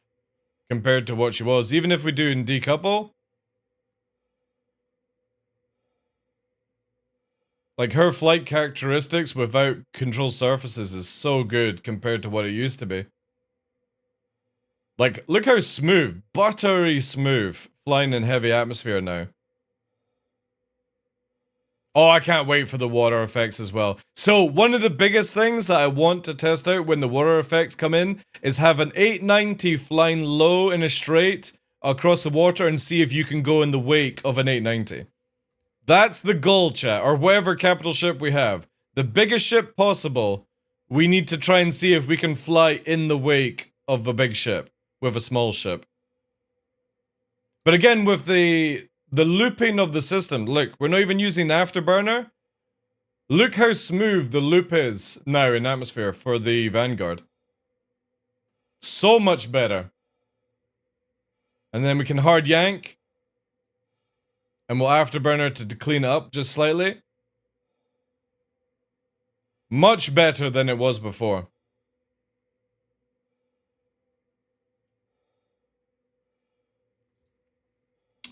[SPEAKER 2] compared to what she was. Even if we do in decouple, like, her flight characteristics without control surfaces is so good compared to what it used to be. Like, look how smooth, buttery smooth, flying in heavy atmosphere now. Oh, I can't wait for the water effects as well. So, one of the biggest things that I want to test out when the water effects come in is have an 890 flying low in a straight across the water and see if you can go in the wake of an 890. That's the goal, chat, or whatever capital ship we have. The biggest ship possible, we need to try and see if we can fly in the wake of a big ship, with a small ship. But again, with the looping of the system, look, we're not even using Afterburner. Look how smooth the loop is now in atmosphere for the Vanguard. So much better. And then we can hard yank. And we'll Afterburner to clean it up just slightly. Much better than it was before.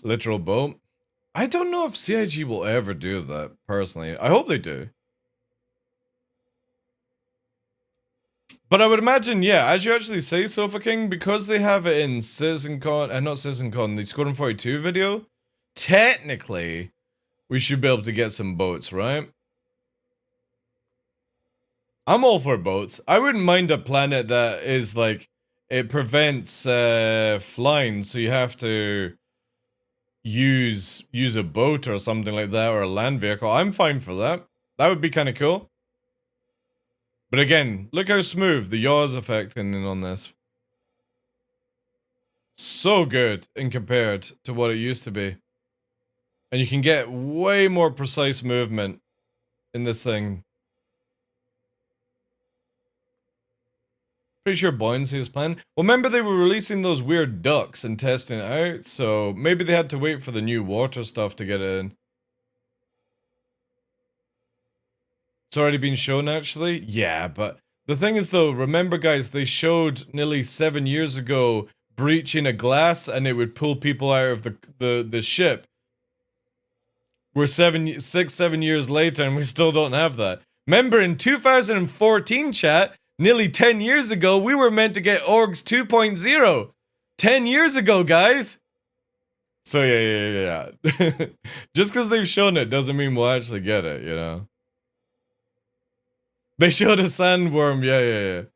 [SPEAKER 2] Literal boat. I don't know if CIG will ever do that, personally. I hope they do. But I would imagine, yeah, as you actually say, Sofa King, because they have it in CitizenCon, not CitizenCon, the Squadron 42 video, technically, we should be able to get some boats, right? I'm all for boats. I wouldn't mind a planet that is like, it prevents flying, so you have to use a boat or something like that, or a land vehicle. I'm fine for that. That would be kind of cool. But again, look how smooth the yaws effect in on this. So good in compared to what it used to be. And you can get way more precise movement in this thing. Pretty sure buoyancy is planned. Well, remember they were releasing those weird ducks and testing it out, so maybe they had to wait for the new water stuff to get it in. It's already been shown, actually? Yeah, but the thing is, though, remember, guys, they showed nearly 7 years ago breaching a glass and it would pull people out of the ship. We're 6, 7 years later and we still don't have that. Remember, in 2014, chat, nearly 10 years ago, we were meant to get Orgs 2.0. 10 years ago, guys! So, yeah. Just because they've shown it doesn't mean we'll actually get it, you know? They showed a sandworm, yeah.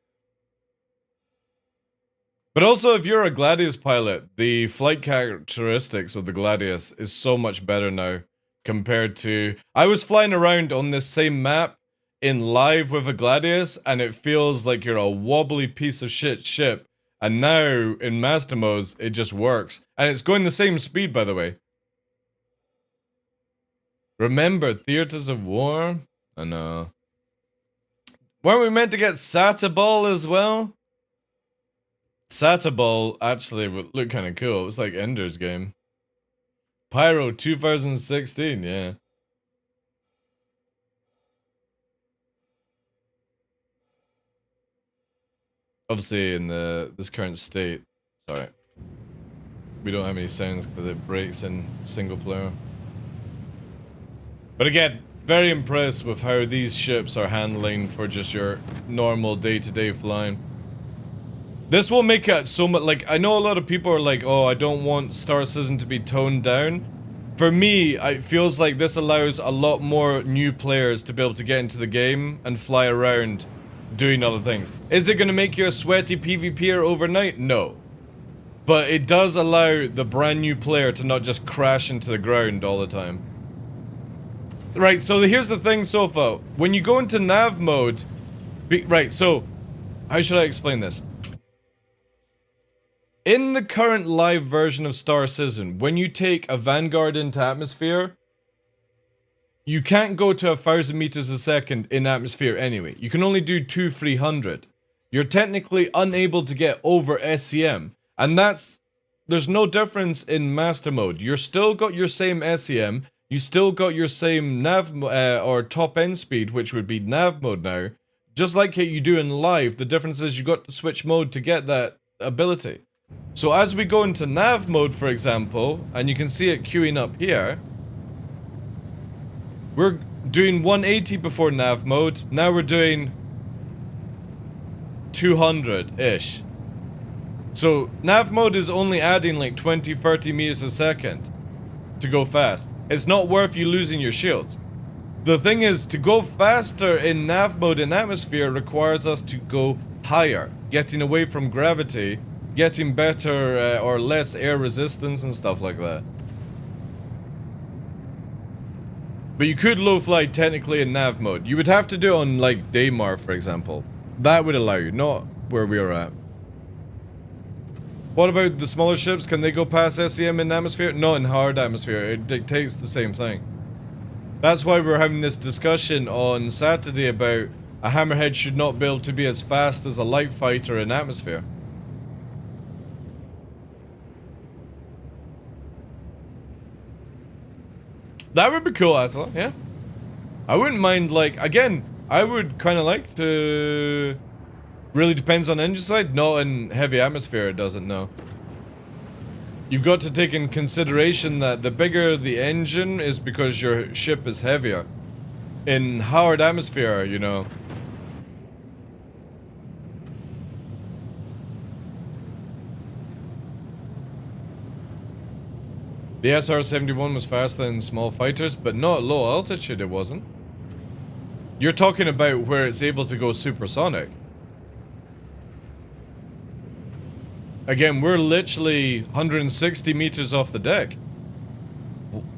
[SPEAKER 2] But also, if you're a Gladius pilot, the flight characteristics of the Gladius is so much better now compared to... I was flying around on this same map in live with a Gladius, and it feels like you're a wobbly piece of shit ship. And now, in Master Modes, it just works. And it's going the same speed, by the way. Remember, Theaters of War? I know. Weren't we meant to get Satibol as well? Satibol actually would look kind of cool. It was like Ender's Game. Pyro 2016, yeah. Obviously, in this current state, sorry, we don't have any sounds because it breaks in single player. But again, very impressed with how these ships are handling for just your normal day-to-day flying. This will make it so much, like, I know a lot of people are like, oh, I don't want Star Citizen to be toned down. For me, it feels like this allows a lot more new players to be able to get into the game and fly around doing other things. Is it going to make you a sweaty PvPer overnight? No. But it does allow the brand new player to not just crash into the ground all the time. Right, so here's the thing, Sofa. When you go into nav mode... Right, so... How should I explain this? In the current live version of Star Citizen, when you take a Vanguard into atmosphere, you can't go to 1,000 meters a second in atmosphere anyway. You can only do 200-300. You're technically unable to get over SCM. And there's no difference in master mode. You're still got your same SCM. You still got your same nav or top end speed, which would be nav mode now. Just like you do in live, the difference is you got to switch mode to get that ability. So as we go into nav mode, for example, and you can see it queuing up here, we're doing 180 before nav mode. Now we're doing 200-ish. So nav mode is only adding like 20-30 meters a second to go fast. It's not worth you losing your shields. The thing is, to go faster in nav mode in atmosphere requires us to go higher, getting away from gravity, getting better or less air resistance and stuff like that. But you could low fly technically in nav mode. You would have to do it on like Daymar, for example. That would allow you, not where we are at. What about the smaller ships? Can they go past SCM in atmosphere? Not in hard atmosphere. It dictates the same thing. That's why we're having this discussion on Saturday about a hammerhead should not be able to be as fast as a light fighter in atmosphere. That would be cool, Attila, yeah. I wouldn't mind, like, again, I would kind of like to... Really depends on engine side? Not in heavy atmosphere, it doesn't, no. You've got to take in consideration that the bigger the engine is because your ship is heavier. In hard atmosphere, you know. The SR-71 was faster than small fighters, but not at low altitude it wasn't. You're talking about where it's able to go supersonic. Again, we're literally 160 meters off the deck.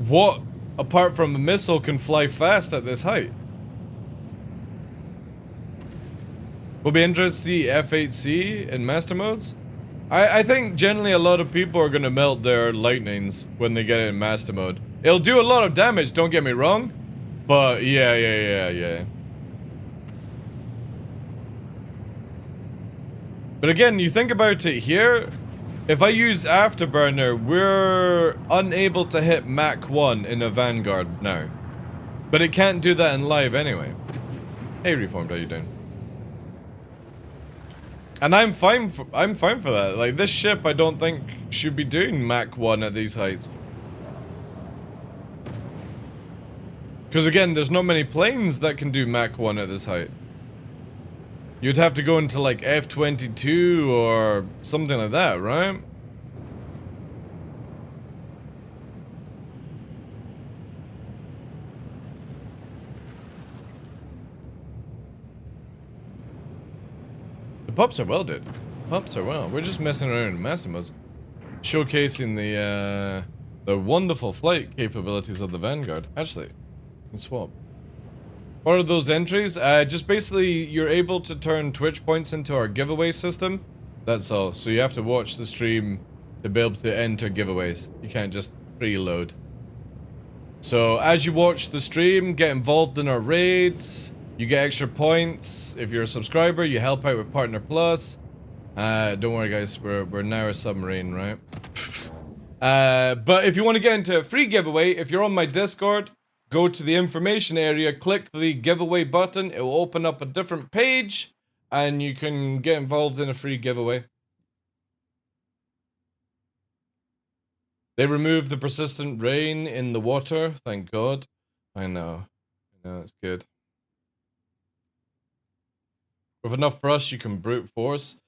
[SPEAKER 2] What, apart from a missile, can fly fast at this height? We'll be interested to see F-8C in master modes. I think generally a lot of people are going to melt their lightnings when they get it in master mode. It'll do a lot of damage, don't get me wrong. But yeah. But again, you think about it here, if I use Afterburner, we're unable to hit Mach 1 in a Vanguard now. But it can't do that in live anyway. Hey Reformed, how you doing? And I'm fine for that. Like, this ship I don't think should be doing Mach 1 at these heights. Because again, there's not many planes that can do Mach 1 at this height. You'd have to go into like F-22 or something like that, right? The pups are well, dude. Pups are well. We're just messing around in master modes, showcasing the wonderful flight capabilities of the Vanguard. Actually, we can swap. What are those entries? Just basically, you're able to turn Twitch points into our giveaway system. That's all. So you have to watch the stream to be able to enter giveaways. You can't just preload. So as you watch the stream, get involved in our raids. You get extra points. If you're a subscriber, you help out with Partner Plus. Don't worry, guys. We're now a submarine, right? But if you want to get into a free giveaway, if you're on my Discord, go to the information area, click the giveaway button. It will open up a different page. and you can get involved in a free giveaway. They removed the persistent rain in the water, thank God. I know, it's good. With enough rush, you can brute force.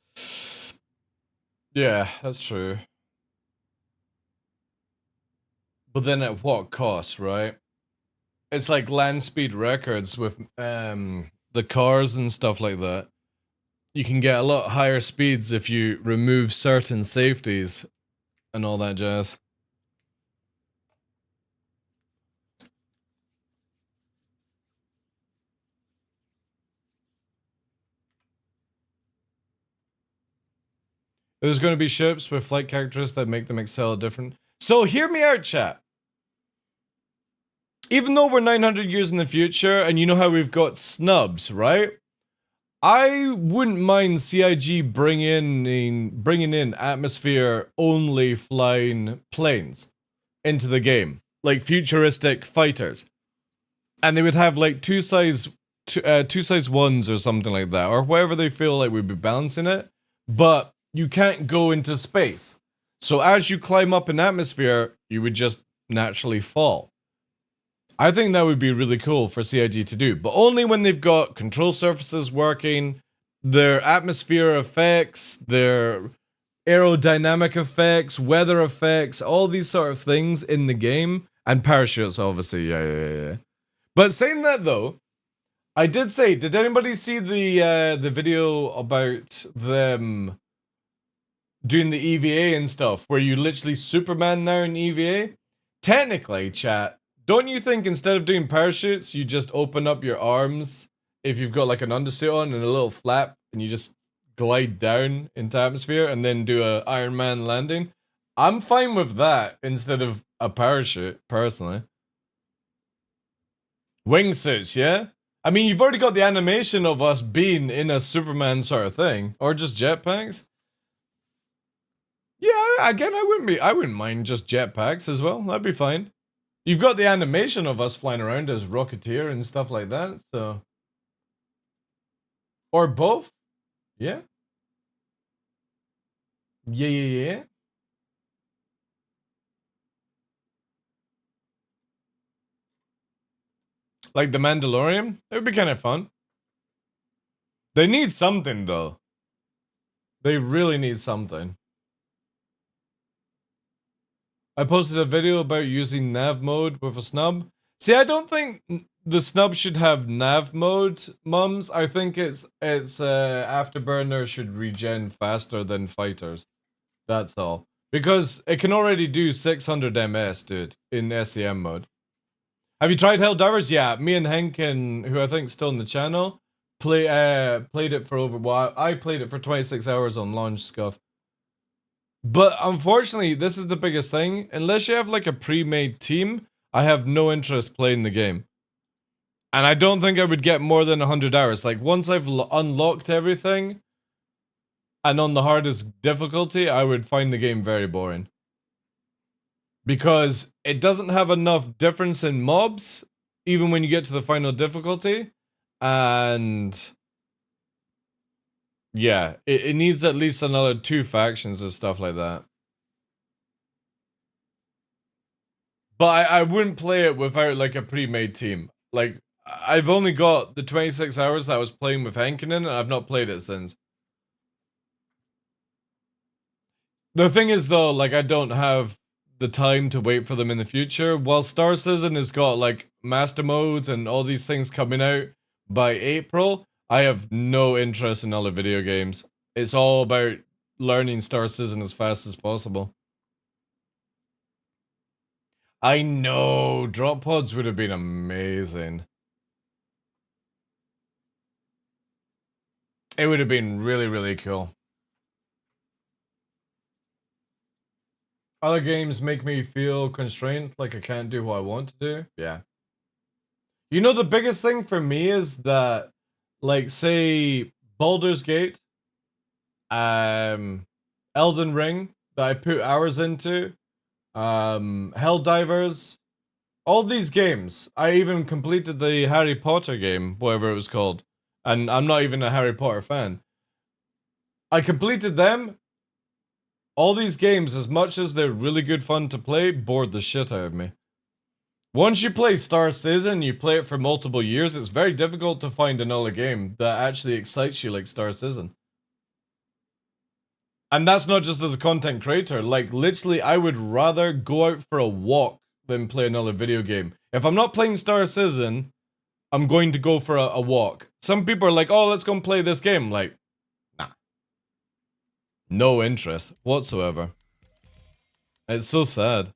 [SPEAKER 2] Yeah, that's true. But then at what cost, right? It's like land speed records with the cars and stuff like that. You can get a lot higher speeds if you remove certain safeties and all that jazz. There's going to be ships with flight characteristics that make them excel different. So hear me out, chat. Even though we're 900 years in the future, and you know how we've got snubs, right? I wouldn't mind CIG bringing in atmosphere-only flying planes into the game. Like futuristic fighters. And they would have like two size ones or something like that. Or wherever they feel like we'd be balancing it. But you can't go into space. So as you climb up an atmosphere, you would just naturally fall. I think that would be really cool for CIG to do, but only when they've got control surfaces working, their atmosphere effects, their aerodynamic effects, weather effects, all these sort of things in the game, and parachutes, obviously, yeah. But saying that though, I did say, did anybody see the video about them doing the EVA and stuff, where you literally Superman now in EVA? Technically, chat, don't you think instead of doing parachutes, you just open up your arms if you've got like an undersuit on and a little flap, and you just glide down into atmosphere and then do a Iron Man landing? I'm fine with that instead of a parachute, personally. Wingsuits, yeah? I mean, you've already got the animation of us being in a Superman sort of thing, or just jetpacks. Yeah, again, I wouldn't mind just jetpacks as well. That'd be fine. You've got the animation of us flying around as Rocketeer and stuff like that, so... Or both? Yeah. Yeah. Like the Mandalorian? It would be kind of fun. They need something, though. They really need something. I posted a video about using nav mode with a snub. See, I don't think the snub should have nav mode, mums. I think it's Afterburner should regen faster than fighters. That's all. Because it can already do 600 ms, dude, in SEM mode. Have you tried Helldivers? Yeah, me and Henkin, who I think is still in the channel, played it for over... Well, I played it for 26 hours on launch scuff. But unfortunately, this is the biggest thing. Unless you have like a pre-made team, I have no interest playing the game. And I don't think I would get more than 100 hours. Like once I've unlocked everything and on the hardest difficulty, I would find the game very boring. Because it doesn't have enough difference in mobs, even when you get to the final difficulty. And... yeah, it needs at least another 2 factions and stuff like that. But I wouldn't play it without like a pre-made team. Like, I've only got the 26 hours that I was playing with Hankinen, and I've not played it since. The thing is though, like I don't have the time to wait for them in the future. While Star Citizen has got like master modes and all these things coming out by April, I have no interest in other video games. It's all about learning Star Citizen as fast as possible. I know, drop pods would have been amazing. It would have been really, really cool. Other games make me feel constrained, like I can't do what I want to do. Yeah. You know, the biggest thing for me is that, like, say, Baldur's Gate, Elden Ring, that I put hours into, Helldivers, all these games. I even completed the Harry Potter game, whatever it was called. and I'm not even a Harry Potter fan. I completed them. All these games, as much as they're really good fun to play, bored the shit out of me. Once you play Star Citizen, you play it for multiple years, it's very difficult to find another game that actually excites you like Star Citizen. And that's not just as a content creator, like literally I would rather go out for a walk than play another video game. If I'm not playing Star Citizen, I'm going to go for a walk. Some people are like, oh, let's go and play this game. Like, nah. No interest whatsoever. It's so sad.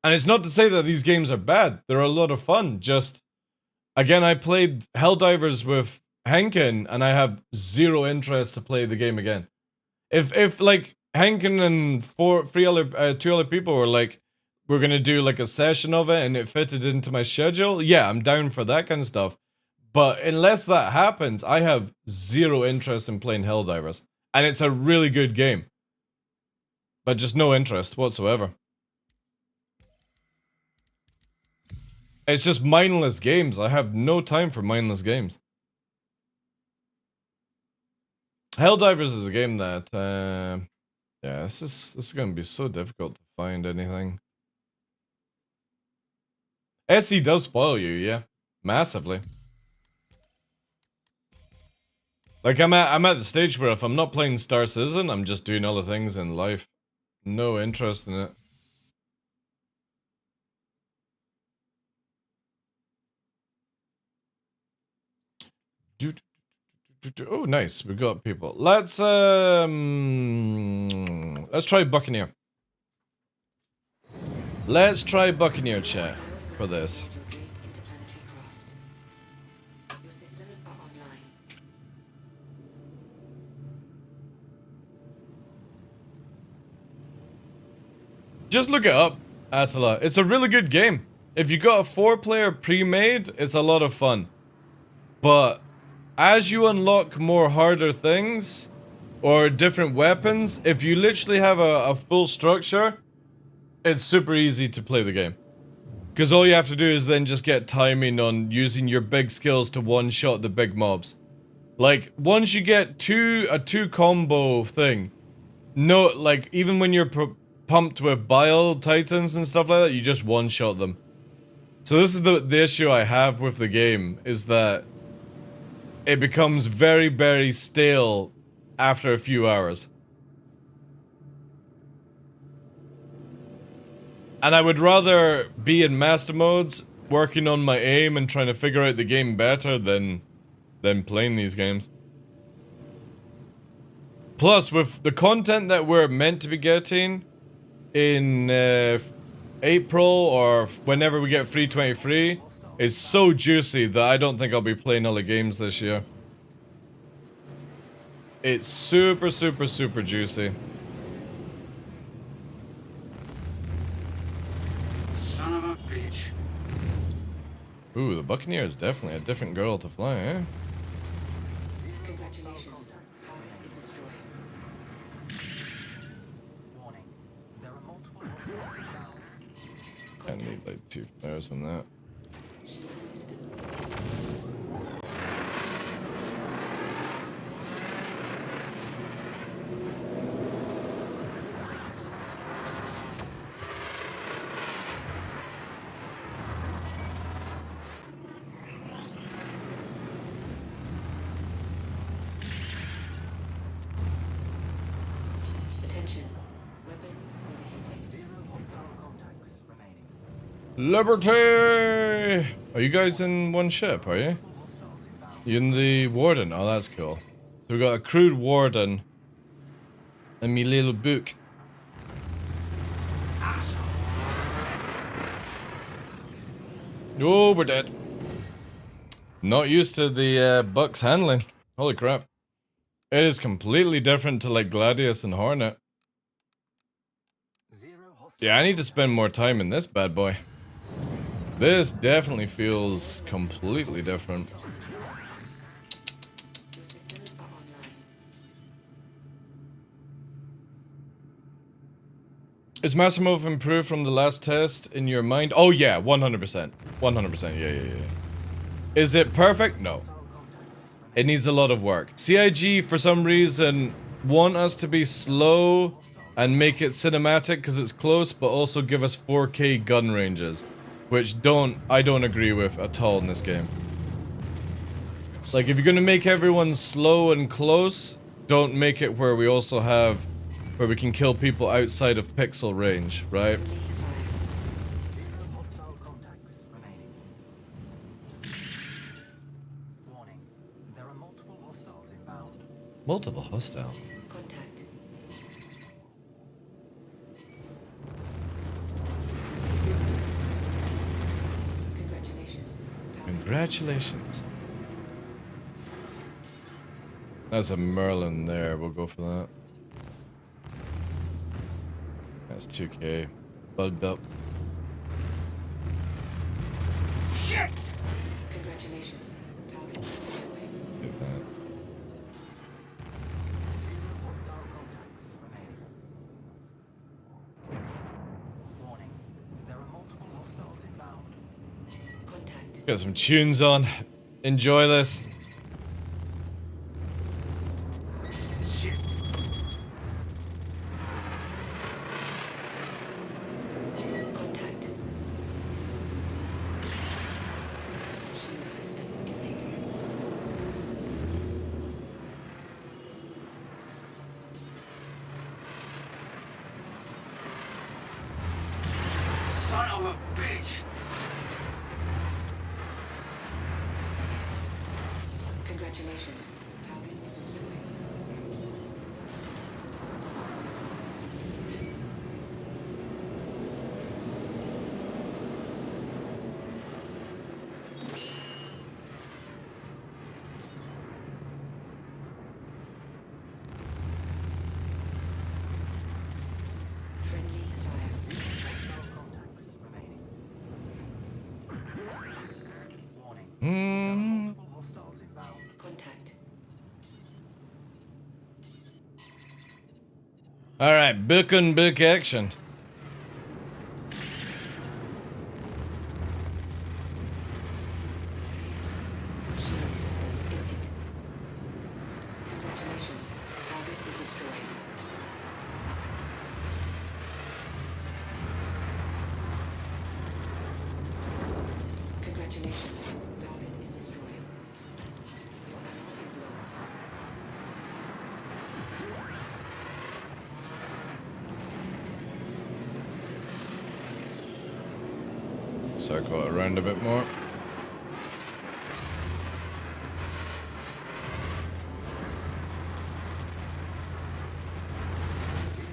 [SPEAKER 2] And it's not to say that these games are bad. They're a lot of fun. Just, again, I played Helldivers with Henkin, and I have zero interest to play the game again. If like, Henkin and two other people were like, we're gonna do like a session of it, and it fitted into my schedule, yeah, I'm down for that kind of stuff. But unless that happens, I have zero interest in playing Helldivers. And it's a really good game. But just no interest whatsoever. It's just mindless games. I have no time for mindless games. Helldivers is a game that, yeah, this is gonna be so difficult to find anything. SE does spoil you, yeah, massively. Like I'm at the stage where if I'm not playing Star Citizen, I'm just doing other things in life. No interest in it. Oh, nice. We got people. Let's try Buccaneer. Let's try Buccaneer chat for this.
[SPEAKER 4] Your systems are online.
[SPEAKER 2] Just look it up, Attila. It's a really good game. If you got a 4-player pre-made, it's a lot of fun. But as you unlock more harder things or different weapons, if you literally have a full structure, it's super easy to play the game. Because all you have to do is then just get timing on using your big skills to one-shot the big mobs. Like, once you get a two combo thing, no, like, even when you're pumped with bile titans and stuff like that, you just one-shot them. So this is the issue I have with the game, is that it becomes very, very stale after a few hours. And I would rather be in master modes, working on my aim and trying to figure out the game better than playing these games. Plus, with the content that we're meant to be getting in April or whenever we get free 23, is so juicy that I don't think I'll be playing other games this year. It's super, super, super juicy.
[SPEAKER 3] Son of a bitch.
[SPEAKER 2] Ooh, the Buccaneer is definitely a different girl to fly, eh?
[SPEAKER 4] Congratulations. Target is destroyed.
[SPEAKER 3] Warning. There are multiple hostiles inbound.
[SPEAKER 2] I need like 2 flares on that.
[SPEAKER 4] Shield system is attention. Weapons overheating.
[SPEAKER 3] 0 hostile contacts remaining.
[SPEAKER 2] Liberty! Are you guys in one ship, are you?
[SPEAKER 3] Hostiles inbound.
[SPEAKER 2] You in the Warden? Oh, that's cool. So we got a crewed Warden. And me little book. Oh, we're dead. Not used to the Buck's handling. Holy crap. It is completely different to like Gladius and Hornet.
[SPEAKER 3] 0 hostile.
[SPEAKER 2] Yeah, I need to spend more time in this bad boy. This definitely feels completely different.
[SPEAKER 4] Your systems are online.
[SPEAKER 2] Is Massimo improved from the last test in your mind? Oh yeah, 100%. 100%, yeah. Is it perfect? No.
[SPEAKER 3] Hostile contacts.
[SPEAKER 2] It needs a lot of work. CIG, for some reason, want us to be slow and make it cinematic because it's close, but also give us 4K gun ranges, which I don't agree with at all in this game. Like, if you're gonna make everyone slow and close, don't make it where we also have, where we can kill people outside of pixel range, right?
[SPEAKER 3] Zero hostile contacts remaining. Warning. There are multiple hostiles inbound.
[SPEAKER 5] Multiple hostile.
[SPEAKER 4] Contact. Congratulations.
[SPEAKER 5] Congratulations.
[SPEAKER 2] That's a Merlin there, we'll go for that. That's 2K. Bugged up.
[SPEAKER 4] Congratulations. Target destroyed.
[SPEAKER 2] Do that.
[SPEAKER 3] Zero hostile contacts remaining. Warning. There are multiple hostiles inbound.
[SPEAKER 4] Contact.
[SPEAKER 2] Got some tunes on. Enjoy this.
[SPEAKER 4] Contact. Shield system is active.
[SPEAKER 3] Son of a bitch!
[SPEAKER 4] Congratulations. Target is destroyed. Friendly fire.
[SPEAKER 3] Hostile contacts remaining. Warning. Multiple hostiles inbound.
[SPEAKER 4] Contact.
[SPEAKER 2] Alright, book on book action.
[SPEAKER 4] Shield system is hit. Congratulations. Target is destroyed. Congratulations. Target is destroyed. Your ammo is low.
[SPEAKER 2] Circle it around a bit more.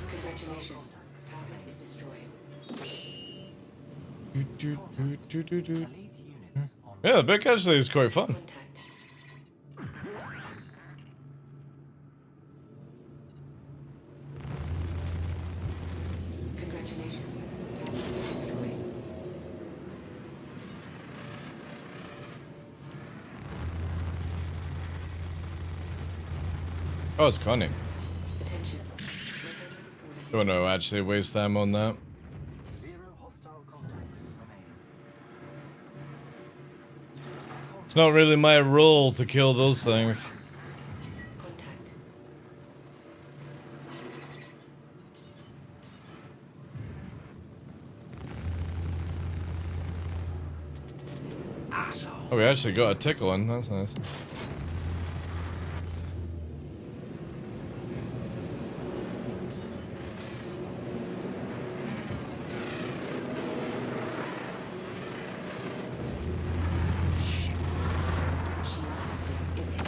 [SPEAKER 4] Congratulations. Target is destroyed.
[SPEAKER 3] Elite units on
[SPEAKER 2] Yeah, the book actually is quite fun.
[SPEAKER 4] Contact. Congratulations. Target is destroyed.
[SPEAKER 2] Oh, it's Connie.
[SPEAKER 4] Attention. Weapons overhead.
[SPEAKER 2] Don't know, actually waste them on that.
[SPEAKER 3] zero hostile contacts remaining.
[SPEAKER 2] It's not really my role to kill those things.
[SPEAKER 4] Contact.
[SPEAKER 2] Oh, we actually got a tickle in, that's nice.
[SPEAKER 4] Shield system is hit.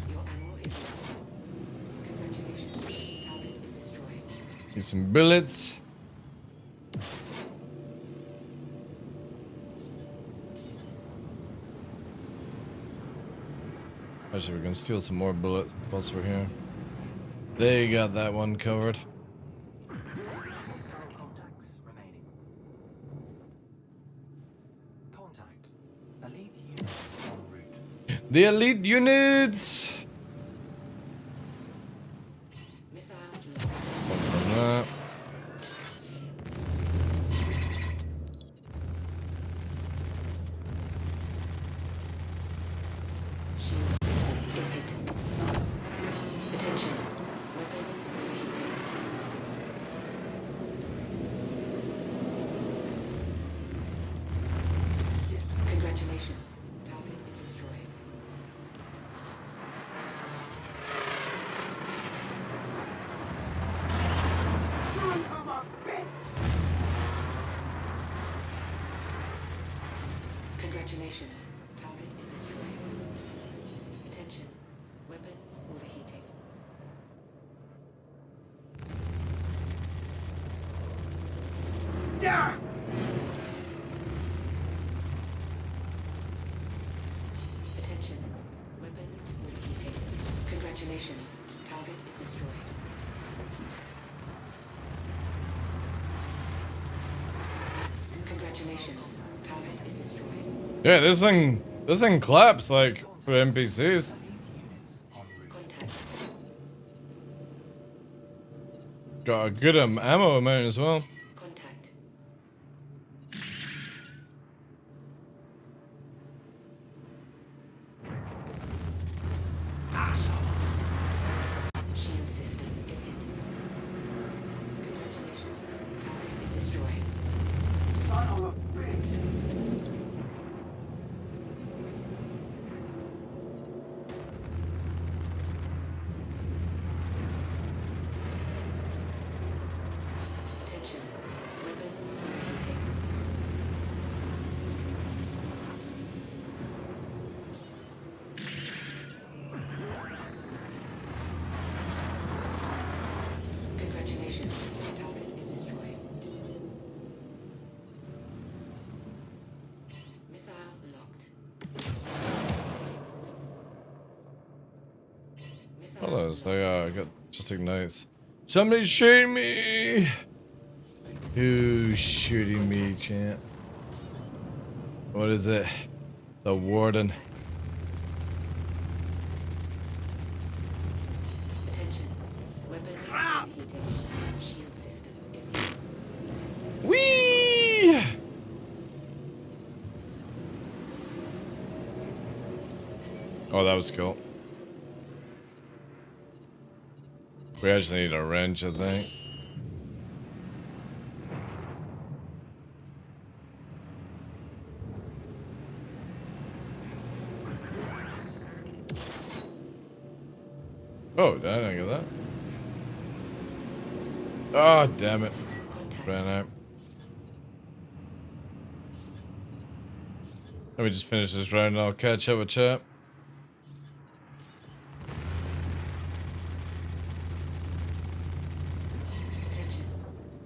[SPEAKER 4] Your ammo is low. Congratulations. Target is destroyed.
[SPEAKER 2] Need some bullets. Actually, we can steal some more bullets whilst we're here. They got that one covered.
[SPEAKER 3] Zero hostile contacts remaining. Contact. Elite units en route.
[SPEAKER 2] The elite units.
[SPEAKER 4] Missile
[SPEAKER 2] Uh,
[SPEAKER 4] shield system is hit. Attention. Weapons overheating. Congratulations. Target is destroyed. Congratulations. Target is destroyed. Attention. Weapons overheating. Attention. Weapons overheating. Congratulations. Target is destroyed. Congratulations. Target is destroyed.
[SPEAKER 2] yeah, this thing claps like for NPCs.
[SPEAKER 3] Elite units en route.
[SPEAKER 4] Contact.
[SPEAKER 2] Got a good ammo amount as well.
[SPEAKER 4] Contact. Shield system is hit. Congratulations. Target is destroyed. Attention. Weapons overheating. Congratulations. Target is destroyed. Missile locked. Missile
[SPEAKER 2] Hello, so
[SPEAKER 4] locked.
[SPEAKER 2] I got just ignites. Somebody's shooting me. Who's shooting me, champ? What is it? The warden.
[SPEAKER 4] Attention. Weapons overheating. Shield system is hit.
[SPEAKER 2] Whee! Oh, that was cool. We actually need a wrench, I think. Oh, did I not get that? Oh, damn it. Ran out. Let me just finish this round and I'll catch up with chat.
[SPEAKER 4] Attention.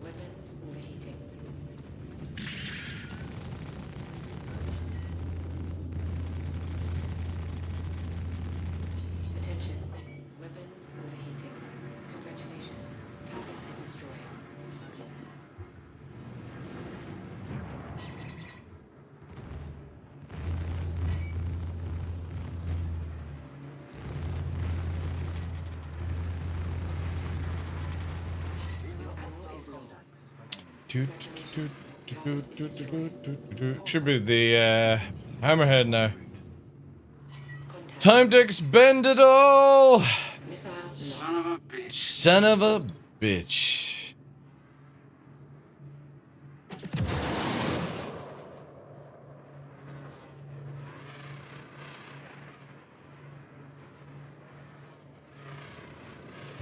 [SPEAKER 4] Weapons overheating. Attention. Weapons overheating. Congratulations. Target is destroyed. Your ammo is low.
[SPEAKER 2] Should be the hammerhead now.
[SPEAKER 4] Contact.
[SPEAKER 2] Time to expend it all!
[SPEAKER 4] Missile locked.
[SPEAKER 2] Son of a bitch.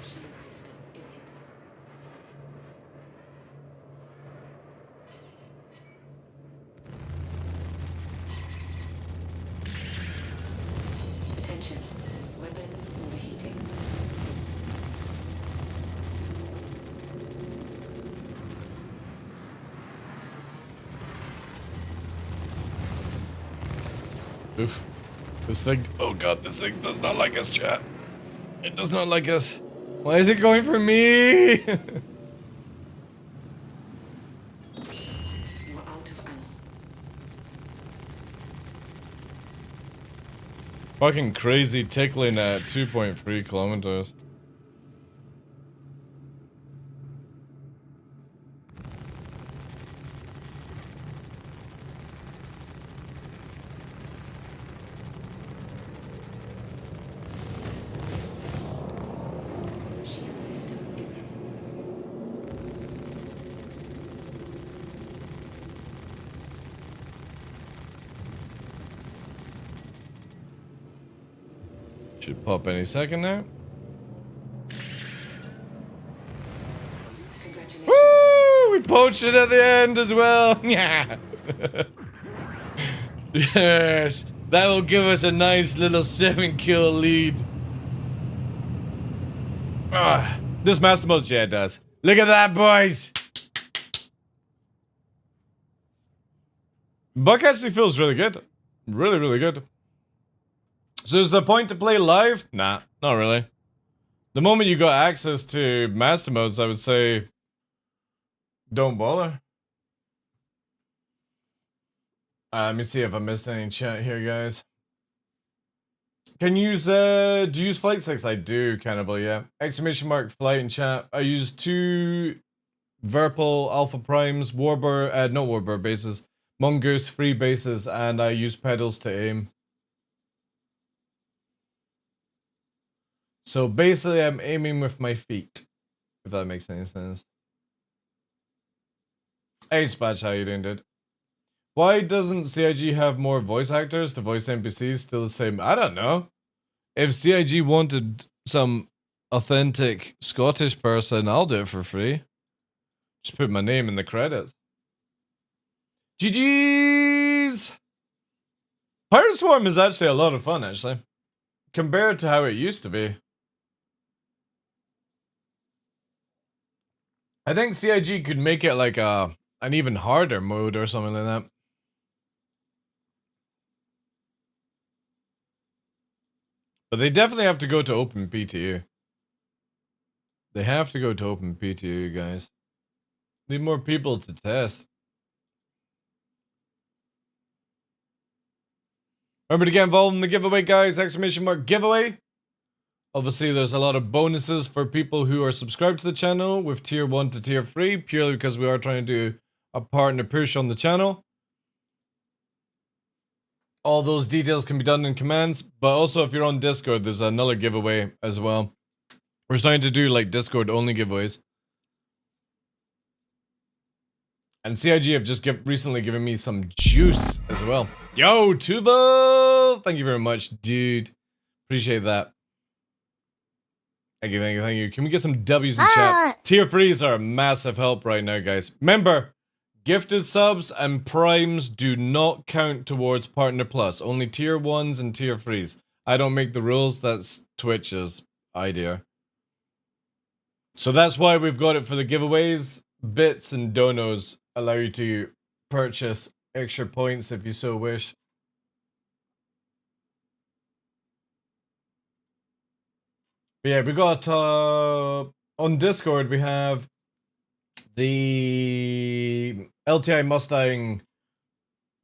[SPEAKER 4] Shield system is hit. Attention. Weapons overheating.
[SPEAKER 2] Oof. This thing, oh god, this thing does not like us, chat. It does not like us. Why is it going for me?
[SPEAKER 4] You are out of ammo.
[SPEAKER 2] Fucking crazy tickling at 2.3 kilometers.
[SPEAKER 4] Shield system is in.
[SPEAKER 2] Should pop any second now.
[SPEAKER 4] Congratulations.
[SPEAKER 2] Woo! We poached it at the end as well. Yeah. Yes, that will give us a nice little 7-kill lead. This master mode, yeah, it does. Look at that, boys. Buck actually feels really good. Really, really good. So is the point to play live? Nah, not really. The moment you got access to master modes, I would say don't bother. Let me see if I missed any chat here, guys. Can you use, do you use flight sticks? I do, Cannibal, yeah. Exclamation mark flight in chat. I use 2 Verpal Alpha Primes, Warbird, not Warbird bases, Mongoose free bases, and I use pedals to aim. So basically I'm aiming with my feet, if that makes any sense. Hey Spatch, how you doing, dude? Why doesn't CIG have more voice actors to voice NPCs still the same? I don't know. If CIG wanted some authentic Scottish person, I'll do it for free. Just put my name in the credits. GG's! Pirate Swarm is actually a lot of fun, actually. Compared to how it used to be. I think CIG could make it like an even harder mode or something like that. But they definitely have to go to Open PTU. They have to go to Open PTU, guys. Need more people to test. Remember to get involved in the giveaway, guys. Exclamation mark giveaway. Obviously, there's a lot of bonuses for people who are subscribed to the channel with tier 1 to tier 3, purely because we are trying to do a partner push on the channel. All those details can be done in commands, but also if you're on Discord, there's another giveaway as well. We're starting to do like Discord only giveaways. And CIG have just recently given me some juice as well. Yo, Tuvo! Thank you very much, dude. Appreciate that. Thank you, thank you, thank you. Can we get some W's in chat? Tier 3s are a massive help right now, guys. Remember, gifted subs and primes do not count towards Partner Plus. Only tier 1s and tier 3s. I don't make the rules. That's Twitch's idea. So that's why we've got it for the giveaways. Bits and donos allow you to purchase extra points if you so wish. But yeah, we got, on Discord, we have the LTI Mustang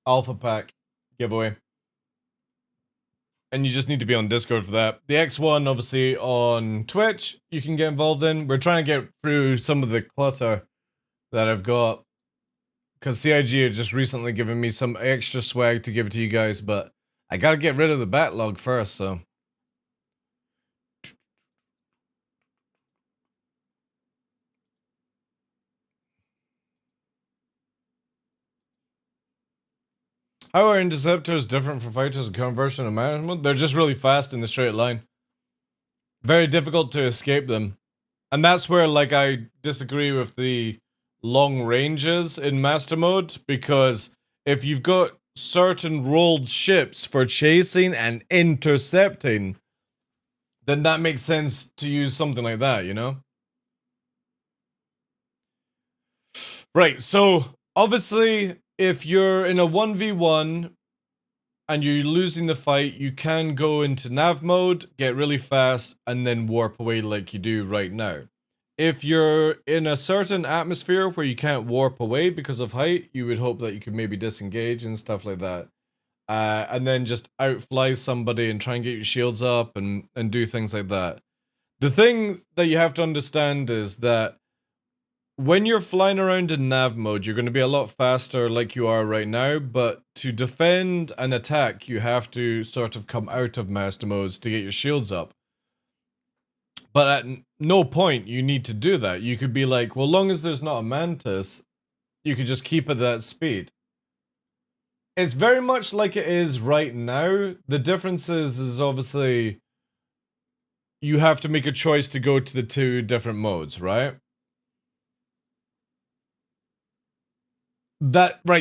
[SPEAKER 2] Alpha Pack giveaway. And you just need to be on Discord for that. The X1, obviously, on Twitch, you can get involved in. We're trying to get through some of the clutter that I've got. Because CIG had just recently given me some extra swag to give to you guys, but I gotta get rid of the backlog first, so. How are interceptors different from fighters in current version of management? They're just really fast in the straight line. Very difficult to escape them. And that's where, like, I disagree with the long ranges in master mode, because if you've got certain rolled ships for chasing and intercepting, then that makes sense to use something like that, you know? Right, so obviously, if you're in a 1v1 and you're losing the fight, you can go into nav mode, get really fast, and then warp away like you do right now. If you're in a certain atmosphere where you can't warp away because of height, you would hope that you could maybe disengage and stuff like that. and then just outfly somebody and try and get your shields up and do things like that. The thing that you have to understand is that when you're flying around in nav mode, you're going to be a lot faster like you are right now, but to defend and attack, you have to sort of come out of master modes to get your shields up. But at no point you need to do that. You could be like, well, long as there's not a mantis, you could just keep at that speed. It's very much like it is right now. The difference is obviously you have to make a choice to go to the two different modes, right?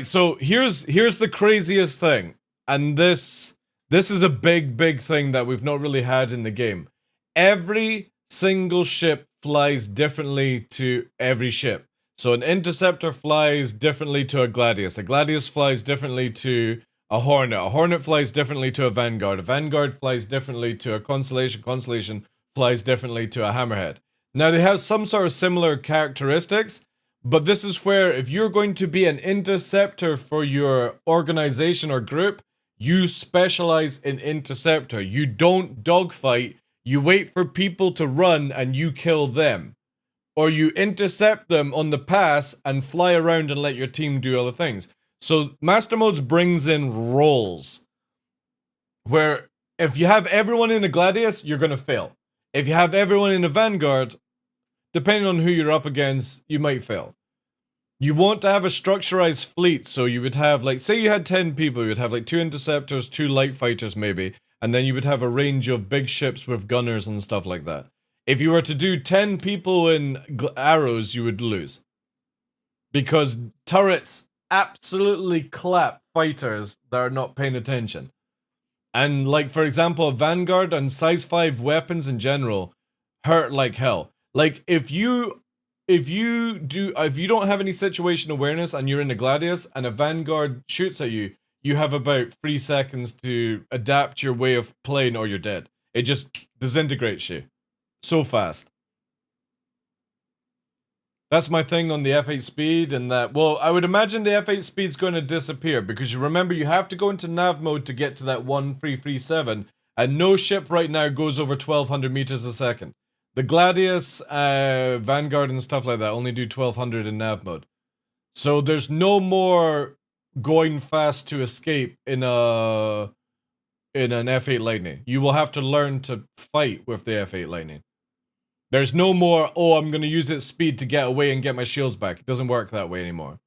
[SPEAKER 2] So here's the craziest thing, and this is a big thing that we've not really had in the game. Every single ship flies differently to every ship. So an interceptor flies differently to a gladius flies differently to a hornet flies differently to a vanguard flies differently to a constellation flies differently to a hammerhead. Now they have some sort of similar characteristics, but this is where if you're going to be an interceptor for your organization or group, you specialize in interceptor. You don't dogfight, you wait for people to run and you kill them. Or you intercept them on the pass and fly around and let your team do other things. So Master Modes brings in roles. Where if you have everyone in a Gladius, you're going to fail. If you have everyone in a Vanguard, depending on who you're up against, you might fail. You want to have a structurized fleet, so you would have, like, say you had 10 people, you would have like 2 interceptors, 2 light fighters maybe, and then you would have a range of big ships with gunners and stuff like that. If you were to do 10 people in arrows, you would lose. Because turrets absolutely clap fighters that are not paying attention. And like, for example, a Vanguard and size 5 weapons in general hurt like hell. Like, if you don't have any situation awareness and you're in a Gladius and a Vanguard shoots at you, you have about 3 seconds to adapt your way of playing or you're dead. It just disintegrates you so fast. That's my thing on the F8 speed, and that, well, I would imagine the F8 speed's going to disappear because you remember you have to go into nav mode to get to that 1337, and no ship right now goes over 1200 meters a second. The Gladius, Vanguard and stuff like that only do 1200 in nav mode. So there's no more going fast to escape in an F8 Lightning. You will have to learn to fight with the F8 Lightning. There's no more, oh, I'm going to use its speed to get away and get my shields back. It doesn't work that way anymore.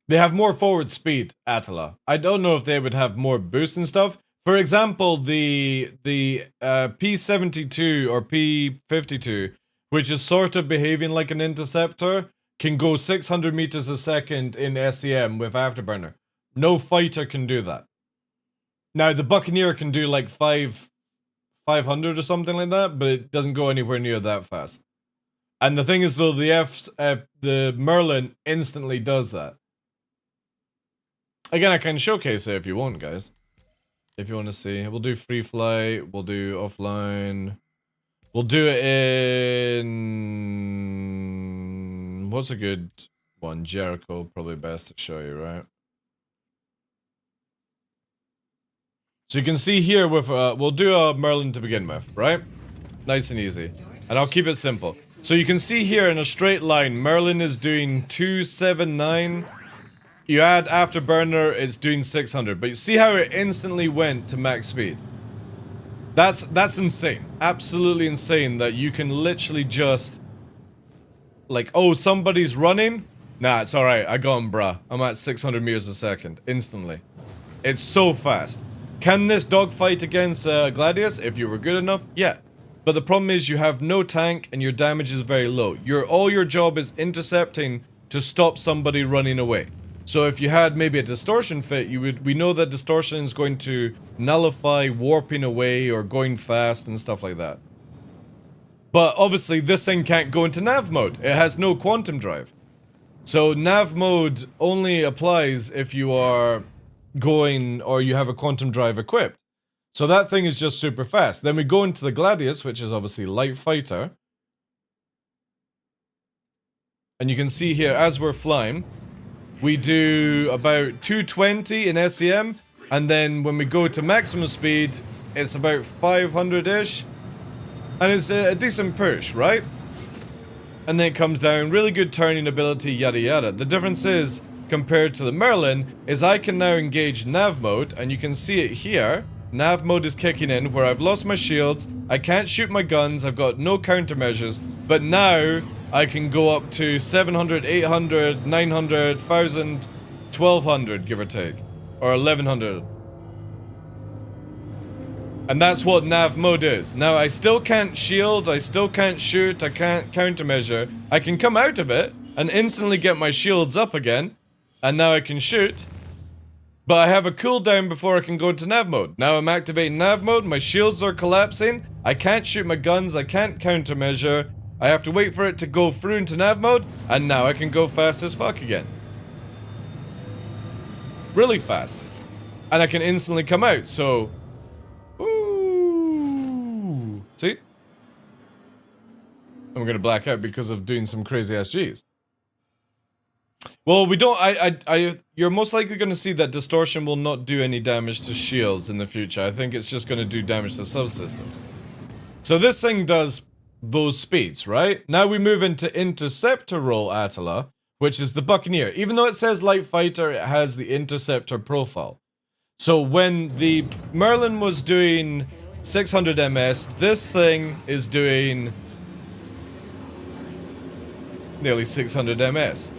[SPEAKER 2] They have more forward speed, Attila. I don't know if they would have more boost and stuff. For example, the P-72 or P-52, which is sort of behaving like an interceptor, can go 600 meters a second in SEM with Afterburner. No fighter can do that. Now, the Buccaneer can do like 500 or something like that, but it doesn't go anywhere near that fast. And the thing is, though, the Merlin instantly does that. Again, I can showcase it if you want, guys. If you want to see. We'll do free flight, we'll do offline. We'll do it in... What's a good one? Jericho, probably best to show you, right? So you can see here with, we'll do a Merlin to begin with, right? Nice and easy. And I'll keep it simple. So you can see here in a straight line, Merlin is doing 279. You add Afterburner, it's doing 600. But you see how it instantly went to max speed? That's insane. Absolutely insane that you can literally just... Like, oh, somebody's running? Nah, it's alright. I got him, bruh. I'm at 600 meters a second. Instantly. It's so fast. Can this dogfight against Gladius if you were good enough? Yeah. But the problem is you have no tank and your damage is very low. All your job is intercepting to stop somebody running away. So if you had maybe a distortion fit, we know that distortion is going to nullify warping away or going fast and stuff like that. But obviously this thing can't go into nav mode. It has no quantum drive. So nav mode only applies if you are going or you have a quantum drive equipped. So that thing is just super fast. Then we go into the Gladius, which is obviously light fighter. And you can see here, as we're flying, we do about 220 in SEM, and then when we go to maximum speed, it's about 500-ish. And it's a decent push, right? And then it comes down, really good turning ability, yada yada. The difference is, compared to the Merlin, is I can now engage nav mode, and you can see it here. Nav mode is kicking in, where I've lost my shields, I can't shoot my guns, I've got no countermeasures, but now I can go up to 700, 800, 900, 1000, 1200, give or take. Or 1100. And that's what nav mode is. Now, I still can't shield, I still can't shoot, I can't countermeasure. I can come out of it and instantly get my shields up again, and now I can shoot. But I have a cooldown before I can go into nav mode. Now I'm activating nav mode, my shields are collapsing, I can't shoot my guns, I can't countermeasure. I have to wait for it to go through into nav mode, and now I can go fast as fuck again. Really fast. And I can instantly come out, so... Ooh. See? I'm gonna black out because of doing some crazy ass Gs. Well, we don't, you're most likely gonna see that distortion will not do any damage to shields in the future. I think it's just gonna do damage to subsystems. So this thing does those speeds, right? Now we move into Interceptor role Attila, which is the Buccaneer. Even though it says Light Fighter, it has the Interceptor profile. So when the Merlin was doing 600 MS, this thing is doing nearly 600 MS.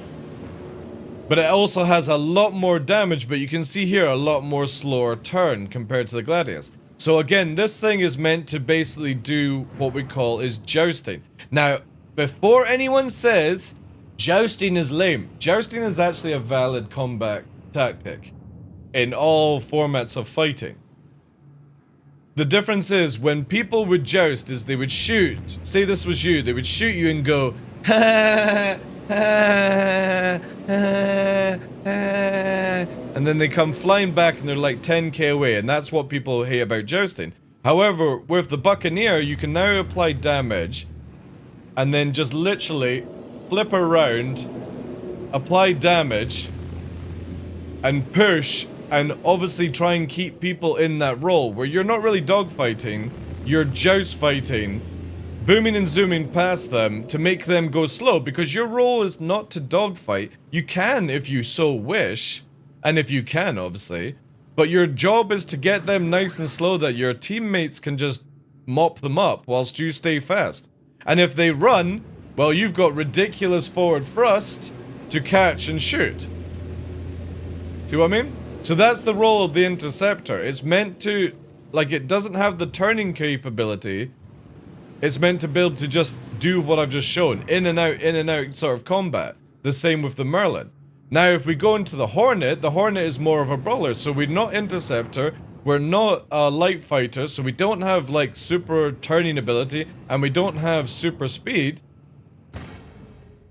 [SPEAKER 2] But it also has a lot more damage, but you can see here a lot more slower turn compared to the Gladius. So again, this thing is meant to basically do what we call is jousting. Now, before anyone says jousting is lame, jousting is actually a valid combat tactic in all formats of fighting. The difference is when people would joust is they would shoot, say this was you, they would shoot you and go, ha, ha, ha, ha, and then they come flying back and they're like 10k away, and that's what people hate about jousting. However, with the Buccaneer, you can now apply damage and then just literally flip around, apply damage, and push, and obviously try and keep people in that role where you're not really dogfighting, you're joust fighting, booming and zooming past them to make them go slow, because your role is not to dogfight. You can if you so wish, and if you can obviously, but your job is to get them nice and slow that your teammates can just mop them up whilst you stay fast. And if they run, well, you've got ridiculous forward thrust to catch and shoot. See what I mean? So that's the role of the Interceptor. It's meant to, like, it doesn't have the turning capability. It's meant to be able to just do what I've just shown. In and out sort of combat. The same with the Merlin. Now, if we go into the Hornet is more of a brawler. So we're not Interceptor. We're not a light fighter. So we don't have, like, super turning ability. And we don't have super speed.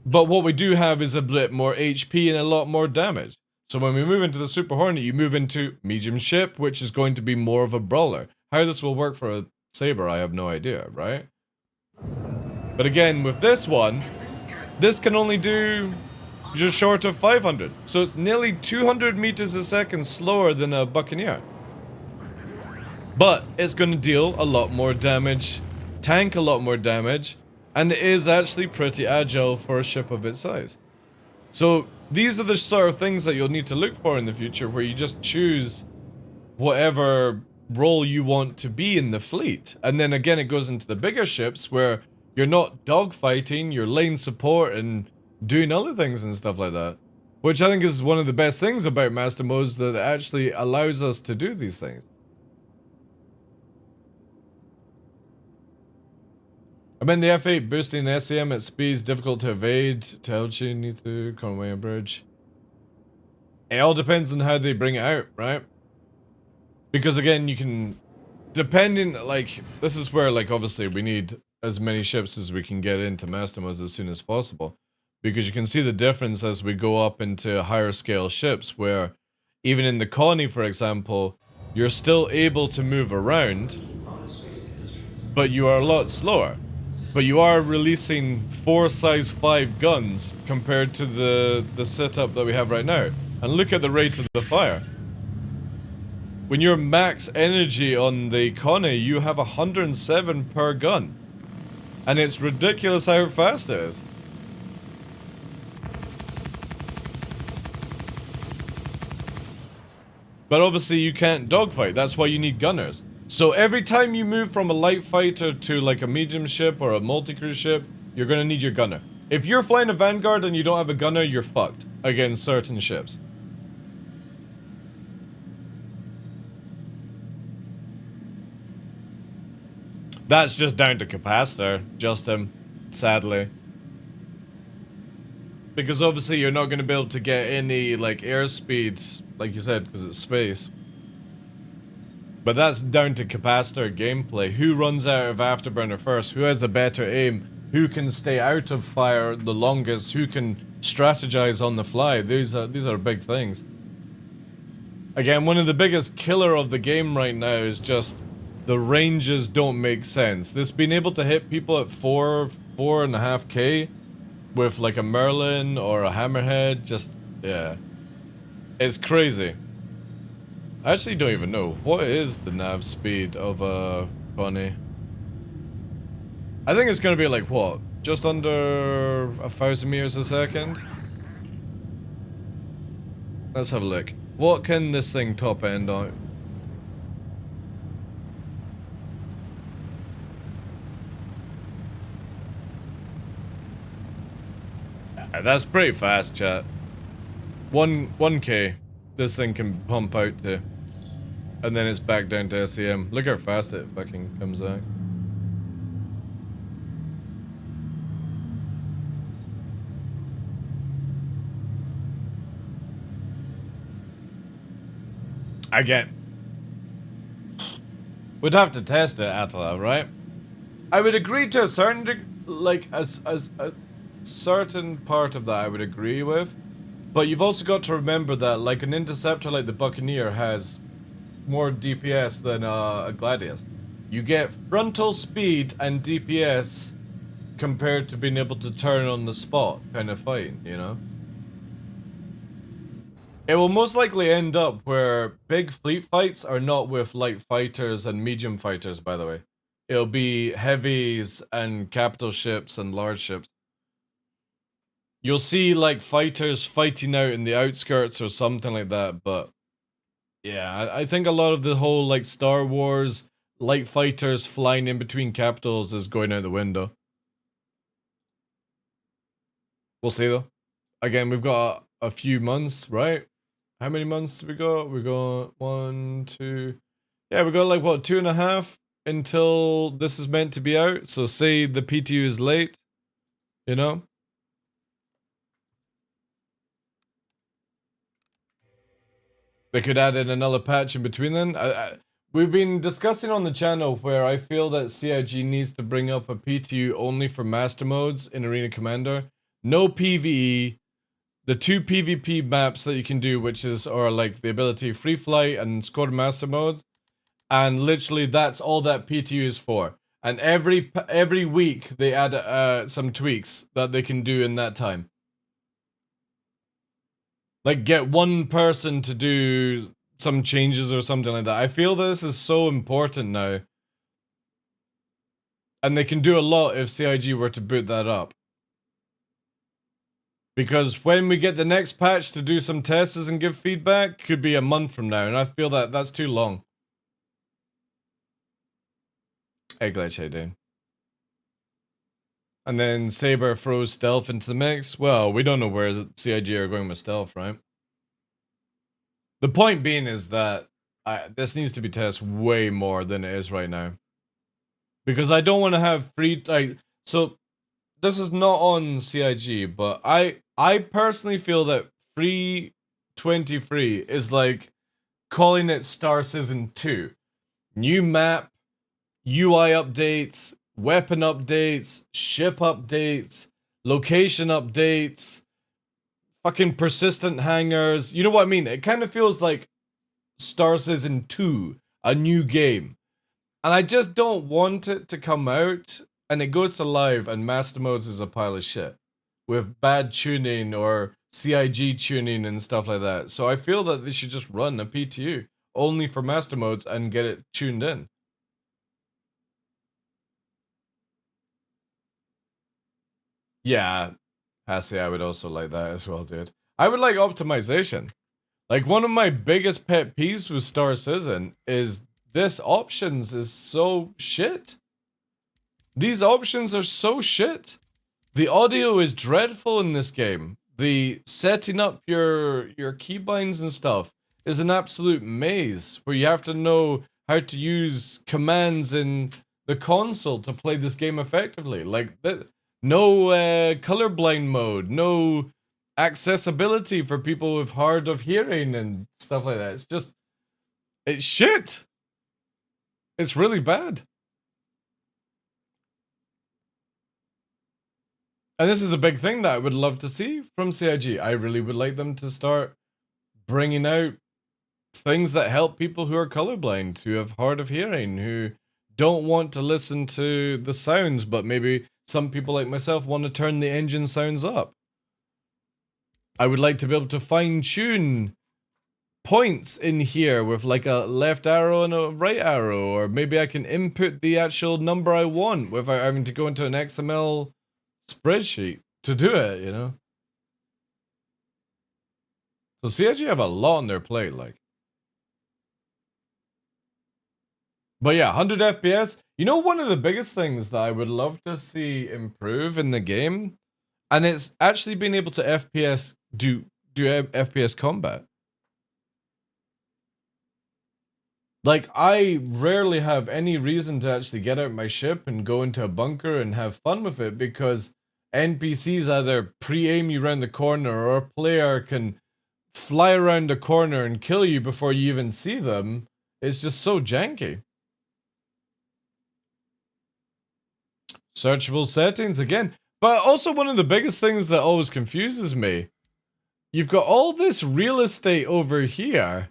[SPEAKER 2] But what we do have is a bit more HP and a lot more damage. So when we move into the Super Hornet, you move into medium ship, which is going to be more of a brawler. How this will work for a Saber, I have no idea, right? But again, with this one, this can only do just short of 500. So it's nearly 200 meters a second slower than a Buccaneer. But it's going to deal a lot more damage, tank a lot more damage, and it is actually pretty agile for a ship of its size. So these are the sort of things that you'll need to look for in the future, where you just choose whatever role you want to be in the fleet. And then again, it goes into the bigger ships where you're not dogfighting, you're lane support and doing other things and stuff like that. Which I think is one of the best things about Master Modes, that it actually allows us to do these things. I mean, the F8 boosting SEM at speeds difficult to evade. To altitude, need to Conway Bridge. It all depends on how they bring it out, right? Because again, you can, depending, like, this is where, like, obviously we need as many ships as we can get into Master Modes as soon as possible. Because you can see the difference as we go up into higher scale ships, where even in the colony, for example, you're still able to move around, but you are a lot slower. but you are releasing 4 size 5 guns compared to the setup that we have right now. And look at the rate of the fire. When you're max energy on the Connie, you have 107 per gun. And it's ridiculous how fast it is. But obviously you can't dogfight, that's why you need gunners. So every time you move from a light fighter to like a medium ship or a multi-crew ship, you're gonna need your gunner. If you're flying a Vanguard and you don't have a gunner, you're fucked against certain ships. That's just down to capacitor, Justin, sadly. Because obviously you're not gonna be able to get any like airspeed, like you said, because it's space. But that's down to capacitor gameplay. Who runs out of afterburner first? Who has the better aim? Who can stay out of fire the longest? Who can strategize on the fly? These are big things. Again, one of the biggest killer of the game right now is just the ranges don't make sense. This being able to hit people at 4.5K with like a Merlin or a Hammerhead, just, yeah. It's crazy. I actually don't even know. What is the nav speed of a Bunny? I think it's gonna be like, what? Just under 1,000 meters a second? Let's have a look. What can this thing top end on? That's pretty fast, chat. 1K. This thing can pump out to. And then it's back down to SEM. Look how fast it fucking comes out. Again. We'd have to test it, Attila, right? I would agree to a certain like a certain part of that I would agree with. But you've also got to remember that like an interceptor like the Buccaneer has more DPS than a Gladius. You get frontal speed and DPS compared to being able to turn on the spot kind of fighting, you know? It will most likely end up where big fleet fights are not with light fighters and medium fighters, by the way. It'll be heavies and capital ships and large ships. You'll see like fighters fighting out in the outskirts or something like that, but yeah, I think a lot of the whole like Star Wars light fighters flying in between capitals is going out the window. We'll see though. Again, we've got a few months, right? How many months have we got? We got 1, 2. Yeah, we got like what, 2.5 until this is meant to be out. So say the PTU is late, you know? They could add in another patch in between then. We've been discussing on the channel where I feel that CIG needs to bring up a PTU only for master modes in Arena Commander. No PvE. The 2 PvP maps that you can do, which are like the ability free flight and squad master modes. And literally that's all that PTU is for. And every week they add some tweaks that they can do in that time. Like, get one person to do some changes or something like that. I feel this is so important now. And they can do a lot if CIG were to boot that up. Because when we get the next patch to do some tests and give feedback, could be a month from now. And I feel that that's too long. Hey, Glitch, how you doing? And then Saber throws stealth into the mix. Well, we don't know where CIG are going with stealth, right? The point being is that this needs to be tested way more than it is right now. Because I don't want to have free, like, so this is not on CIG, but I personally feel that free 23 is like calling it Star Citizen 2. New map, UI updates, weapon updates, ship updates, location updates, fucking persistent hangars. You know what I mean? It kind of feels like Star Citizen 2, a new game. And I just don't want it to come out and it goes to live and master modes is a pile of shit with bad tuning or CIG tuning and stuff like that. So I feel that they should just run a PTU only for master modes and get it tuned in. Yeah, Hassie, I would also like that as well, dude. I would like optimization. Like, one of my biggest pet peeves with Star Citizen is this options is so shit. These options are so shit. The audio is dreadful in this game. The setting up your keybinds and stuff is an absolute maze where you have to know how to use commands in the console to play this game effectively. Like, no colorblind mode, no accessibility for people with hard of hearing and stuff like that. It's just, it's shit. It's really bad. And this is a big thing that I would love to see from CIG. I really would like them to start bringing out things that help people who are colorblind, who have hard of hearing, who don't want to listen to the sounds, but maybe some people like myself want to turn the engine sounds up. I would like to be able to fine-tune points in here with like a left arrow and a right arrow, or maybe I can input the actual number I want without having to go into an XML spreadsheet to do it, you know? So CIG have a lot on their plate, like. But yeah, 100 FPS. You know, one of the biggest things that I would love to see improve in the game, and it's actually being able to FPS do FPS combat. Like, I rarely have any reason to actually get out my ship and go into a bunker and have fun with it, because NPCs either pre-aim you around the corner, or a player can fly around the corner and kill you before you even see them. It's just so janky. Searchable settings again. But also, one of the biggest things that always confuses me, you've got all this real estate over here,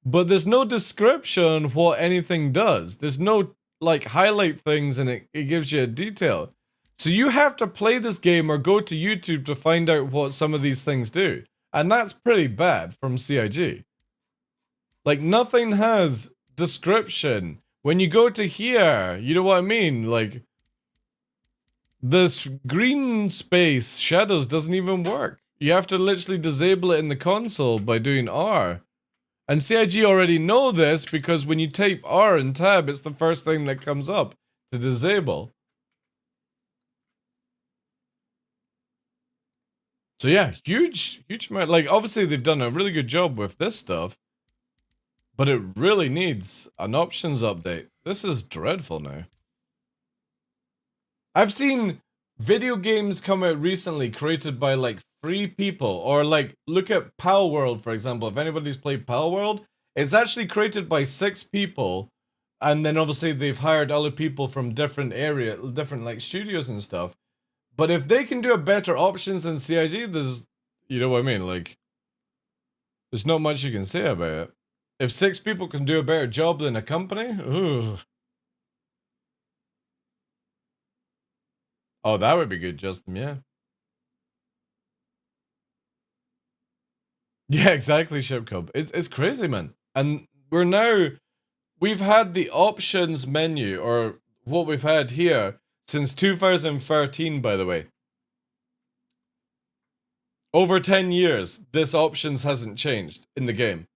[SPEAKER 2] but there's no description what anything does. There's no, like, highlight things, and it gives you a detail. So you have to play this game or go to YouTube to find out what some of these things do. And that's pretty bad from CIG. Like, nothing has description. When you go to here, you know what I mean? Like, this green space shadows doesn't even work. You have to literally disable it in the console by doing R. And CIG already know this, because when you type R and tab, it's the first thing that comes up to disable. So yeah, huge amount. Like, obviously they've done a really good job with this stuff, but it really needs an options update. This is dreadful now. I've seen video games come out recently created by like 3 people, or like, look at Pal World, for example. If anybody's played Pal World, it's actually created by 6 people, and then obviously they've hired other people from different like studios and stuff. But if they can do a better options than CIG, there's, you know what I mean, like, there's not much you can say about it. If 6 people can do a better job than a company, ooh. Oh, that would be good, Justin, yeah. Yeah, exactly, Shipcub. It's crazy, man. And we've had the options menu, or what we've had here, since 2013, by the way. Over 10 years, this options hasn't changed in the game.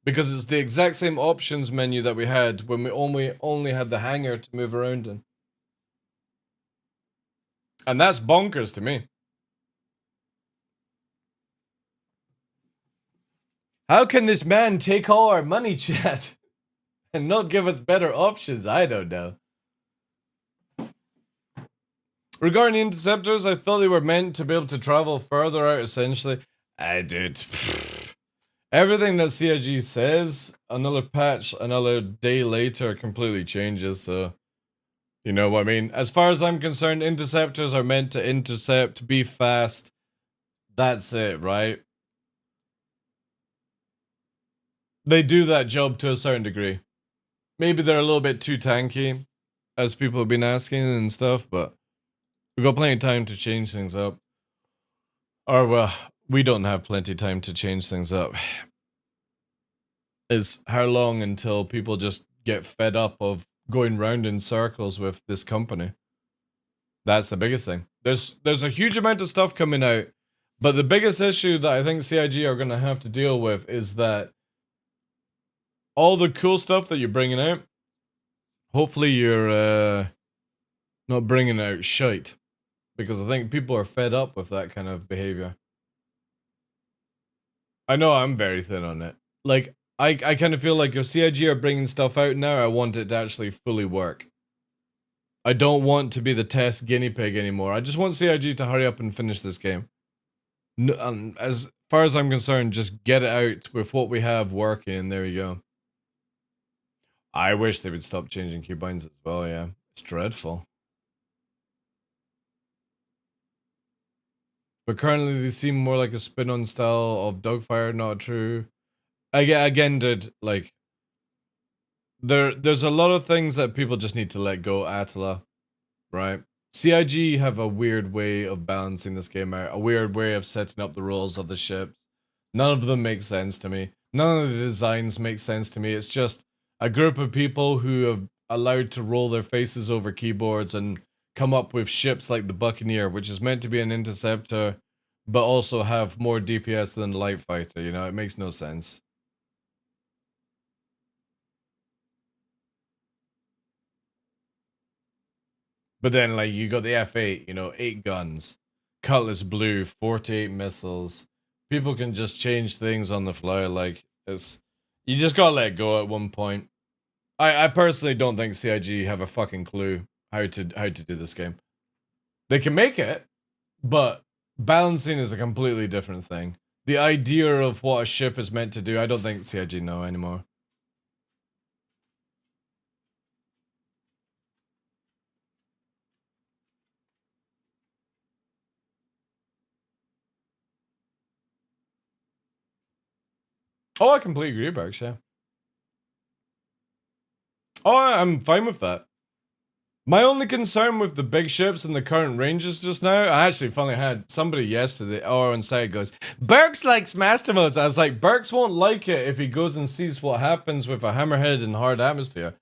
[SPEAKER 2] Because it's the exact same options menu that we had when we only had the hangar to move around in. And that's bonkers to me. How can this man take all our money, chat, and not give us better options? I don't know. Regarding interceptors, I thought they were meant to be able to travel further out, essentially. Dude. Everything that CIG says, another patch, another day later, completely changes, so... You know what I mean? As far as I'm concerned, interceptors are meant to intercept, be fast. That's it, right? They do that job to a certain degree. Maybe they're a little bit too tanky. as people have been asking and stuff, but we've got plenty of time to change things up. Or, well, we don't have plenty of time to change things up. Is how long until people just get fed up of going round in circles with this company? That's the biggest thing. There's a huge amount of stuff coming out, but the biggest issue that I think CIG are going to have to deal with is that all the cool stuff that you're bringing out, hopefully you're not bringing out shite, because I think people are fed up with that kind of behavior. I know I'm very thin on it. Like, I kind of feel like if CIG are bringing stuff out now, I want it to actually fully work. I don't want to be the test guinea pig anymore. I just want CIG to hurry up and finish this game. No, as far as I'm concerned, just get it out with what we have working, and there you go. I wish they would stop changing keybinds as well, yeah. It's dreadful. But currently they seem more like a spin-on style of Dogfire, not true. Again, dude, like, there's a lot of things that people just need to let go, Attila, right? CIG have a weird way of balancing this game out, a weird way of setting up the roles of the ships. None of them make sense to me. None of the designs make sense to me. It's just a group of people who have allowed to roll their faces over keyboards and come up with ships like the Buccaneer, which is meant to be an interceptor, but also have more DPS than the light fighter, you know? It makes no sense. But then, like, you got the F8, you know, 8 guns, Cutlass Blue, 48 missiles. People can just change things on the fly, like, it's... You just gotta let go at one point. I personally don't think CIG have a fucking clue how to do this game. They can make it, but balancing is a completely different thing. The idea of what a ship is meant to do, I don't think CIG know anymore. Oh, I completely agree, Berks, yeah. Oh, I'm fine with that. My only concern with the big ships and the current ranges just now, I actually finally had somebody yesterday or on site goes, Berks likes master modes. I was like, Berks won't like it if he goes and sees what happens with a hammerhead in hard atmosphere.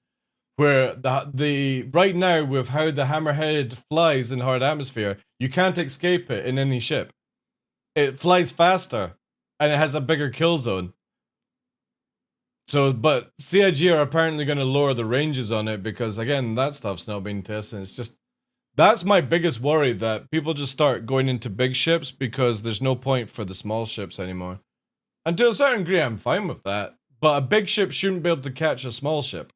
[SPEAKER 2] Where the right now with how the hammerhead flies in hard atmosphere, you can't escape it in any ship. It flies faster and it has a bigger kill zone. So, but CIG are apparently going to lower the ranges on it because, again, that stuff's not being tested. It's just, that's my biggest worry, that people just start going into big ships because there's no point for the small ships anymore. And to a certain degree, I'm fine with that. But a big ship shouldn't be able to catch a small ship.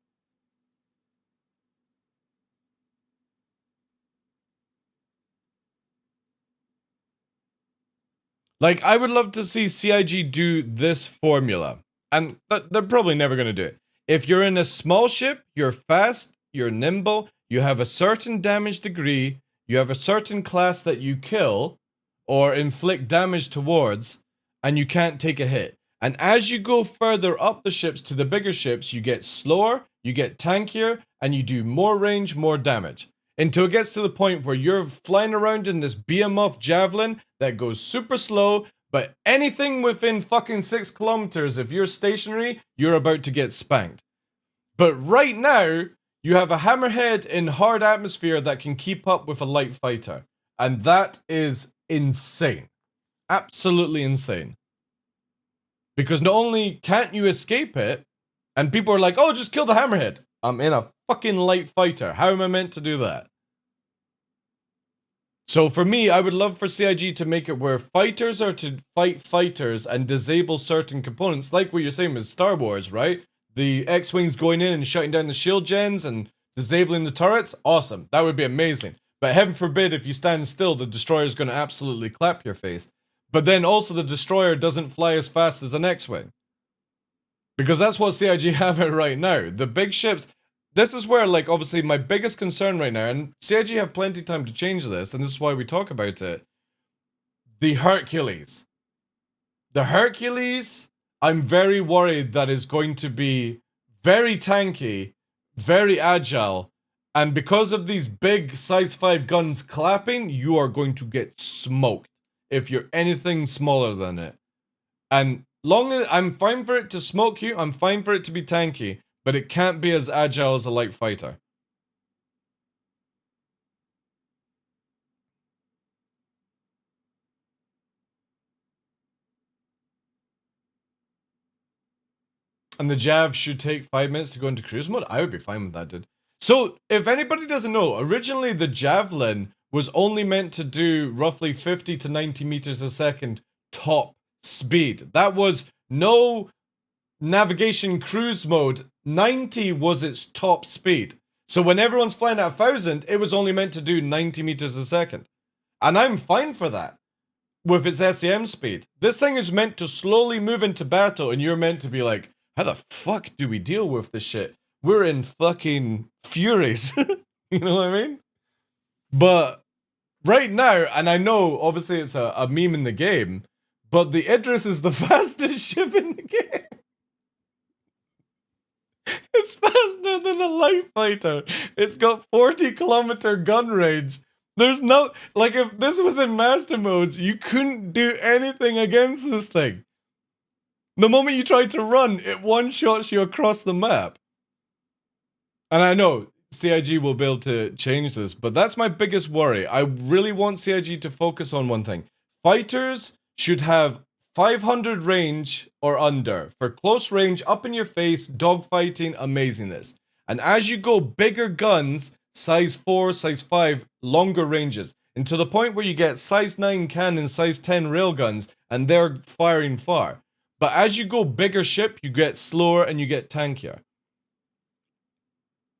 [SPEAKER 2] Like, I would love to see CIG do this formula. And they're probably never going to do it. If you're in a small ship, you're fast, you're nimble, you have a certain damage degree, you have a certain class that you kill or inflict damage towards, and you can't take a hit. And as you go further up the ships to the bigger ships, you get slower, you get tankier, and you do more range, more damage. Until it gets to the point where you're flying around in this behemoth javelin that goes super slow, but anything within fucking 6 kilometers, if you're stationary, you're about to get spanked. But right now, you have a hammerhead in hard atmosphere that can keep up with a light fighter. And that is insane. Absolutely insane. Because not only can't you escape it, and people are like, oh, just kill the hammerhead. I'm in a fucking light fighter. How am I meant to do that? So for me, I would love for CIG to make it where fighters are to fight fighters and disable certain components, like what you're saying with Star Wars, right? The X-Wings going in and shutting down the shield gens and disabling the turrets, awesome. That would be amazing. But heaven forbid, if you stand still, the destroyer's going to absolutely clap your face. But then also the destroyer doesn't fly as fast as an X-Wing. Because that's what CIG have it right now. The big ships... This is where, like, obviously my biggest concern right now, and CIG have plenty of time to change this, and this is why we talk about it. The Hercules. The Hercules, I'm very worried that is going to be very tanky, very agile, And because of these big size 5 guns clapping, you are going to get smoked if you're anything smaller than it. And long as I'm fine for it to smoke you, I'm fine for it to be tanky, but it can't be as agile as a light fighter. And the Jav should take 5 minutes to go into cruise mode? I would be fine with that, dude. So, if anybody doesn't know, originally the Javelin was only meant to do roughly 50 to 90 meters a second top speed. That was no navigation cruise mode. 90 was its top speed. So when everyone's flying at 1,000, it was only meant to do 90 meters a second. And I'm fine for that with its SEM speed. This thing is meant to slowly move into battle, and you're meant to be like, how the fuck do we deal with this shit? We're in fucking furies. You know what I mean? But right now, and I know obviously it's a meme in the game, but the Idris is the fastest ship in the game. It's faster than a light fighter. It's got 40-kilometer gun range. There's no, like, if this was in master modes, you couldn't do anything against this thing. The moment you try to run, it one-shots you across the map. And I know CIG will be able to change this, but that's my biggest worry. I really want CIG to focus on one thing. Fighters should have 500 range or under for close range, up in your face, dogfighting, amazingness. And as you go bigger guns, size 4, size 5, longer ranges, and to the point where you get size 9 cannon, size 10 railguns, and they're firing far. But as you go bigger ship, you get slower and you get tankier.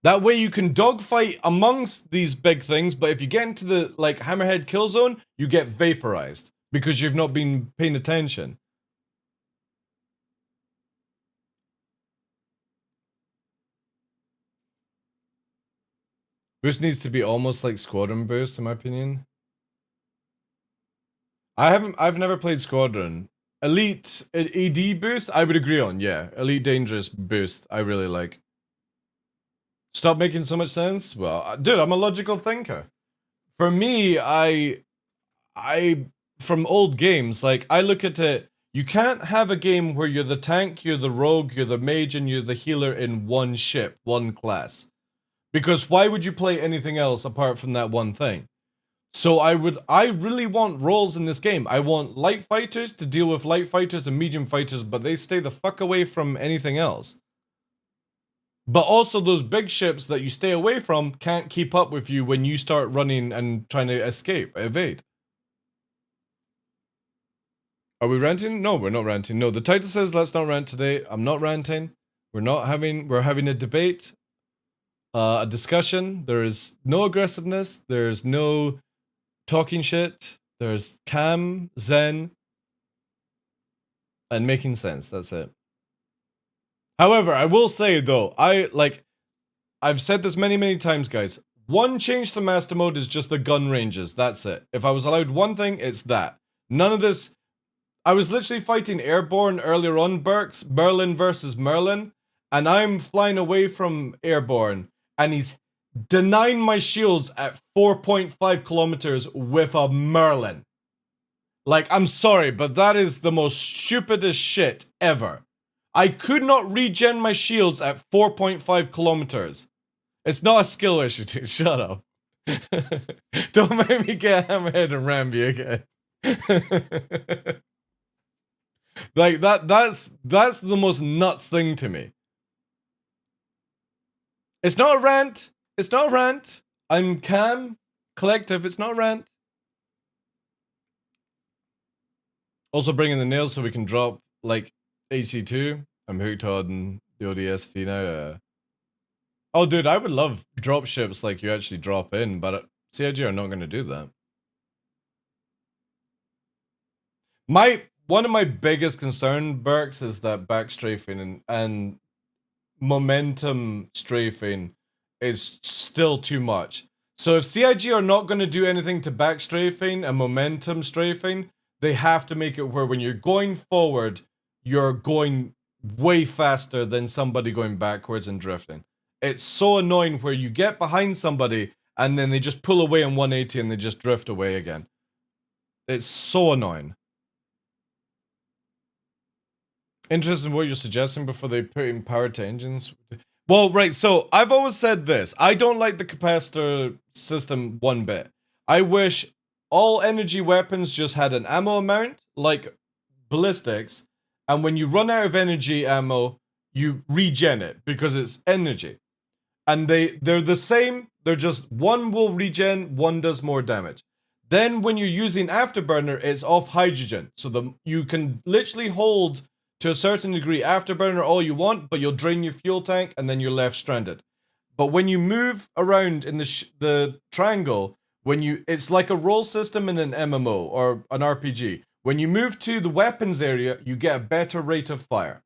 [SPEAKER 2] That way you can dogfight amongst these big things, but if you get into the, like, hammerhead kill zone, you get vaporized because you've not been paying attention. Boost needs to be almost like Squadron Boost, in my opinion. I've never played Squadron. Elite ED Boost, I would agree on, yeah. Elite Dangerous Boost, I really like. Stop making so much sense? Well, dude, I'm a logical thinker. For me, I from old games, like, I look at it, you can't have a game where you're the tank, you're the rogue, you're the mage, and you're the healer in one ship, one class. Because why would you play anything else apart from that one thing? So I really want roles in this game. I want light fighters to deal with light fighters and medium fighters, but they stay the fuck away from anything else. But also those big ships that you stay away from can't keep up with you when you start running and trying to escape, evade. Are we ranting? No, we're not ranting. No, the title says let's not rant today. I'm not ranting. We're having a debate, a discussion. There is no aggressiveness. There's no talking shit. There's calm, zen, and making sense. That's it. However, I will say though, I've said this many times, guys. One change to master mode is just the gun ranges. That's it. If I was allowed one thing, it's that. None of this. I was literally fighting Airborne earlier on, Burks, Merlin versus Merlin, and I'm flying away from Airborne, and he's denying my shields at 4.5 kilometers with a Merlin. Like, I'm sorry, but that is the most stupidest shit ever. I could not regen my shields at 4.5 kilometers. It's not a skill issue, dude. Shut up. Don't make me get Hammerhead and Ramby again. Like, that's the most nuts thing to me. It's not a rant. It's not a rant. I'm calm, collective. It's not a rant. Also bringing the nails so we can drop, like, AC2. I'm hooked on the ODST now. Oh, dude, I would love drop ships like you actually drop in, but CIG are not going to do that. One of my biggest concern, Burks, is that back strafing and momentum strafing is still too much. So if CIG are not going to do anything to back strafing and momentum strafing, they have to make it where when you're going forward, you're going way faster than somebody going backwards and drifting. It's so annoying where you get behind somebody and then they just pull away on 180 and they just drift away again. It's so annoying. Interesting what you're suggesting before they put in power to engines. Well, right, so I've always said this. I don't like the capacitor system one bit. I wish all energy weapons just had an ammo amount, like ballistics, and when you run out of energy ammo, you regen it, because it's energy. And they're the same, they're just one will regen, one does more damage. Then when you're using afterburner, it's off hydrogen. So you can literally hold to a certain degree afterburner all you want, but you'll drain your fuel tank and then you're left stranded. But when you move around in the triangle, it's like a roll system in an MMO or an RPG. When you move to the weapons area, you get a better rate of fire,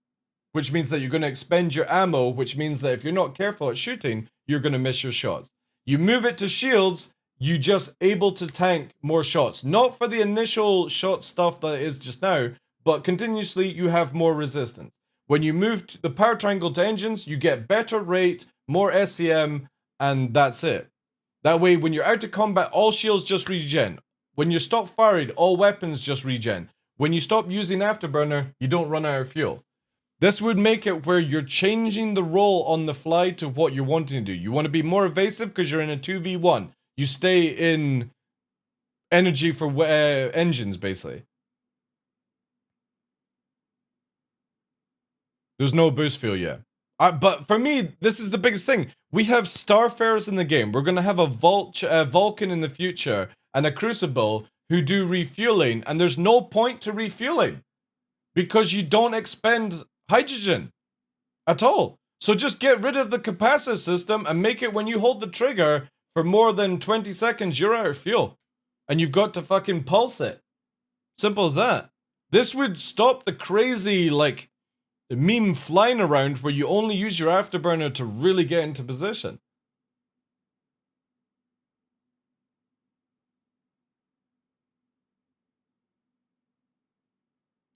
[SPEAKER 2] which means that you're going to expend your ammo, which means that if you're not careful at shooting, you're going to miss your shots. You move it to shields, you just able to tank more shots. Not for the initial shot stuff that it is just now, but continuously you have more resistance. When you move to the power triangle to engines, you get better rate, more SEM, and that's it. That way, when you're out of combat, all shields just regen. When you stop firing, all weapons just regen. When you stop using afterburner, you don't run out of fuel. This would make it where you're changing the role on the fly to what you're wanting to do. You want to be more evasive because you're in a 2v1. You stay in energy for engines, basically. There's no boost fuel yet. But for me, this is the biggest thing. We have Starfarers in the game. We're going to have a Vulcan in the future and a Crucible who do refueling. And there's no point to refueling because you don't expend hydrogen at all. So just get rid of the capacitor system and make it when you hold the trigger for more than 20 seconds, you're out of fuel. And you've got to fucking pulse it. Simple as that. This would stop the crazy, like, meme flying around where you only use your afterburner to really get into position.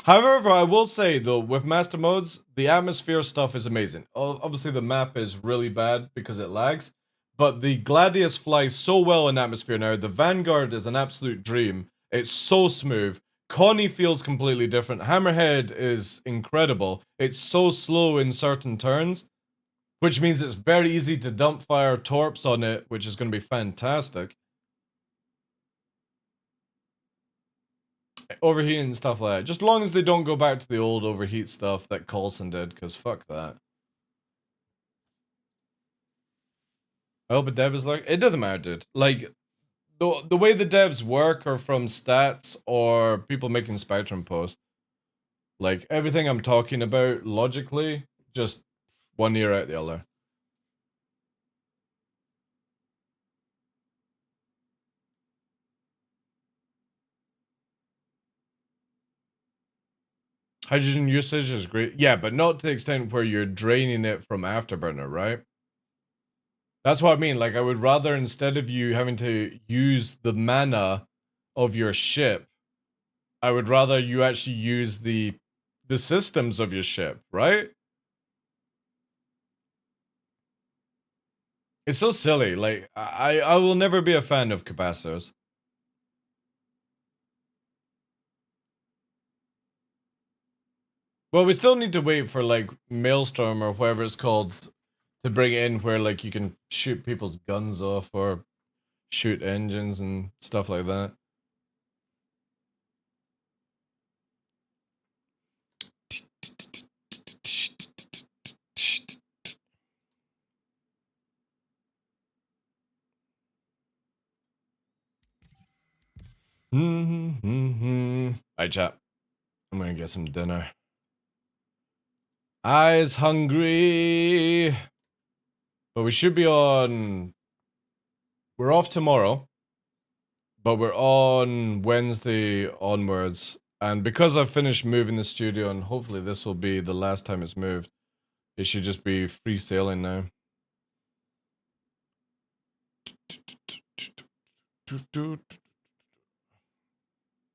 [SPEAKER 2] However, I will say though, with master modes, the atmosphere stuff is amazing. Obviously the map is really bad because it lags, but the Gladius flies so well in atmosphere now. The Vanguard is an absolute dream. It's so smooth. Connie feels completely different. Hammerhead is incredible. It's so slow in certain turns, which means it's very easy to dump fire torps on it, which is going to be fantastic. Overheating and stuff like that. Just as long as they don't go back to the old overheat stuff that Coulson did, because fuck that. I hope a dev is like... It doesn't matter, dude. Like, the way the devs work are from stats or people making Spectrum posts. Like, everything I'm talking about, logically, just one ear out the other. Hydrogen usage is great. Yeah, but not to the extent where you're draining it from afterburner, right? That's what I mean. Like, I would rather, instead of you having to use the mana of your ship, I would rather you actually use the systems of your ship, right? It's so silly. Like, I will never be a fan of capacitors. Well, we still need to wait for, like, Maelstrom or whatever it's called to bring it in where, like, you can shoot people's guns off or shoot engines and stuff like that. Alright, chat. I'm gonna get some dinner. Eyes hungry. But we should be on... We're off tomorrow. But we're on Wednesday onwards. And because I've finished moving the studio, and hopefully this will be the last time it's moved, it should just be free sailing now.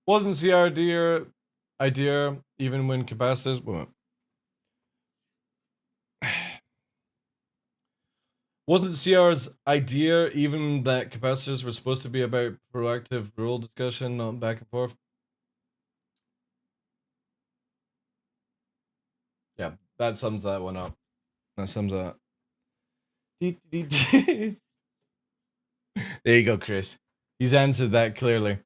[SPEAKER 2] Wasn't CR idea even when capacitors... Well, Wasn't CR's idea even that capacitors were supposed to be about proactive rule discussion, not back and forth? Yeah, that sums that one up. That sums that up. There you go, Chris. He's answered that clearly.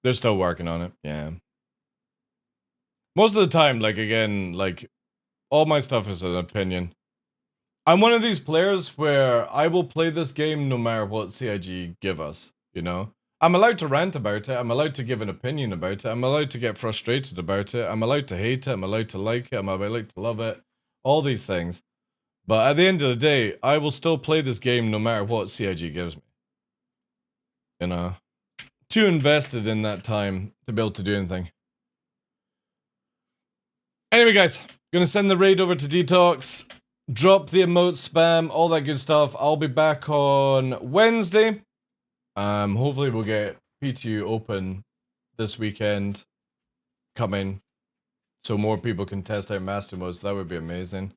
[SPEAKER 2] They're still working on it, yeah. Most of the time, like, again, like, all my stuff is an opinion. I'm one of these players where I will play this game no matter what CIG give us, you know? I'm allowed to rant about it, I'm allowed to give an opinion about it, I'm allowed to get frustrated about it, I'm allowed to hate it, I'm allowed to like it, I'm allowed to love it, all these things. But at the end of the day, I will still play this game no matter what CIG gives me. You know? Too invested in that time to be able to do anything. Anyway, guys, gonna send the raid over to Detox. Drop the emote spam, all that good stuff. I'll be back on Wednesday. Hopefully we'll get P2 open this weekend coming, so more people can test out master modes. That would be amazing.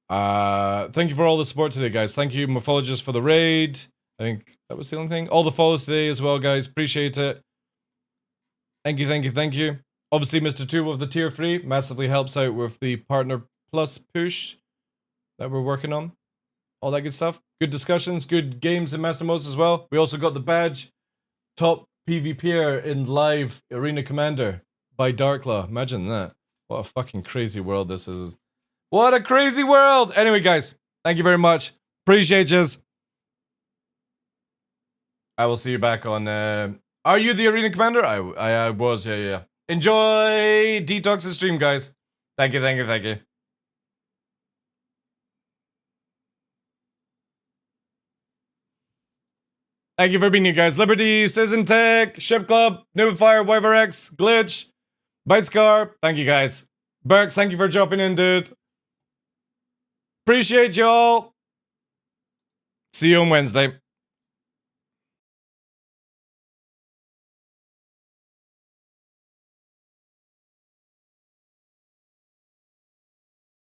[SPEAKER 2] Thank you for all the support today, guys. Thank you, Morphologist, for the raid. I think that was the only thing. All the follows today as well, guys. Appreciate it. Thank you, thank you, thank you. Obviously, Mr. 2 with the tier 3 massively helps out with the Partner Plus push that we're working on. All that good stuff. Good discussions, good games in Master Modes as well. We also got the badge. Top PvPer in live Arena Commander by TheDarkLaw. Imagine that. What a fucking crazy world this is. What a crazy world! Anyway, guys, thank you very much. Appreciate yous. I will see you back on... Are you the Arena Commander? I was, yeah. Enjoy Detox's stream, guys. Thank you, thank you, thank you. Thank you for being here, guys. Liberty, Citizen Tech, Ship Club, Nubifire, WiverX, Glitch, Bitescar. Thank you, guys. Burks, thank you for dropping in, dude. Appreciate y'all. See you on Wednesday.